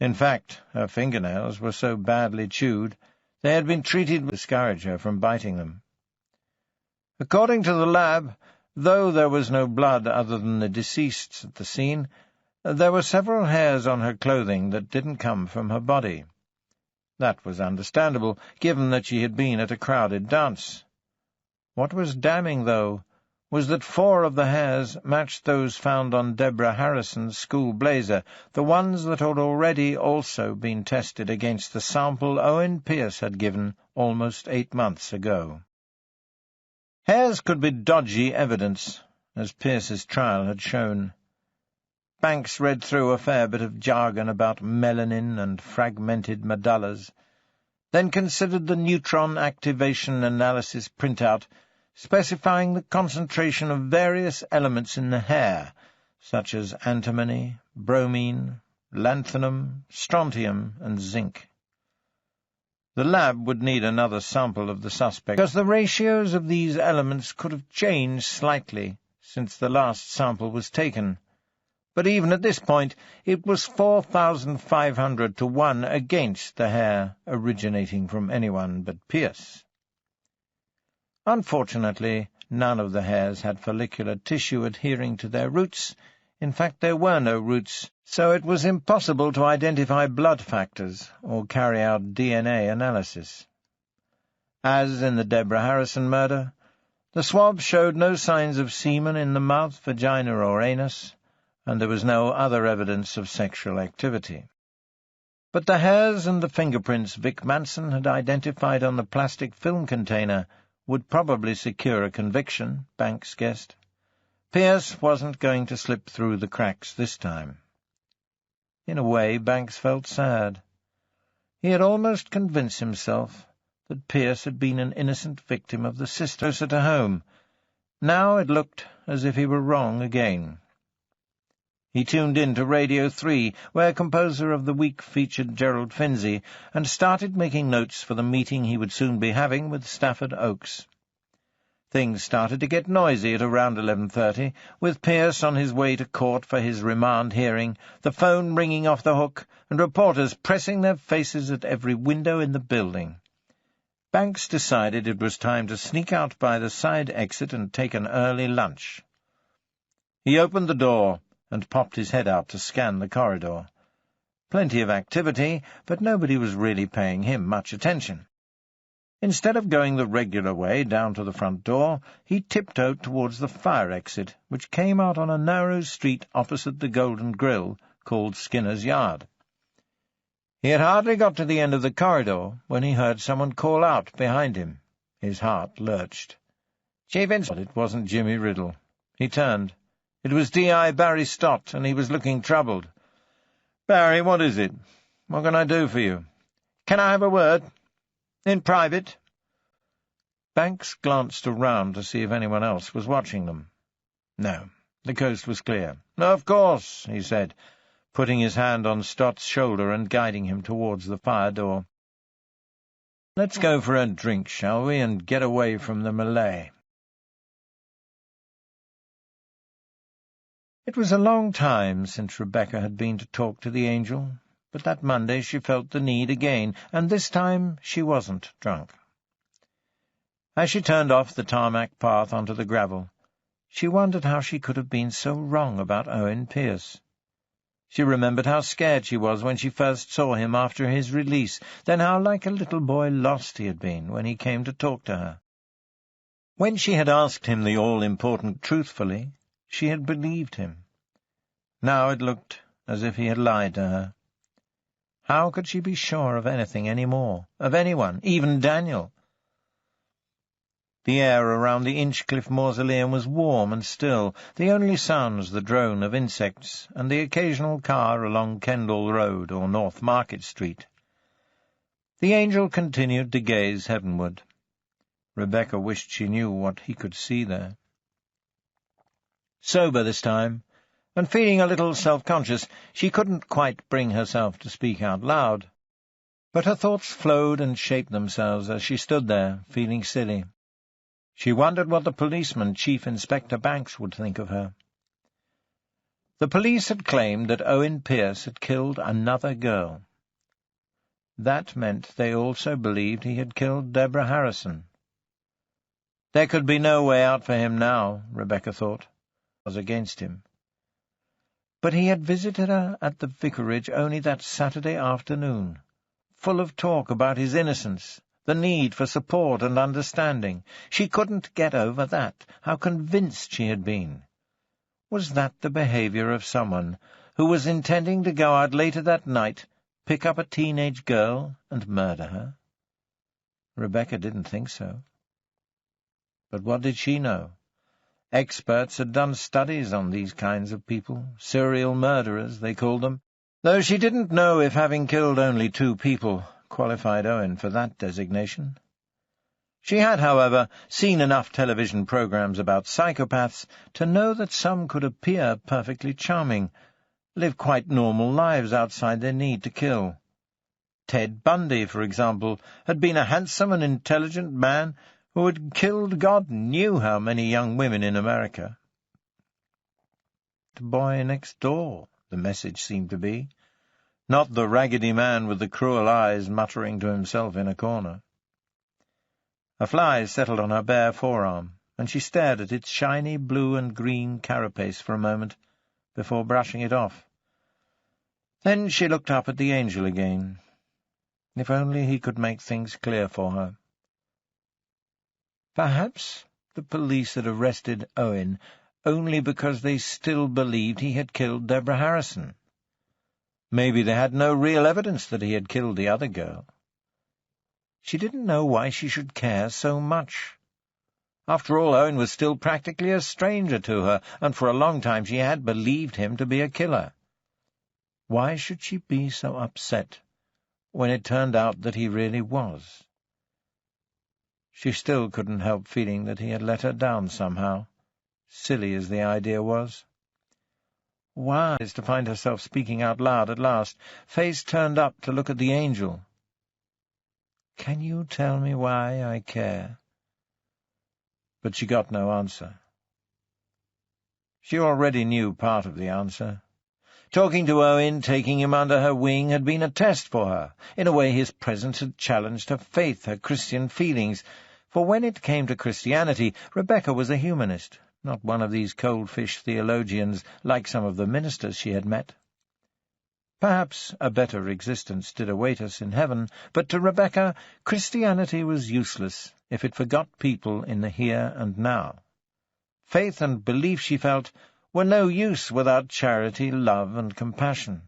In fact, her fingernails were so badly chewed they had been treated to discourage her from biting them. According to the lab, though there was no blood other than the deceased's at the scene, there were several hairs on her clothing that didn't come from her body. That was understandable, given that she had been at a crowded dance. What was damning, though, was that 4 of the hairs matched those found on Deborah Harrison's school blazer, the ones that had already also been tested against the sample Owen Pearce had given almost 8 months ago. Hairs could be dodgy evidence, as Pearce's trial had shown. Banks read through a fair bit of jargon about melanin and fragmented medullas, then considered the neutron activation analysis printout specifying the concentration of various elements in the hair, such as antimony, bromine, lanthanum, strontium, and zinc. The lab would need another sample of the suspect, because the ratios of these elements could have changed slightly since the last sample was taken. But even at this point, it was 4,500 to 1 against the hair originating from anyone but Pearce. Unfortunately, none of the hairs had follicular tissue adhering to their roots. In fact, there were no roots, so it was impossible to identify blood factors or carry out DNA analysis. As in the Deborah Harrison murder, the swab showed no signs of semen in the mouth, vagina, or anus, and there was no other evidence of sexual activity. But the hairs and the fingerprints Vic Manson had identified on the plastic film container would probably secure a conviction, Banks guessed. Pearce wasn't going to slip through the cracks this time. In a way, Banks felt sad. He had almost convinced himself that Pearce had been an innocent victim of the system closer to home. Now it looked as if he were wrong again. He tuned in to Radio 3, where composer of the week featured Gerald Finzi, and started making notes for the meeting he would soon be having with Stafford Oakes. Things started to get noisy at around 11:30, with Pearce on his way to court for his remand hearing, the phone ringing off the hook, and reporters pressing their faces at every window in the building. Banks decided it was time to sneak out by the side exit and take an early lunch. He opened the door and popped his head out to scan the corridor. Plenty of activity, but nobody was really paying him much attention. Instead of going the regular way down to the front door, he tiptoed towards the fire exit, which came out on a narrow street opposite the Golden Grill, called Skinner's Yard. He had hardly got to the end of the corridor when he heard someone call out behind him. His heart lurched. Chief Inspector, it wasn't Jimmy Riddle. He turned. It was D.I. Barry Stott, and he was looking troubled. "Barry, what is it? What can I do for you?" "Can I have a word? In private?" Banks glanced around to see if anyone else was watching them. No, the coast was clear. "Of course," he said, putting his hand on Stott's shoulder and guiding him towards the fire door. "Let's go for a drink, shall we, and get away from the melee." It was a long time since Rebecca had been to talk to the angel, but that Monday she felt the need again, and this time she wasn't drunk. As she turned off the tarmac path onto the gravel, she wondered how she could have been so wrong about Owen Pearce. She remembered how scared she was when she first saw him after his release, then how like a little boy lost he had been when he came to talk to her. When she had asked him the all-important truthfully, she had believed him. Now it looked as if he had lied to her. How could she be sure of anything any more, of anyone, even Daniel? The air around the Inchcliffe Mausoleum was warm and still. The only sound was the drone of insects and the occasional car along Kendall Road or North Market Street. The angel continued to gaze heavenward. Rebecca wished she knew what he could see there. Sober this time, and feeling a little self-conscious, she couldn't quite bring herself to speak out loud. But her thoughts flowed and shaped themselves as she stood there, feeling silly. She wondered what the policeman, Chief Inspector Banks, would think of her. The police had claimed that Owen Pearce had killed another girl. That meant they also believed he had killed Deborah Harrison. There could be no way out for him now, Rebecca thought. It was against him. But he had visited her at the vicarage only that Saturday afternoon, full of talk about his innocence, the need for support and understanding. She couldn't get over that, how convinced she had been. Was that the behaviour of someone who was intending to go out later that night, pick up a teenage girl, and murder her? Rebecca didn't think so. But what did she know? Experts had done studies on these kinds of people, serial murderers, they called them, though she didn't know if having killed only 2 people qualified Owen for that designation. She had, however, seen enough television programs about psychopaths to know that some could appear perfectly charming, live quite normal lives outside their need to kill. Ted Bundy, for example, had been a handsome and intelligent man who had killed God knew how many young women in America. The boy next door, the message seemed to be, not the raggedy man with the cruel eyes muttering to himself in a corner. A fly settled on her bare forearm, and she stared at its shiny blue and green carapace for a moment, before brushing it off. Then she looked up at the angel again. If only he could make things clear for her. Perhaps the police had arrested Owen only because they still believed he had killed Deborah Harrison. Maybe they had no real evidence that he had killed the other girl. She didn't know why she should care so much. After all, Owen was still practically a stranger to her, and for a long time she had believed him to be a killer. Why should she be so upset when it turned out that he really was? She still couldn't help feeling that he had let her down somehow, silly as the idea was. Wise to find herself speaking out loud at last, face turned up to look at the angel. "Can you tell me why I care?" But she got no answer. She already knew part of the answer. Talking to Owen, taking him under her wing, had been a test for her. In a way, his presence had challenged her faith, her Christian feelings. For when it came to Christianity, Rebecca was a humanist, not one of these cold-fish theologians like some of the ministers she had met. Perhaps a better existence did await us in heaven, but to Rebecca Christianity was useless if it forgot people in the here and now. Faith and belief, she felt, were no use without charity, love, and compassion.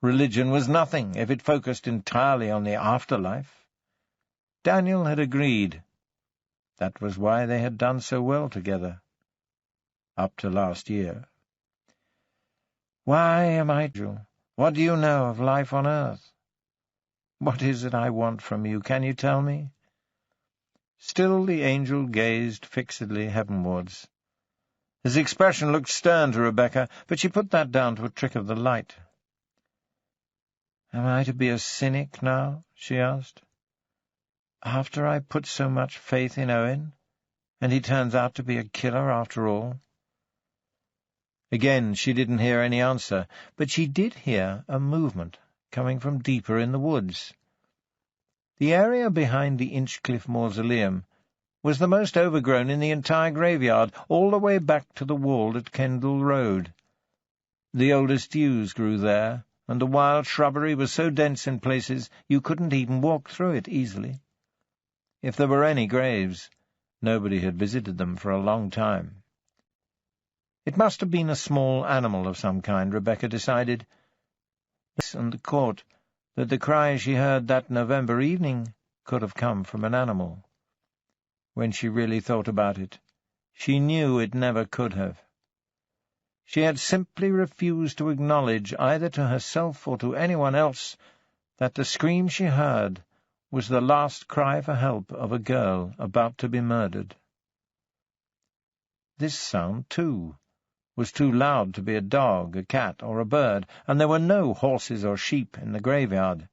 Religion was nothing if it focused entirely on the afterlife. Daniel had agreed. That was why they had done so well together. Up to last year. "Why am I you? What do you know of life on earth? What is it I want from you? Can you tell me?" Still the angel gazed fixedly heavenwards. His expression looked stern to Rebecca, but she put that down to a trick of the light. "Am I to be a cynic now?" she asked. "After I put so much faith in Owen, and he turns out to be a killer after all?" Again she didn't hear any answer, but she did hear a movement coming from deeper in the woods. The area behind the Inchcliffe Mausoleum was the most overgrown in the entire graveyard, all the way back to the wall at Kendall Road. The oldest yews grew there, and the wild shrubbery was so dense in places you couldn't even walk through it easily. If there were any graves, Nobody had visited them for a long time. It must have been a small animal of some kind, Rebecca decided, and the court that the cry she heard that November evening could have come from an animal. When she really thought about it, she knew it never could have. She had simply refused to acknowledge, either to herself or to anyone else, that the scream she heard was the last cry for help of a girl about to be murdered. This sound, too, was too loud to be a dog, a cat, or a bird, and there were no horses or sheep in the graveyard.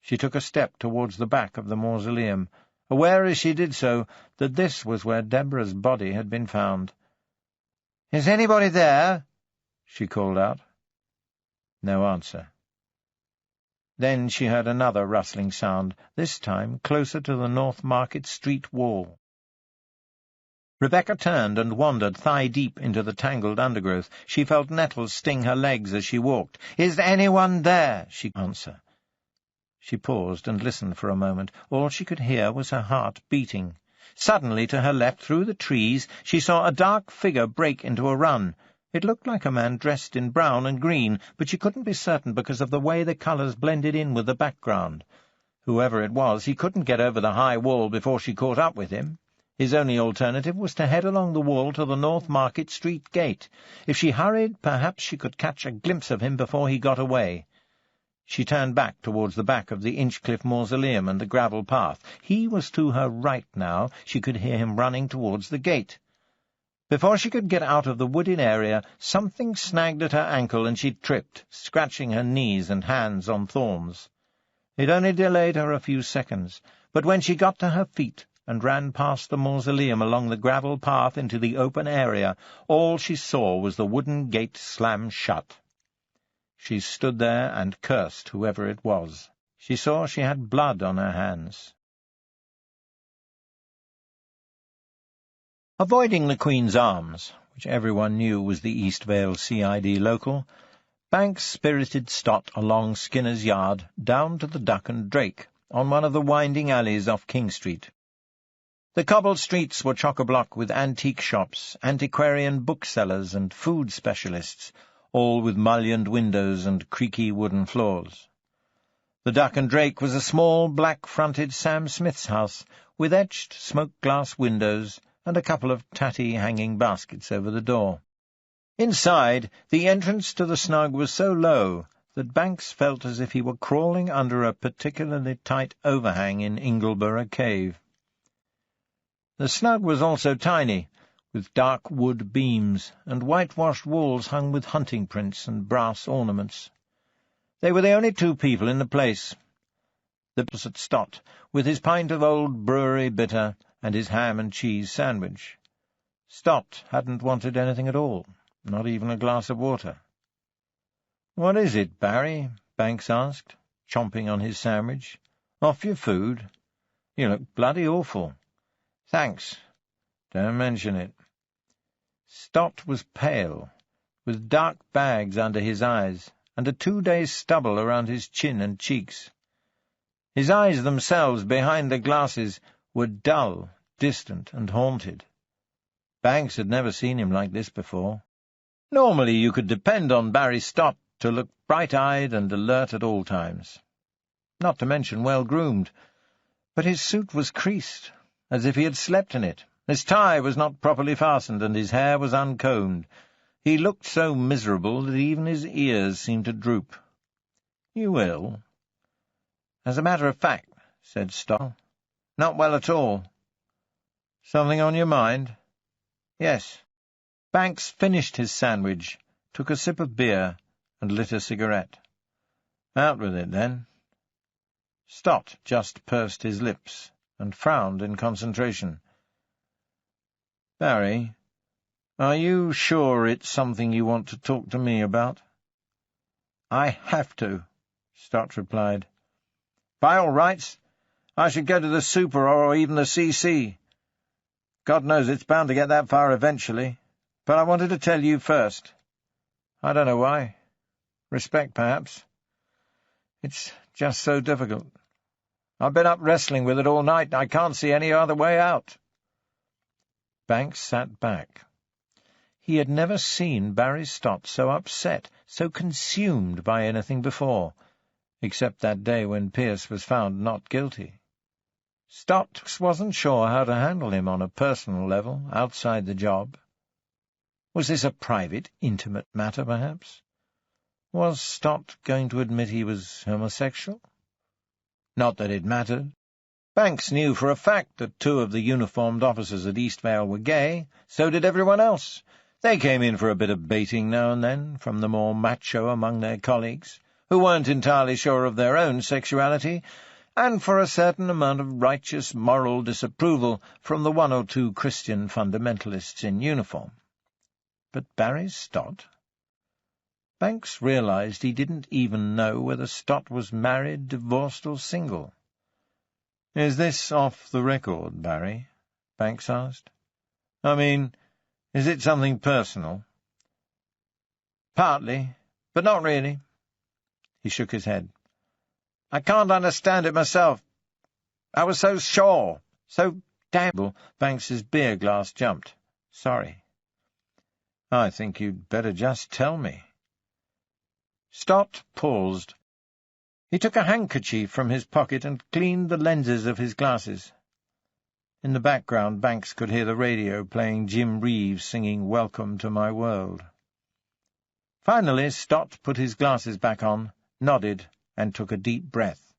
She took a step towards the back of the mausoleum, aware as she did so that this was where Deborah's body had been found. "Is anybody there?" she called out. No answer. Then she heard another rustling sound, this time closer to the North Market Street wall. Rebecca turned and wandered thigh-deep into the tangled undergrowth. She felt nettles sting her legs as she walked. "Is anyone there?" she answered. She paused and listened for a moment. All she could hear was her heart beating. Suddenly, to her left, through the trees, she saw a dark figure break into a run. It looked like a man dressed in brown and green, but she couldn't be certain because of the way the colours blended in with the background. Whoever it was, he couldn't get over the high wall before she caught up with him. His only alternative was to head along the wall to the North Market Street gate. If she hurried, perhaps she could catch a glimpse of him before he got away. She turned back towards the back of the Inchcliffe Mausoleum and the gravel path. He was to her right now. She could hear him running towards the gate. Before she could get out of the wooded area, something snagged at her ankle and she tripped, scratching her knees and hands on thorns. It only delayed her a few seconds, but when she got to her feet and ran past the mausoleum along the gravel path into the open area, all she saw was the wooden gate slam shut. She stood there and cursed whoever it was. She saw she had blood on her hands. Avoiding the Queen's Arms, which everyone knew was the East Vale CID local, Banks spirited Stott along Skinner's Yard down to the Duck and Drake, on one of the winding alleys off King Street. The cobbled streets were chock-a-block with antique shops, antiquarian booksellers and food specialists, all with mullioned windows and creaky wooden floors. The Duck and Drake was a small, black-fronted Sam Smith's house, with etched smoked-glass windows and a couple of tatty hanging baskets over the door. Inside, the entrance to the snug was so low that Banks felt as if he were crawling under a particularly tight overhang in Ingleborough Cave. The snug was also tiny, with dark wood beams and whitewashed walls hung with hunting prints and brass ornaments. They were the only two people in the place. The opposite Stott, with his pint of old brewery bitter and his ham and cheese sandwich. Stott hadn't wanted anything at all, not even a glass of water. "What is it, Barry?" Banks asked, chomping on his sandwich. "Off your food? You look bloody awful." "Thanks. Don't mention it." Stott was pale, with dark bags under his eyes, and a 2-day stubble around his chin and cheeks. His eyes themselves, behind the glasses, were dull, distant, and haunted. Banks had never seen him like this before. Normally you could depend on Barry Stott to look bright-eyed and alert at all times, not to mention well-groomed, but his suit was creased, as if he had slept in it. His tie was not properly fastened, and his hair was uncombed. He looked so miserable that even his ears seemed to droop. "You ill?" "As a matter of fact," said Stott. "Not well at all." "Something on your mind?" "Yes." Banks finished his sandwich, took a sip of beer, and lit a cigarette. "Out with it, then." Stott just pursed his lips and frowned in concentration. "Barry, are you sure it's something you want to talk to me about?" "I have to," Stott replied. "By all rights, I should go to the Super or even the CC. God knows it's bound to get that far eventually, but I wanted to tell you first. I don't know why. Respect, perhaps. It's just so difficult. I've been up wrestling with it all night, and I can't see any other way out." Banks sat back. He had never seen Barry Stott so upset, so consumed by anything before, except that day when Pierce was found not guilty. Stott wasn't sure how to handle him on a personal level, outside the job. Was this a private, intimate matter, perhaps? Was Stott going to admit he was homosexual? Not that it mattered. Banks knew for a fact that 2 of the uniformed officers at Eastvale were gay. So did everyone else. They came in for a bit of baiting now and then from the more macho among their colleagues, who weren't entirely sure of their own sexuality, and for a certain amount of righteous moral disapproval from the 1 or 2 Christian fundamentalists in uniform. But Barry Stott? Banks realized he didn't even know whether Stott was married, divorced, or single. "Is this off the record, Barry?" Banks asked. "I mean, is it something personal?" "Partly, but not really." He shook his head. "I can't understand it myself. I was so sure, so damnable." Banks's beer glass jumped. "Sorry." "I think you'd better just tell me." Stott paused. He took a handkerchief from his pocket and cleaned the lenses of his glasses. In the background, Banks could hear the radio playing Jim Reeves singing "Welcome to My World." Finally, Stott put his glasses back on, nodded, and took a deep breath.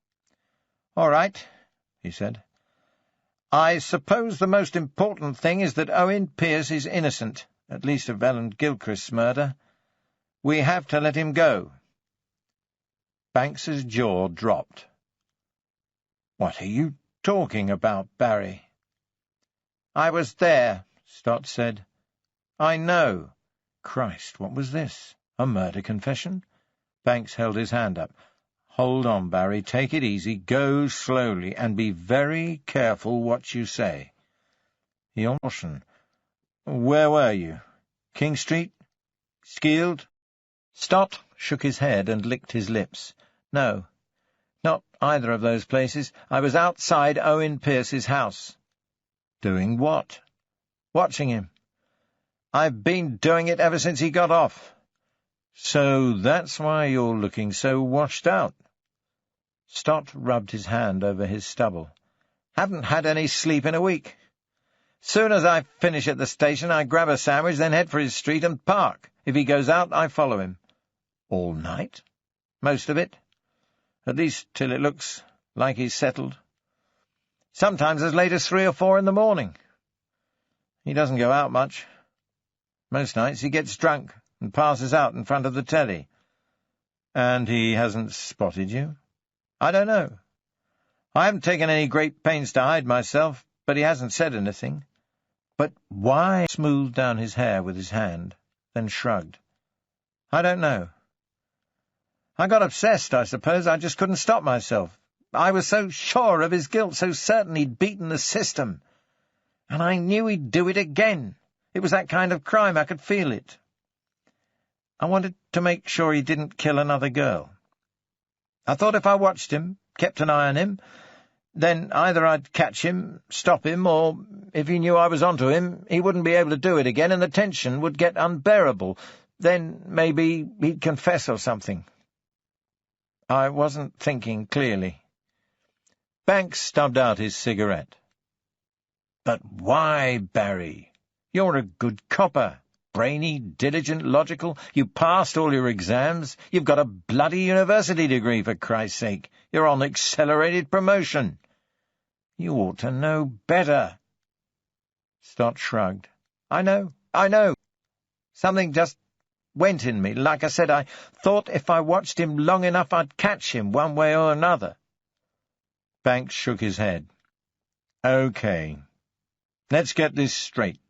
"All right," he said. "I suppose the most important thing is that Owen Pierce is innocent, at least of Ellen Gilchrist's murder. We have to let him go." Banks's jaw dropped. "What are you talking about, Barry?" "I was there," Stott said. "I know." Christ, what was this? A murder confession? Banks held his hand up. "Hold on, Barry. Take it easy. Go slowly, and be very careful what you say." He cautioned. "Where were you? King Street? Skeeld?" Stott shook his head and licked his lips. "No, not either of those places. I was outside Owen Pierce's house." "Doing what?" "Watching him. I've been doing it ever since he got off." "So that's why you're looking so washed out." Stott rubbed his hand over his stubble. "Haven't had any sleep in a week. Soon as I finish at the station, I grab a sandwich, then head for his street and park. If he goes out, I follow him." "All night?" "Most of it. At least till it looks like he's settled. Sometimes as late as 3 or 4 in the morning. He doesn't go out much. Most nights he gets drunk and passes out in front of the telly." "And he hasn't spotted you?" "I don't know. I haven't taken any great pains to hide myself, but he hasn't said anything." "But why?" Smoothed down his hair with his hand, then shrugged. "I don't know. I got obsessed, I suppose. I just couldn't stop myself. I was so sure of his guilt, so certain he'd beaten the system. And I knew he'd do it again. It was that kind of crime. I could feel it. I wanted to make sure he didn't kill another girl. I thought if I watched him, kept an eye on him, then either I'd catch him, stop him, or, if he knew I was onto him, he wouldn't be able to do it again, and the tension would get unbearable. Then maybe he'd confess or something. I wasn't thinking clearly." Banks stubbed out his cigarette. "But why, Barry? You're a good copper. Brainy, diligent, logical. You passed all your exams. You've got a bloody university degree, for Christ's sake. You're on accelerated promotion. You ought to know better." Stott shrugged. I know. Something just went in me. Like I said, I thought if I watched him long enough I'd catch him one way or another." Banks shook his head. "Okay. Let's get this straight.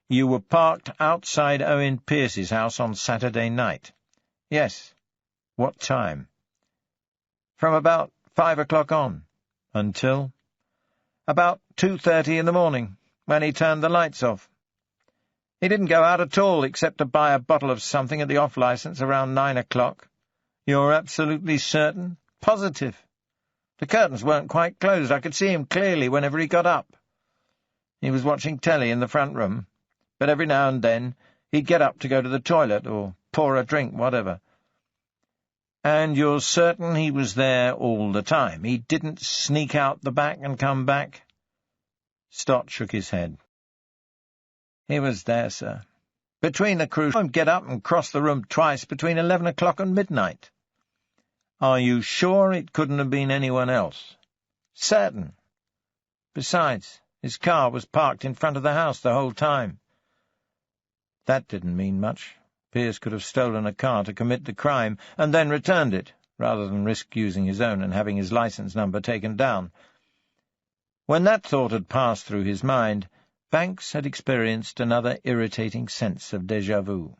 You were parked outside Owen Pierce's house on Saturday night?" "Yes." "What time?" "From about 5 o'clock on." "Until?" "About 2:30 in the morning, when he turned the lights off. He didn't go out at all, except to buy a bottle of something at the off-licence around 9 o'clock. "You're absolutely certain?" "Positive. The curtains weren't quite closed. I could see him clearly whenever he got up." He was watching telly in the front room, but every now and then he'd get up to go to the toilet or pour a drink, whatever. And you're certain he was there all the time? He didn't sneak out the back and come back? Stott shook his head. He was there, sir. Between the crew, he'd get up and cross the room twice between 11 o'clock and midnight. Are you sure it couldn't have been anyone else? Certain. Besides, his car was parked in front of the house the whole time. That didn't mean much. Pearce could have stolen a car to commit the crime and then returned it, rather than risk using his own and having his license number taken down. When that thought had passed through his mind, Banks had experienced another irritating sense of déjà vu.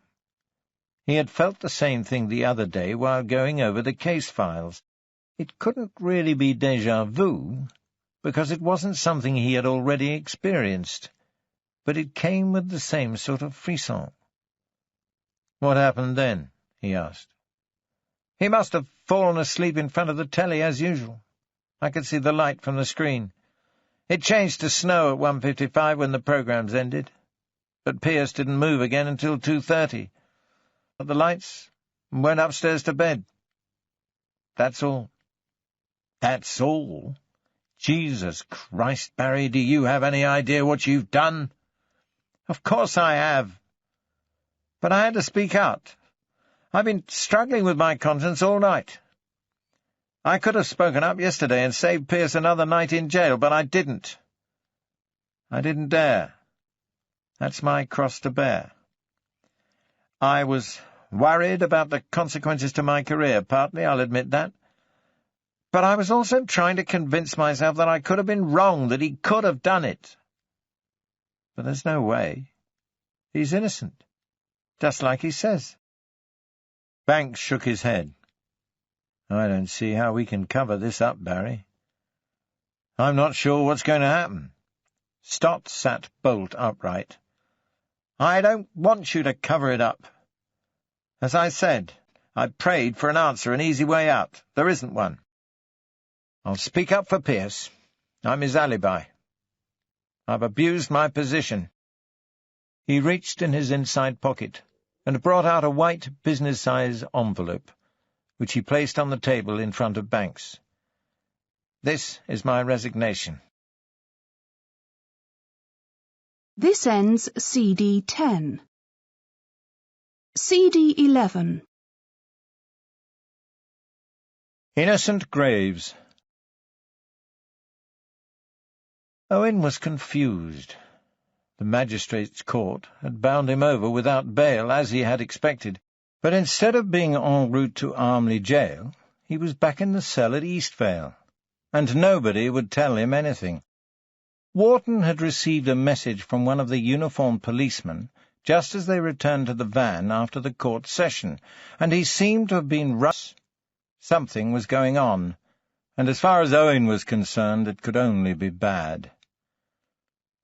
He had felt the same thing the other day while going over the case files. It couldn't really be déjà vu, because it wasn't something he had already experienced, but it came with the same sort of frisson. "What happened then?" he asked. "He must have fallen asleep in front of the telly as usual. I could see the light from the screen. It changed to snow at 1:55 when the programmes ended, but Pearce didn't move again until 2:30. Got the lights and went upstairs to bed. That's all." "That's all? Jesus Christ, Barry, do you have any idea what you've done?" "Of course I have. But I had to speak out. I've been struggling with my conscience all night. I could have spoken up yesterday and saved Pearce another night in jail, but I didn't. I didn't dare. That's my cross to bear. I was worried about the consequences to my career, partly, I'll admit that. But I was also trying to convince myself that I could have been wrong, that he could have done it. But there's no way. He's innocent, just like he says." Banks shook his head. "I don't see how we can cover this up, Barry. I'm not sure what's going to happen." Stott sat bolt upright. "I don't want you to cover it up. As I said, I prayed for an answer, an easy way out. There isn't one. I'll speak up for Pearce. I'm his alibi. I've abused my position." He reached in his inside pocket and brought out a white business-size envelope, which he placed on the table in front of Banks. "This is my resignation." This ends CD 10. CD 11. Innocent Graves. Owen was confused. The magistrate's court had bound him over without bail, as he had expected, but instead of being en route to Armley Jail, he was back in the cell at Eastvale, and nobody would tell him anything. Wharton had received a message from one of the uniformed policemen just as they returned to the van after the court session, and he seemed to have been rushed. Something was going on, and as far as Owen was concerned, it could only be bad.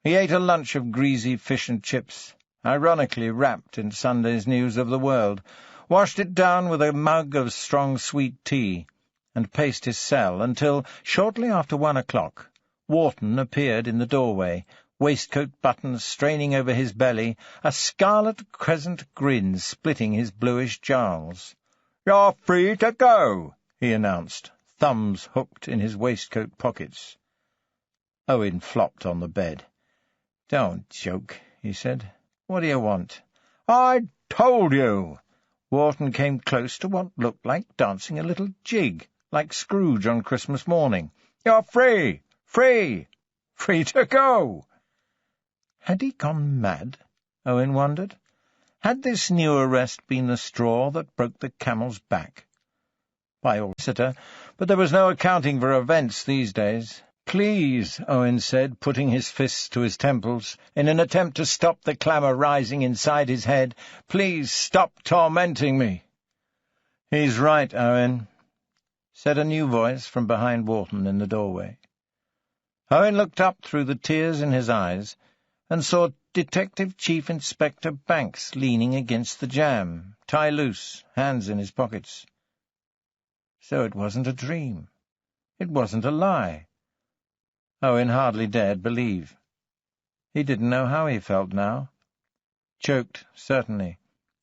He ate a lunch of greasy fish and chips, ironically wrapped in Sunday's News of the World, washed it down with a mug of strong sweet tea, and paced his cell until, shortly after 1 o'clock, Wharton appeared in the doorway, waistcoat buttons straining over his belly, a scarlet crescent grin splitting his bluish jowls. "You're free to go," he announced, thumbs hooked in his waistcoat pockets. Owen flopped on the bed. "Don't joke," he said. "What do you want?" "I told you." Wharton came close to what looked like dancing a little jig, like Scrooge on Christmas morning. "You're free! Free! Free to go!" Had he gone mad? Owen wondered. Had this new arrest been the straw that broke the camel's back? By all solicitor, but there was no accounting for events these days. "Please," Owen said, putting his fists to his temples, in an attempt to stop the clamour rising inside his head, "please stop tormenting me." "He's right, Owen," said a new voice from behind Wharton in the doorway. Owen looked up through the tears in his eyes and saw Detective Chief Inspector Banks leaning against the jamb, tie loose, hands in his pockets. So it wasn't a dream. It wasn't a lie. Owen hardly dared believe. He didn't know how he felt now. Choked, certainly.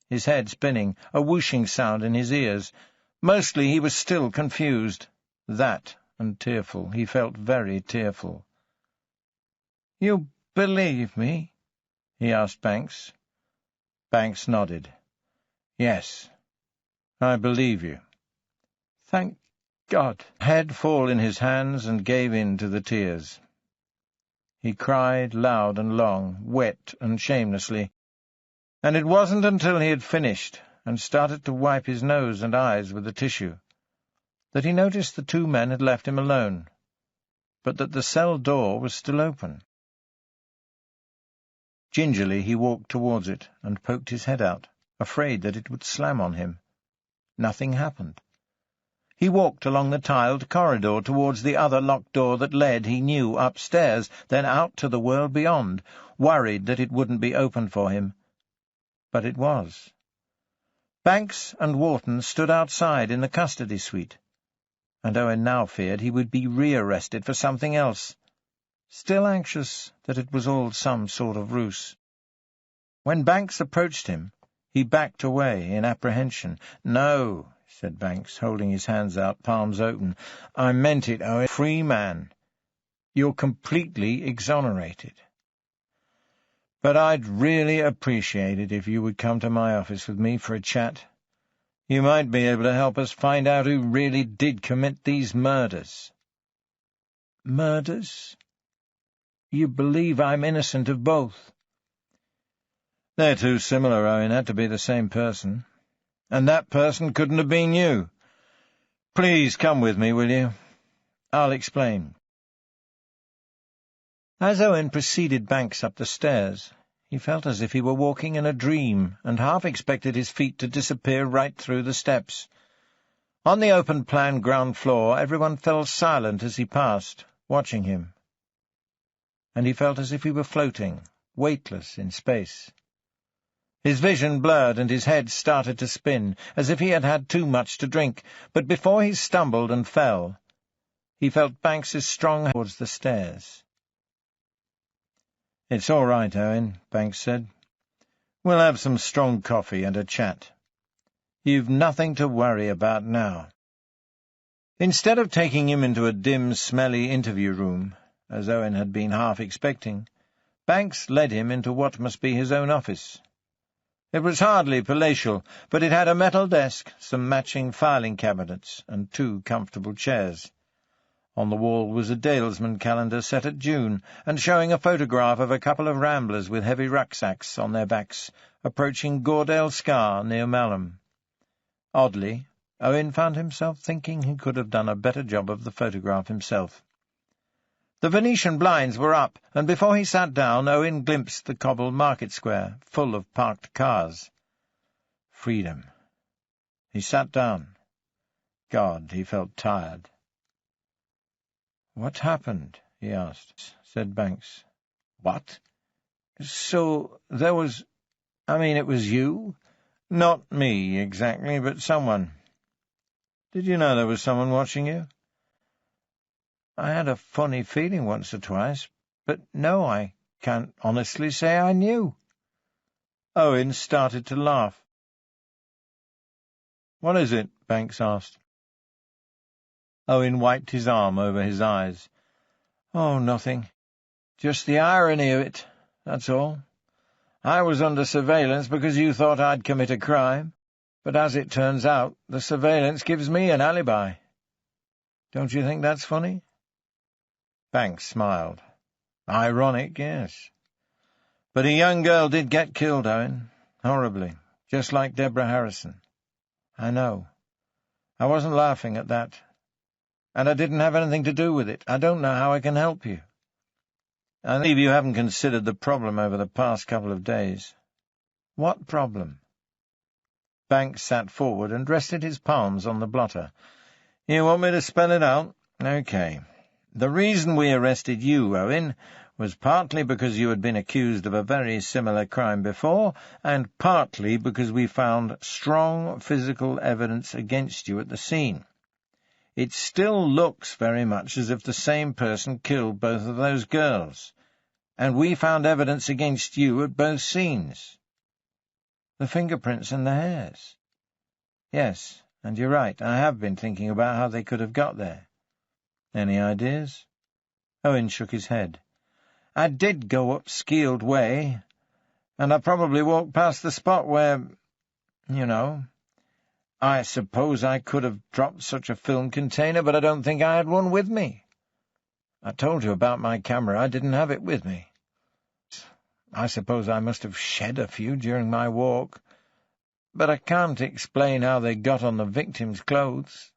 His head spinning, a whooshing sound in his ears. Mostly he was still confused. That, and tearful. He felt very tearful. "You believe me?" he asked Banks. Banks nodded. "Yes, I believe you." "Thank God." Head fall in his hands and gave in to the tears. He cried loud and long, wet and shamelessly, and it wasn't until he had finished and started to wipe his nose and eyes with the tissue that he noticed the two men had left him alone, but that the cell door was still open. Gingerly he walked towards it and poked his head out, afraid that it would slam on him. Nothing happened. He walked along the tiled corridor towards the other locked door that led, he knew, upstairs, then out to the world beyond, worried that it wouldn't be opened for him. But it was. Banks and Wharton stood outside in the custody suite, and Owen now feared he would be rearrested for something else, still anxious that it was all some sort of ruse. When Banks approached him, he backed away in apprehension. "No," said Banks, holding his hands out, palms open. "I meant it, Owen. Free man. You're completely exonerated. But I'd really appreciate it if you would come to my office with me for a chat. You might be able to help us find out who really did commit these murders." "Murders? You believe I'm innocent of both?" "They're too similar, Owen. Had to be the same person. And that person couldn't have been you. Please come with me, will you? I'll explain." As Owen preceded Banks up the stairs, he felt as if he were walking in a dream, and half expected his feet to disappear right through the steps. On the open-plan ground floor, everyone fell silent as he passed, watching him. And he felt as if he were floating, weightless in space. His vision blurred and his head started to spin, as if he had had too much to drink, but before he stumbled and fell, he felt Banks's strong hand towards the stairs. "It's all right, Owen," Banks said. "We'll have some strong coffee and a chat. You've nothing to worry about now." Instead of taking him into a dim, smelly interview room, as Owen had been half expecting, Banks led him into what must be his own office. It was hardly palatial, but it had a metal desk, some matching filing cabinets, and 2 comfortable chairs. On the wall was a Dalesman calendar set at June, and showing a photograph of a couple of ramblers with heavy rucksacks on their backs, approaching Gordale Scar near Malham. Oddly, Owen found himself thinking he could have done a better job of the photograph himself. The Venetian blinds were up, and before he sat down, Owen glimpsed the cobbled market square, full of parked cars. Freedom. He sat down. God, he felt tired. "What happened?" he asked, said Banks. "What?" "So there was— it was you?" "Not me, exactly, but someone. Did you know there was someone watching you?" "I had a funny feeling once or twice, but no, I can't honestly say I knew." Owen started to laugh. "What is it?" Banks asked. Owen wiped his arm over his eyes. "Oh, nothing. Just the irony of it, that's all. I was under surveillance because you thought I'd commit a crime, but as it turns out, the surveillance gives me an alibi. Don't you think that's funny?" Banks smiled. "Ironic, yes. But a young girl did get killed, Owen. Horribly. Just like Deborah Harrison." "I know. I wasn't laughing at that. And I didn't have anything to do with it. I don't know how I can help you." "I believe you haven't considered the problem over the past couple of days." "What problem?" Banks sat forward and rested his palms on the blotter. "You want me to spell it out? Okay. The reason we arrested you, Owen, was partly because you had been accused of a very similar crime before, and partly because we found strong physical evidence against you at the scene. It still looks very much as if the same person killed both of those girls, and we found evidence against you at both scenes. The fingerprints and the hairs. Yes, and you're right, I have been thinking about how they could have got there. Any ideas? Owen shook his head. I did go up Skeeld Way, and I probably walked past the spot where, you know, I suppose I could have dropped such a film container, but I don't think I had one with me. I told you about my camera. I didn't have it with me. I suppose I must have shed a few during my walk, but I can't explain how they got on the victim's clothes.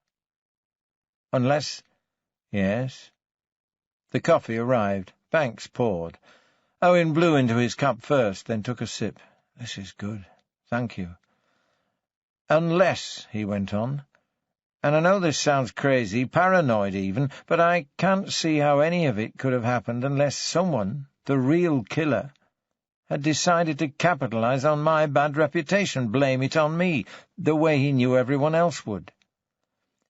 Unless— Yes. The coffee arrived. Banks poured. Owen blew into his cup first, then took a sip. This is good. Thank you. Unless, he went on, and I know this sounds crazy, paranoid even, but I can't see how any of it could have happened unless someone, the real killer, had decided to capitalize on my bad reputation, blame it on me, the way he knew everyone else would.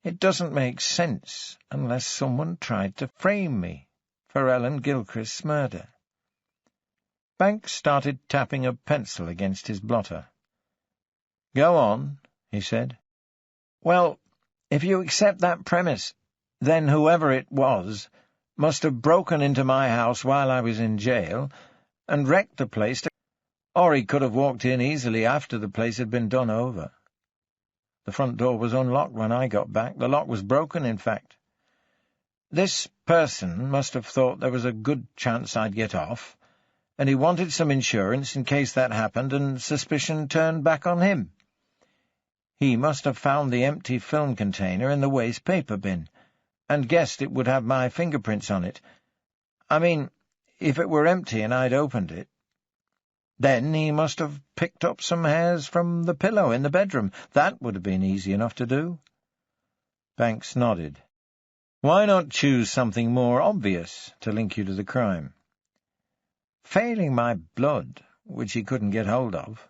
It doesn't make sense unless someone tried to frame me for Ellen Gilchrist's murder. Banks started tapping a pencil against his blotter. Go on, he said. Well, if you accept that premise, then whoever it was must have broken into my house while I was in jail and wrecked the place, or he could have walked in easily after the place had been done over. The front door was unlocked when I got back. The lock was broken, in fact. This person must have thought there was a good chance I'd get off, and he wanted some insurance in case that happened and suspicion turned back on him. He must have found the empty film container in the waste paper bin, and guessed it would have my fingerprints on it. I mean, if it were empty and I'd opened it. Then he must have picked up some hairs from the pillow in the bedroom. That would have been easy enough to do. Banks nodded. Why not choose something more obvious to link you to the crime? Failing my blood, which he couldn't get hold of.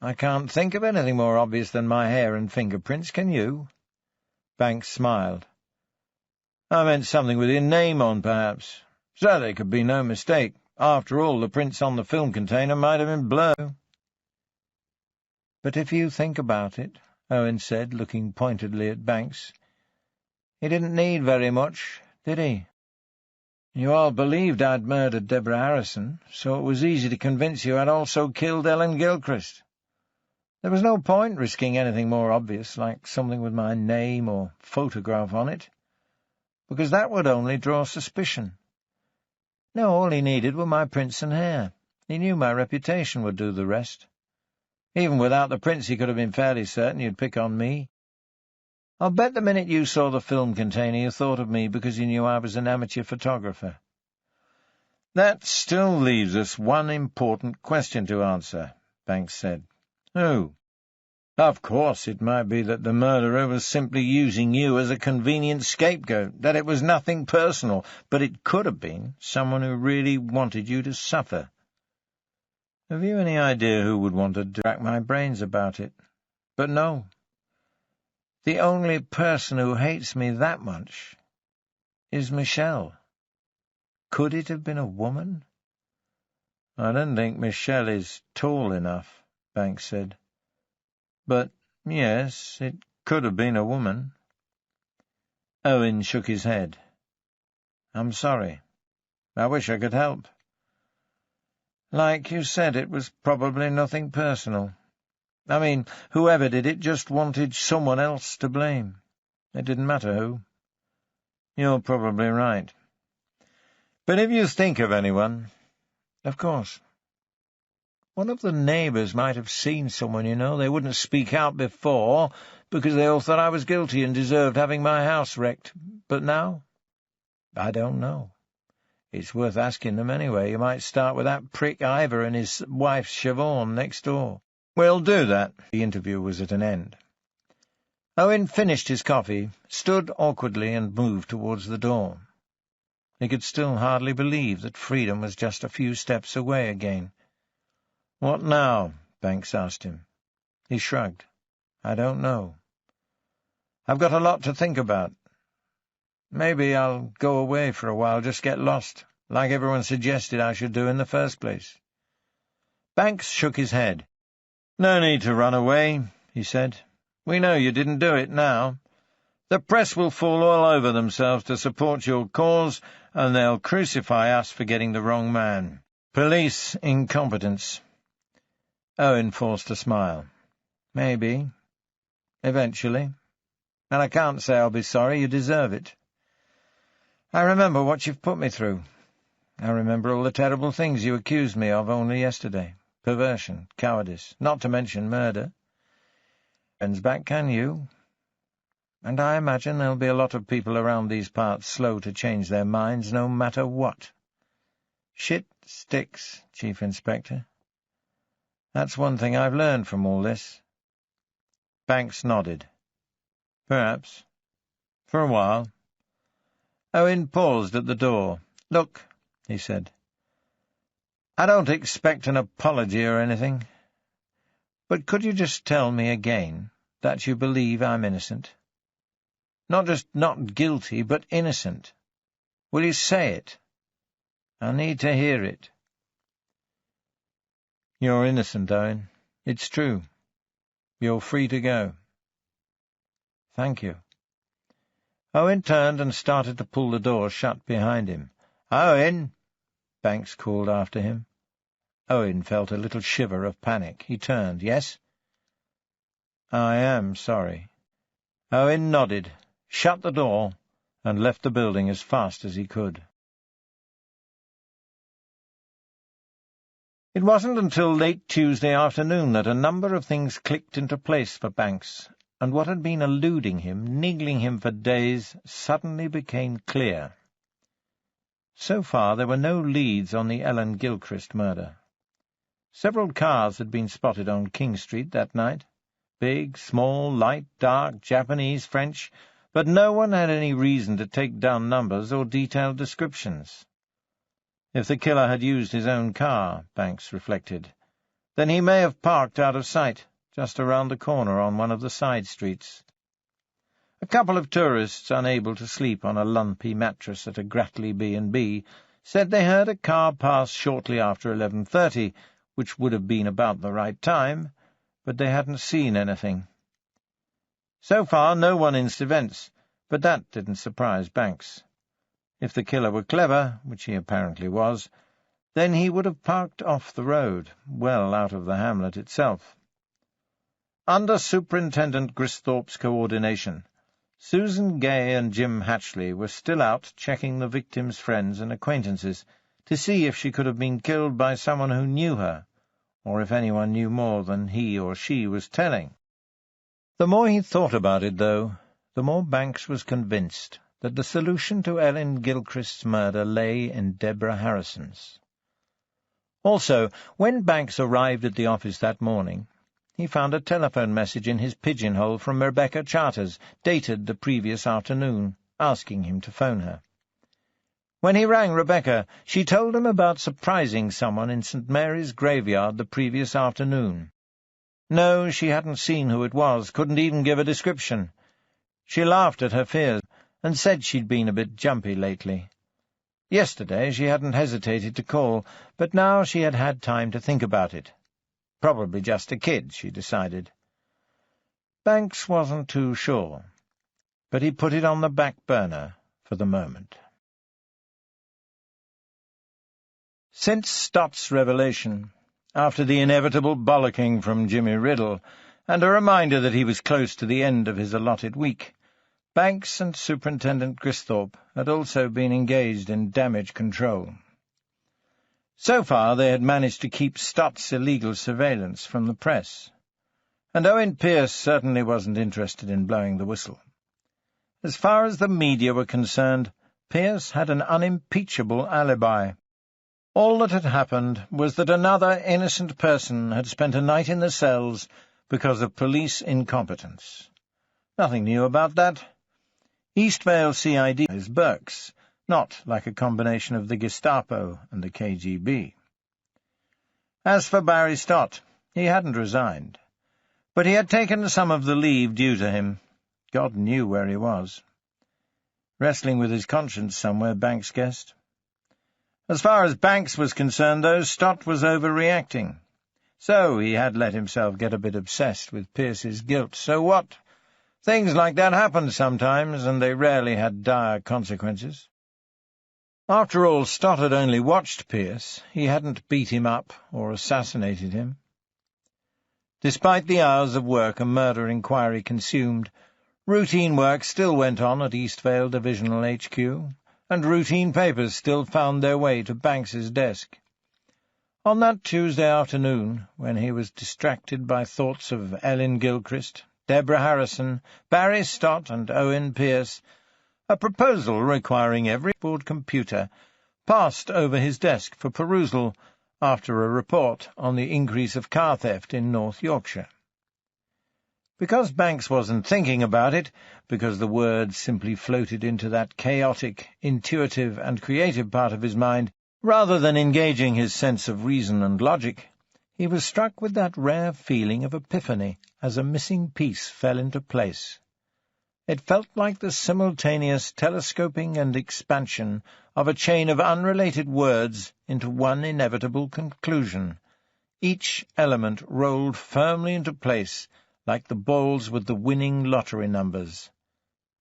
I can't think of anything more obvious than my hair and fingerprints, can you? Banks smiled. I meant something with your name on, perhaps, so there could be no mistake. After all, the prints on the film container might have been blurred. But if you think about it, Owen said, looking pointedly at Banks, he didn't need very much, did he? You all believed I'd murdered Deborah Harrison, so it was easy to convince you I'd also killed Ellen Gilchrist. There was no point risking anything more obvious, like something with my name or photograph on it, because that would only draw suspicion. No, all he needed were my prints and hair. He knew my reputation would do the rest. Even without the prints, he could have been fairly certain you'd pick on me. I'll bet the minute you saw the film container you thought of me because you knew I was an amateur photographer. That still leaves us one important question to answer, Banks said. Who? Of course, it might be that the murderer was simply using you as a convenient scapegoat, that it was nothing personal, but it could have been someone who really wanted you to suffer. Have you any idea who would want to rack my brains about it? But no. The only person who hates me that much is Michelle. Could it have been a woman? I don't think Michelle is tall enough, Banks said. But, yes, it could have been a woman. Owen shook his head. I'm sorry. I wish I could help. Like you said, it was probably nothing personal. I mean, whoever did it just wanted someone else to blame. It didn't matter who. You're probably right. But if you think of anyone— Of course. One of the neighbours might have seen someone, you know. They wouldn't speak out before, because they all thought I was guilty and deserved having my house wrecked. But now? I don't know. It's worth asking them anyway. You might start with that prick Ivor and his wife Siobhan next door. We'll do that. The interview was at an end. Owen finished his coffee, stood awkwardly, and moved towards the door. He could still hardly believe that freedom was just a few steps away again. What now? Banks asked him. He shrugged. I don't know. I've got a lot to think about. Maybe I'll go away for a while, just get lost, like everyone suggested I should do in the first place. Banks shook his head. "No need to run away," he said. "We know you didn't do it now. The press will fall all over themselves to support your cause, and they'll crucify us for getting the wrong man. Police incompetence." Owen forced a smile. "Maybe. Eventually. And I can't say I'll be sorry. You deserve it. I remember what you've put me through. I remember all the terrible things you accused me of only yesterday. Perversion, cowardice, not to mention murder. Friends back, can you? And I imagine there'll be a lot of people around these parts slow to change their minds, no matter what. Shit sticks, Chief Inspector. That's one thing I've learned from all this." Banks nodded. "Perhaps. For a while." Owen paused at the door. "Look," he said, "I don't expect an apology or anything, but could you just tell me again that you believe I'm innocent? Not just not guilty, but innocent. Will you say it? I need to hear it." "You're innocent, Owen. It's true. You're free to go." "Thank you." Owen turned and started to pull the door shut behind him. "Owen!" Banks called after him. Owen felt a little shiver of panic. He turned. "Yes?" "I am sorry." Owen nodded, shut the door, and left the building as fast as he could. It wasn't until late Tuesday afternoon that a number of things clicked into place for Banks, and what had been eluding him, niggling him for days, suddenly became clear. So far there were no leads on the Ellen Gilchrist murder. Several cars had been spotted on King Street that night. Big, small, light, dark, Japanese, French, but no one had any reason to take down numbers or detailed descriptions. If the killer had used his own car, Banks reflected, then he may have parked out of sight, just around the corner on one of the side streets. A couple of tourists, unable to sleep on a lumpy mattress at a Gratley B&B, said they heard a car pass shortly after 11:30, which would have been about the right time, but they hadn't seen anything. So far no one in events, but that didn't surprise Banks. If the killer were clever, which he apparently was, then he would have parked off the road, well out of the hamlet itself. Under Superintendent Gristhorpe's coordination, Susan Gay and Jim Hatchley were still out checking the victim's friends and acquaintances to see if she could have been killed by someone who knew her, or if anyone knew more than he or she was telling. The more he thought about it, though, the more Banks was convinced that the solution to Ellen Gilchrist's murder lay in Deborah Harrison's. Also, when Banks arrived at the office that morning, he found a telephone message in his pigeonhole from Rebecca Charters, dated the previous afternoon, asking him to phone her. When he rang Rebecca, she told him about surprising someone in St. Mary's graveyard the previous afternoon. No, she hadn't seen who it was, couldn't even give a description. She laughed at her fears and said she'd been a bit jumpy lately. Yesterday she hadn't hesitated to call, but now she had had time to think about it. Probably just a kid, she decided. Banks wasn't too sure, but he put it on the back burner for the moment. Since Stott's revelation, after the inevitable bollocking from Jimmy Riddle, and a reminder that he was close to the end of his allotted week, Banks and Superintendent Gristhorpe had also been engaged in damage control. So far they had managed to keep Stott's illegal surveillance from the press, and Owen Pearce certainly wasn't interested in blowing the whistle. As far as the media were concerned, Pearce had an unimpeachable alibi. All that had happened was that another innocent person had spent a night in the cells because of police incompetence. Nothing new about that. Eastvale CID is Burke's, not like a combination of the Gestapo and the KGB. As for Barry Stott, he hadn't resigned, but he had taken some of the leave due to him. God knew where he was. Wrestling with his conscience somewhere, Banks guessed. As far as Banks was concerned, though, Stott was overreacting. So he had let himself get a bit obsessed with Pearce's guilt. So what? Things like that happened sometimes, and they rarely had dire consequences. After all, Stott had only watched Pearce. He hadn't beat him up or assassinated him. Despite the hours of work a murder inquiry consumed, routine work still went on at Eastvale Divisional HQ, and routine papers still found their way to Banks's desk. On that Tuesday afternoon, when he was distracted by thoughts of Ellen Gilchrist, Deborah Harrison, Barry Stott, and Owen Pearce, a proposal requiring every board computer passed over his desk for perusal after a report on the increase of car theft in North Yorkshire. Because Banks wasn't thinking about it, because the words simply floated into that chaotic, intuitive, and creative part of his mind, rather than engaging his sense of reason and logic, he was struck with that rare feeling of epiphany as a missing piece fell into place. It felt like the simultaneous telescoping and expansion of a chain of unrelated words into one inevitable conclusion. Each element rolled firmly into place like the balls with the winning lottery numbers.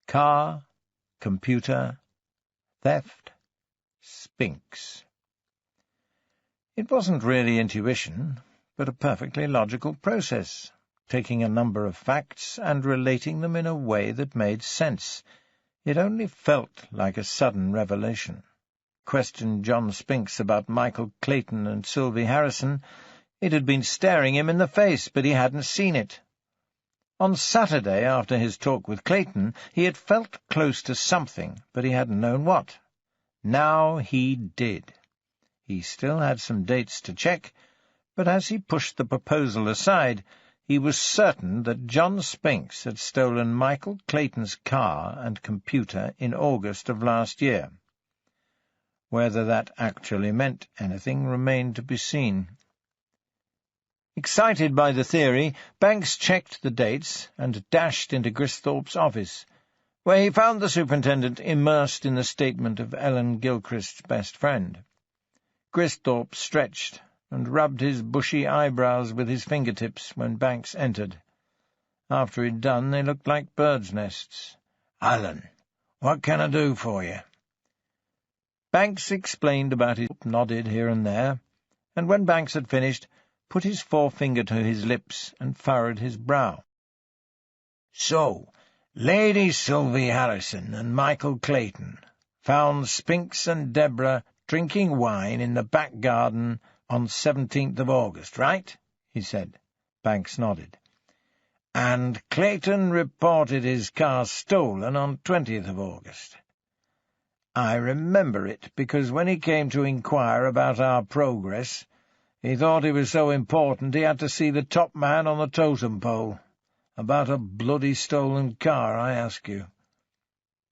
Car, computer, theft, Spinks. It wasn't really intuition, but a perfectly logical process, taking a number of facts and relating them in a way that made sense. It only felt like a sudden revelation. Question John Spinks about Michael Clayton and Sylvie Harrison. It had been staring him in the face, but he hadn't seen it. On Saturday, after his talk with Clayton, he had felt close to something, but he hadn't known what. Now he did. He still had some dates to check, but as he pushed the proposal aside, he was certain that John Spinks had stolen Michael Clayton's car and computer in August of last year. Whether that actually meant anything remained to be seen. Excited by the theory, Banks checked the dates and dashed into Gristhorpe's office, where he found the superintendent immersed in the statement of Ellen Gilchrist's best friend. Gristhorpe stretched and rubbed his bushy eyebrows with his fingertips when Banks entered. After he'd done, they looked like birds' nests. "Alan, what can I do for you?" Banks explained about his nodded here and there, and when Banks had finished, put his forefinger to his lips and furrowed his brow. "So, Lady Sylvie Harrison and Michael Clayton found Spinks and Deborah drinking wine in the back garden on 17th of August, right?" he said. Banks nodded. "And Clayton reported his car stolen on 20th of August. I remember it, because when he came to inquire about our progress, he thought it was so important he had to see the top man on the totem pole. About a bloody stolen car, I ask you."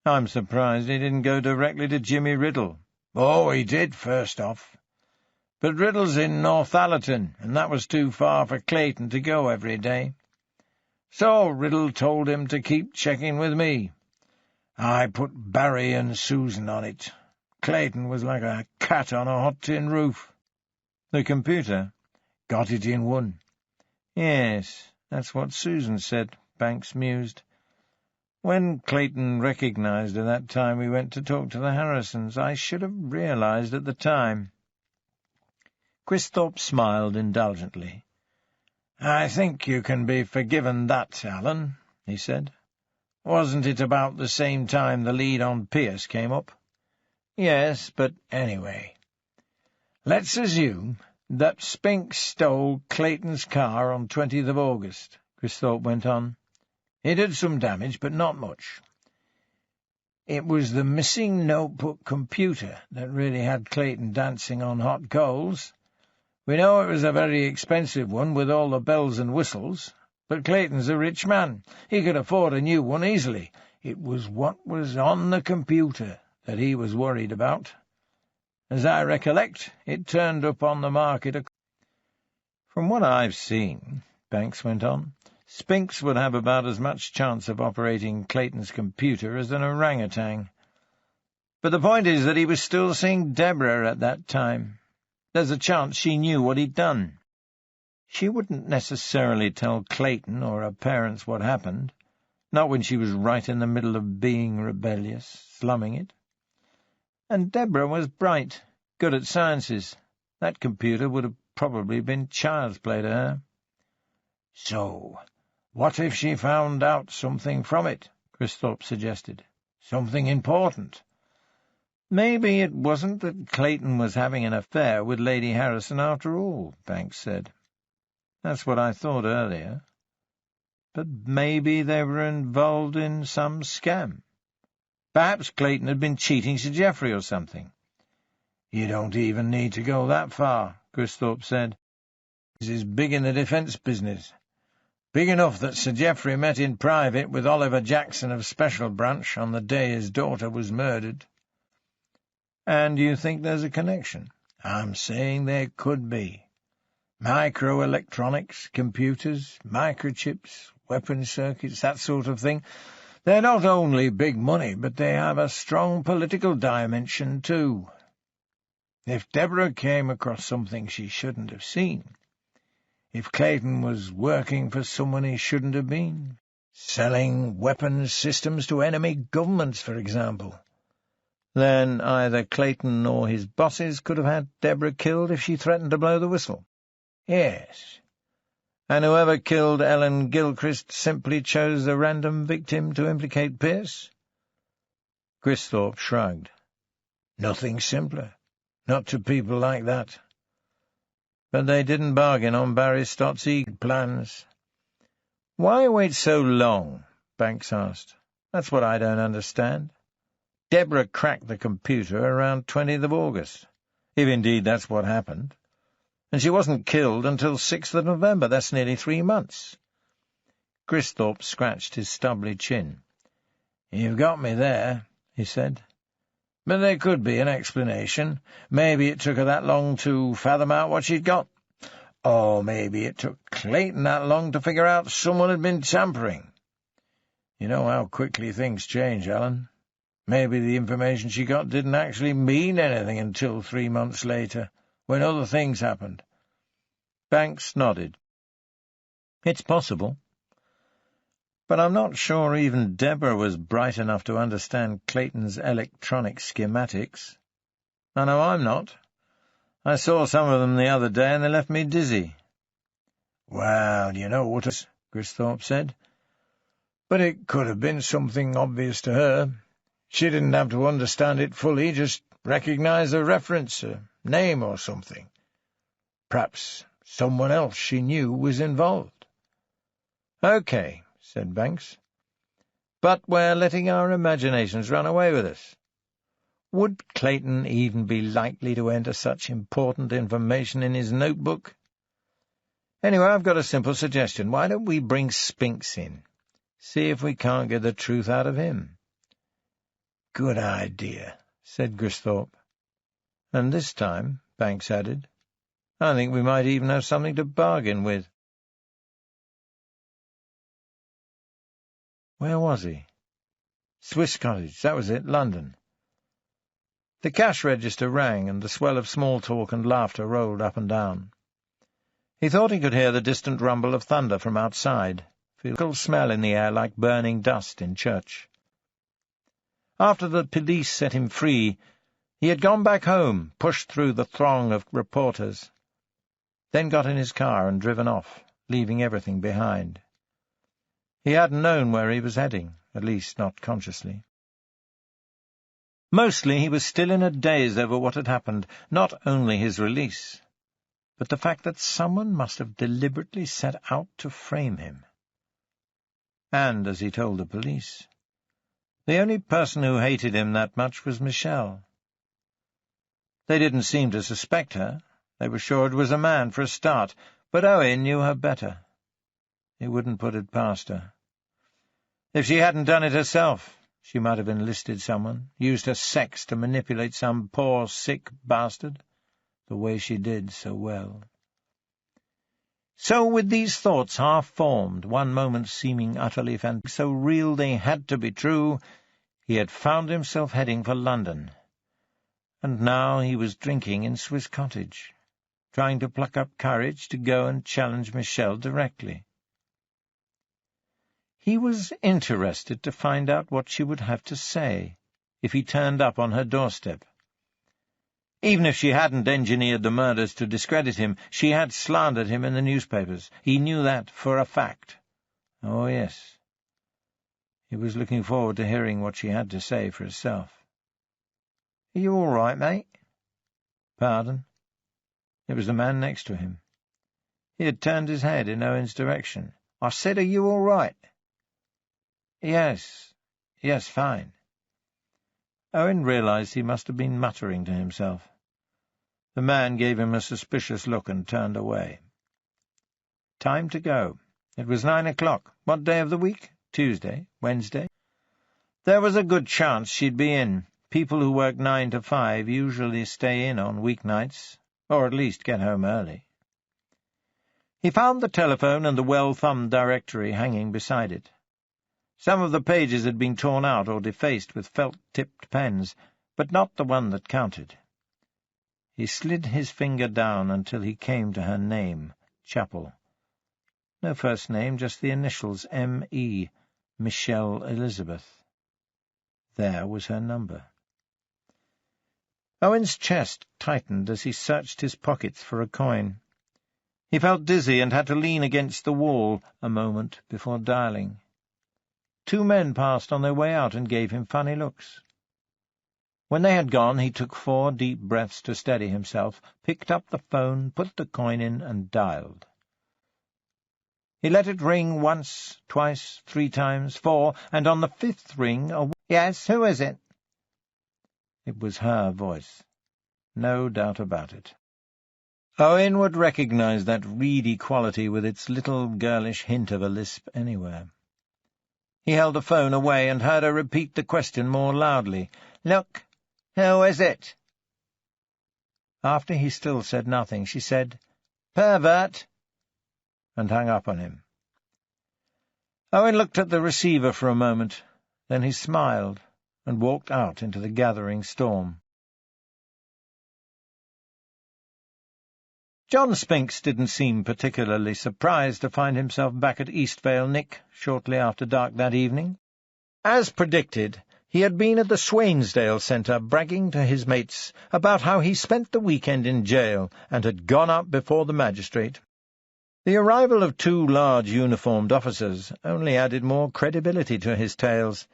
"I'm surprised he didn't go directly to Jimmy Riddle." "Oh, he did, first off. But Riddle's in Northallerton, and that was too far for Clayton to go every day. So Riddle told him to keep checking with me. I put Barry and Susan on it. Clayton was like a cat on a hot tin roof." "The computer?" "Got it in one." "Yes, that's what Susan said," Banks mused. "When Clayton recognized her that time we went to talk to the Harrisons, I should have realized at the time." Gristhorpe smiled indulgently. "I think you can be forgiven that, Alan," he said. "Wasn't it about the same time the lead on Pearce came up?" "Yes, but anyway. Let's assume that Spinks stole Clayton's car on 20th of August, Gristhorpe went on. He did some damage, but not much. It was the missing notebook computer that really had Clayton dancing on hot coals. We know it was a very expensive one with all the bells and whistles, but Clayton's a rich man. He could afford a new one easily. It was what was on the computer that he was worried about. As I recollect, it turned up on the market. "From what I've seen," Banks went on, "Spinks would have about as much chance of operating Clayton's computer as an orangutan. But the point is that he was still seeing Deborah at that time. There's a chance she knew what he'd done. She wouldn't necessarily tell Clayton or her parents what happened, not when she was right in the middle of being rebellious, slumming it. And Deborah was bright, good at sciences. That computer would have probably been child's play to her. So, what if she found out something from it? Cristhorpe suggested. Something important. Maybe it wasn't that Clayton was having an affair with Lady Harrison after all, Banks said. That's what I thought earlier. But maybe they were involved in some scam. Perhaps Clayton had been cheating Sir Geoffrey or something. You don't even need to go that far, Cristhorpe said. This is big in the defence business. Big enough that Sir Geoffrey met in private with Oliver Jackson of Special Branch on the day his daughter was murdered. And you think there's a connection? I'm saying there could be. Microelectronics, computers, microchips, weapon circuits, that sort of thing. They're not only big money, but they have a strong political dimension too. If Deborah came across something she shouldn't have seen, if Clayton was working for someone he shouldn't have been, selling weapons systems to enemy governments, for example, then either Clayton or his bosses could have had Deborah killed if she threatened to blow the whistle. Yes. And whoever killed Ellen Gilchrist simply chose a random victim to implicate Pierce? Cristhorpe shrugged. Nothing simpler. Not to people like that. But they didn't bargain on Barry Stott's plans. Why wait so long? Banks asked. That's what I don't understand. Deborah cracked the computer around 20th of August, if indeed that's what happened. And she wasn't killed until 6th of November. That's nearly 3 months. Cristhorpe scratched his stubbly chin. You've got me there, he said. But there could be an explanation. Maybe it took her that long to fathom out what she'd got. Or maybe it took Clayton that long to figure out someone had been tampering. You know how quickly things change, Ellen. Maybe the information she got didn't actually mean anything until 3 months later, when other things happened. Banks nodded. It's possible. But I'm not sure even Deborah was bright enough to understand Clayton's electronic schematics. I know I'm not. I saw some of them the other day, and they left me dizzy. Well, you know what Cristhorpe said. But it could have been something obvious to her. She didn't have to understand it fully, just recognize a reference, a name or something. Perhaps someone else she knew was involved. Okay, said Banks. But we're letting our imaginations run away with us. Would Clayton even be likely to enter such important information in his notebook? Anyway, I've got a simple suggestion. Why don't we bring Spinks in? See if we can't get the truth out of him. Good idea, said Cristhorpe. And this time, Banks added, I think we might even have something to bargain with. Where was he? Swiss Cottage, that was it, London. The cash register rang, and the swell of small talk and laughter rolled up and down. He thought he could hear the distant rumble of thunder from outside, feel a cool smell in the air like burning dust in church. After the police set him free, he had gone back home, pushed through the throng of reporters, then got in his car and driven off, leaving everything behind. He hadn't known where he was heading, at least not consciously. Mostly he was still in a daze over what had happened, not only his release, but the fact that someone must have deliberately set out to frame him. And, as he told the police, the only person who hated him that much was Michelle. They didn't seem to suspect her. They were sure it was a man for a start, but Owen knew her better. He wouldn't put it past her. If she hadn't done it herself, she might have enlisted someone, used her sex to manipulate some poor, sick bastard, the way she did so well. So, with these thoughts half-formed, one moment seeming utterly fantastic, so real they had to be true, He had found himself heading for London, and now he was drinking in Swiss Cottage, trying to pluck up courage to go and challenge Michelle directly. He was interested to find out what she would have to say if he turned up on her doorstep. Even if she hadn't engineered the murders to discredit him, she had slandered him in the newspapers. He knew that for a fact. Oh, yes. He was looking forward to hearing what she had to say for herself. "Are you all right, mate?" "Pardon?" It was the man next to him. He had turned his head in Owen's direction. "I said, are you all right?" Yes, fine." Owen realized he must have been muttering to himself. The man gave him a suspicious look and turned away. Time to go. It was 9 o'clock. What day of the week? Tuesday? Wednesday? There was a good chance she'd be in. People who work 9 to 5 usually stay in on weeknights, or at least get home early. He found the telephone and the well-thumbed directory hanging beside it. Some of the pages had been torn out or defaced with felt-tipped pens, but not the one that counted. He slid his finger down until he came to her name, Chapel. No first name, just the initials M.E., Michelle Elizabeth. There was her number. Owen's chest tightened as he searched his pockets for a coin. He felt dizzy and had to lean against the wall a moment before dialing. 2 men passed on their way out and gave him funny looks. When they had gone, he took 4 deep breaths to steady himself, picked up the phone, put the coin in, and dialed. He let it ring once, twice, 3 times, 4, and on the 5th ring "Yes, who is it?" It was her voice. No doubt about it. Owen would recognize that reedy quality with its little girlish hint of a lisp anywhere. He held the phone away and heard her repeat the question more loudly. "Look, who is it?" After he still said nothing, she said, "Pervert," and hung up on him. Owen looked at the receiver for a moment, then he smiled and walked out into the gathering storm. John Spinks didn't seem particularly surprised to find himself back at Eastvale Nick shortly after dark that evening. As predicted, he had been at the Swainsdale Centre bragging to his mates about how he spent the weekend in jail and had gone up before the magistrate. The arrival of 2 large uniformed officers only added more credibility to his tales,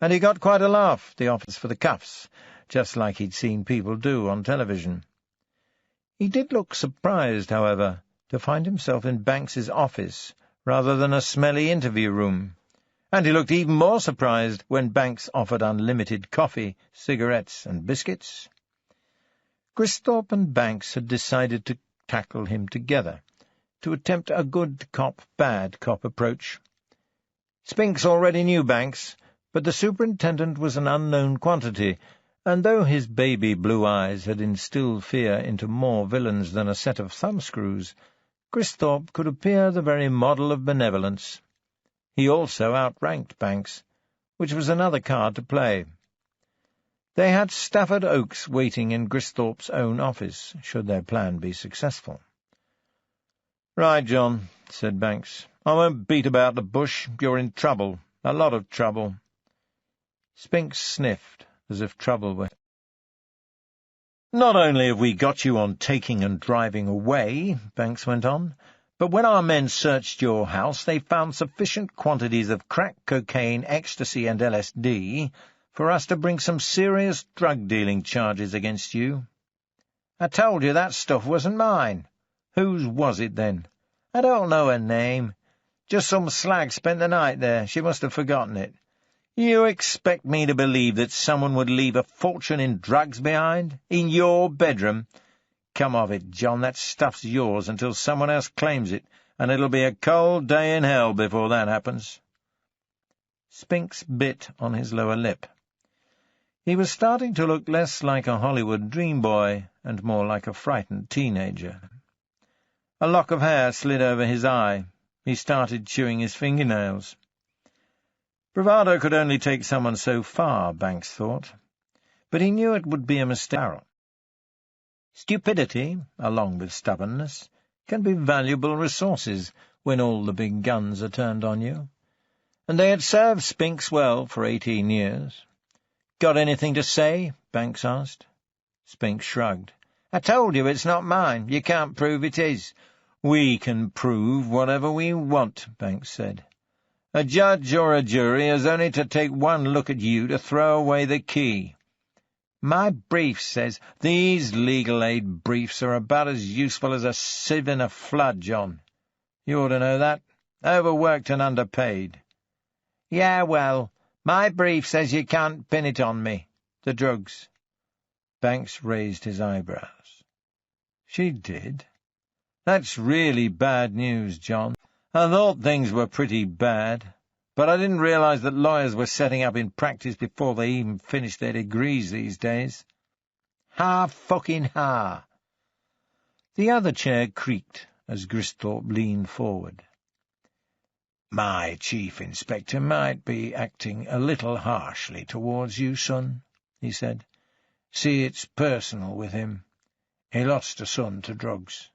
and he got quite a laugh, the office for the cuffs, just like he'd seen people do on television. He did look surprised, however, to find himself in Banks's office rather than a smelly interview room, and he looked even more surprised when Banks offered unlimited coffee, cigarettes, and biscuits. Gristhorpe and Banks had decided to tackle him together, to attempt a good cop, bad cop approach. Spinks already knew Banks, but the superintendent was an unknown quantity, and though his baby blue eyes had instilled fear into more villains than a set of thumbscrews, Gristhorpe could appear the very model of benevolence. He also outranked Banks, which was another card to play. They had Stafford Oaks waiting in Gristhorpe's own office, should their plan be successful. "Right, John," said Banks. "I won't beat about the bush. You're in trouble. A lot of trouble." Spinks sniffed, as if trouble were. "Not only have we got you on taking and driving away," Banks went on, "but when our men searched your house, they found sufficient quantities of crack cocaine, ecstasy, and LSD for us to bring some serious drug-dealing charges against you. I told you that stuff wasn't mine. Whose was it, then? I don't know her name. Just some slag spent the night there. She must have forgotten it. You expect me to believe that someone would leave a fortune in drugs behind? In your bedroom? Come off it, John. That stuff's yours until someone else claims it, and it'll be a cold day in hell before that happens." Spinks bit on his lower lip. He was starting to look less like a Hollywood dream boy and more like a frightened teenager. A lock of hair slid over his eye. He started chewing his fingernails. Bravado could only take someone so far, Banks thought, but he knew it would be a mistake. Stupidity, along with stubbornness, can be valuable resources when all the big guns are turned on you, and they had served Spinks well for 18 years. "Got anything to say?" Banks asked. Spinks shrugged. "I told you it's not mine. You can't prove it is." "We can prove whatever we want," Banks said. "A judge or a jury has only to take one look at you to throw away the key." "My brief says—" "These legal aid briefs are about as useful as a sieve in a flood, John. You ought to know that. Overworked and underpaid." "Yeah, well, my brief says you can't pin it on me. The drugs." Banks raised his eyebrows. "She did? That's really bad news, John. I thought things were pretty bad, but I didn't realize that lawyers were setting up in practice before they even finished their degrees these days." Ha! The other chair creaked as Gristhorpe leaned forward. "My chief inspector might be acting a little harshly towards you, son," he said. "See, it's personal with him. He lost a son to drugs."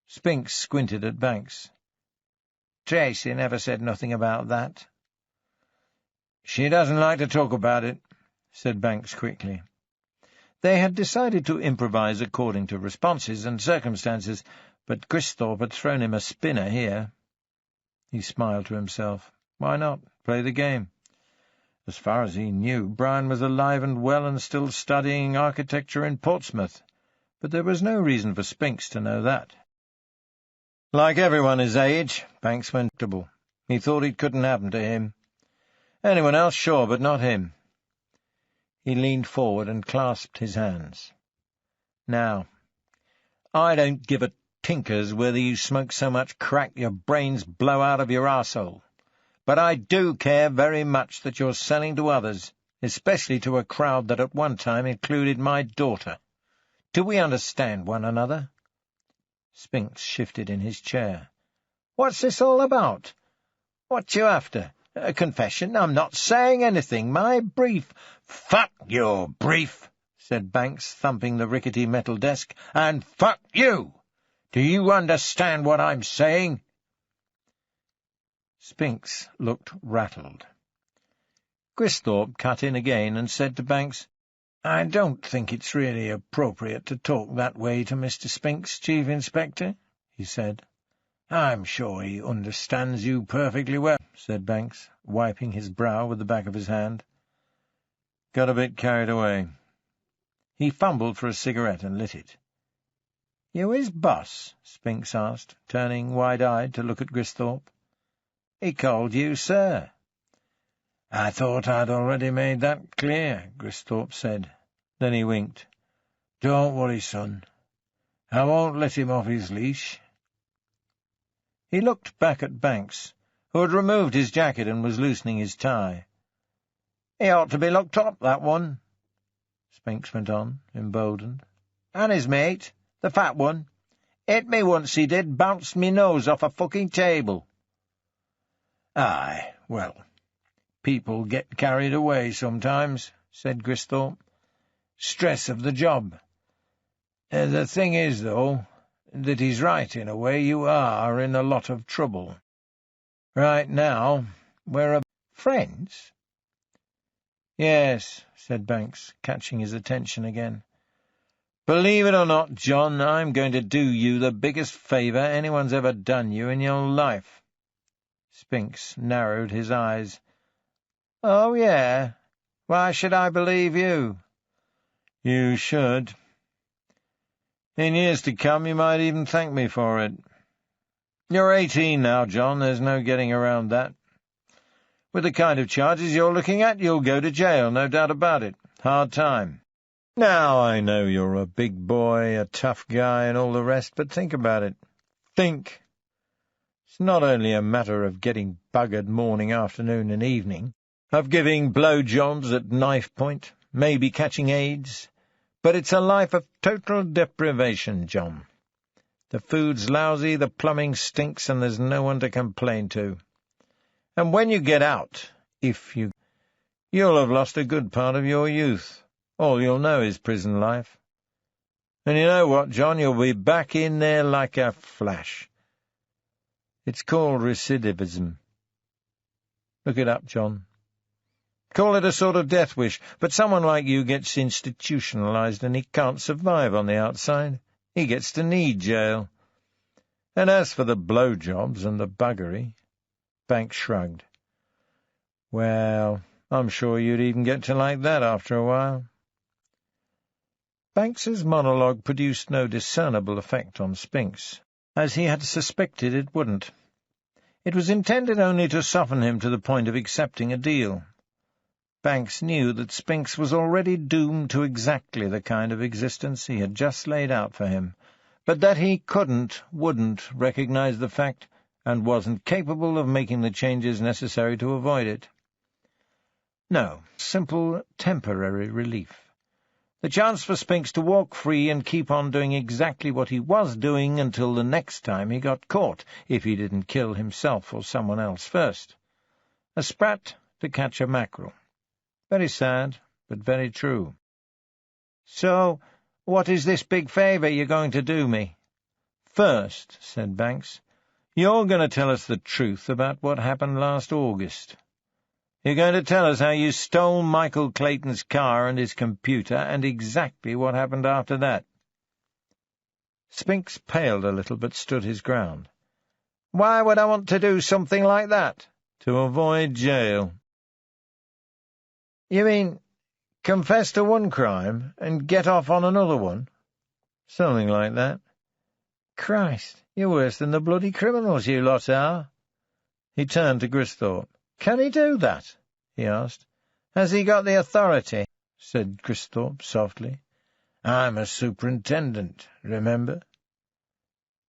Spinks squinted at Banks. "Tracy never said nothing about that." "She doesn't like to talk about it," said Banks quickly. They had decided to improvise according to responses and circumstances, but Gristhorpe had thrown him a spinner here. He smiled to himself. Why not? Play the game. As far as he knew, Brian was alive and well and still studying architecture in Portsmouth, but there was no reason for Spinks to know that. Like everyone his age, Banks went comfortable. He thought it couldn't happen to him. Anyone else, sure, but not him. He leaned forward and clasped his hands. "Now, I don't give a tinker's whether you smoke so much crack your brains blow out of your arsehole, but I do care very much that you're selling to others, especially to a crowd that at one time included my daughter. Do we understand one another?" Spinks shifted in his chair. "What's this all about? What you after? A confession? I'm not saying anything. My brief—" "Fuck your brief," said Banks, thumping the rickety metal desk, "and fuck you! Do you understand what I'm saying?" Spinks looked rattled. Gristhorpe cut in again and said to Banks, "I don't think it's really appropriate to talk that way to Mr. Spinks, Chief Inspector," he said. "I'm sure he understands you perfectly well," said Banks, wiping his brow with the back of his hand. "Got a bit carried away." He fumbled for a cigarette and lit it. "You his boss?" Spinks asked, turning wide-eyed to look at Gristhorpe. "He called you sir." "I thought I'd already made that clear," Gristhorpe said. Then he winked. "Don't worry, son. I won't let him off his leash." He looked back at Banks, who had removed his jacket and was loosening his tie. "He ought to be looked up, that one," Spinks went on, emboldened. "And his mate, the fat one. Hit me once, he did, bounced me nose off a fucking table." "Aye, well, people get carried away sometimes," said Gristhorpe. "Stress of the job. The thing is, though, that he's right in a way. You are in a lot of trouble. Right now, we're friends." "Yes," said Banks, catching his attention again. "Believe it or not, John, I'm going to do you the biggest favour anyone's ever done you in your life." Spinks narrowed his eyes. "Oh, yeah? Why should I believe you?" "You should. In years to come you might even thank me for it. You're 18 now, John, there's no getting around that. With the kind of charges you're looking at, you'll go to jail, no doubt about it. Hard time. Now I know you're a big boy, a tough guy, and all the rest, but think about it. Think. It's not only a matter of getting buggered morning, afternoon, and evening, of giving blowjobs at knife point, maybe catching AIDS, but it's a life of total deprivation, John. The food's lousy, the plumbing stinks, and there's no one to complain to. And when you get out, You'll have lost a good part of your youth. All you'll know is prison life. And you know what, John, you'll be back in there like a flash. It's called recidivism. Look it up, John. Call it a sort of death wish, but someone like you gets institutionalized and he can't survive on the outside. He gets to need jail. And as for the blowjobs and the buggery— Banks shrugged. Well, I'm sure you'd even get to like that after a while. Banks's monologue produced no discernible effect on Spinks, as he had suspected it wouldn't. It was intended only to soften him to the point of accepting a deal. Banks knew that Spinks was already doomed to exactly the kind of existence he had just laid out for him, but that he wouldn't recognize the fact, and wasn't capable of making the changes necessary to avoid it. No, simple temporary relief. The chance for Spinks to walk free and keep on doing exactly what he was doing until the next time he got caught, if he didn't kill himself or someone else first. A sprat to catch a mackerel. Very sad, but very true. So, what is this big favour you're going to do me? First, said Banks, you're going to tell us the truth about what happened last August. You're going to tell us how you stole Michael Clayton's car and his computer, and exactly what happened after that. Spinks paled a little, but stood his ground. Why would I want to do something like that? To avoid jail. You mean, confess to one crime and get off on another one? Something like that. Christ, you're worse than the bloody criminals, you lot are. He turned to Gristhorpe. Can he do that? He asked. Has he got the authority? Said Gristhorpe softly. I'm a superintendent, remember?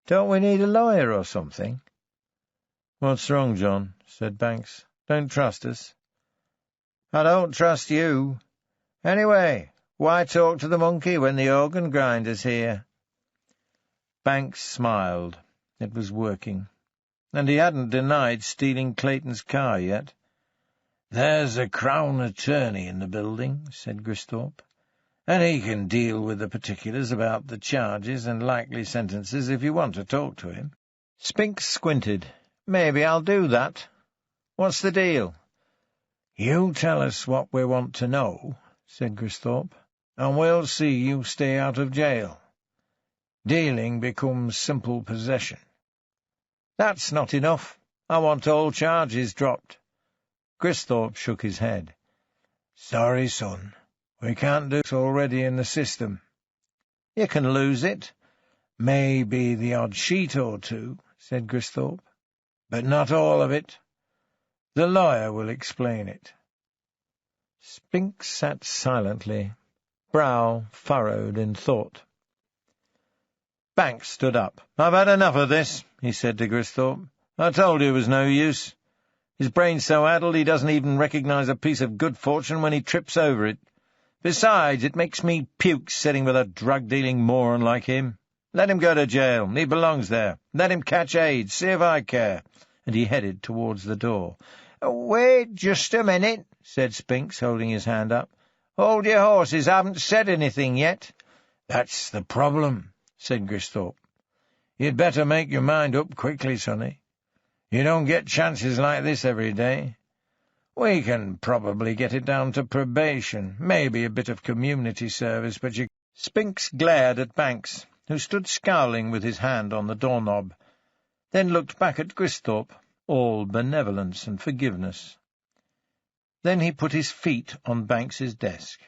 Don't we need a lawyer or something? What's wrong, John? Said Banks. Don't trust us. I don't trust you. Anyway, why talk to the monkey when the organ grinder's here? Banks smiled. It was working. And he hadn't denied stealing Clayton's car yet. There's a Crown attorney in the building, said Gristhorpe, and he can deal with the particulars about the charges and likely sentences if you want to talk to him. Spinks squinted. Maybe I'll do that. What's the deal? You tell us what we want to know, said Gristhorpe, and we'll see you stay out of jail. Dealing becomes simple possession. That's not enough. I want all charges dropped. Gristhorpe shook his head. Sorry, son. We can't do it already in the system. You can lose it. Maybe the odd sheet or two, said Gristhorpe. But not all of it. The lawyer will explain it. Spinks sat silently, brow furrowed in thought. Banks stood up. I've had enough of this, he said to Gristhorpe. I told you it was no use. His brain's so addled he doesn't even recognize a piece of good fortune when he trips over it. Besides, it makes me puke sitting with a drug-dealing moron like him. Let him go to jail. He belongs there. Let him catch AIDS. See if I care. And he headed towards the door. Wait just a minute, said Spinks, holding his hand up. Hold your horses. I haven't said anything yet. That's the problem, said Gristhorpe. You'd better make your mind up quickly, sonny. You don't get chances like this every day. We can probably get it down to probation, maybe a bit of community service, but you— Spinks glared at Banks, who stood scowling with his hand on the doorknob, then looked back at Gristhorpe, all benevolence and forgiveness. Then he put his feet on Banks's desk.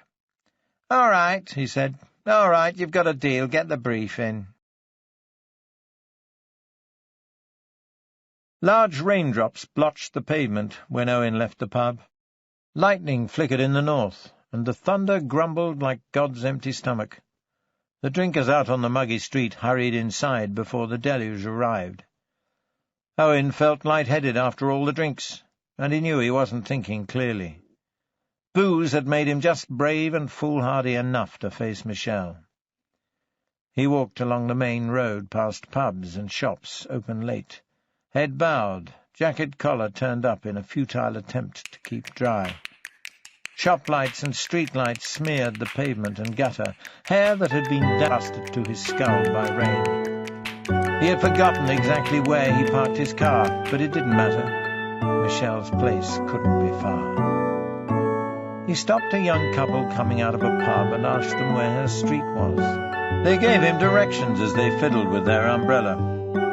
All right, he said. All right, you've got a deal. Get the brief in. Large raindrops blotched the pavement when Owen left the pub. Lightning flickered in the north, and the thunder grumbled like God's empty stomach. The drinkers out on the muggy street hurried inside before the deluge arrived. Owen felt light-headed after all the drinks, and he knew he wasn't thinking clearly. Booze had made him just brave and foolhardy enough to face Michelle. He walked along the main road past pubs and shops open late, head bowed, jacket collar turned up in a futile attempt to keep dry. Shop lights and street lights smeared the pavement and gutter, hair that had been dusted to his skull by rain. He had forgotten exactly where he parked his car, but it didn't matter. Michelle's place couldn't be far. He stopped a young couple coming out of a pub and asked them where her street was. They gave him directions as they fiddled with their umbrella.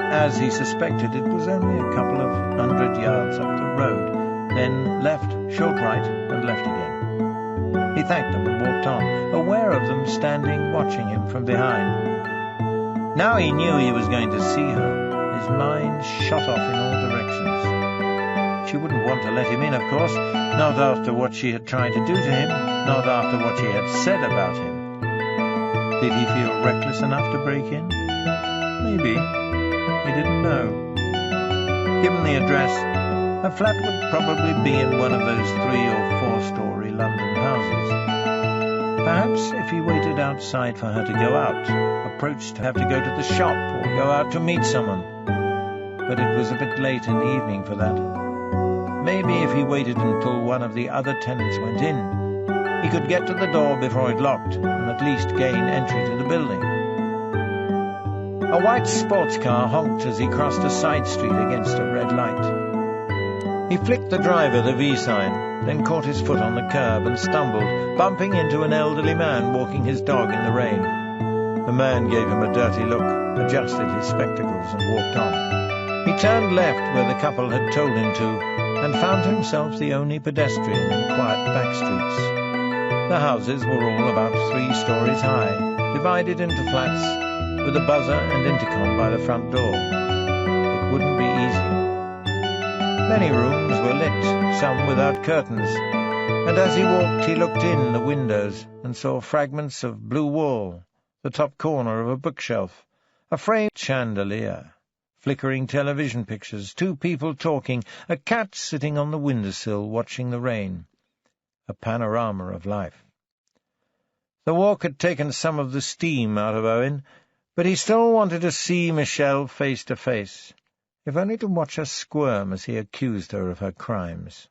As he suspected, it was only a couple of 100 yards up the road, then left, short right, and left again. He thanked them and walked on, aware of them standing watching him from behind. Now he knew he was going to see her. His mind shot off in all directions. She wouldn't want to let him in, of course, not after what she had tried to do to him, not after what she had said about him. Did he feel reckless enough to break in? Maybe. He didn't know. Given the address, her flat would probably be in one of those 3- or 4-story London houses. Perhaps if he waited outside for her to go out, approached to have to go to the shop or go out to meet someone. But it was a bit late in the evening for that. Maybe if he waited until one of the other tenants went in, he could get to the door before it locked and at least gain entry to the building. A white sports car honked as he crossed a side street against a red light. He flicked the driver the V sign, then caught his foot on the curb and stumbled, bumping into an elderly man walking his dog in the rain. The man gave him a dirty look, adjusted his spectacles and walked on. He turned left where the couple had told him to, and found himself the only pedestrian in quiet back streets. The houses were all about 3 stories high, divided into flats, with a buzzer and intercom by the front door. It wouldn't be easy. Many rooms were lit, some without curtains, and as he walked he looked in the windows and saw fragments of blue wall, the top corner of a bookshelf, a framed chandelier, flickering television pictures, 2 people talking, a cat sitting on the windowsill watching the rain. A panorama of life. The walk had taken some of the steam out of Owen, but he still wanted to see Michelle face to face, if only to watch her squirm as he accused her of her crimes.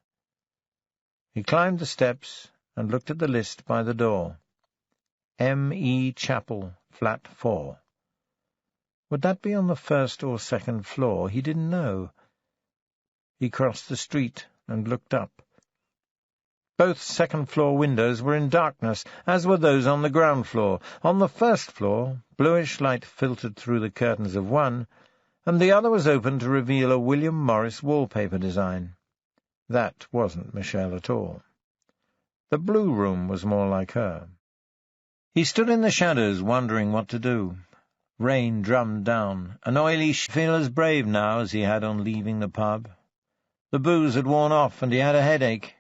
He climbed the steps and looked at the list by the door. M.E. Chapel, Flat 4. Would that be on the 1st or 2nd floor? He didn't know. He crossed the street and looked up. Both 2nd-floor windows were in darkness, as were those on the ground floor. On the 1st floor, bluish light filtered through the curtains of one, and the other was open to reveal a William Morris wallpaper design. That wasn't Michelle at all. The blue room was more like her. He stood in the shadows, wondering what to do. Rain drummed down. An oily feel as brave now as he had on leaving the pub. The booze had worn off, and he had a headache.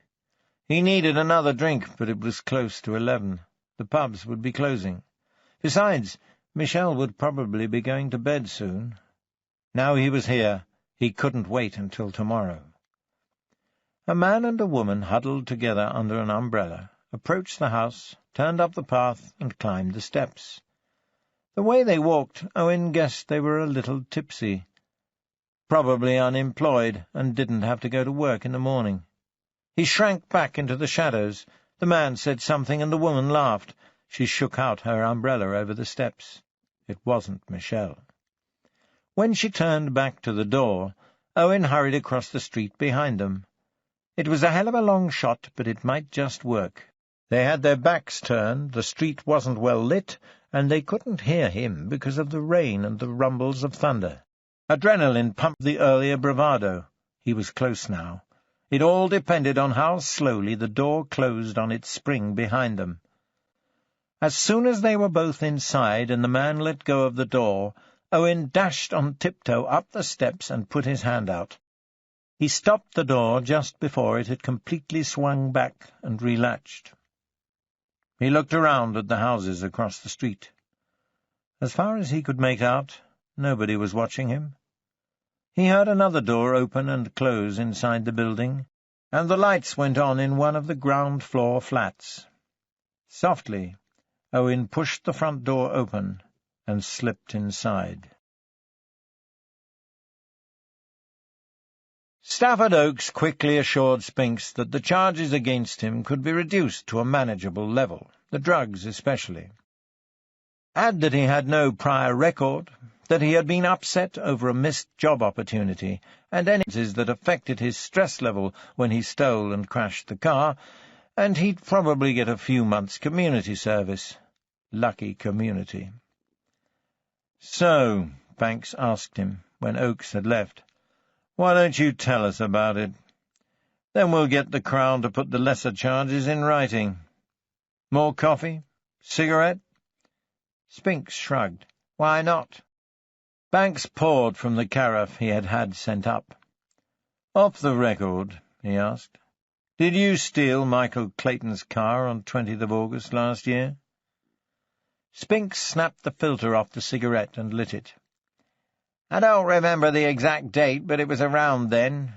He needed another drink, but it was close to 11. The pubs would be closing. Besides, Michelle would probably be going to bed soon. Now he was here, he couldn't wait until tomorrow. A man and a woman, huddled together under an umbrella, approached the house, turned up the path, and climbed the steps. The way they walked, Owen guessed they were a little tipsy. Probably unemployed, and didn't have to go to work in the morning. He shrank back into the shadows. The man said something, and the woman laughed. She shook out her umbrella over the steps. It wasn't Michelle. When she turned back to the door, Owen hurried across the street behind them. It was a hell of a long shot, but it might just work. They had their backs turned, the street wasn't well lit, and they couldn't hear him because of the rain and the rumbles of thunder. Adrenaline pumped the earlier bravado. He was close now. It all depended on how slowly the door closed on its spring behind them. As soon as they were both inside and the man let go of the door, Owen dashed on tiptoe up the steps and put his hand out. He stopped the door just before it had completely swung back and relatched. He looked around at the houses across the street. As far as he could make out, nobody was watching him. He heard another door open and close inside the building, and the lights went on in one of the ground-floor flats. Softly, Owen pushed the front door open and slipped inside. Stafford Oakes quickly assured Spinks that the charges against him could be reduced to a manageable level, the drugs especially. Add that he had no prior record, that he had been upset over a missed job opportunity, and any that affected his stress level when he stole and crashed the car, and he'd probably get a few months' community service. Lucky community. "So," Banks asked him, when Oakes had left, "why don't you tell us about it? Then we'll get the Crown to put the lesser charges in writing. More coffee? Cigarette?" Spinks shrugged. "Why not?" Banks poured from the carafe he had sent up. "Off the record," he asked, "did you steal Michael Clayton's car on 20th of August last year?" Spinks snapped the filter off the cigarette and lit it. "I don't remember the exact date, but it was around then.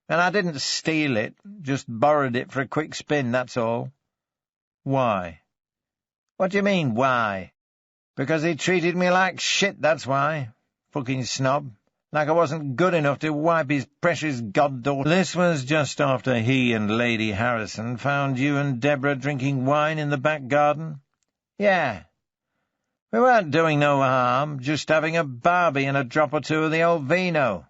And I didn't steal it, just borrowed it for a quick spin, that's all." "Why?" "What do you mean, why?" "Because he treated me like shit, that's why. Fucking snob. Like I wasn't good enough to wipe his precious goddaughter." "This was just after he and Lady Harrison found you and Deborah drinking wine in the back garden?" "Yeah. We weren't doing no harm, just having a barbie and a drop or two of the old vino.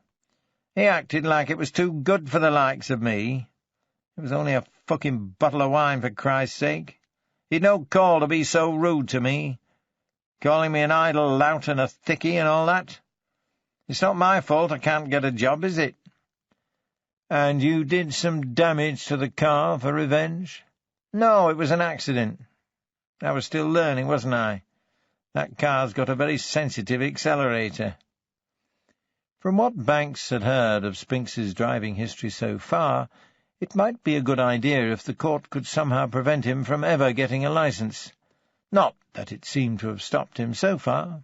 He acted like it was too good for the likes of me. It was only a fucking bottle of wine, for Christ's sake. He'd no call to be so rude to me, calling me an idle lout and a thickie and all that. It's not my fault I can't get a job, is it?" "And you did some damage to the car for revenge?" "No, it was an accident. I was still learning, wasn't I? That car's got a very sensitive accelerator." From what Banks had heard of Spinks's driving history so far, it might be a good idea if the court could somehow prevent him from ever getting a licence. Not that it seemed to have stopped him so far.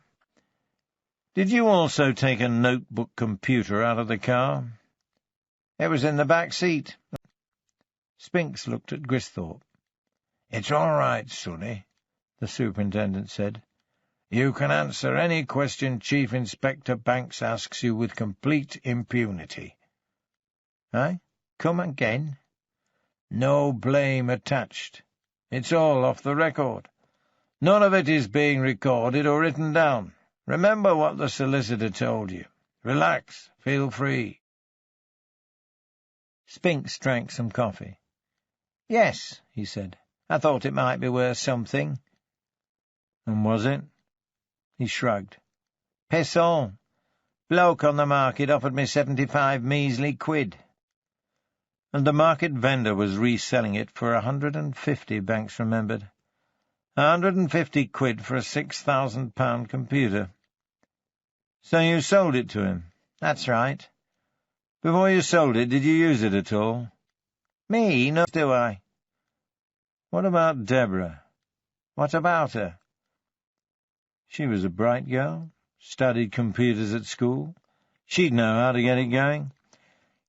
"Did you also take a notebook computer out of the car?" "It was in the back seat." Spinks looked at Gristhorpe. "It's all right, sonny," the superintendent said. "You can answer any question Chief Inspector Banks asks you with complete impunity." "Aye? Come again?" "No blame attached. It's all off the record. None of it is being recorded or written down. Remember what the solicitor told you. Relax. Feel free." Spinks drank some coffee. "Yes," he said. "I thought it might be worth something." "And was it?" He shrugged. "Piss all. Bloke on the market offered me 75 measly quid. And the market vendor was reselling it for 150, Banks remembered. 150 quid for a £6,000 computer. "So you sold it to him?" "That's right." "Before you sold it, did you use it at all?" "Me? No, do I?" "What about Deborah?" "What about her?" "She was a bright girl, studied computers at school. She'd know how to get it going."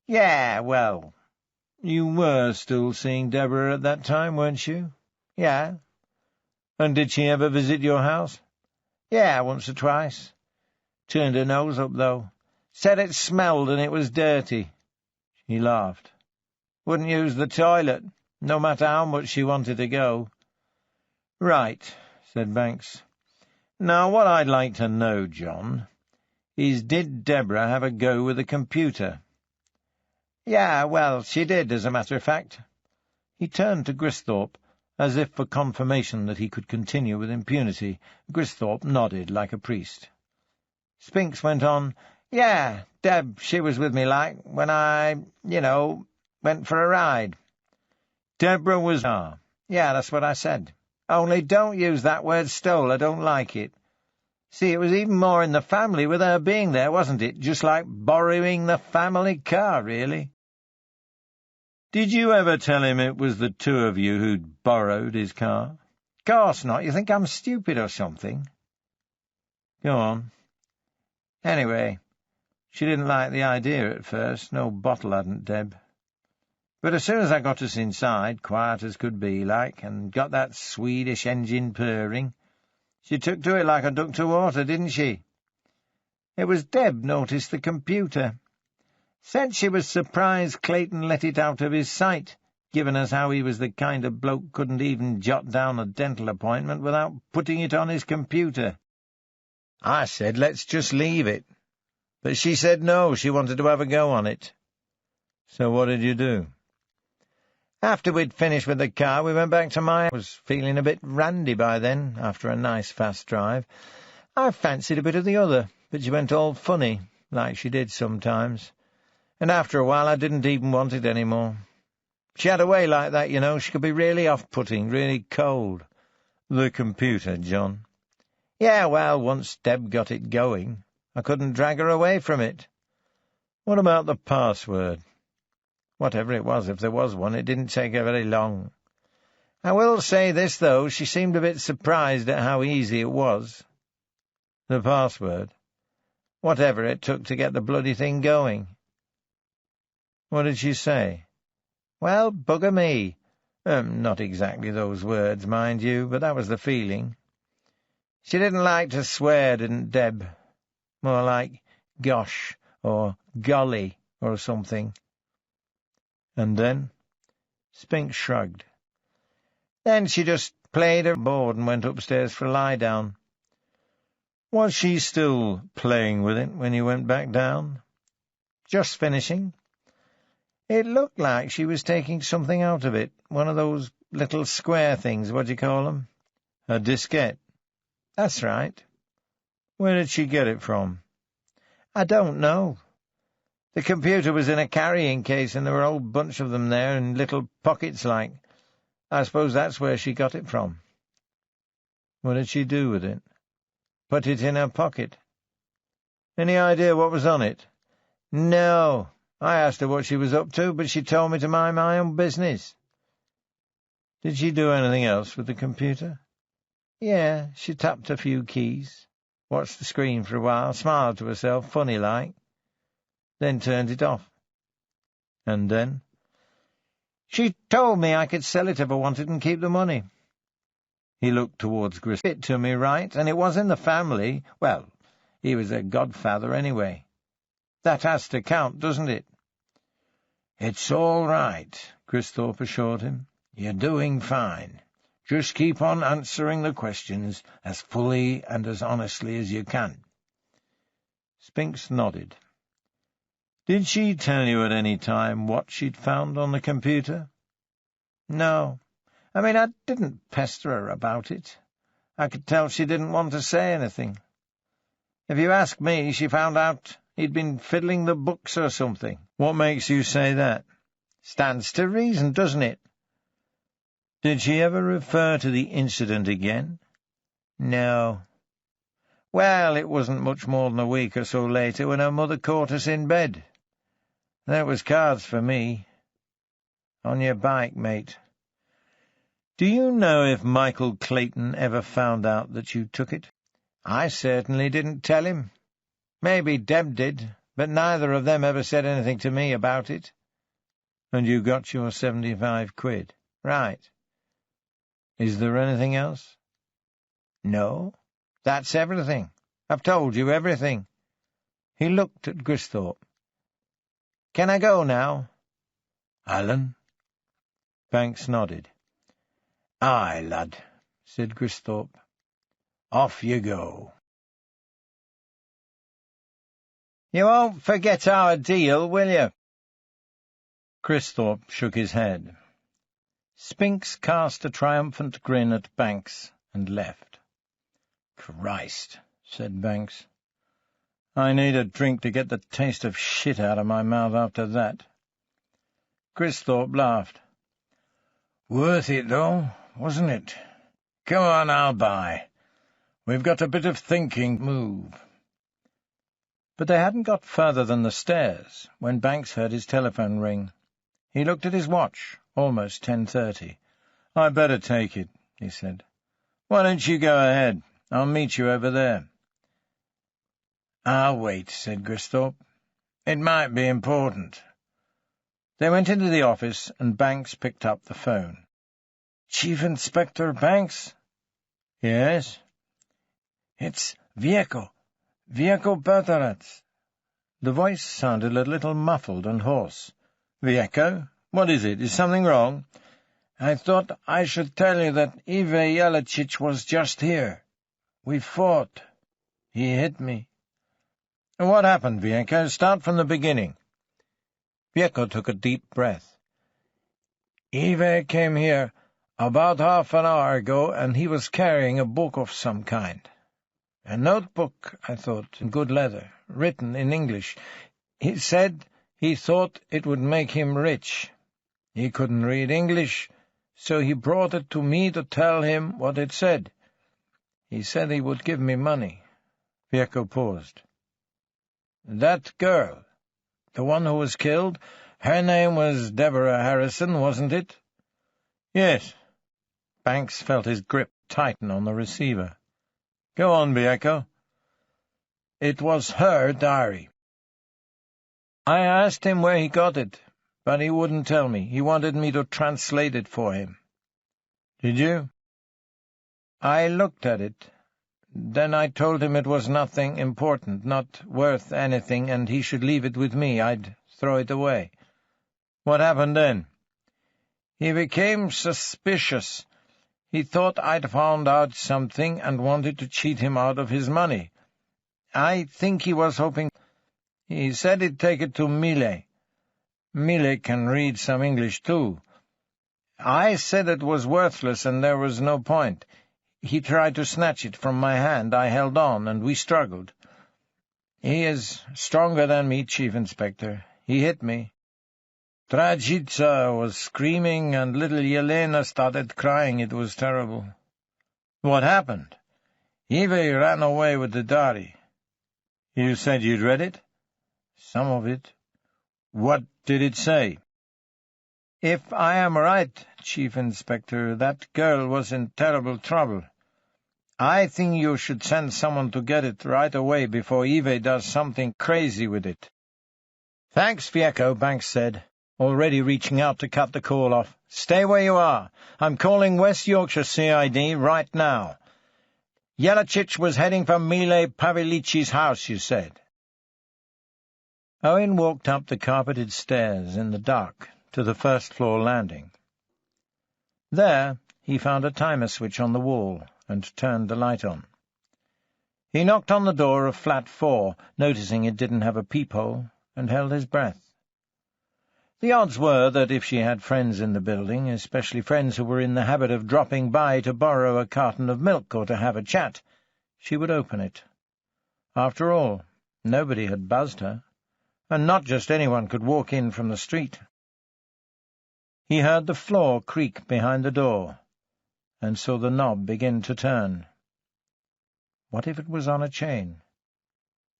"Yeah, well—" "You were still seeing Deborah at that time, weren't you?" "Yeah." "And did she ever visit your house?" "Yeah, once or twice. Turned her nose up, though. Said it smelled and it was dirty." He laughed. "Wouldn't use the toilet, no matter how much she wanted to go." "Right," said Banks. "Now, what I'd like to know, John, is did Deborah have a go with the computer?" "Yeah, well, she did, as a matter of fact." He turned to Gristhorpe, as if for confirmation that he could continue with impunity. Gristhorpe nodded like a priest. Spinks went on, "Yeah, Deb, she was with me, like, when I, went for a ride." "Deborah was—" "Yeah, that's what I said. Only don't use that word stole, I don't like it. See, it was even more in the family with her being there, wasn't it? Just like borrowing the family car, really." "Did you ever tell him it was the two of you who'd borrowed his car?" "Course not. You think I'm stupid or something?" "Go on." "Anyway, she didn't like the idea at first. No bottle hadn't, Deb. But as soon as I got us inside, quiet as could be, like, and got that Swedish engine purring, she took to it like a duck to water, didn't she? It was Deb noticed the computer. Said she was surprised Clayton let it out of his sight, given as how he was the kind of bloke couldn't even jot down a dental appointment without putting it on his computer. I said, let's just leave it. But she said no, she wanted to have a go on it. So what did you do? After we'd finished with the car, we went back to I was feeling a bit randy by then, after a nice fast drive. I fancied a bit of the other, but she went all funny, like she did sometimes. And after a while I didn't even want it any more. She had a way like that, you know. She could be really off-putting, really cold. The computer, John. Yeah, well, once Deb got it going, I couldn't drag her away from it. What about the password? Whatever it was, if there was one, it didn't take her very long. I will say this, though, she seemed a bit surprised at how easy it was. The password? Whatever it took to get the bloody thing going. What did she say? Well, bugger me. Not exactly those words, mind you, but that was the feeling. She didn't like to swear, didn't Deb? More like gosh, or golly, or something. And then? Spink shrugged. Then she just played her board and went upstairs for a lie-down. Was she still playing with it when you went back down? Just finishing. It looked like she was taking something out of it, one of those little square things, what do you call them? A diskette. That's right. Where did she get it from? I don't know. The computer was in a carrying case, and there were a whole bunch of them there in little pockets like. I suppose that's where she got it from. What did she do with it? Put it in her pocket. Any idea what was on it? No. I asked her what she was up to, but she told me to mind my own business. Did she do anything else with the computer? Yeah, she tapped a few keys, watched the screen for a while, smiled to herself, funny-like, then turned it off. And then? She told me I could sell it if I wanted and keep the money. He looked towards Gris. It to me, right, and it was in the family. Well, he was a godfather anyway. That has to count, doesn't it? It's all right, Cristhorpe assured him. You're doing fine. Just keep on answering the questions as fully and as honestly as you can. Spinks nodded. Did she tell you at any time what she'd found on the computer? No. I mean, I didn't pester her about it. I could tell she didn't want to say anything. If you ask me, she found out he'd been fiddling the books or something. What makes you say that? Stands to reason, doesn't it? Did she ever refer to the incident again? No. Well, it wasn't much more than a week or so later when her mother caught us in bed. That was cards for me. On your bike, mate. Do you know if Michael Clayton ever found out that you took it? I certainly didn't tell him. Maybe Deb did, but neither of them ever said anything to me about it. And you got your 75 quid. Right. Is there anything else? No. That's everything. I've told you everything. He looked at Cristhorpe. Can I go now? Alan? Banks nodded. Aye, lad, said Cristhorpe. Off you go. You won't forget our deal, will you? Cristhorpe shook his head. Spinks cast a triumphant grin at Banks and left. Christ, said Banks. I need a drink to get the taste of shit out of my mouth after that. Cristhorpe laughed. Worth it, though, wasn't it? Come on, I'll buy. We've got a bit of thinking. Move. But they hadn't got further than the stairs when Banks heard his telephone ring. He looked at his watch, almost 10:30. I'd better take it, he said. Why don't you go ahead? I'll meet you over there. I'll wait, said Cristhorpe. It might be important. They went into the office, and Banks picked up the phone. Chief Inspector Banks? Yes? It's Vieco Bertarats. The voice sounded a little muffled and hoarse. "Vieko, what is it? Is something wrong? I thought I should tell you that Ive Jelicic was just here. We fought. He hit me." "What happened, Vieko? Start from the beginning." Vieko took a deep breath. "Ive came here about half an hour ago, and he was carrying a book of some kind. A notebook, I thought, in good leather, written in English. He said he thought it would make him rich. He couldn't read English, so he brought it to me to tell him what it said. He said he would give me money." Vieko paused. "That girl, the one who was killed, her name was Deborah Harrison, wasn't it?" "Yes." Banks felt his grip tighten on the receiver. "Go on, Vieko." "It was her diary. I asked him where he got it, but he wouldn't tell me. He wanted me to translate it for him." "Did you?" "I looked at it. Then I told him it was nothing important, not worth anything, and he should leave it with me. I'd throw it away." "What happened then?" "He became suspicious. He thought I'd found out something and wanted to cheat him out of his money. I think he was hoping. He said he'd take it to Mile. Mile can read some English, too. I said it was worthless and there was no point. He tried to snatch it from my hand. I held on, and we struggled. He is stronger than me, Chief Inspector. He hit me. Trajica was screaming, and little Yelena started crying. It was terrible." "What happened?" "Ive ran away with the diary." "You said you'd read it?" "Some of it." "What did it say?" "If I am right, Chief Inspector, that girl was in terrible trouble. I think you should send someone to get it right away before Ive does something crazy with it." "Thanks, Vieko," Banks said, already reaching out to cut the call off. "Stay where you are. I'm calling West Yorkshire CID right now. Jelicic was heading for Mile Pavelici's house, you said." Owen walked up the carpeted stairs in the dark to the first-floor landing. There he found a timer switch on the wall and turned the light on. He knocked on the door of flat 4, noticing it didn't have a peephole, and held his breath. The odds were that if she had friends in the building, especially friends who were in the habit of dropping by to borrow a carton of milk or to have a chat, she would open it. After all, nobody had buzzed her, and not just anyone could walk in from the street. He heard the floor creak behind the door, and saw the knob begin to turn. What if it was on a chain?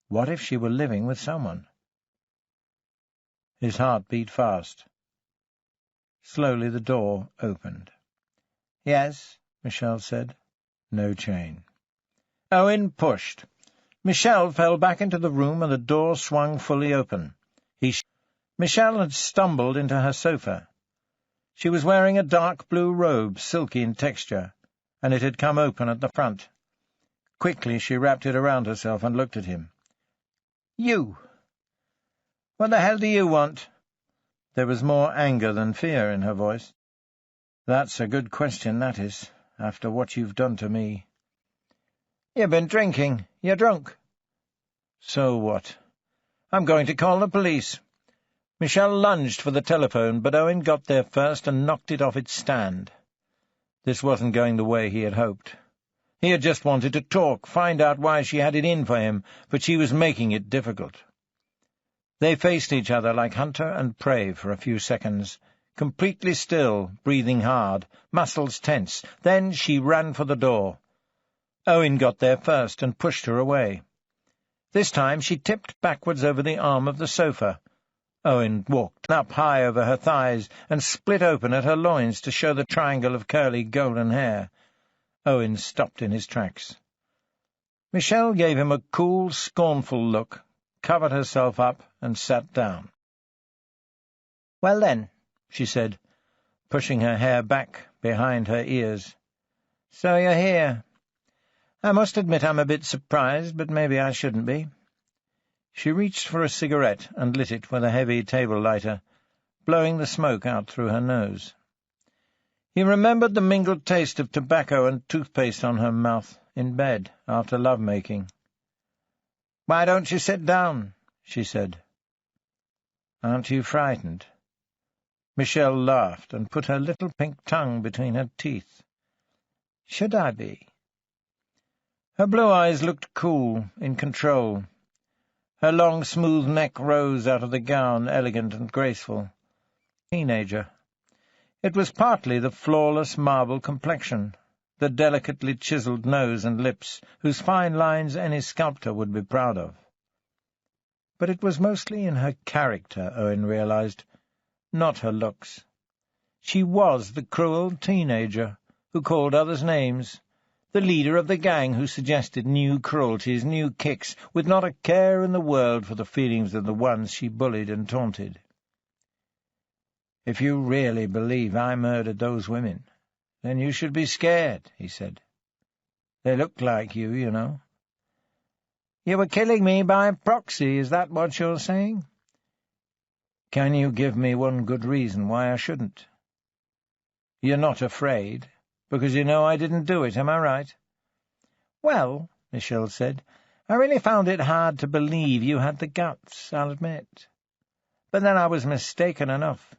What if she were living with someone? His heart beat fast. Slowly the door opened. "Yes," Michelle said. No chain. Owen pushed. Michelle fell back into the room, and the door swung fully open. Michelle had stumbled into her sofa. She was wearing a dark blue robe, silky in texture, and it had come open at the front. Quickly she wrapped it around herself and looked at him. "You! What the hell do you want?" There was more anger than fear in her voice. "That's a good question, that is, after what you've done to me." "You've been drinking. You're drunk." "So what?" "I'm going to call the police." Michelle lunged for the telephone, but Owen got there first and knocked it off its stand. This wasn't going the way he had hoped. He had just wanted to talk, find out why she had it in for him, but she was making it difficult. They faced each other like hunter and prey for a few seconds, completely still, breathing hard, muscles tense. Then she ran for the door. Owen got there first and pushed her away. This time she tipped backwards over the arm of the sofa. Owen walked up high over her thighs and split open at her loins to show the triangle of curly golden hair. Owen stopped in his tracks. Michelle gave him a cool, scornful look, covered herself up, and sat down. "Well then," she said, pushing her hair back behind her ears. "So you're here. I must admit I'm a bit surprised, but maybe I shouldn't be." She reached for a cigarette and lit it with a heavy table lighter, blowing the smoke out through her nose. He remembered the mingled taste of tobacco and toothpaste on her mouth, in bed, after love-making. "Why don't you sit down?" she said. "Aren't you frightened?" Michelle laughed and put her little pink tongue between her teeth. "Should I be?" Her blue eyes looked cool, in control. Her long, smooth neck rose out of the gown, elegant and graceful. Teenager. It was partly the flawless marble complexion, the delicately chiselled nose and lips, whose fine lines any sculptor would be proud of. But it was mostly in her character, Owen realized, not her looks. She was the cruel teenager who called others names, the leader of the gang who suggested new cruelties, new kicks, with not a care in the world for the feelings of the ones she bullied and taunted. "If you really believe I murdered those women, then you should be scared," he said. "They looked like you, you know." "You were killing me by proxy, is that what you're saying?" "Can you give me one good reason why I shouldn't?" "You're not afraid, because you know I didn't do it, am I right?" "Well," Michelle said, "I really found it hard to believe you had the guts, I'll admit. But then I was mistaken enough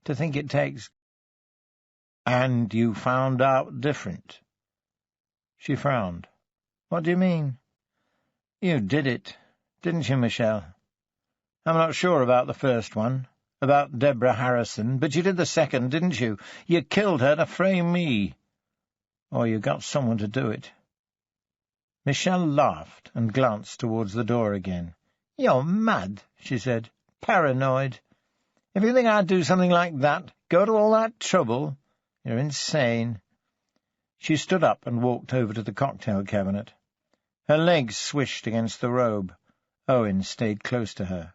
to think it takes—" "And you found out different?" She frowned. "What do you mean?" "You did it, didn't you, Michelle? I'm not sure about the first one, about Deborah Harrison, but you did the second, didn't you? You killed her to frame me. Or you got someone to do it." Michelle laughed and glanced towards the door again. "You're mad," she said. "Paranoid. If you think I'd do something like that, go to all that trouble, you're insane." She stood up and walked over to the cocktail cabinet. Her legs swished against the robe. Owen stayed close to her.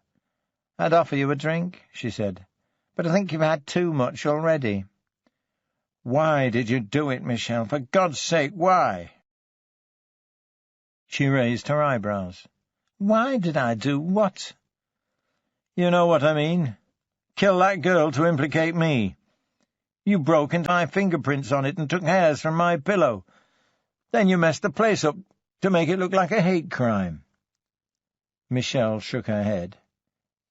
"I'd offer you a drink," she said, "but I think you've had too much already." "Why did you do it, Michelle? For God's sake, why?" She raised her eyebrows. "Why did I do what?" "You know what I mean. Kill that girl to implicate me. You broke into my fingerprints on it and took hairs from my pillow. Then you messed the place up to make it look like a hate crime." Michelle shook her head.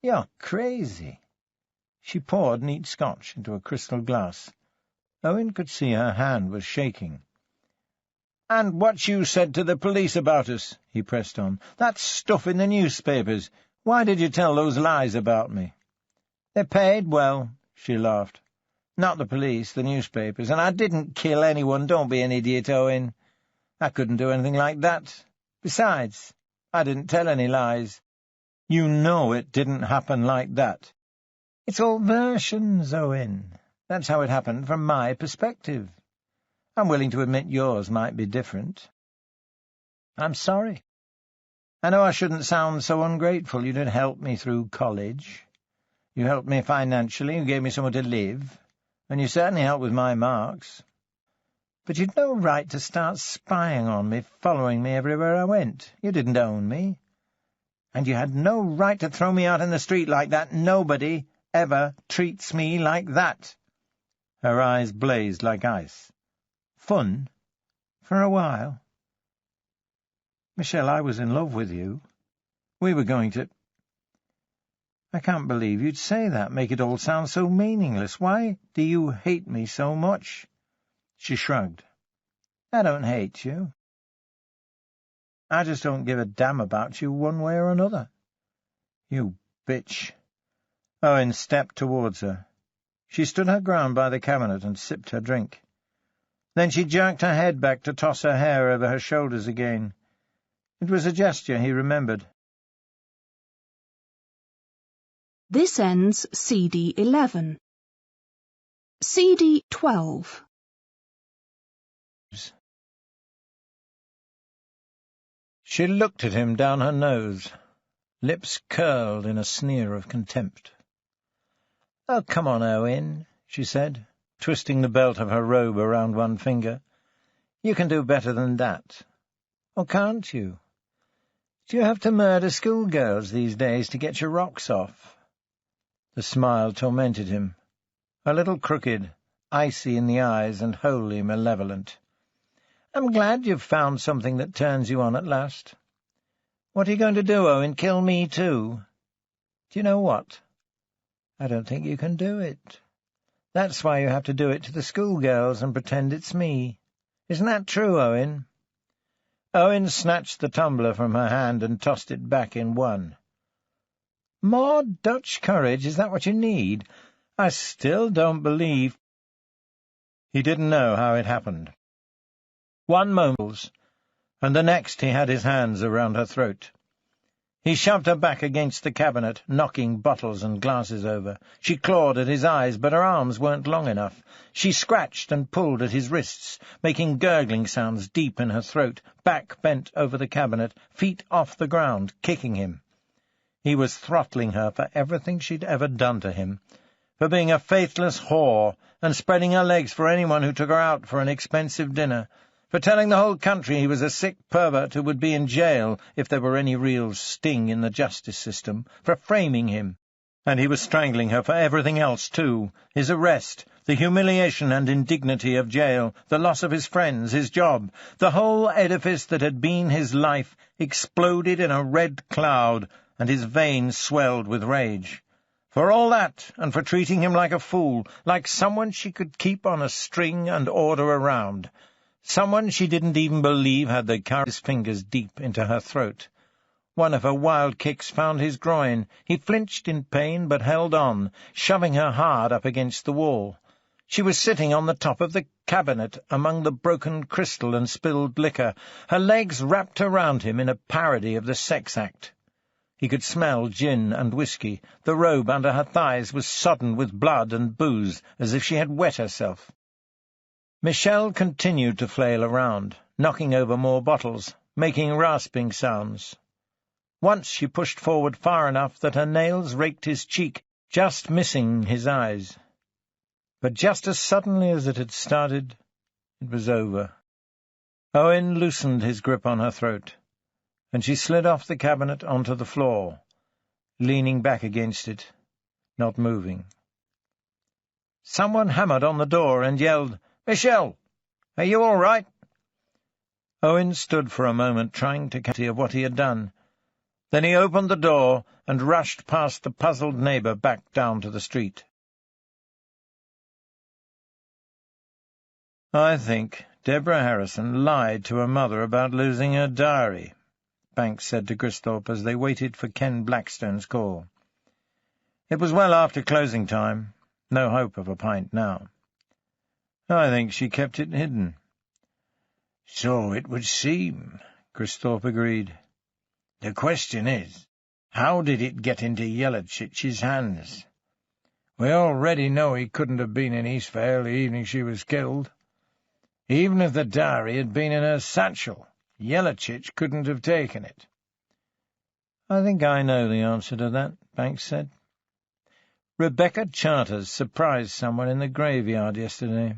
"You're crazy." She poured neat scotch into a crystal glass. Owen could see her hand was shaking. "And what you said to the police about us," he pressed on. "That stuff in the newspapers. Why did you tell those lies about me?" "They paid well," she laughed. "Not the police, the newspapers. And I didn't kill anyone. Don't be an idiot, Owen. I couldn't do anything like that. Besides, I didn't tell any lies." "You know it didn't happen like that." "It's all versions, Owen. That's how it happened from my perspective. I'm willing to admit yours might be different. I'm sorry. I know I shouldn't sound so ungrateful. You did help me through college. You helped me financially, you gave me somewhere to live, and you certainly helped with my marks. But you'd no right to start spying on me, following me everywhere I went. You didn't own me. And you had no right to throw me out in the street like that. Nobody ever treats me like that." Her eyes blazed like ice. "Fun? For a while. Michelle, I was in love with you. We were going to—" "I can't believe you'd say that, make it all sound so meaningless. Why do you hate me so much?" She shrugged. "I don't hate you. I just don't give a damn about you one way or another." "You bitch." Owen stepped towards her. She stood her ground by the cabinet and sipped her drink. Then she jerked her head back to toss her hair over her shoulders again. It was a gesture he remembered. This ends CD 11. CD 12. She looked at him down her nose, lips curled in a sneer of contempt. "Oh, come on, Owen," she said, twisting the belt of her robe around one finger. "You can do better than that. Or can't you? Do you have to murder schoolgirls these days to get your rocks off? The smile tormented him, a little crooked, icy in the eyes and wholly malevolent. I'm glad you've found something that turns you on at last. What are you going to do, Owen? Kill me too? Do you know what? I don't think you can do it. That's why you have to do it to the schoolgirls and pretend it's me. Isn't that true, Owen? Owen snatched the tumbler from her hand and tossed it back in one. More Dutch courage, is that what you need? I still don't believe— He didn't know how it happened. One moment, and the next he had his hands around her throat. He shoved her back against the cabinet, knocking bottles and glasses over. She clawed at his eyes, but her arms weren't long enough. She scratched and pulled at his wrists, making gurgling sounds deep in her throat, back bent over the cabinet, feet off the ground, kicking him. He was throttling her for everything she'd ever done to him, for being a faithless whore and spreading her legs for anyone who took her out for an expensive dinner, for telling the whole country he was a sick pervert who would be in jail if there were any real sting in the justice system, for framing him. And he was strangling her for everything else, too. His arrest, the humiliation and indignity of jail, the loss of his friends, his job, the whole edifice that had been his life exploded in a red cloud, and his veins swelled with rage. For all that, and for treating him like a fool, like someone she could keep on a string and order around. Someone she didn't even believe had the courage his fingers deep into her throat. One of her wild kicks found his groin. He flinched in pain, but held on, shoving her hard up against the wall. She was sitting on the top of the cabinet, among the broken crystal and spilled liquor, her legs wrapped around him in a parody of the sex act. He could smell gin and whiskey. The robe under her thighs was sodden with blood and booze, as if she had wet herself. Michelle continued to flail around, knocking over more bottles, making rasping sounds. Once she pushed forward far enough that her nails raked his cheek, just missing his eyes. But just as suddenly as it had started, it was over. Owen loosened his grip on her throat, and she slid off the cabinet onto the floor, leaning back against it, not moving. Someone hammered on the door and yelled, "Michelle, are you all right?" Owen stood for a moment trying to catch of what he had done. Then he opened the door and rushed past the puzzled neighbour back down to the street. "I think Deborah Harrison lied to her mother about losing her diary," Banks said to Cristhorpe as they waited for Ken Blackstone's call. It was well after closing time. No hope of a pint now. "I think she kept it hidden." "So it would seem," Cristhorpe agreed. "The question is, how did it get into Yellochitch's hands? We already know he couldn't have been in Eastvale the evening she was killed. Even if the diary had been in her satchel, Yellowchitch couldn't have taken it." "I think I know the answer to that," Banks said. "Rebecca Charters surprised someone in the graveyard yesterday,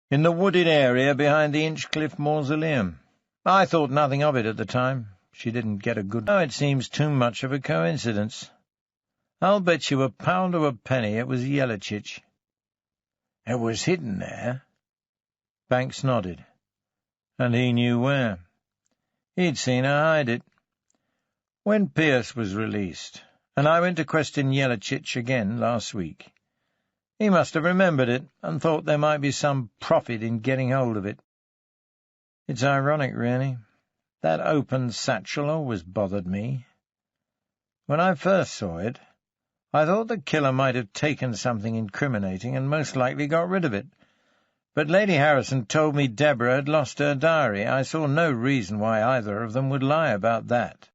in the wooded area behind the Inchcliffe Mausoleum. I thought nothing of it at the time. She didn't get a good— Now it seems too much of a coincidence. I'll bet you £1 to a penny it was Yellowchitch." "It was hidden there?" Banks nodded. "And he knew where. He'd seen her hide it. When Pierce was released, and I went to question Yellowchitch again last week, he must have remembered it and thought there might be some profit in getting hold of it. It's ironic, really. That open satchel always bothered me. When I first saw it, I thought the killer might have taken something incriminating and most likely got rid of it. But Lady Harrison told me Deborah had lost her diary. I saw no reason why either of them would lie about that.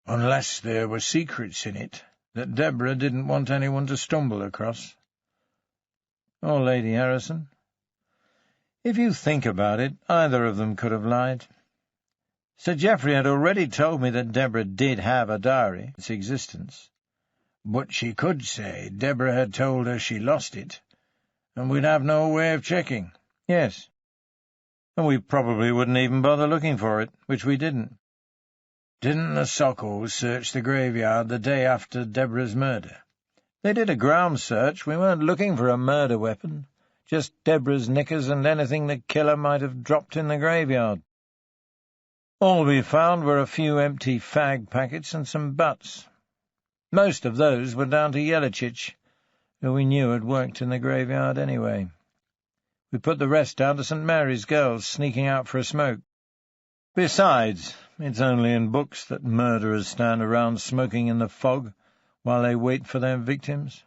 Unless there were secrets in it that Deborah didn't want anyone to stumble across. Or Lady Harrison. If you think about it, either of them could have lied. Sir Geoffrey had already told me that Deborah did have a diary, its existence. But she could say Deborah had told her she lost it, and we'd have no way of checking. Yes. And we probably wouldn't even bother looking for it, which we didn't. Didn't the Sokol search the graveyard the day after Deborah's murder? They did a ground search. We weren't looking for a murder weapon. Just Deborah's knickers and anything the killer might have dropped in the graveyard. All we found were a few empty fag packets and some butts. Most of those were down to Jelicic, who we knew had worked in the graveyard anyway. We put the rest down to St. Mary's girls sneaking out for a smoke. Besides, it's only in books that murderers stand around smoking in the fog while they wait for their victims,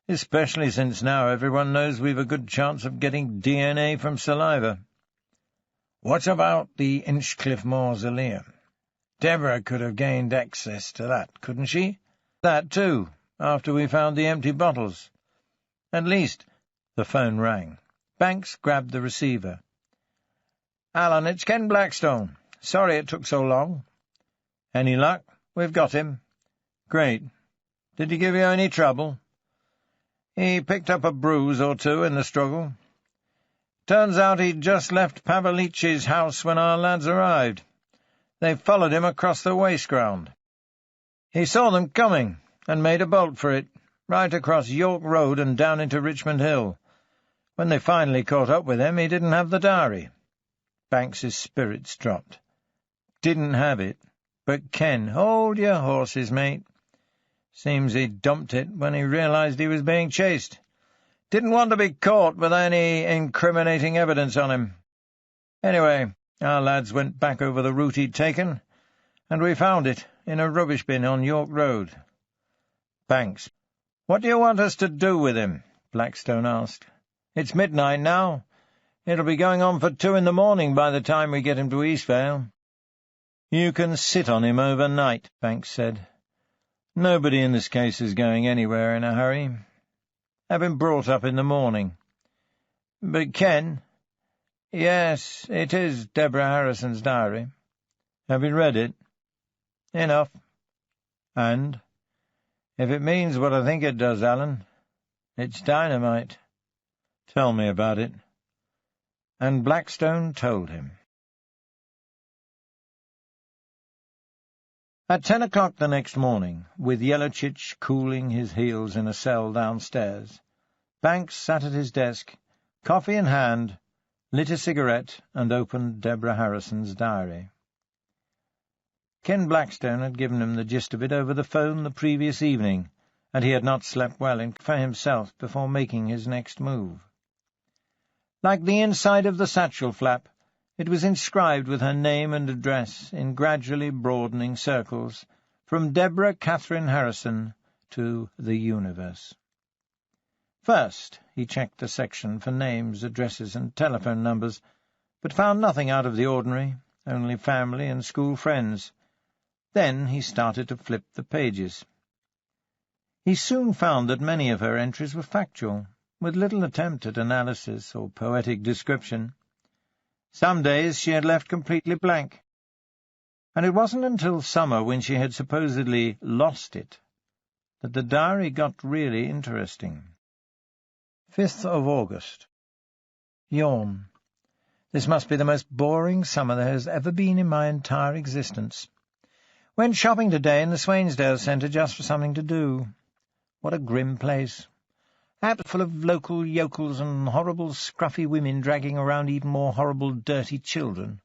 especially since now everyone knows we've a good chance of getting DNA from saliva. What about the Inchcliffe Mausoleum? Deborah could have gained access to that, couldn't she? That too, after we found the empty bottles. At least, the phone rang. Banks grabbed the receiver. "Alan, it's Ken Blackstone. Sorry it took so long." "Any luck? We've got him." "Great. Did he give you any trouble?" "He picked up a bruise or two in the struggle. Turns out he'd just left Pavlici's house when our lads arrived. They followed him across the waste ground. He saw them coming and made a bolt for it, right across York Road and down into Richmond Hill. When they finally caught up with him, he didn't have the diary." Banks's spirits dropped. "Didn't have it? But Ken, hold your horses, mate. Seems he dumped it when he realized he was being chased. Didn't want to be caught with any incriminating evidence on him. Anyway, our lads went back over the route he'd taken, and we found it in a rubbish bin on York Road." "Banks, what do you want us to do with him?" Blackstone asked. "It's midnight now. It'll be going on for 2 in the morning by the time we get him to Eastvale." "You can sit on him overnight," Banks said. "Nobody in this case is going anywhere in a hurry. Have him brought up in the morning." "But Ken—" "Yes, it is Deborah Harrison's diary." "Have you read it?" "Enough." "And?" "If it means what I think it does, Alan, it's dynamite." "Tell me about it." And Blackstone told him. At 10 o'clock the next morning, with Jelicic cooling his heels in a cell downstairs, Banks sat at his desk, coffee in hand, lit a cigarette, and opened Deborah Harrison's diary. Ken Blackstone had given him the gist of it over the phone the previous evening, and he had not slept well for himself before making his next move. Like the inside of the satchel flap, it was inscribed with her name and address in gradually broadening circles, from Deborah Catherine Harrison to the universe. First, he checked the section for names, addresses, and telephone numbers, but found nothing out of the ordinary, only family and school friends. Then he started to flip the pages. He soon found that many of her entries were factual, with little attempt at analysis or poetic description. Some days she had left completely blank, and it wasn't until summer, when she had supposedly lost it, that the diary got really interesting. 5th of August. Yawn. This must be the most boring summer there has ever been in my entire existence. Went shopping today in the Swainsdale Centre just for something to do. What a grim place. Apt full of local yokels and horrible scruffy women dragging around even more horrible dirty children.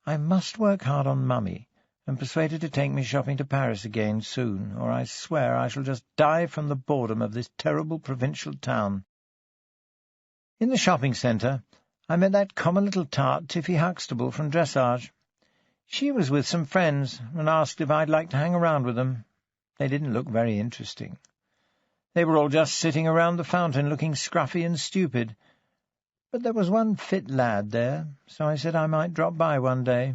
I must work hard on Mummy and persuade her to take me shopping to Paris again soon, or I swear I shall just die from the boredom of this terrible provincial town. In the shopping centre I met that common little tart Tiffy Huxtable from Dressage. She was with some friends and asked if I'd like to hang around with them. They didn't look very interesting. They were all just sitting around the fountain looking scruffy and stupid. But there was one fit lad there, so I said I might drop by one day.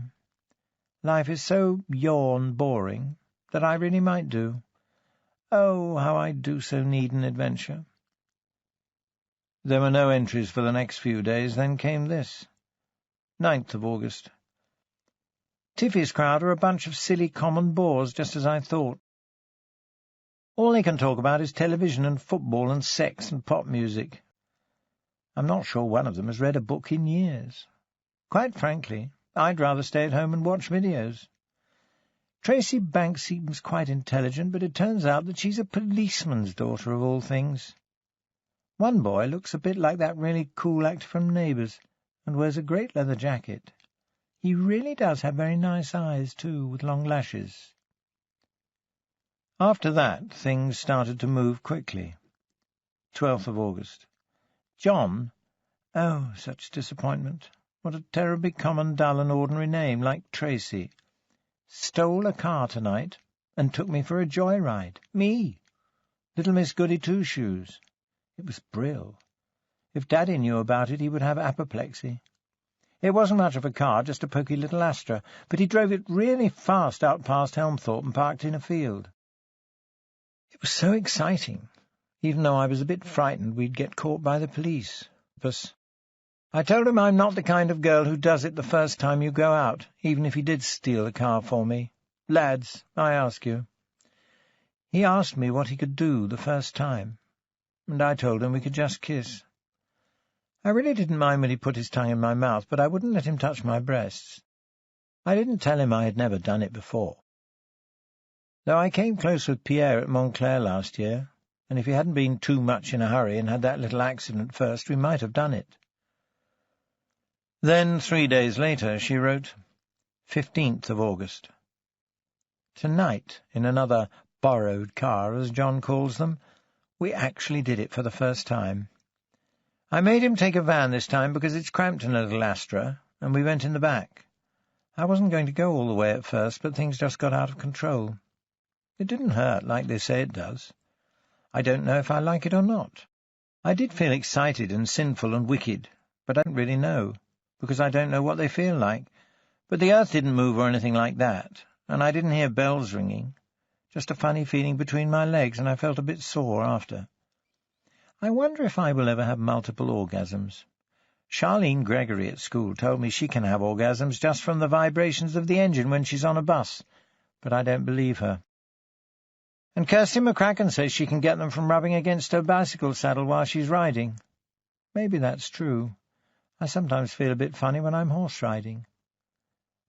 Life is so boring that I really might do. Oh, how I do so need an adventure. There were no entries for the next few days. Then came this. 9th of August. Tiffy's crowd are a bunch of silly common bores, just as I thought. All they can talk about is television and football and sex and pop music. I'm not sure one of them has read a book in years. Quite frankly, I'd rather stay at home and watch videos. Tracy Banks seems quite intelligent, but it turns out that she's a policeman's daughter of all things. One boy looks a bit like that really cool actor from Neighbours, and wears a great leather jacket. He really does have very nice eyes, too, with long lashes. After that, things started to move quickly. 12th of August. John? Oh, such disappointment. What a terribly common, dull and ordinary name, like Tracy. Stole a car tonight and took me for a joyride. Me! Little Miss Goody-Two-Shoes. It was Brill. If Daddy knew about it, he would have apoplexy. It wasn't much of a car, just a poky little Astra, but he drove it really fast out past Helmthorpe and parked in a field. It was so exciting. Even though I was a bit frightened we'd get caught by the police. I told him I'm not the kind of girl who does it the first time you go out, even if he did steal a car for me. Lads, I ask you. He asked me what he could do the first time, and I told him we could just kiss. I really didn't mind when he put his tongue in my mouth, but I wouldn't let him touch my breasts. I didn't tell him I had never done it before. Though I came close with Pierre at Montclair last year, and if he hadn't been too much in a hurry and had that little accident first, we might have done it. Then, 3 days later, she wrote, 15th of August. Tonight, in another borrowed car, as John calls them, we actually did it for the first time. I made him take a van this time because it's cramped in a little Astra, and we went in the back. I wasn't going to go all the way at first, but things just got out of control. It didn't hurt like they say it does. I don't know if I like it or not. I did feel excited and sinful and wicked, but I don't really know, because I don't know what they feel like. But the earth didn't move or anything like that, and I didn't hear bells ringing. Just a funny feeling between my legs, and I felt a bit sore after. I wonder if I will ever have multiple orgasms. Charlene Gregory at school told me she can have orgasms just from the vibrations of the engine when she's on a bus, but I don't believe her. And Kirsty McCracken says she can get them from rubbing against her bicycle saddle while she's riding. Maybe that's true. I sometimes feel a bit funny when I'm horse riding.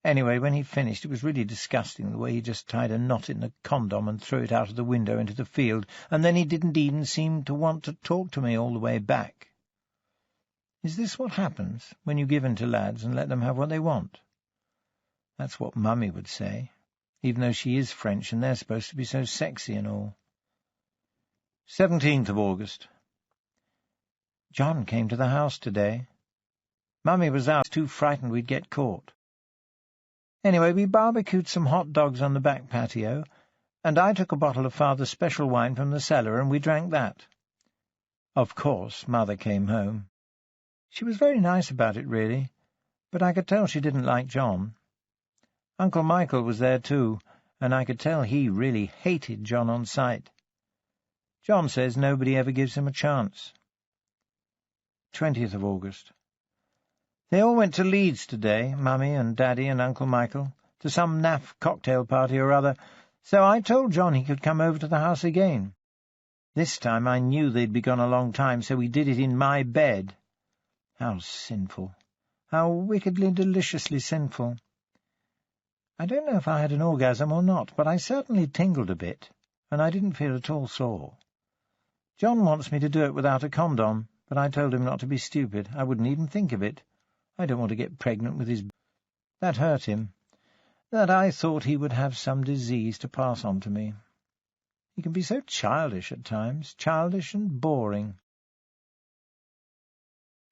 Anyway, when he finished, it was really disgusting the way he just tied a knot in a condom and threw it out of the window into the field, and then he didn't even seem to want to talk to me all the way back. Is this what happens when you give in to lads and let them have what they want? That's what Mummy would say, even though she is French and they're supposed to be so sexy and all. 17th of August. John came to the house today. Mummy was out, too frightened we'd get caught. Anyway, we barbecued some hot dogs on the back patio, and I took a bottle of Father's special wine from the cellar, and we drank that. Of course, Mother came home. She was very nice about it, really, but I could tell she didn't like John. Uncle Michael was there, too, and I could tell he really hated John on sight. John says nobody ever gives him a chance. 20th of August. They all went to Leeds today, Mummy and Daddy and Uncle Michael, to some naff cocktail party or other, so I told John he could come over to the house again. This time I knew they'd be gone a long time, so we did it in my bed. How sinful. How wickedly, deliciously sinful. I don't know if I had an orgasm or not, but I certainly tingled a bit, and I didn't feel at all sore. John wants me to do it without a condom, but I told him not to be stupid. I wouldn't even think of it. I don't want to get pregnant with his... That hurt him. That I thought he would have some disease to pass on to me. He can be so childish at times, childish and boring.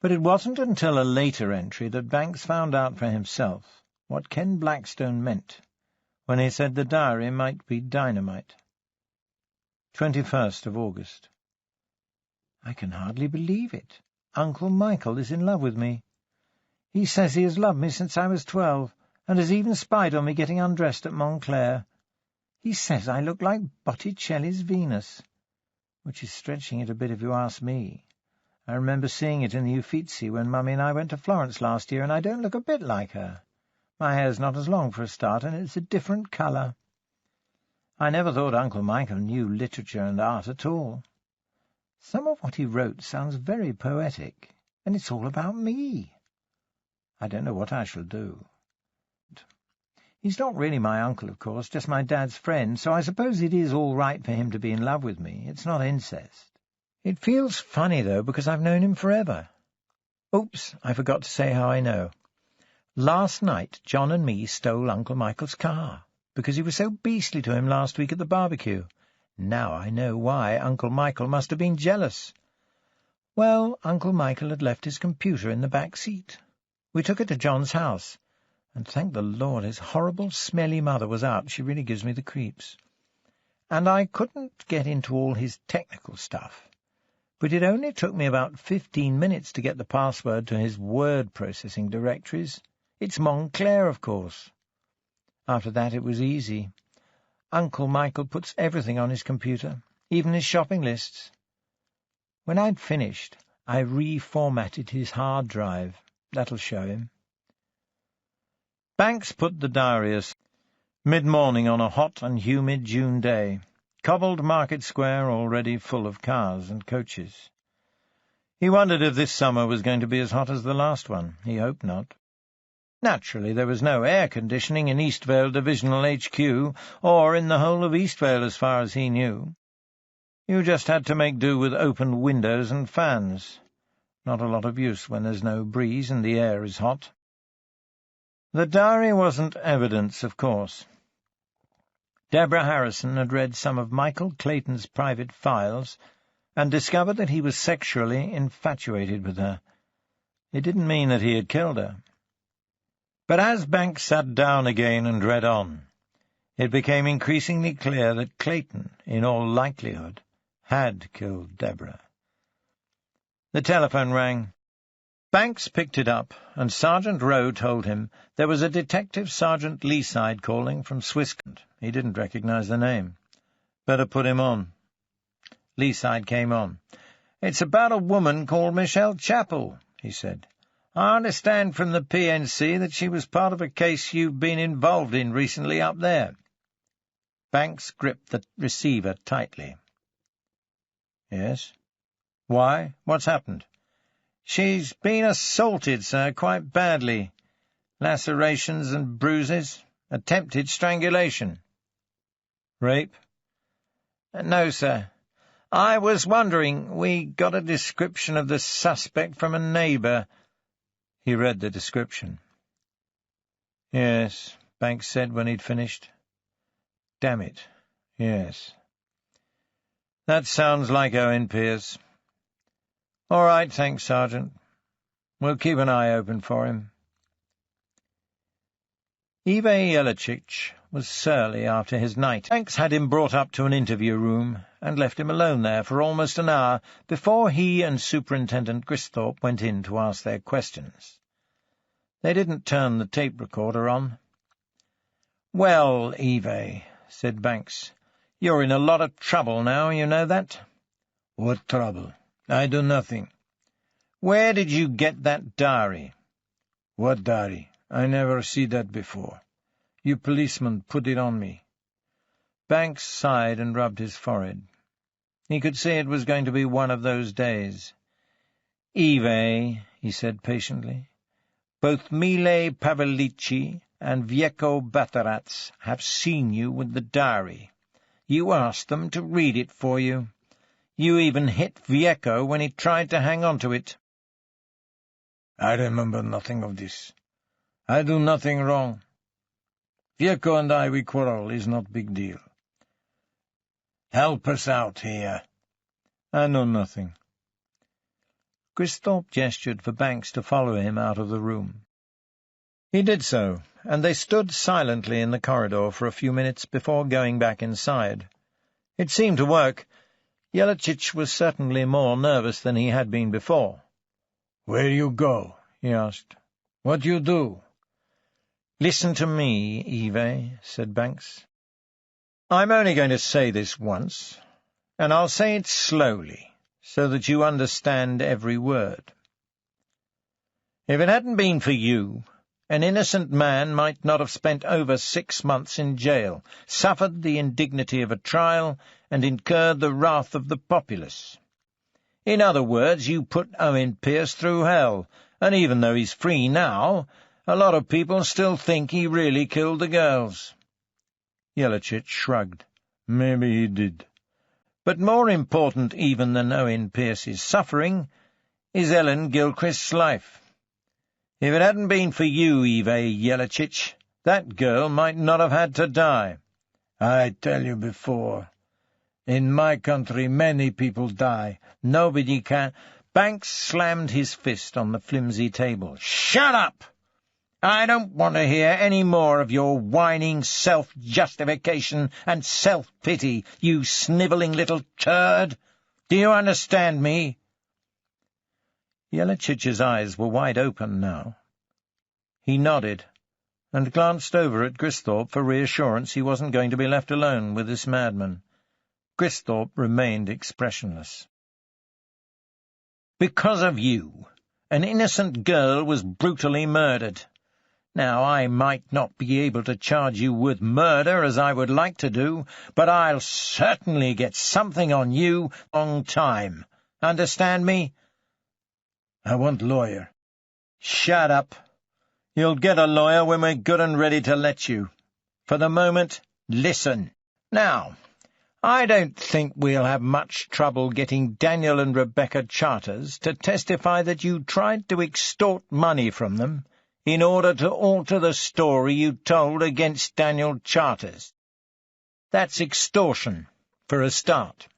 But it wasn't until a later entry that Banks found out for himself what Ken Blackstone meant when he said the diary might be dynamite. 21st of August. I can hardly believe it. Uncle Michael is in love with me. He says he has loved me since I was 12, and has even spied on me getting undressed at Montclair. He says I look like Botticelli's Venus, which is stretching it a bit if you ask me. I remember seeing it in the Uffizi when Mummy and I went to Florence last year, and I don't look a bit like her. My hair's not as long for a start, and it's a different colour. I never thought Uncle Michael knew literature and art at all. Some of what he wrote sounds very poetic, and it's all about me. I don't know what I shall do. He's not really my uncle, of course, just my dad's friend, so I suppose it is all right for him to be in love with me. It's not incest. It feels funny, though, because I've known him forever. Oops, I forgot to say how I know. Last night, John and me stole Uncle Michael's car, because he was so beastly to him last week at the barbecue. Now I know why Uncle Michael must have been jealous. Well, Uncle Michael had left his computer in the back seat. We took it to John's house, and thank the Lord his horrible, smelly mother was out. She really gives me the creeps. And I couldn't get into all his technical stuff, but it only took me about 15 minutes to get the password to his word-processing directories. It's Montclair, of course. After that it was easy. Uncle Michael puts everything on his computer, even his shopping lists. When I'd finished, I reformatted his hard drive. That'll show him. Banks put the diary aside. Mid-morning on a hot and humid June day, cobbled Market Square already full of cars and coaches. He wondered if this summer was going to be as hot as the last one. He hoped not. Naturally, there was no air conditioning in Eastvale Divisional HQ, or in the whole of Eastvale as far as he knew. You just had to make do with open windows and fans. Not a lot of use when there's no breeze and the air is hot. The diary wasn't evidence, of course. Deborah Harrison had read some of Michael Clayton's private files and discovered that he was sexually infatuated with her. It didn't mean that he had killed her. But as Banks sat down again and read on, it became increasingly clear that Clayton, in all likelihood, had killed Deborah. The telephone rang. Banks picked it up, and Sergeant Rowe told him there was a Detective Sergeant Leaside calling from Swisscombe. He didn't recognize the name. Better put him on. Leaside came on. "It's about a woman called Michelle Chappell," he said. "I understand from the PNC that she was part of a case you've been involved in recently up there." Banks gripped the receiver tightly. "Yes? Why? What's happened?" "She's been assaulted, sir, quite badly. Lacerations and bruises. Attempted strangulation." "Rape?" "No, sir. I was wondering. We got a description of the suspect from a neighbour." He read the description. "Yes," Banks said when he'd finished. "Damn it, yes. That sounds like Owen Pearce. All right, thanks, Sergeant. We'll keep an eye open for him." Ive Jelacic was surly after his night. Banks had him brought up to an interview room and left him alone there for almost an hour before he and Superintendent Gristhorpe went in to ask their questions. They didn't turn the tape recorder on. "Well, Ive," said Banks, "you're in a lot of trouble now, you know that?" "What trouble? I do nothing." "Where did you get that diary?" "What diary? I never see that before. You policemen put it on me." Banks sighed and rubbed his forehead. He could see it was going to be one of those days. "Ive," he said patiently, "both Mile Pavelici and Vieco Batarats have seen you with the diary. You asked them to read it for you. You even hit Vieco when he tried to hang on to it." "I remember nothing of this. I do nothing wrong. Vieco and I, we quarrel, is not big deal. Help us out here." "I know nothing." Gristhorpe gestured for Banks to follow him out of the room. He did so, and they stood silently in the corridor for a few minutes before going back inside. It seemed to work. Jelacic was certainly more nervous than he had been before. "Where you go?" he asked. "What you do?" "Listen to me, Ive," said Banks. "I'm only going to say this once, and I'll say it slowly, so that you understand every word. If it hadn't been for you, an innocent man might not have spent over 6 months in jail, suffered the indignity of a trial, and incurred the wrath of the populace. In other words, you put Owen Pearce through hell, and even though he's free now, A lot of people still think he really killed the girls." Jelicic shrugged. "Maybe he did. But more important even than Owen Pierce's suffering is Ellen Gilchrist's life. If it hadn't been for you, Ive Jelicic, that girl might not have had to die. I tell you before, in my country many people die. Nobody can—" Banks slammed his fist on the flimsy table. "Shut up! I don't want to hear any more of your whining self-justification and self-pity, you snivelling little turd. Do you understand me?" Jelicic's eyes were wide open now. He nodded, and glanced over at Gristhorpe for reassurance he wasn't going to be left alone with this madman. Gristhorpe remained expressionless. "Because of you, an innocent girl was brutally murdered. Now, I might not be able to charge you with murder as I would like to do, but I'll certainly get something on you a long time. Understand me?" "I want lawyer." "Shut up. You'll get a lawyer when we're good and ready to let you. For the moment, listen. Now, I don't think we'll have much trouble getting Daniel and Rebecca Charters to testify that you tried to extort money from them in order to alter the story you told against Daniel Charters. That's extortion, for a start.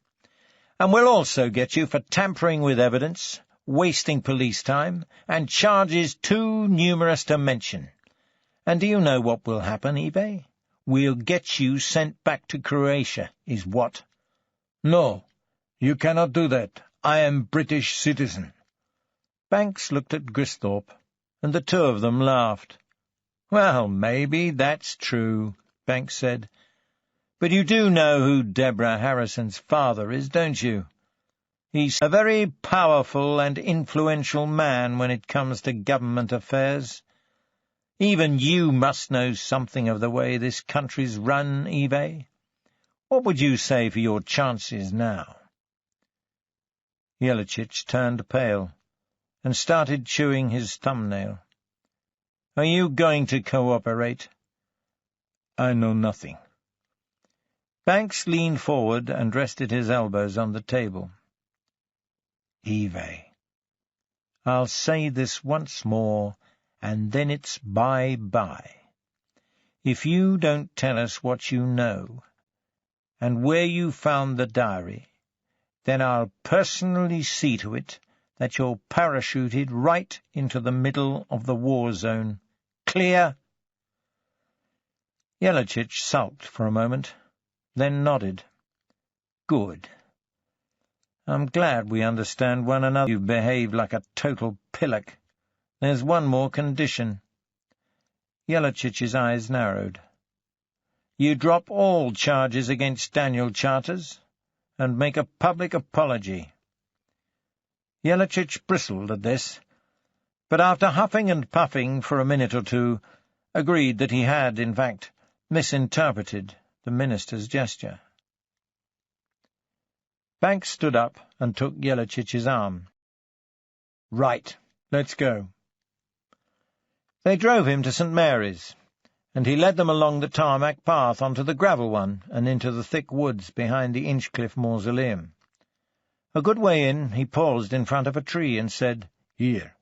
And we'll also get you for tampering with evidence, wasting police time, and charges too numerous to mention. And do you know what will happen, Ive? We'll get you sent back to Croatia, is what." "No, you cannot do that. I am British citizen." Banks looked at Gristhorpe, and the two of them laughed. "Well, maybe that's true," Banks said. "But you do know who Deborah Harrison's father is, don't you? He's a very powerful and influential man when it comes to government affairs. Even you must know something of the way this country's run, Ive. What would you say for your chances now?" Jelicic turned pale, and started chewing his thumbnail. "Are you going to cooperate?" "I know nothing." Banks leaned forward and rested his elbows on the table. "Ive, I'll say this once more, and then it's bye-bye. If you don't tell us what you know, and where you found the diary, then I'll personally see to it that you're parachuted right into the middle of the war zone. Clear?" Jelicic sulked for a moment, then nodded. "Good. I'm glad we understand one another. You've behaved like a total pillock. There's one more condition." Jelicic's eyes narrowed. "You drop all charges against Daniel Charters, and make a public apology." Jelicic bristled at this, but after huffing and puffing for a minute or two, agreed that he had, in fact, misinterpreted the minister's gesture. Banks stood up and took Jelicic's arm. "Right, let's go." They drove him to St. Mary's, and he led them along the tarmac path onto the gravel one and into the thick woods behind the Inchcliffe Mausoleum. A good way in, he paused in front of a tree and said, "Here."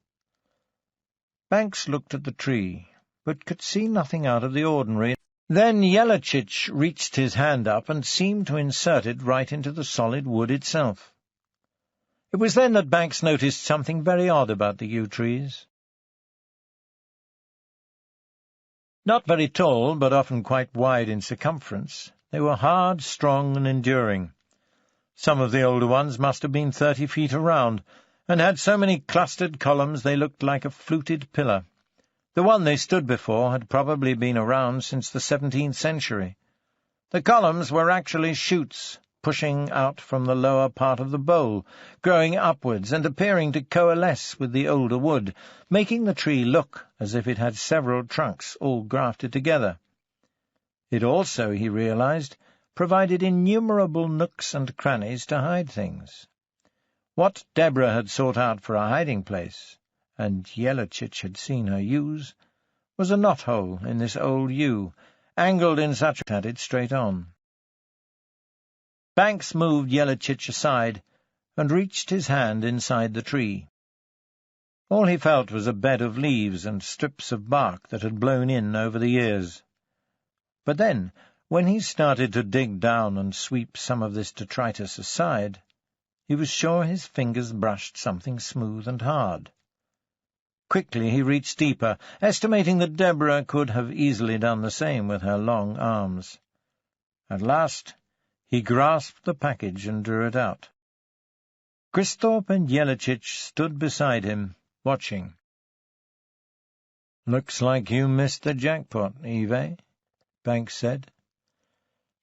Banks looked at the tree, but could see nothing out of the ordinary. Then Jelicic reached his hand up and seemed to insert it right into the solid wood itself. It was then that Banks noticed something very odd about the yew trees. Not very tall, but often quite wide in circumference, they were hard, strong, and enduring. Some of the older ones must have been 30 feet around, and had so many clustered columns they looked like a fluted pillar. The one they stood before had probably been around since the 17th century. The columns were actually shoots, pushing out from the lower part of the bole, growing upwards and appearing to coalesce with the older wood, making the tree look as if it had several trunks all grafted together. It also, he realized, provided innumerable nooks and crannies to hide things. What Deborah had sought out for a hiding-place, and Jelicic had seen her use, was a knot-hole in this old yew, angled in such at it straight on. Banks moved Yellow-Chitch aside and reached his hand inside the tree. All he felt was a bed of leaves and strips of bark that had blown in over the years. But then, when he started to dig down and sweep some of this detritus aside, he was sure his fingers brushed something smooth and hard. Quickly he reached deeper, estimating that Deborah could have easily done the same with her long arms. At last he grasped the package and drew it out. Cristhorpe and Yellow-Chitch stood beside him, watching. "Looks like you missed the jackpot, Eve," Banks said.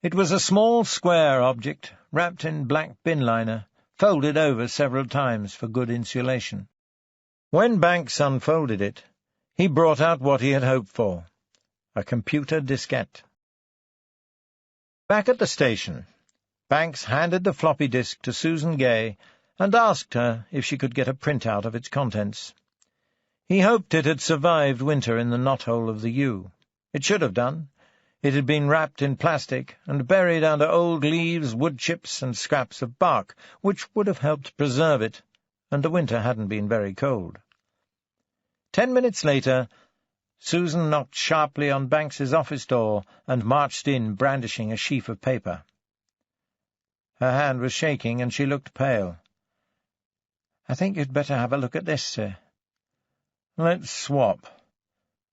It was a small square object, wrapped in black bin liner, folded over several times for good insulation. When Banks unfolded it, he brought out what he had hoped for, a computer diskette. Back at the station, Banks handed the floppy disk to Susan Gay and asked her if she could get a printout of its contents. He hoped it had survived winter in the knothole of the yew. It should have done. It had been wrapped in plastic and buried under old leaves, wood chips, and scraps of bark, which would have helped preserve it, and the winter hadn't been very cold. 10 minutes later, Susan knocked sharply on Banks's office door and marched in, brandishing a sheaf of paper. Her hand was shaking, and she looked pale. "I think you'd better have a look at this, sir." "Let's swap."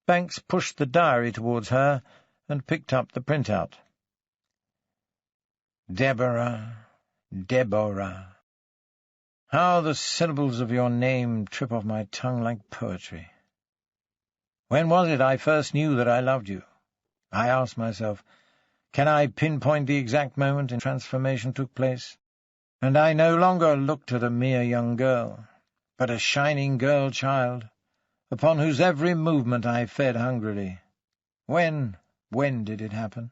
Banks pushed the diary towards her and picked up the printout. Deborah, Deborah. How the syllables of your name trip off my tongue like poetry. When was it I first knew that I loved you? I asked myself, can I pinpoint the exact moment in transformation took place? And I no longer looked at a mere young girl, but a shining girl child, upon whose every movement I fed hungrily. When did it happen?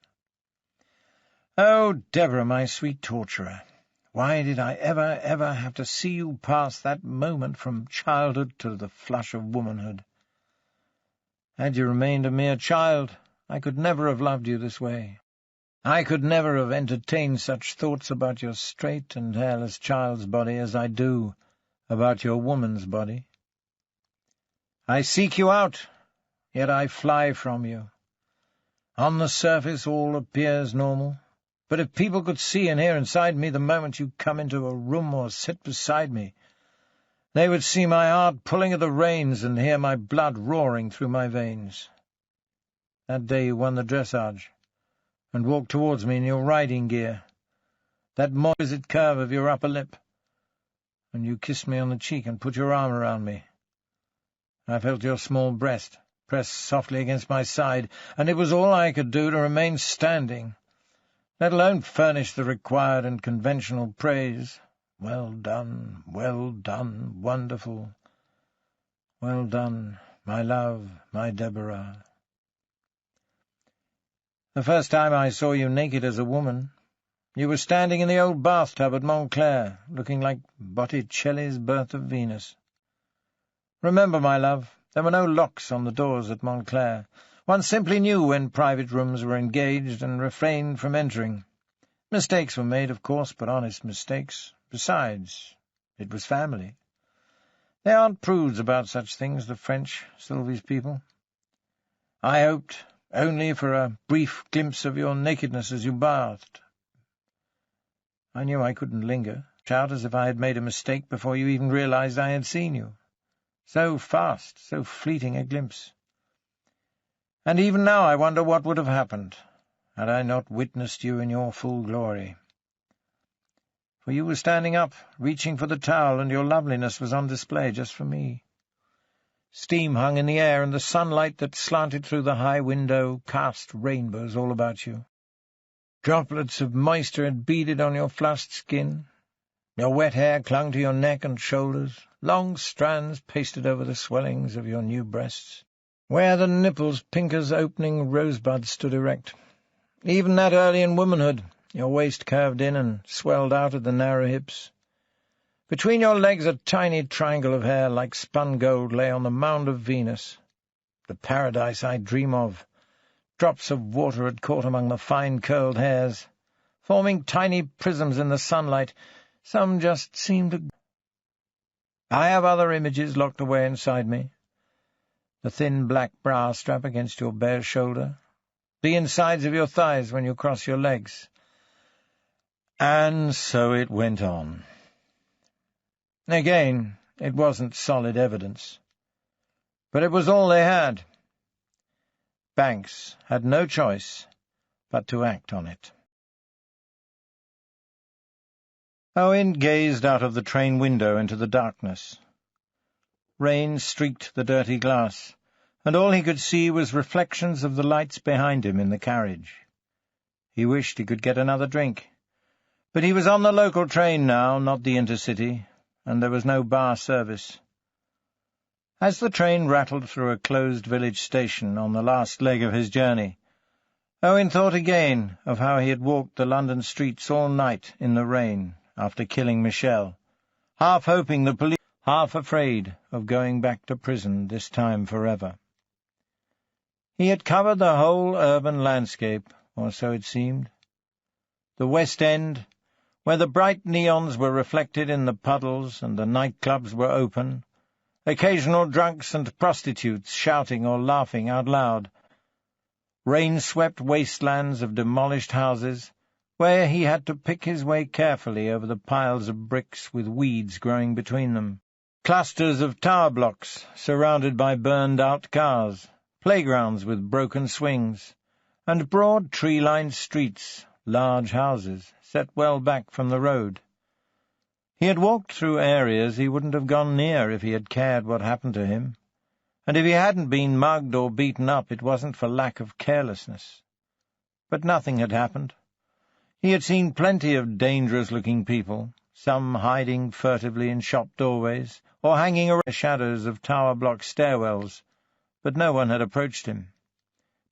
Oh, Deborah, my sweet torturer, why did I ever have to see you pass that moment from childhood to the flush of womanhood? Had you remained a mere child, I could never have loved you this way. I could never have entertained such thoughts about your straight and hairless child's body as I do about your woman's body. I seek you out, yet I fly from you. On the surface all appears normal, but if people could see and hear inside me the moment you come into a room or sit beside me, they would see my heart pulling at the reins and hear my blood roaring through my veins. That day you won the dressage, and walked towards me in your riding gear, that moist curve of your upper lip, and you kissed me on the cheek and put your arm around me. I felt your small breast pressed softly against my side, and it was all I could do to remain standing, let alone furnish the required and conventional praise. Well done, wonderful. Well done, my love, my Deborah. The first time I saw you naked as a woman, you were standing in the old bathtub at Montclair, looking like Botticelli's Birth of Venus. Remember, my love, there were no locks on the doors at Montclair. One simply knew when private rooms were engaged and refrained from entering. Mistakes were made, of course, but honest mistakes. Besides, it was family. They aren't prudes about such things, the French, Sylvie's people. I hoped only for a brief glimpse of your nakedness as you bathed. I knew I couldn't linger, shout as if I had made a mistake before you even realized I had seen you. So fast, so fleeting a glimpse. And even now I wonder what would have happened had I not witnessed you in your full glory. For you were standing up, reaching for the towel, and your loveliness was on display just for me. Steam hung in the air, and the sunlight that slanted through the high window cast rainbows all about you. Droplets of moisture had beaded on your flushed skin. Your wet hair clung to your neck and shoulders, long strands pasted over the swellings of your new breasts, where the nipples pink as opening rosebuds stood erect. Even that early in womanhood, your waist curved in and swelled out at the narrow hips. Between your legs a tiny triangle of hair like spun gold lay on the mound of Venus. The paradise I dream of. Drops of water had caught among the fine curled hairs, forming tiny prisms in the sunlight. Some just seemed to... I have other images locked away inside me. The thin black bra strap against your bare shoulder, the insides of your thighs when you cross your legs. And so it went on. Again, it wasn't solid evidence, but it was all they had. Banks had no choice but to act on it. Owen gazed out of the train window into the darkness. Rain streaked the dirty glass, and all he could see was reflections of the lights behind him in the carriage. He wished he could get another drink, but he was on the local train now, not the intercity, and there was no bar service. As the train rattled through a closed village station on the last leg of his journey, Owen thought again of how he had walked the London streets all night in the rain after killing Michelle, half hoping the police, half afraid of going back to prison this time forever. He had covered the whole urban landscape, or so it seemed. The West End, where the bright neons were reflected in the puddles and the nightclubs were open, occasional drunks and prostitutes shouting or laughing out loud. Rain-swept wastelands of demolished houses, where he had to pick his way carefully over the piles of bricks with weeds growing between them. Clusters of tower blocks surrounded by burned-out cars, playgrounds with broken swings, and broad tree-lined streets, large houses, set well back from the road. He had walked through areas he wouldn't have gone near if he had cared what happened to him, and if he hadn't been mugged or beaten up it wasn't for lack of carelessness. But nothing had happened. He had seen plenty of dangerous-looking people, some hiding furtively in shop doorways, or hanging around the shadows of tower-block stairwells, but no one had approached him.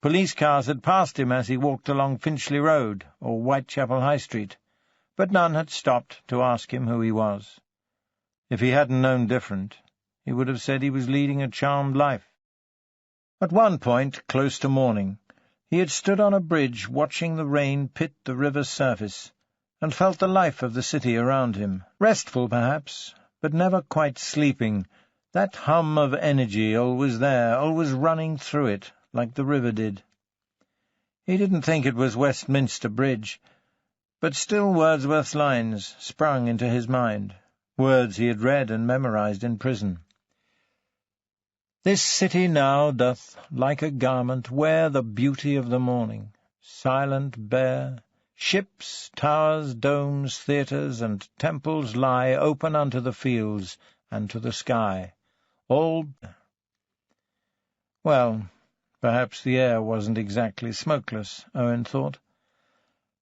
Police cars had passed him as he walked along Finchley Road or Whitechapel High Street, but none had stopped to ask him who he was. If he hadn't known different, he would have said he was leading a charmed life. At one point, close to morning, he had stood on a bridge watching the rain pit the river's surface, and felt the life of the city around him, restful perhaps, but never quite sleeping, that hum of energy always there, always running through it, like the river did. He didn't think it was Westminster Bridge, but still Wordsworth's lines sprung into his mind, words he had read and memorized in prison. This city now doth, like a garment, wear the beauty of the morning, silent, bare. Ships, towers, domes, theatres, and temples lie open unto the fields and to the sky, all... Well, perhaps the air wasn't exactly smokeless, Owen thought,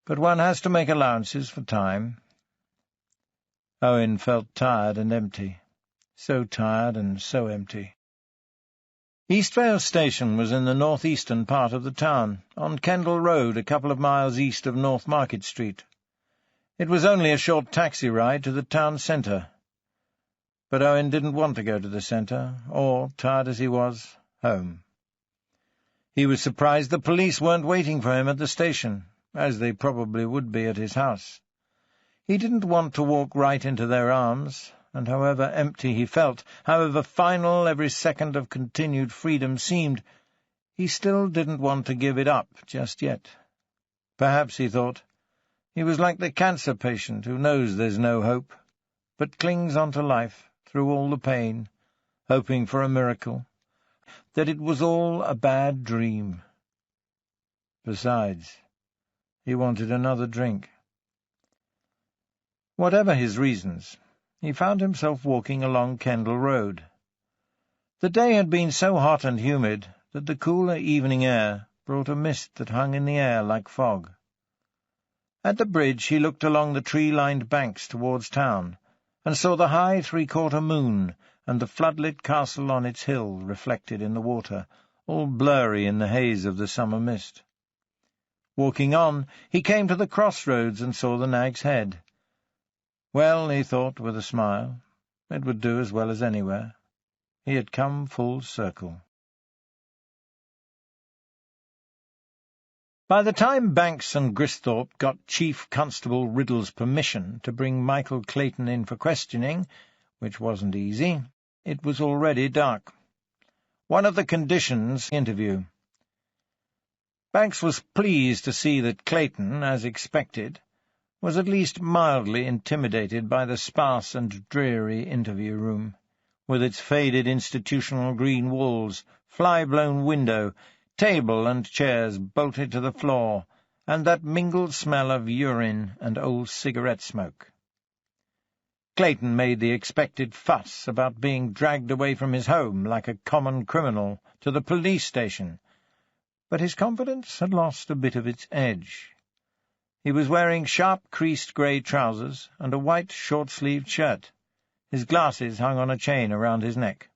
but one has to make allowances for time. Owen felt tired and empty, so tired and so empty. Eastvale Station was in the north-eastern part of the town, on Kendal Road, a couple of miles east of North Market Street. It was only a short taxi ride to the town centre. But Owen didn't want to go to the centre, or, tired as he was, home. He was surprised the police weren't waiting for him at the station, as they probably would be at his house. He didn't want to walk right into their arms, and however empty he felt, however final every second of continued freedom seemed, he still didn't want to give it up just yet. Perhaps, he thought, he was like the cancer patient who knows there's no hope, but clings on to life through all the pain, hoping for a miracle, that it was all a bad dream. Besides, he wanted another drink. Whatever his reasons, he found himself walking along Kendal Road. The day had been so hot and humid that the cooler evening air brought a mist that hung in the air like fog. At the bridge he looked along the tree-lined banks towards town, and saw the high three-quarter moon and the floodlit castle on its hill reflected in the water, all blurry in the haze of the summer mist. Walking on, he came to the crossroads and saw the Nag's Head. Well, he thought with a smile, it would do as well as anywhere. He had come full circle. By the time Banks and Gristhorpe got Chief Constable Riddle's permission to bring Michael Clayton in for questioning, which wasn't easy, it was already dark. One of the conditions, interview. Banks was pleased to see that Clayton, as expected, was at least mildly intimidated by the sparse and dreary interview room, with its faded institutional green walls, fly-blown window, table and chairs bolted to the floor, and that mingled smell of urine and old cigarette smoke. Clayton made the expected fuss about being dragged away from his home like a common criminal to the police station, but his confidence had lost a bit of its edge. He was wearing sharp-creased grey trousers and a white short-sleeved shirt. His glasses hung on a chain around his neck.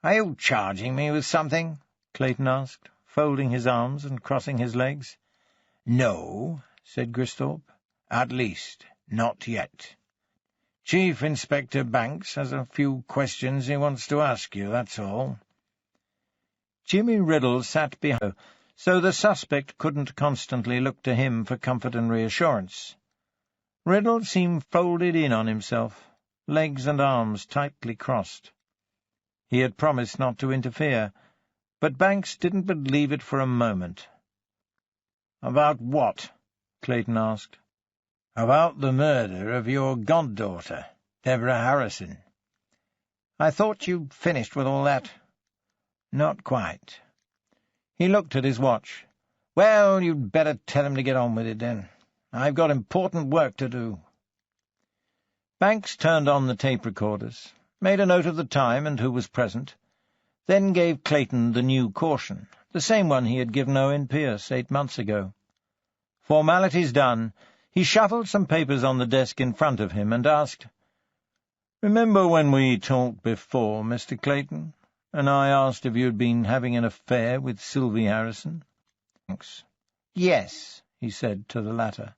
"Are you charging me with something?" Clayton asked, folding his arms and crossing his legs. "No," said Gristhorpe. "At least, not yet. Chief Inspector Banks has a few questions he wants to ask you, that's all." Jimmy Riddle sat behind, so the suspect couldn't constantly look to him for comfort and reassurance. Riddle seemed folded in on himself, legs and arms tightly crossed. He had promised not to interfere, but Banks didn't believe it for a moment. "About what?" Clayton asked. "About the murder of your goddaughter, Deborah Harrison." "I thought you'd finished with all that." "Not quite." He looked at his watch. "Well, you'd better tell him to get on with it, then. I've got important work to do." Banks turned on the tape recorders, made a note of the time and who was present, then gave Clayton the new caution, the same one he had given Owen Pierce 8 months ago. Formalities done, he shuffled some papers on the desk in front of him and asked, "Remember when we talked before, Mr. Clayton, and I asked if you'd been having an affair with Sylvie Harrison?" "Thanks." "Yes," he said to the latter.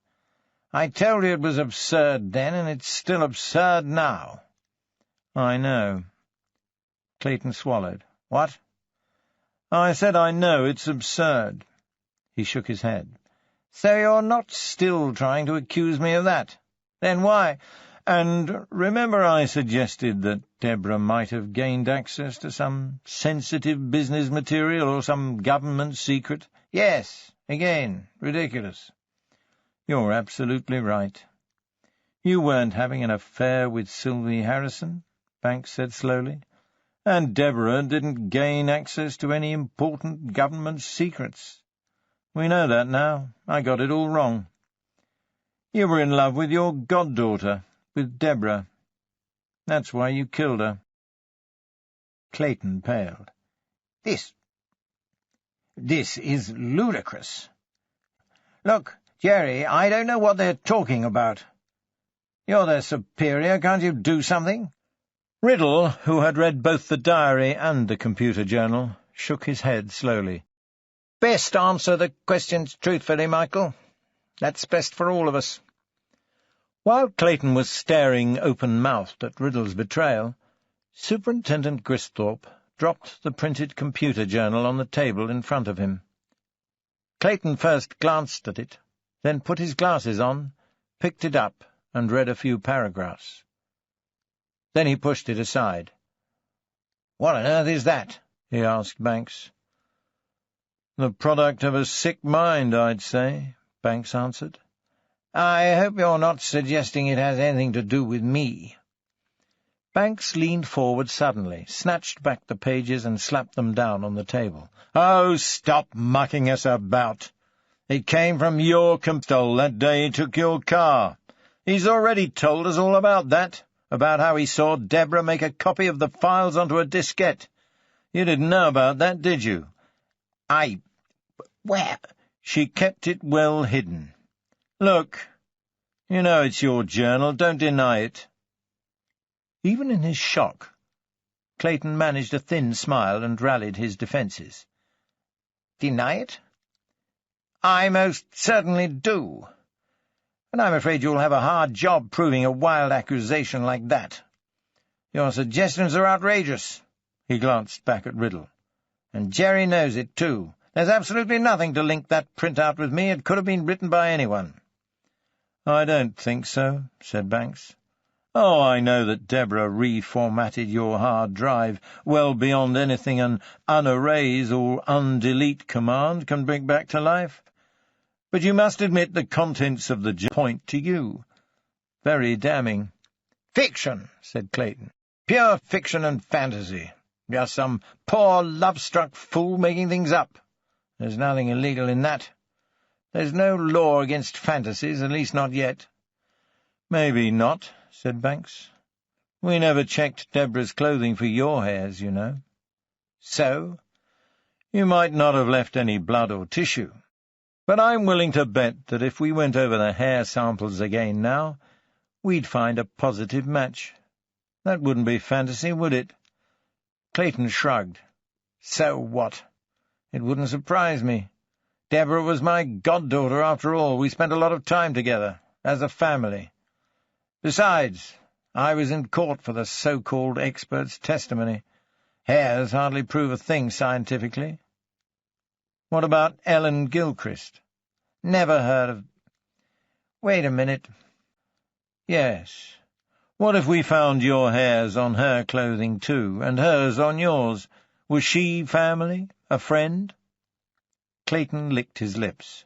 "I told you it was absurd then, and it's still absurd now." "I know." Clayton swallowed. "What?" "I said I know it's absurd." He shook his head. "So you're not still trying to accuse me of that? Then why—" "And remember I suggested that Deborah might have gained access to some sensitive business material or some government secret?" "Yes, again, ridiculous." "You're absolutely right. You weren't having an affair with Sylvie Harrison," Banks said slowly, "and Deborah didn't gain access to any important government secrets. We know that now. I got it all wrong. You were in love with your goddaughter, with Deborah. That's why you killed her." Clayton paled. This is ludicrous." "Look, Jerry, I don't know what they're talking about. You're their superior. Can't you do something?" Riddle, who had read both the diary and the computer journal, shook his head slowly. "Best answer the questions truthfully, Michael. That's best for all of us." While Clayton was staring open-mouthed at Riddle's betrayal, Superintendent Gristhorpe dropped the printed computer journal on the table in front of him. Clayton first glanced at it, then put his glasses on, picked it up, and read a few paragraphs. Then he pushed it aside. "What on earth is that?" he asked Banks. "The product of a sick mind, I'd say," Banks answered. "I hope you're not suggesting it has anything to do with me." Banks leaned forward suddenly, snatched back the pages and slapped them down on the table. "Oh, stop mucking us about. It came from your compstol that day he took your car. He's already told us all about that, about how he saw Deborah make a copy of the files onto a diskette. You didn't know about that, did you?" Where?" "She kept it well hidden. Look, you know it's your journal, don't deny it." Even in his shock, Clayton managed a thin smile and rallied his defences. "Deny it? I most certainly do. And I'm afraid you'll have a hard job proving a wild accusation like that. Your suggestions are outrageous." He glanced back at Riddle. "And Jerry knows it, too. There's absolutely nothing to link that printout with me. It could have been written by anyone. I don't think so, said Banks. Oh, I know that Deborah reformatted your hard drive well beyond anything an unerase or undelete command can bring back to life. But you must admit the contents of the point to you. Very damning. Fiction, said Clayton. Pure fiction and fantasy. Just some poor love-struck fool making things up. There's nothing illegal in that. There's no law against fantasies, at least not yet. Maybe not, said Banks. We never checked Deborah's clothing for your hairs, you know. So? You might not have left any blood or tissue. But I'm willing to bet that if we went over the hair samples again now, we'd find a positive match. That wouldn't be fantasy, would it? Clayton shrugged. So what? It wouldn't surprise me. Deborah was my goddaughter, after all. We spent a lot of time together, as a family. Besides, I was in court for the so-called expert's testimony. Hairs hardly prove a thing scientifically. What about Ellen Gilchrist? Never heard of... Wait a minute. Yes. What if we found your hairs on her clothing too, and hers on yours? Was she family? A friend? Clayton licked his lips.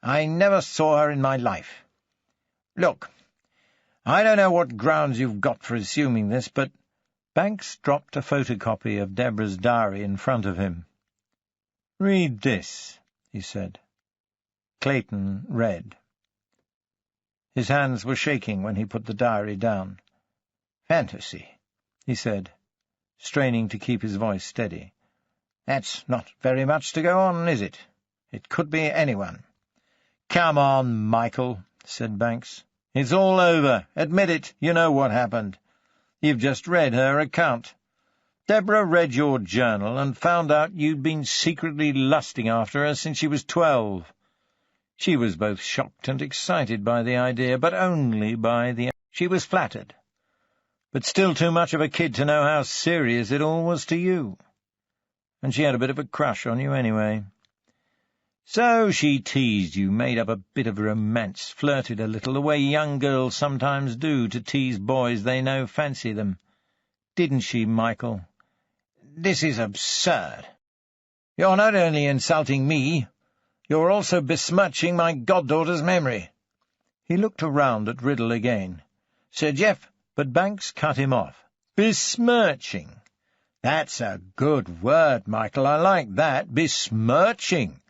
I never saw her in my life. Look, I don't know what grounds you've got for assuming this, but... Banks dropped a photocopy of Deborah's diary in front of him. "Read this," he said. Clayton read. His hands were shaking when he put the diary down. "Fantasy," he said, straining to keep his voice steady. "That's not very much to go on, is it? It could be anyone." "Come on, Michael," said Banks. "It's all over. Admit it. You know what happened. You've just read her account. Deborah read your journal and found out you'd been secretly lusting after her since she was 12. She was both shocked and excited by the idea, but only by the... She was flattered, but still too much of a kid to know how serious it all was to you. And she had a bit of a crush on you anyway. So she teased you, made up a bit of romance, flirted a little, the way young girls sometimes do to tease boys they know fancy them. Didn't she, Michael?" "This is absurd. You're not only insulting me, you're also besmirching my goddaughter's memory." He looked around at Riddle again. "Sir Geoff," but Banks cut him off. "Besmirching. That's a good word, Michael. I like that. Besmirching.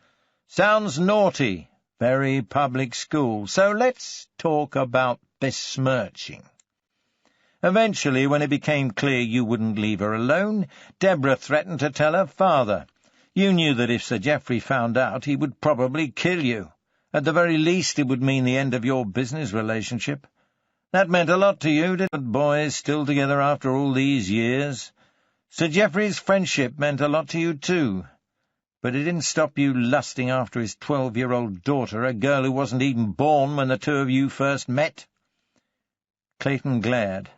Sounds naughty. Very public school. So let's talk about besmirching. Eventually, when it became clear you wouldn't leave her alone, Deborah threatened to tell her father. You knew that if Sir Geoffrey found out, he would probably kill you. At the very least, it would mean the end of your business relationship. That meant a lot to you, didn't it, boys, still together after all these years? Sir Geoffrey's friendship meant a lot to you, too. But it didn't stop you lusting after his 12-year-old daughter, a girl who wasn't even born when the two of you first met." Clayton glared.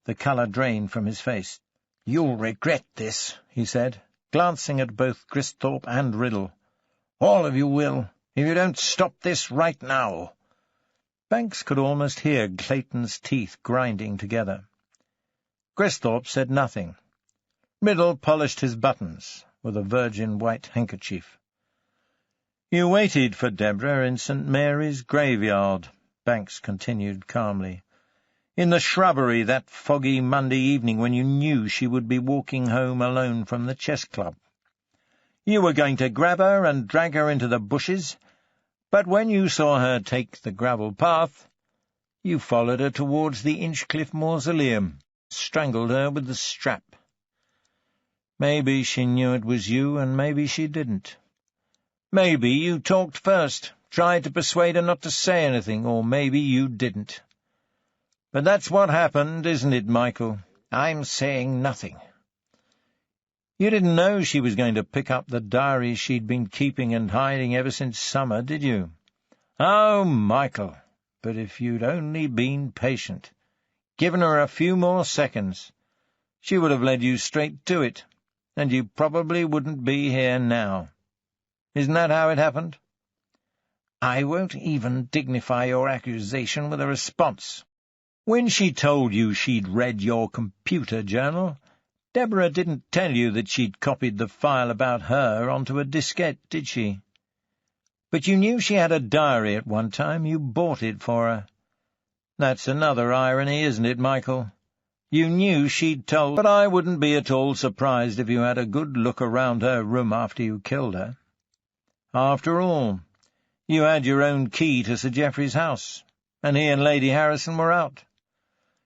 The colour drained from his face. "You'll regret this," he said, glancing at both Gristhorpe and Riddle. "All of you will, if you don't stop this right now." Banks could almost hear Clayton's teeth grinding together. Gristhorpe said nothing. Riddle polished his buttons with a virgin white handkerchief. "You waited for Deborah in St. Mary's graveyard," Banks continued calmly. "In the shrubbery that foggy Monday evening when you knew she would be walking home alone from the chess club. You were going to grab her and drag her into the bushes, but when you saw her take the gravel path, you followed her towards the Inchcliffe Mausoleum, strangled her with the strap. Maybe she knew it was you, and maybe she didn't. Maybe you talked first, tried to persuade her not to say anything, or maybe you didn't. But that's what happened, isn't it, Michael?" "I'm saying nothing." "You didn't know she was going to pick up the diary she'd been keeping and hiding ever since summer, did you?" "Oh, Michael, but if you'd only been patient, given her a few more seconds, she would have led you straight to it, and you probably wouldn't be here now." Isn't that how it happened?" "I won't even dignify your accusation with a response. When she told you she'd read your computer journal, Deborah didn't tell you that she'd copied the file about her onto a diskette, did she? But you knew she had a diary at one time. You bought it for her. That's another irony, isn't it, Michael? You knew she'd told, but I wouldn't be at all surprised if you had a good look around her room after you killed her. After all, you had your own key to Sir Geoffrey's house, and he and Lady Harrison were out.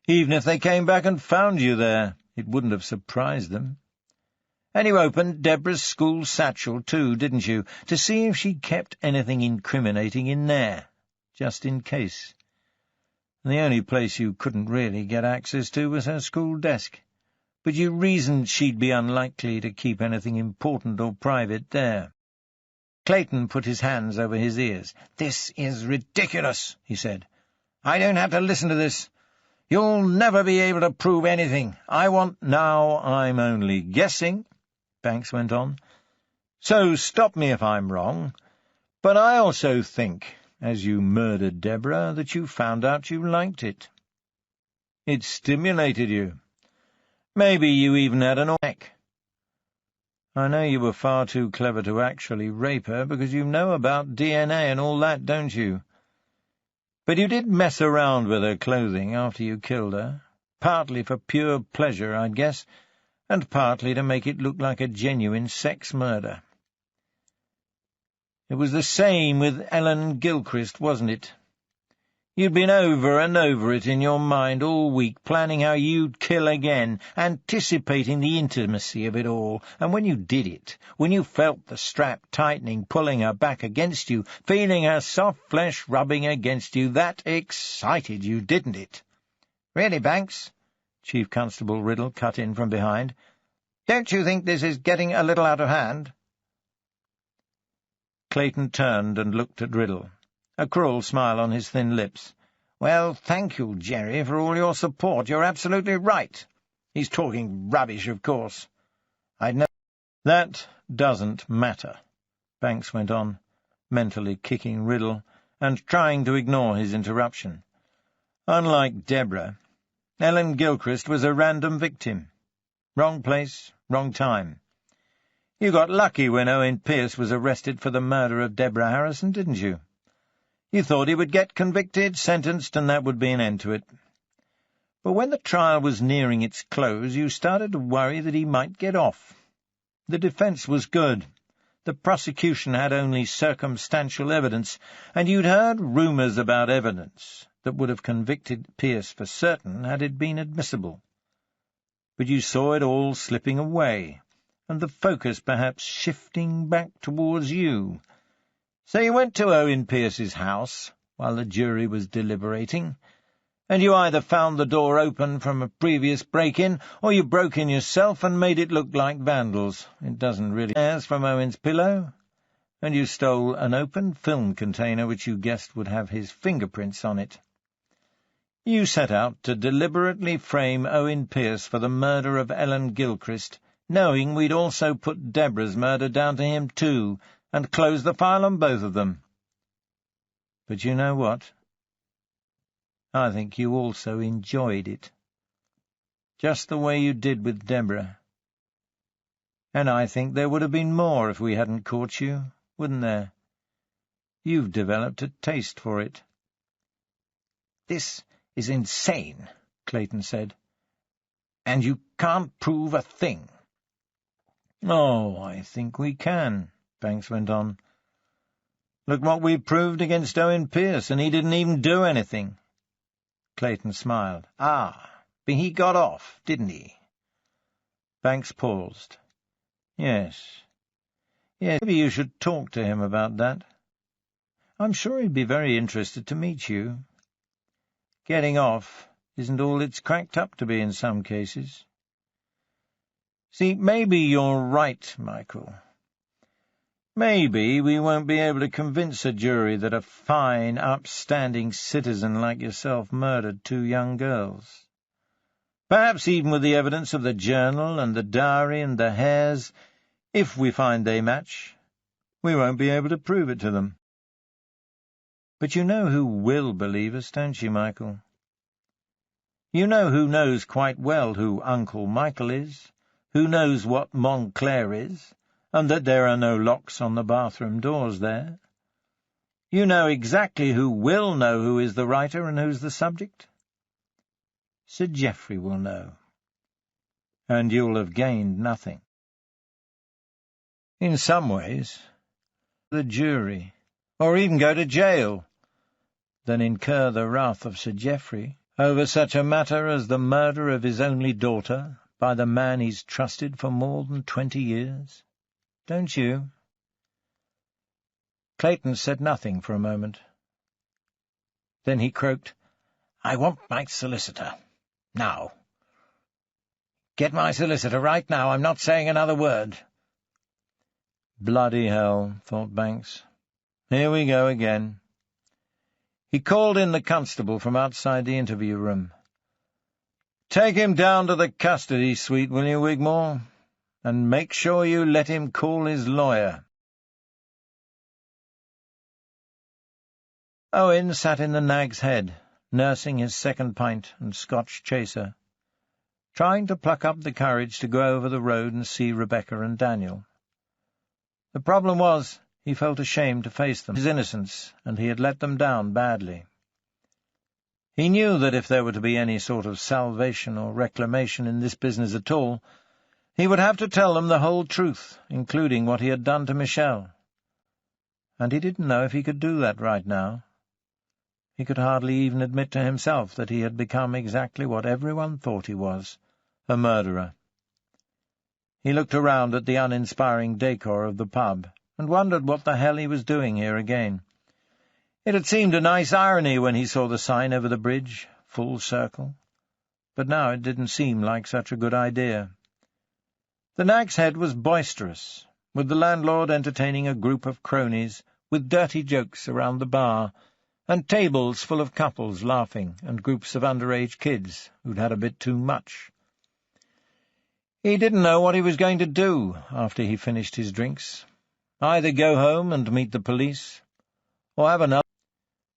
Even if they came back and found you there, it wouldn't have surprised them. And you opened Deborah's school satchel, too, didn't you, to see if she kept anything incriminating in there, just in case. And the only place you couldn't really get access to was her school desk, but you reasoned she'd be unlikely to keep anything important or private there." Clayton put his hands over his ears. "This is ridiculous," he said. "I don't have to listen to this. You'll never be able to prove anything. Now I'm only guessing," Banks went on. "So stop me if I'm wrong. But I also think, as you murdered Deborah, that you found out you liked it. It stimulated you. Maybe you even had an neck. I know you were far too clever to actually rape her, because you know about DNA and all that, don't you? But you did mess around with her clothing after you killed her, partly for pure pleasure, I'd guess, and partly to make it look like a genuine sex murder. It was the same with Ellen Gilchrist, wasn't it? You'd been over and over it in your mind all week, planning how you'd kill again, anticipating the intimacy of it all, and when you did it, when you felt the strap tightening, pulling her back against you, feeling her soft flesh rubbing against you, that excited you, didn't it?" "Really, Banks," Chief Constable Riddle cut in from behind, "don't you think this is getting a little out of hand?" Clayton turned and looked at Riddle, a cruel smile on his thin lips. "Well, thank you, Jerry, for all your support. You're absolutely right. He's talking rubbish, of course. I'd never—" "That doesn't matter," Banks went on, mentally kicking Riddle and trying to ignore his interruption. "Unlike Deborah, Ellen Gilchrist was a random victim. Wrong place, wrong time. You got lucky when Owen Pearce was arrested for the murder of Deborah Harrison, didn't you? You thought he would get convicted, sentenced, and that would be an end to it. But when the trial was nearing its close, you started to worry that he might get off. The defense was good. The prosecution had only circumstantial evidence, and you'd heard rumours about evidence that would have convicted Pearce for certain had it been admissible. But you saw it all slipping away, and the focus perhaps shifting back towards you. So you went to Owen Pearce's house while the jury was deliberating, and you either found the door open from a previous break-in, or you broke in yourself and made it look like vandals. It doesn't really matter from Owen's pillow. And you stole an open film container which you guessed would have his fingerprints on it. You set out to deliberately frame Owen Pearce for the murder of Ellen Gilchrist, knowing we'd also put Deborah's murder down to him too, and close the file on both of them. But you know what? I think you also enjoyed it. Just the way you did with Deborah. And I think there would have been more if we hadn't caught you, wouldn't there? You've developed a taste for it." "This is insane," Clayton said. "And you can't prove a thing." "Oh, I think we can," Banks went on. "Look what we proved against Owen Pearce, and he didn't even do anything." Clayton smiled. "Ah, but he got off, didn't he?" Banks paused. Yes, maybe you should talk to him about that. I'm sure he'd be very interested to meet you. Getting off isn't all it's cracked up to be in some cases. See, maybe you're right, Michael. Maybe we won't be able to convince a jury that a fine, upstanding citizen like yourself murdered 2 young girls. Perhaps even with the evidence of the journal and the diary and the hairs, if we find they match. We won't be able to prove it to them. But you know who will believe us, don't you, Michael? You know who knows quite well who Uncle Michael is, who knows what Montclair is, and that there are no locks on the bathroom doors there. You know exactly who will know who is the writer and who's the subject. Sir Geoffrey will know, and you'll have gained nothing. In some ways, the jury, or even go to jail, than incur the wrath of Sir Geoffrey over such a matter as the murder of his only daughter by the man he's trusted for more than 20 years. Don't you? Clayton said nothing for a moment. Then he croaked, "I want my solicitor. Now. Get my solicitor right now. I'm not saying another word." Bloody hell, thought Banks. Here we go again. He called in the constable from outside the interview room. "Take him down to the custody suite, will you, Wigmore? And make sure you let him call his lawyer." Owen sat in the Nag's Head, nursing his second pint and Scotch chaser, trying to pluck up the courage to go over the road and see Rebecca and Daniel. The problem was, he felt ashamed to face them, his innocence, and he had let them down badly. He knew that if there were to be any sort of salvation or reclamation in this business at all, he would have to tell them the whole truth, including what he had done to Michelle. And he didn't know if he could do that right now. He could hardly even admit to himself that he had become exactly what everyone thought he was, a murderer. He looked around at the uninspiring decor of the pub, and wondered what the hell he was doing here again. It had seemed a nice irony when he saw the sign over the bridge, full circle, but now it didn't seem like such a good idea. The Nag's Head was boisterous, with the landlord entertaining a group of cronies, with dirty jokes around the bar, and tables full of couples laughing, and groups of underage kids who'd had a bit too much. He didn't know what he was going to do after he finished his drinks. Either go home and meet the police, or have another.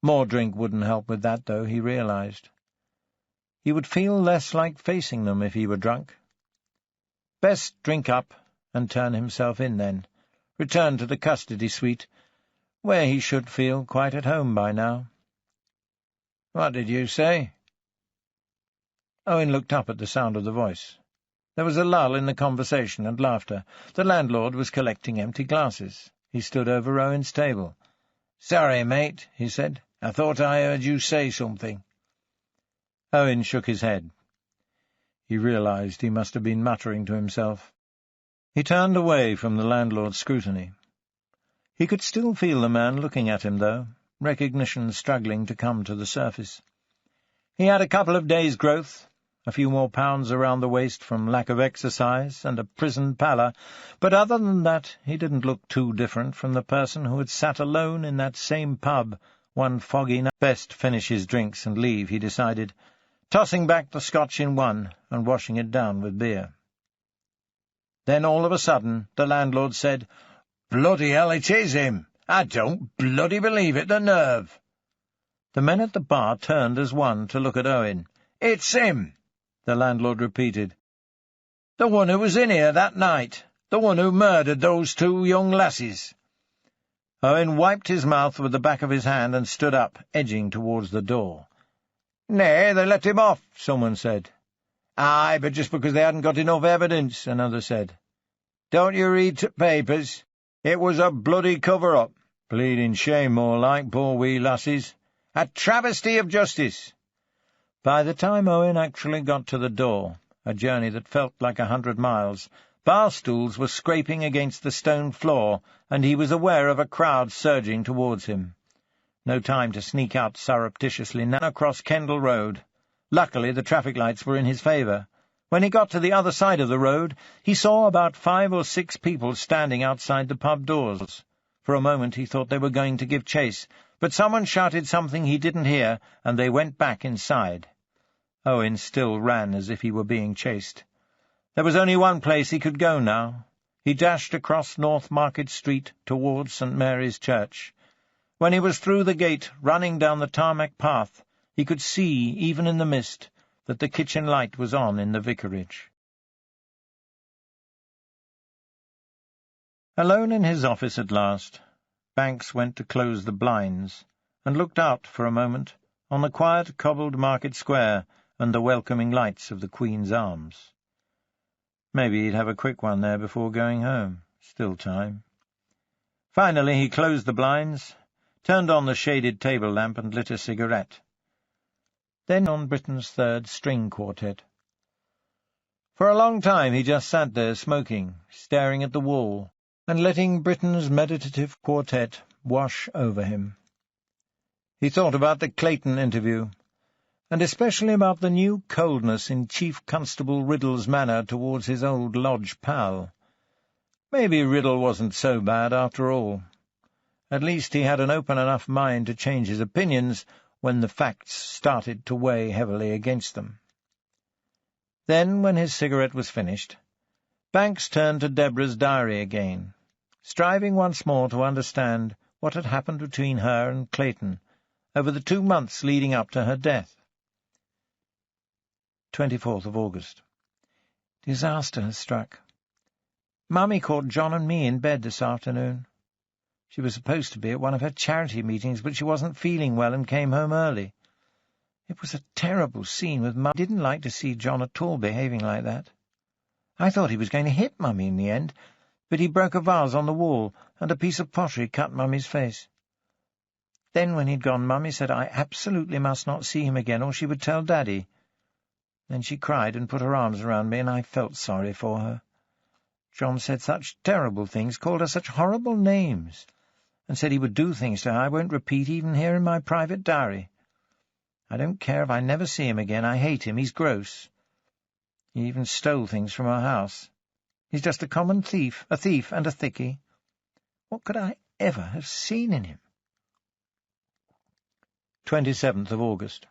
More drink wouldn't help with that, though, he realized. He would feel less like facing them if he were drunk. Best drink up and turn himself in then, return to the custody suite, where he should feel quite at home by now. "What did you say?" Owen looked up at the sound of the voice. There was a lull in the conversation and laughter. The landlord was collecting empty glasses. He stood over Owen's table. "Sorry, mate," he said. "I thought I heard you say something." Owen shook his head. He realized he must have been muttering to himself. He turned away from the landlord's scrutiny. He could still feel the man looking at him, though, recognition struggling to come to the surface. He had a couple of days' growth, a few more pounds around the waist from lack of exercise, and a prison pallor, but other than that he didn't look too different from the person who had sat alone in that same pub one foggy night. Best finish his drinks and leave, he decided, tossing back the Scotch in one and washing it down with beer. Then all of a sudden the landlord said, "Bloody hell, it is him! I don't bloody believe it, the nerve!" The men at the bar turned as one to look at Owen. "It's him!" the landlord repeated. "The one who was in here that night. The one who murdered those two young lassies." Owen wiped his mouth with the back of his hand and stood up, edging towards the door. "Nay, they let him off," someone said. "Aye, but just because they hadn't got enough evidence," another said. "Don't you read t' papers? It was a bloody cover-up. Bleeding shame, more like, poor wee lassies. A travesty of justice." By the time Owen actually got to the door, a journey that felt like 100 miles, bar stools were scraping against the stone floor, and he was aware of a crowd surging towards him. No time to sneak out surreptitiously now across Kendal Road. Luckily the traffic lights were in his favour. When he got to the other side of the road, he saw about 5 or 6 people standing outside the pub doors. For a moment he thought they were going to give chase, but someone shouted something he didn't hear, and they went back inside. Owen still ran as if he were being chased. There was only one place he could go now. He dashed across North Market Street towards St. Mary's Church. When he was through the gate, running down the tarmac path, he could see, even in the mist, that the kitchen light was on in the vicarage. Alone in his office at last, Banks went to close the blinds, and looked out for a moment on the quiet cobbled market square and the welcoming lights of the Queen's Arms. Maybe he'd have a quick one there before going home. Still time. Finally he closed the blinds, turned on the shaded table lamp and lit a cigarette. Then on Britten's Third String Quartet. For a long time he just sat there smoking, staring at the wall, and letting Britten's meditative quartet wash over him. He thought about the Clayton interview, and especially about the new coldness in Chief Constable Riddle's manner towards his old lodge pal. Maybe Riddle wasn't so bad after all. At least he had an open enough mind to change his opinions when the facts started to weigh heavily against them. Then, when his cigarette was finished, Banks turned to Deborah's diary again, striving once more to understand what had happened between her and Clayton over the 2 months leading up to her death. 24th of August. Disaster has struck. Mummy caught John and me in bed this afternoon. She was supposed to be at one of her charity meetings, but she wasn't feeling well and came home early. It was a terrible scene with Mum. I didn't like to see John at all behaving like that. I thought he was going to hit Mummy in the end, but he broke a vase on the wall, and a piece of pottery cut Mummy's face. Then when he'd gone, Mummy said I absolutely must not see him again, or she would tell Daddy. Then she cried and put her arms around me, and I felt sorry for her. John said such terrible things, called her such horrible names, and said he would do things to her I won't repeat even here in my private diary. I don't care if I never see him again. I hate him. He's gross. He even stole things from our house. He's just a common thief and a thickie. What could I ever have seen in him? 27th of August.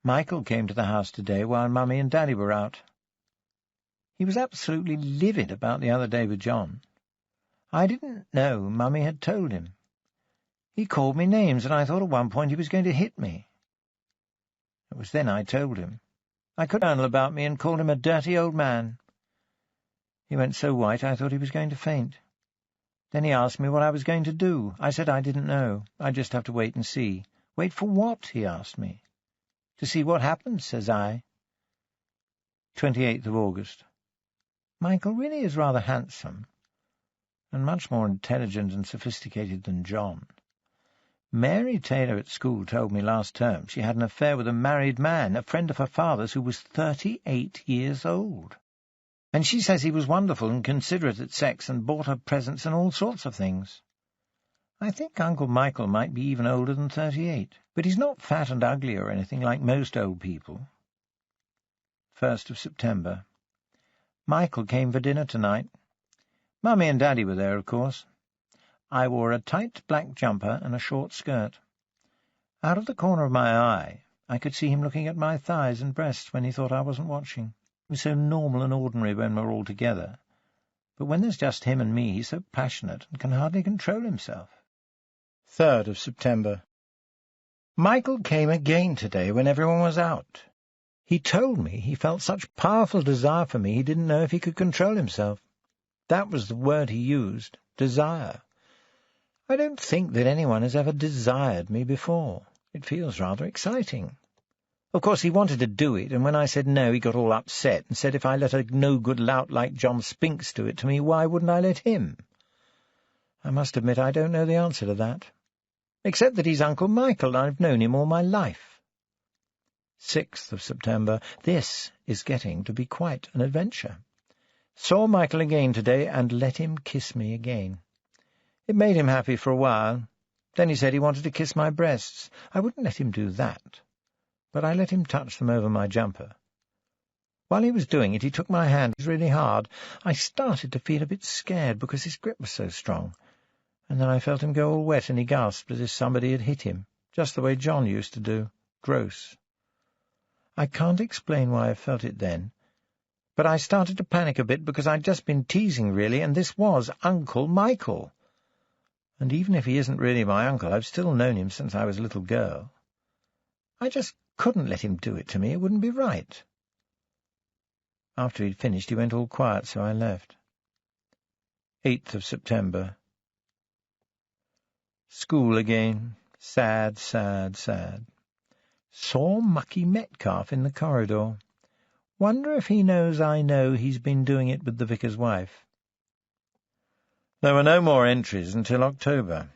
Michael came to the house today while Mummy and Daddy were out. He was absolutely livid about the other day with John. I didn't know Mummy had told him. He called me names, and I thought at one point he was going to hit me. It was then I told him. I could journal about me and called him a dirty old man. He went so white I thought he was going to faint. Then he asked me what I was going to do. I said I didn't know. I'd just have to wait and see. Wait for what? He asked me. To see what happens, says I. 28th of August. Michael really is rather handsome, and much more intelligent and sophisticated than John. Mary Taylor at school told me last term she had an affair with a married man, a friend of her father's, who was 38 years old. And she says he was wonderful and considerate at sex and bought her presents and all sorts of things. I think Uncle Michael might be even older than 38, but he's not fat and ugly or anything like most old people. 1st of September. Michael came for dinner tonight. Mummy and Daddy were there, of course. I wore a tight black jumper and a short skirt. Out of the corner of my eye, I could see him looking at my thighs and breasts when he thought I wasn't watching. He was so normal and ordinary when we're all together, but when there's just him and me, he's so passionate and can hardly control himself. 3rd of September. Michael came again today when everyone was out. He told me he felt such powerful desire for me he didn't know if he could control himself. That was the word he used, desire. I don't think that anyone has ever desired me before. It feels rather exciting. Of course, he wanted to do it, and when I said no, he got all upset and said if I let a no-good lout like John Spinks do it to me, why wouldn't I let him? I must admit I don't know the answer to that, except that he's Uncle Michael, and I've known him all my life. 6th of September. This is getting to be quite an adventure. Saw Michael again today and let him kiss me again. It made him happy for a while. Then he said he wanted to kiss my breasts. I wouldn't let him do that, but I let him touch them over my jumper. While he was doing it, he took my hand really hard. I started to feel a bit scared because his grip was so strong, and then I felt him go all wet and he gasped as if somebody had hit him, just the way John used to do. Gross. I can't explain why I felt it then, But I started to panic a bit because I'd just been teasing, really, and this was Uncle Michael. And even if he isn't really my uncle, I've still known him since I was a little girl. I just couldn't let him do it to me. It wouldn't be right. After he'd finished, he went all quiet, so I left. 8th of September. School again. Sad, sad, sad. Saw Mucky Metcalf in the corridor. Wonder if he knows I know he's been doing it with the vicar's wife. There were no more entries until October,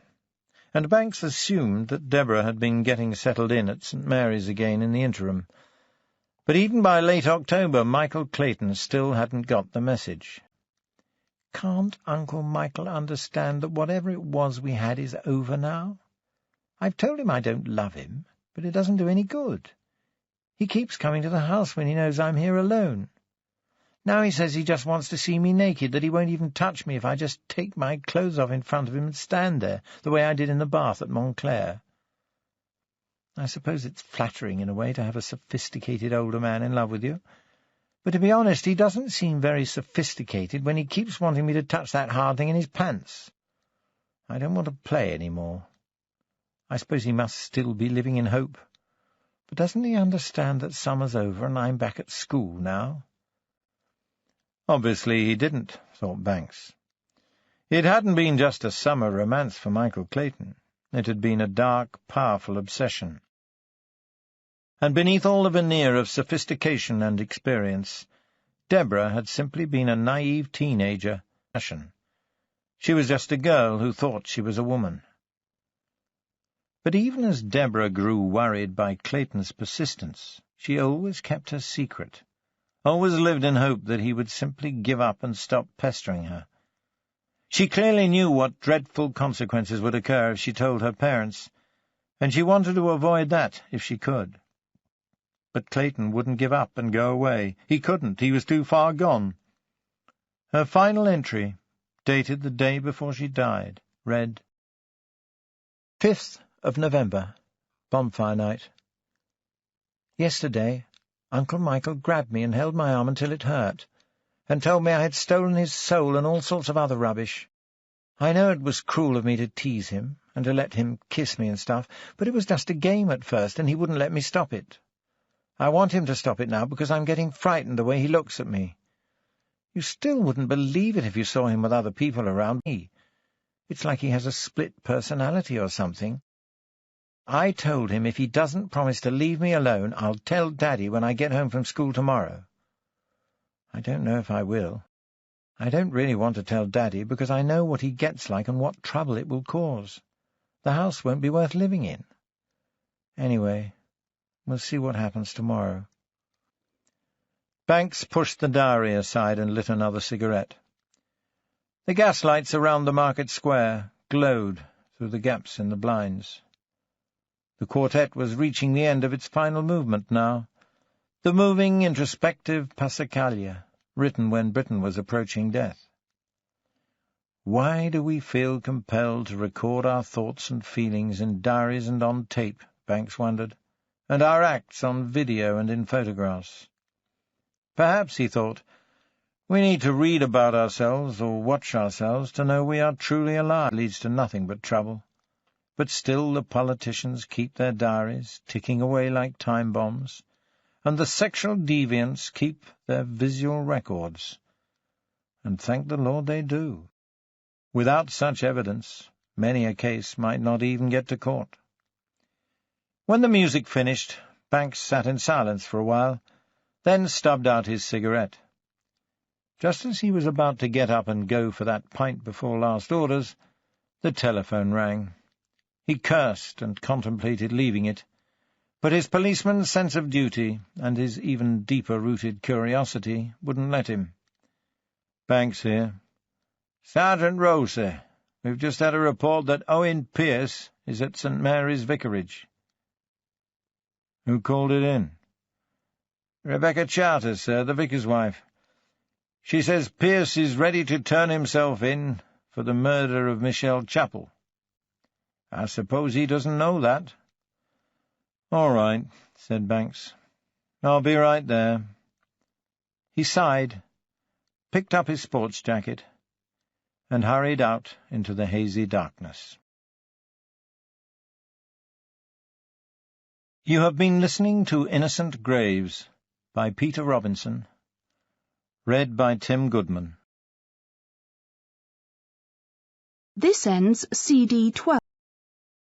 and Banks assumed that Deborah had been getting settled in at St. Mary's again in the interim. But even by late October, Michael Clayton still hadn't got the message. Can't Uncle Michael understand that whatever it was we had is over now? I've told him I don't love him, but it doesn't do any good. He keeps coming to the house when he knows I'm here alone. Now he says he just wants to see me naked, that he won't even touch me if I just take my clothes off in front of him and stand there, the way I did in the bath at Montclair. I suppose it's flattering in a way to have a sophisticated older man in love with you. But to be honest, he doesn't seem very sophisticated when he keeps wanting me to touch that hard thing in his pants. I don't want to play any more. I suppose he must still be living in hope. But doesn't he understand that summer's over and I'm back at school now? Obviously he didn't, thought Banks. It hadn't been just a summer romance for Michael Clayton. It had been a dark, powerful obsession. And beneath all the veneer of sophistication and experience, Deborah had simply been a naive teenager. She was just a girl who thought she was a woman. But even as Deborah grew worried by Clayton's persistence, she always kept her secret, always lived in hope that he would simply give up and stop pestering her. She clearly knew what dreadful consequences would occur if she told her parents, and she wanted to avoid that if she could. But Clayton wouldn't give up and go away. He couldn't. He was too far gone. Her final entry, dated the day before she died, read, 5th of November, bonfire night. Yesterday, Uncle Michael grabbed me and held my arm until it hurt, and told me I had stolen his soul and all sorts of other rubbish. I know it was cruel of me to tease him, and to let him kiss me and stuff, but it was just a game at first, and he wouldn't let me stop it. I want him to stop it now because I'm getting frightened the way he looks at me. You still wouldn't believe it if you saw him with other people around me. It's like he has a split personality or something. I told him if he doesn't promise to leave me alone, I'll tell Daddy when I get home from school tomorrow. I don't know if I will. I don't really want to tell Daddy because I know what he gets like and what trouble it will cause. The house won't be worth living in. Anyway, we'll see what happens tomorrow. Banks pushed the diary aside and lit another cigarette. The gaslights around the market square glowed through the gaps in the blinds. The quartet was reaching the end of its final movement now, the moving, introspective Passacaglia, written when Britain was approaching death. Why do we feel compelled to record our thoughts and feelings in diaries and on tape, Banks wondered, and our acts on video and in photographs? Perhaps, he thought, we need to read about ourselves or watch ourselves to know we are truly alive. It leads to nothing but trouble. But still the politicians keep their diaries, ticking away like time bombs, and the sexual deviants keep their visual records. And thank the Lord they do. Without such evidence, many a case might not even get to court. When the music finished, Banks sat in silence for a while, then stubbed out his cigarette. Just as he was about to get up and go for that pint before last orders, the telephone rang. He cursed and contemplated leaving it, but his policeman's sense of duty and his even deeper-rooted curiosity wouldn't let him. Banks here. Sergeant Rosey, we've just had a report that Owen Pearce is at St. Mary's Vicarage. Who called it in? Rebecca Charters, sir, the vicar's wife. She says Pearce is ready to turn himself in for the murder of Michelle Chappell. I suppose he doesn't know that. All right, said Banks. I'll be right there. He sighed, picked up his sports jacket, and hurried out into the hazy darkness. You have been listening to Innocent Graves by Peter Robinson, read by Tim Goodman. This ends CD 12.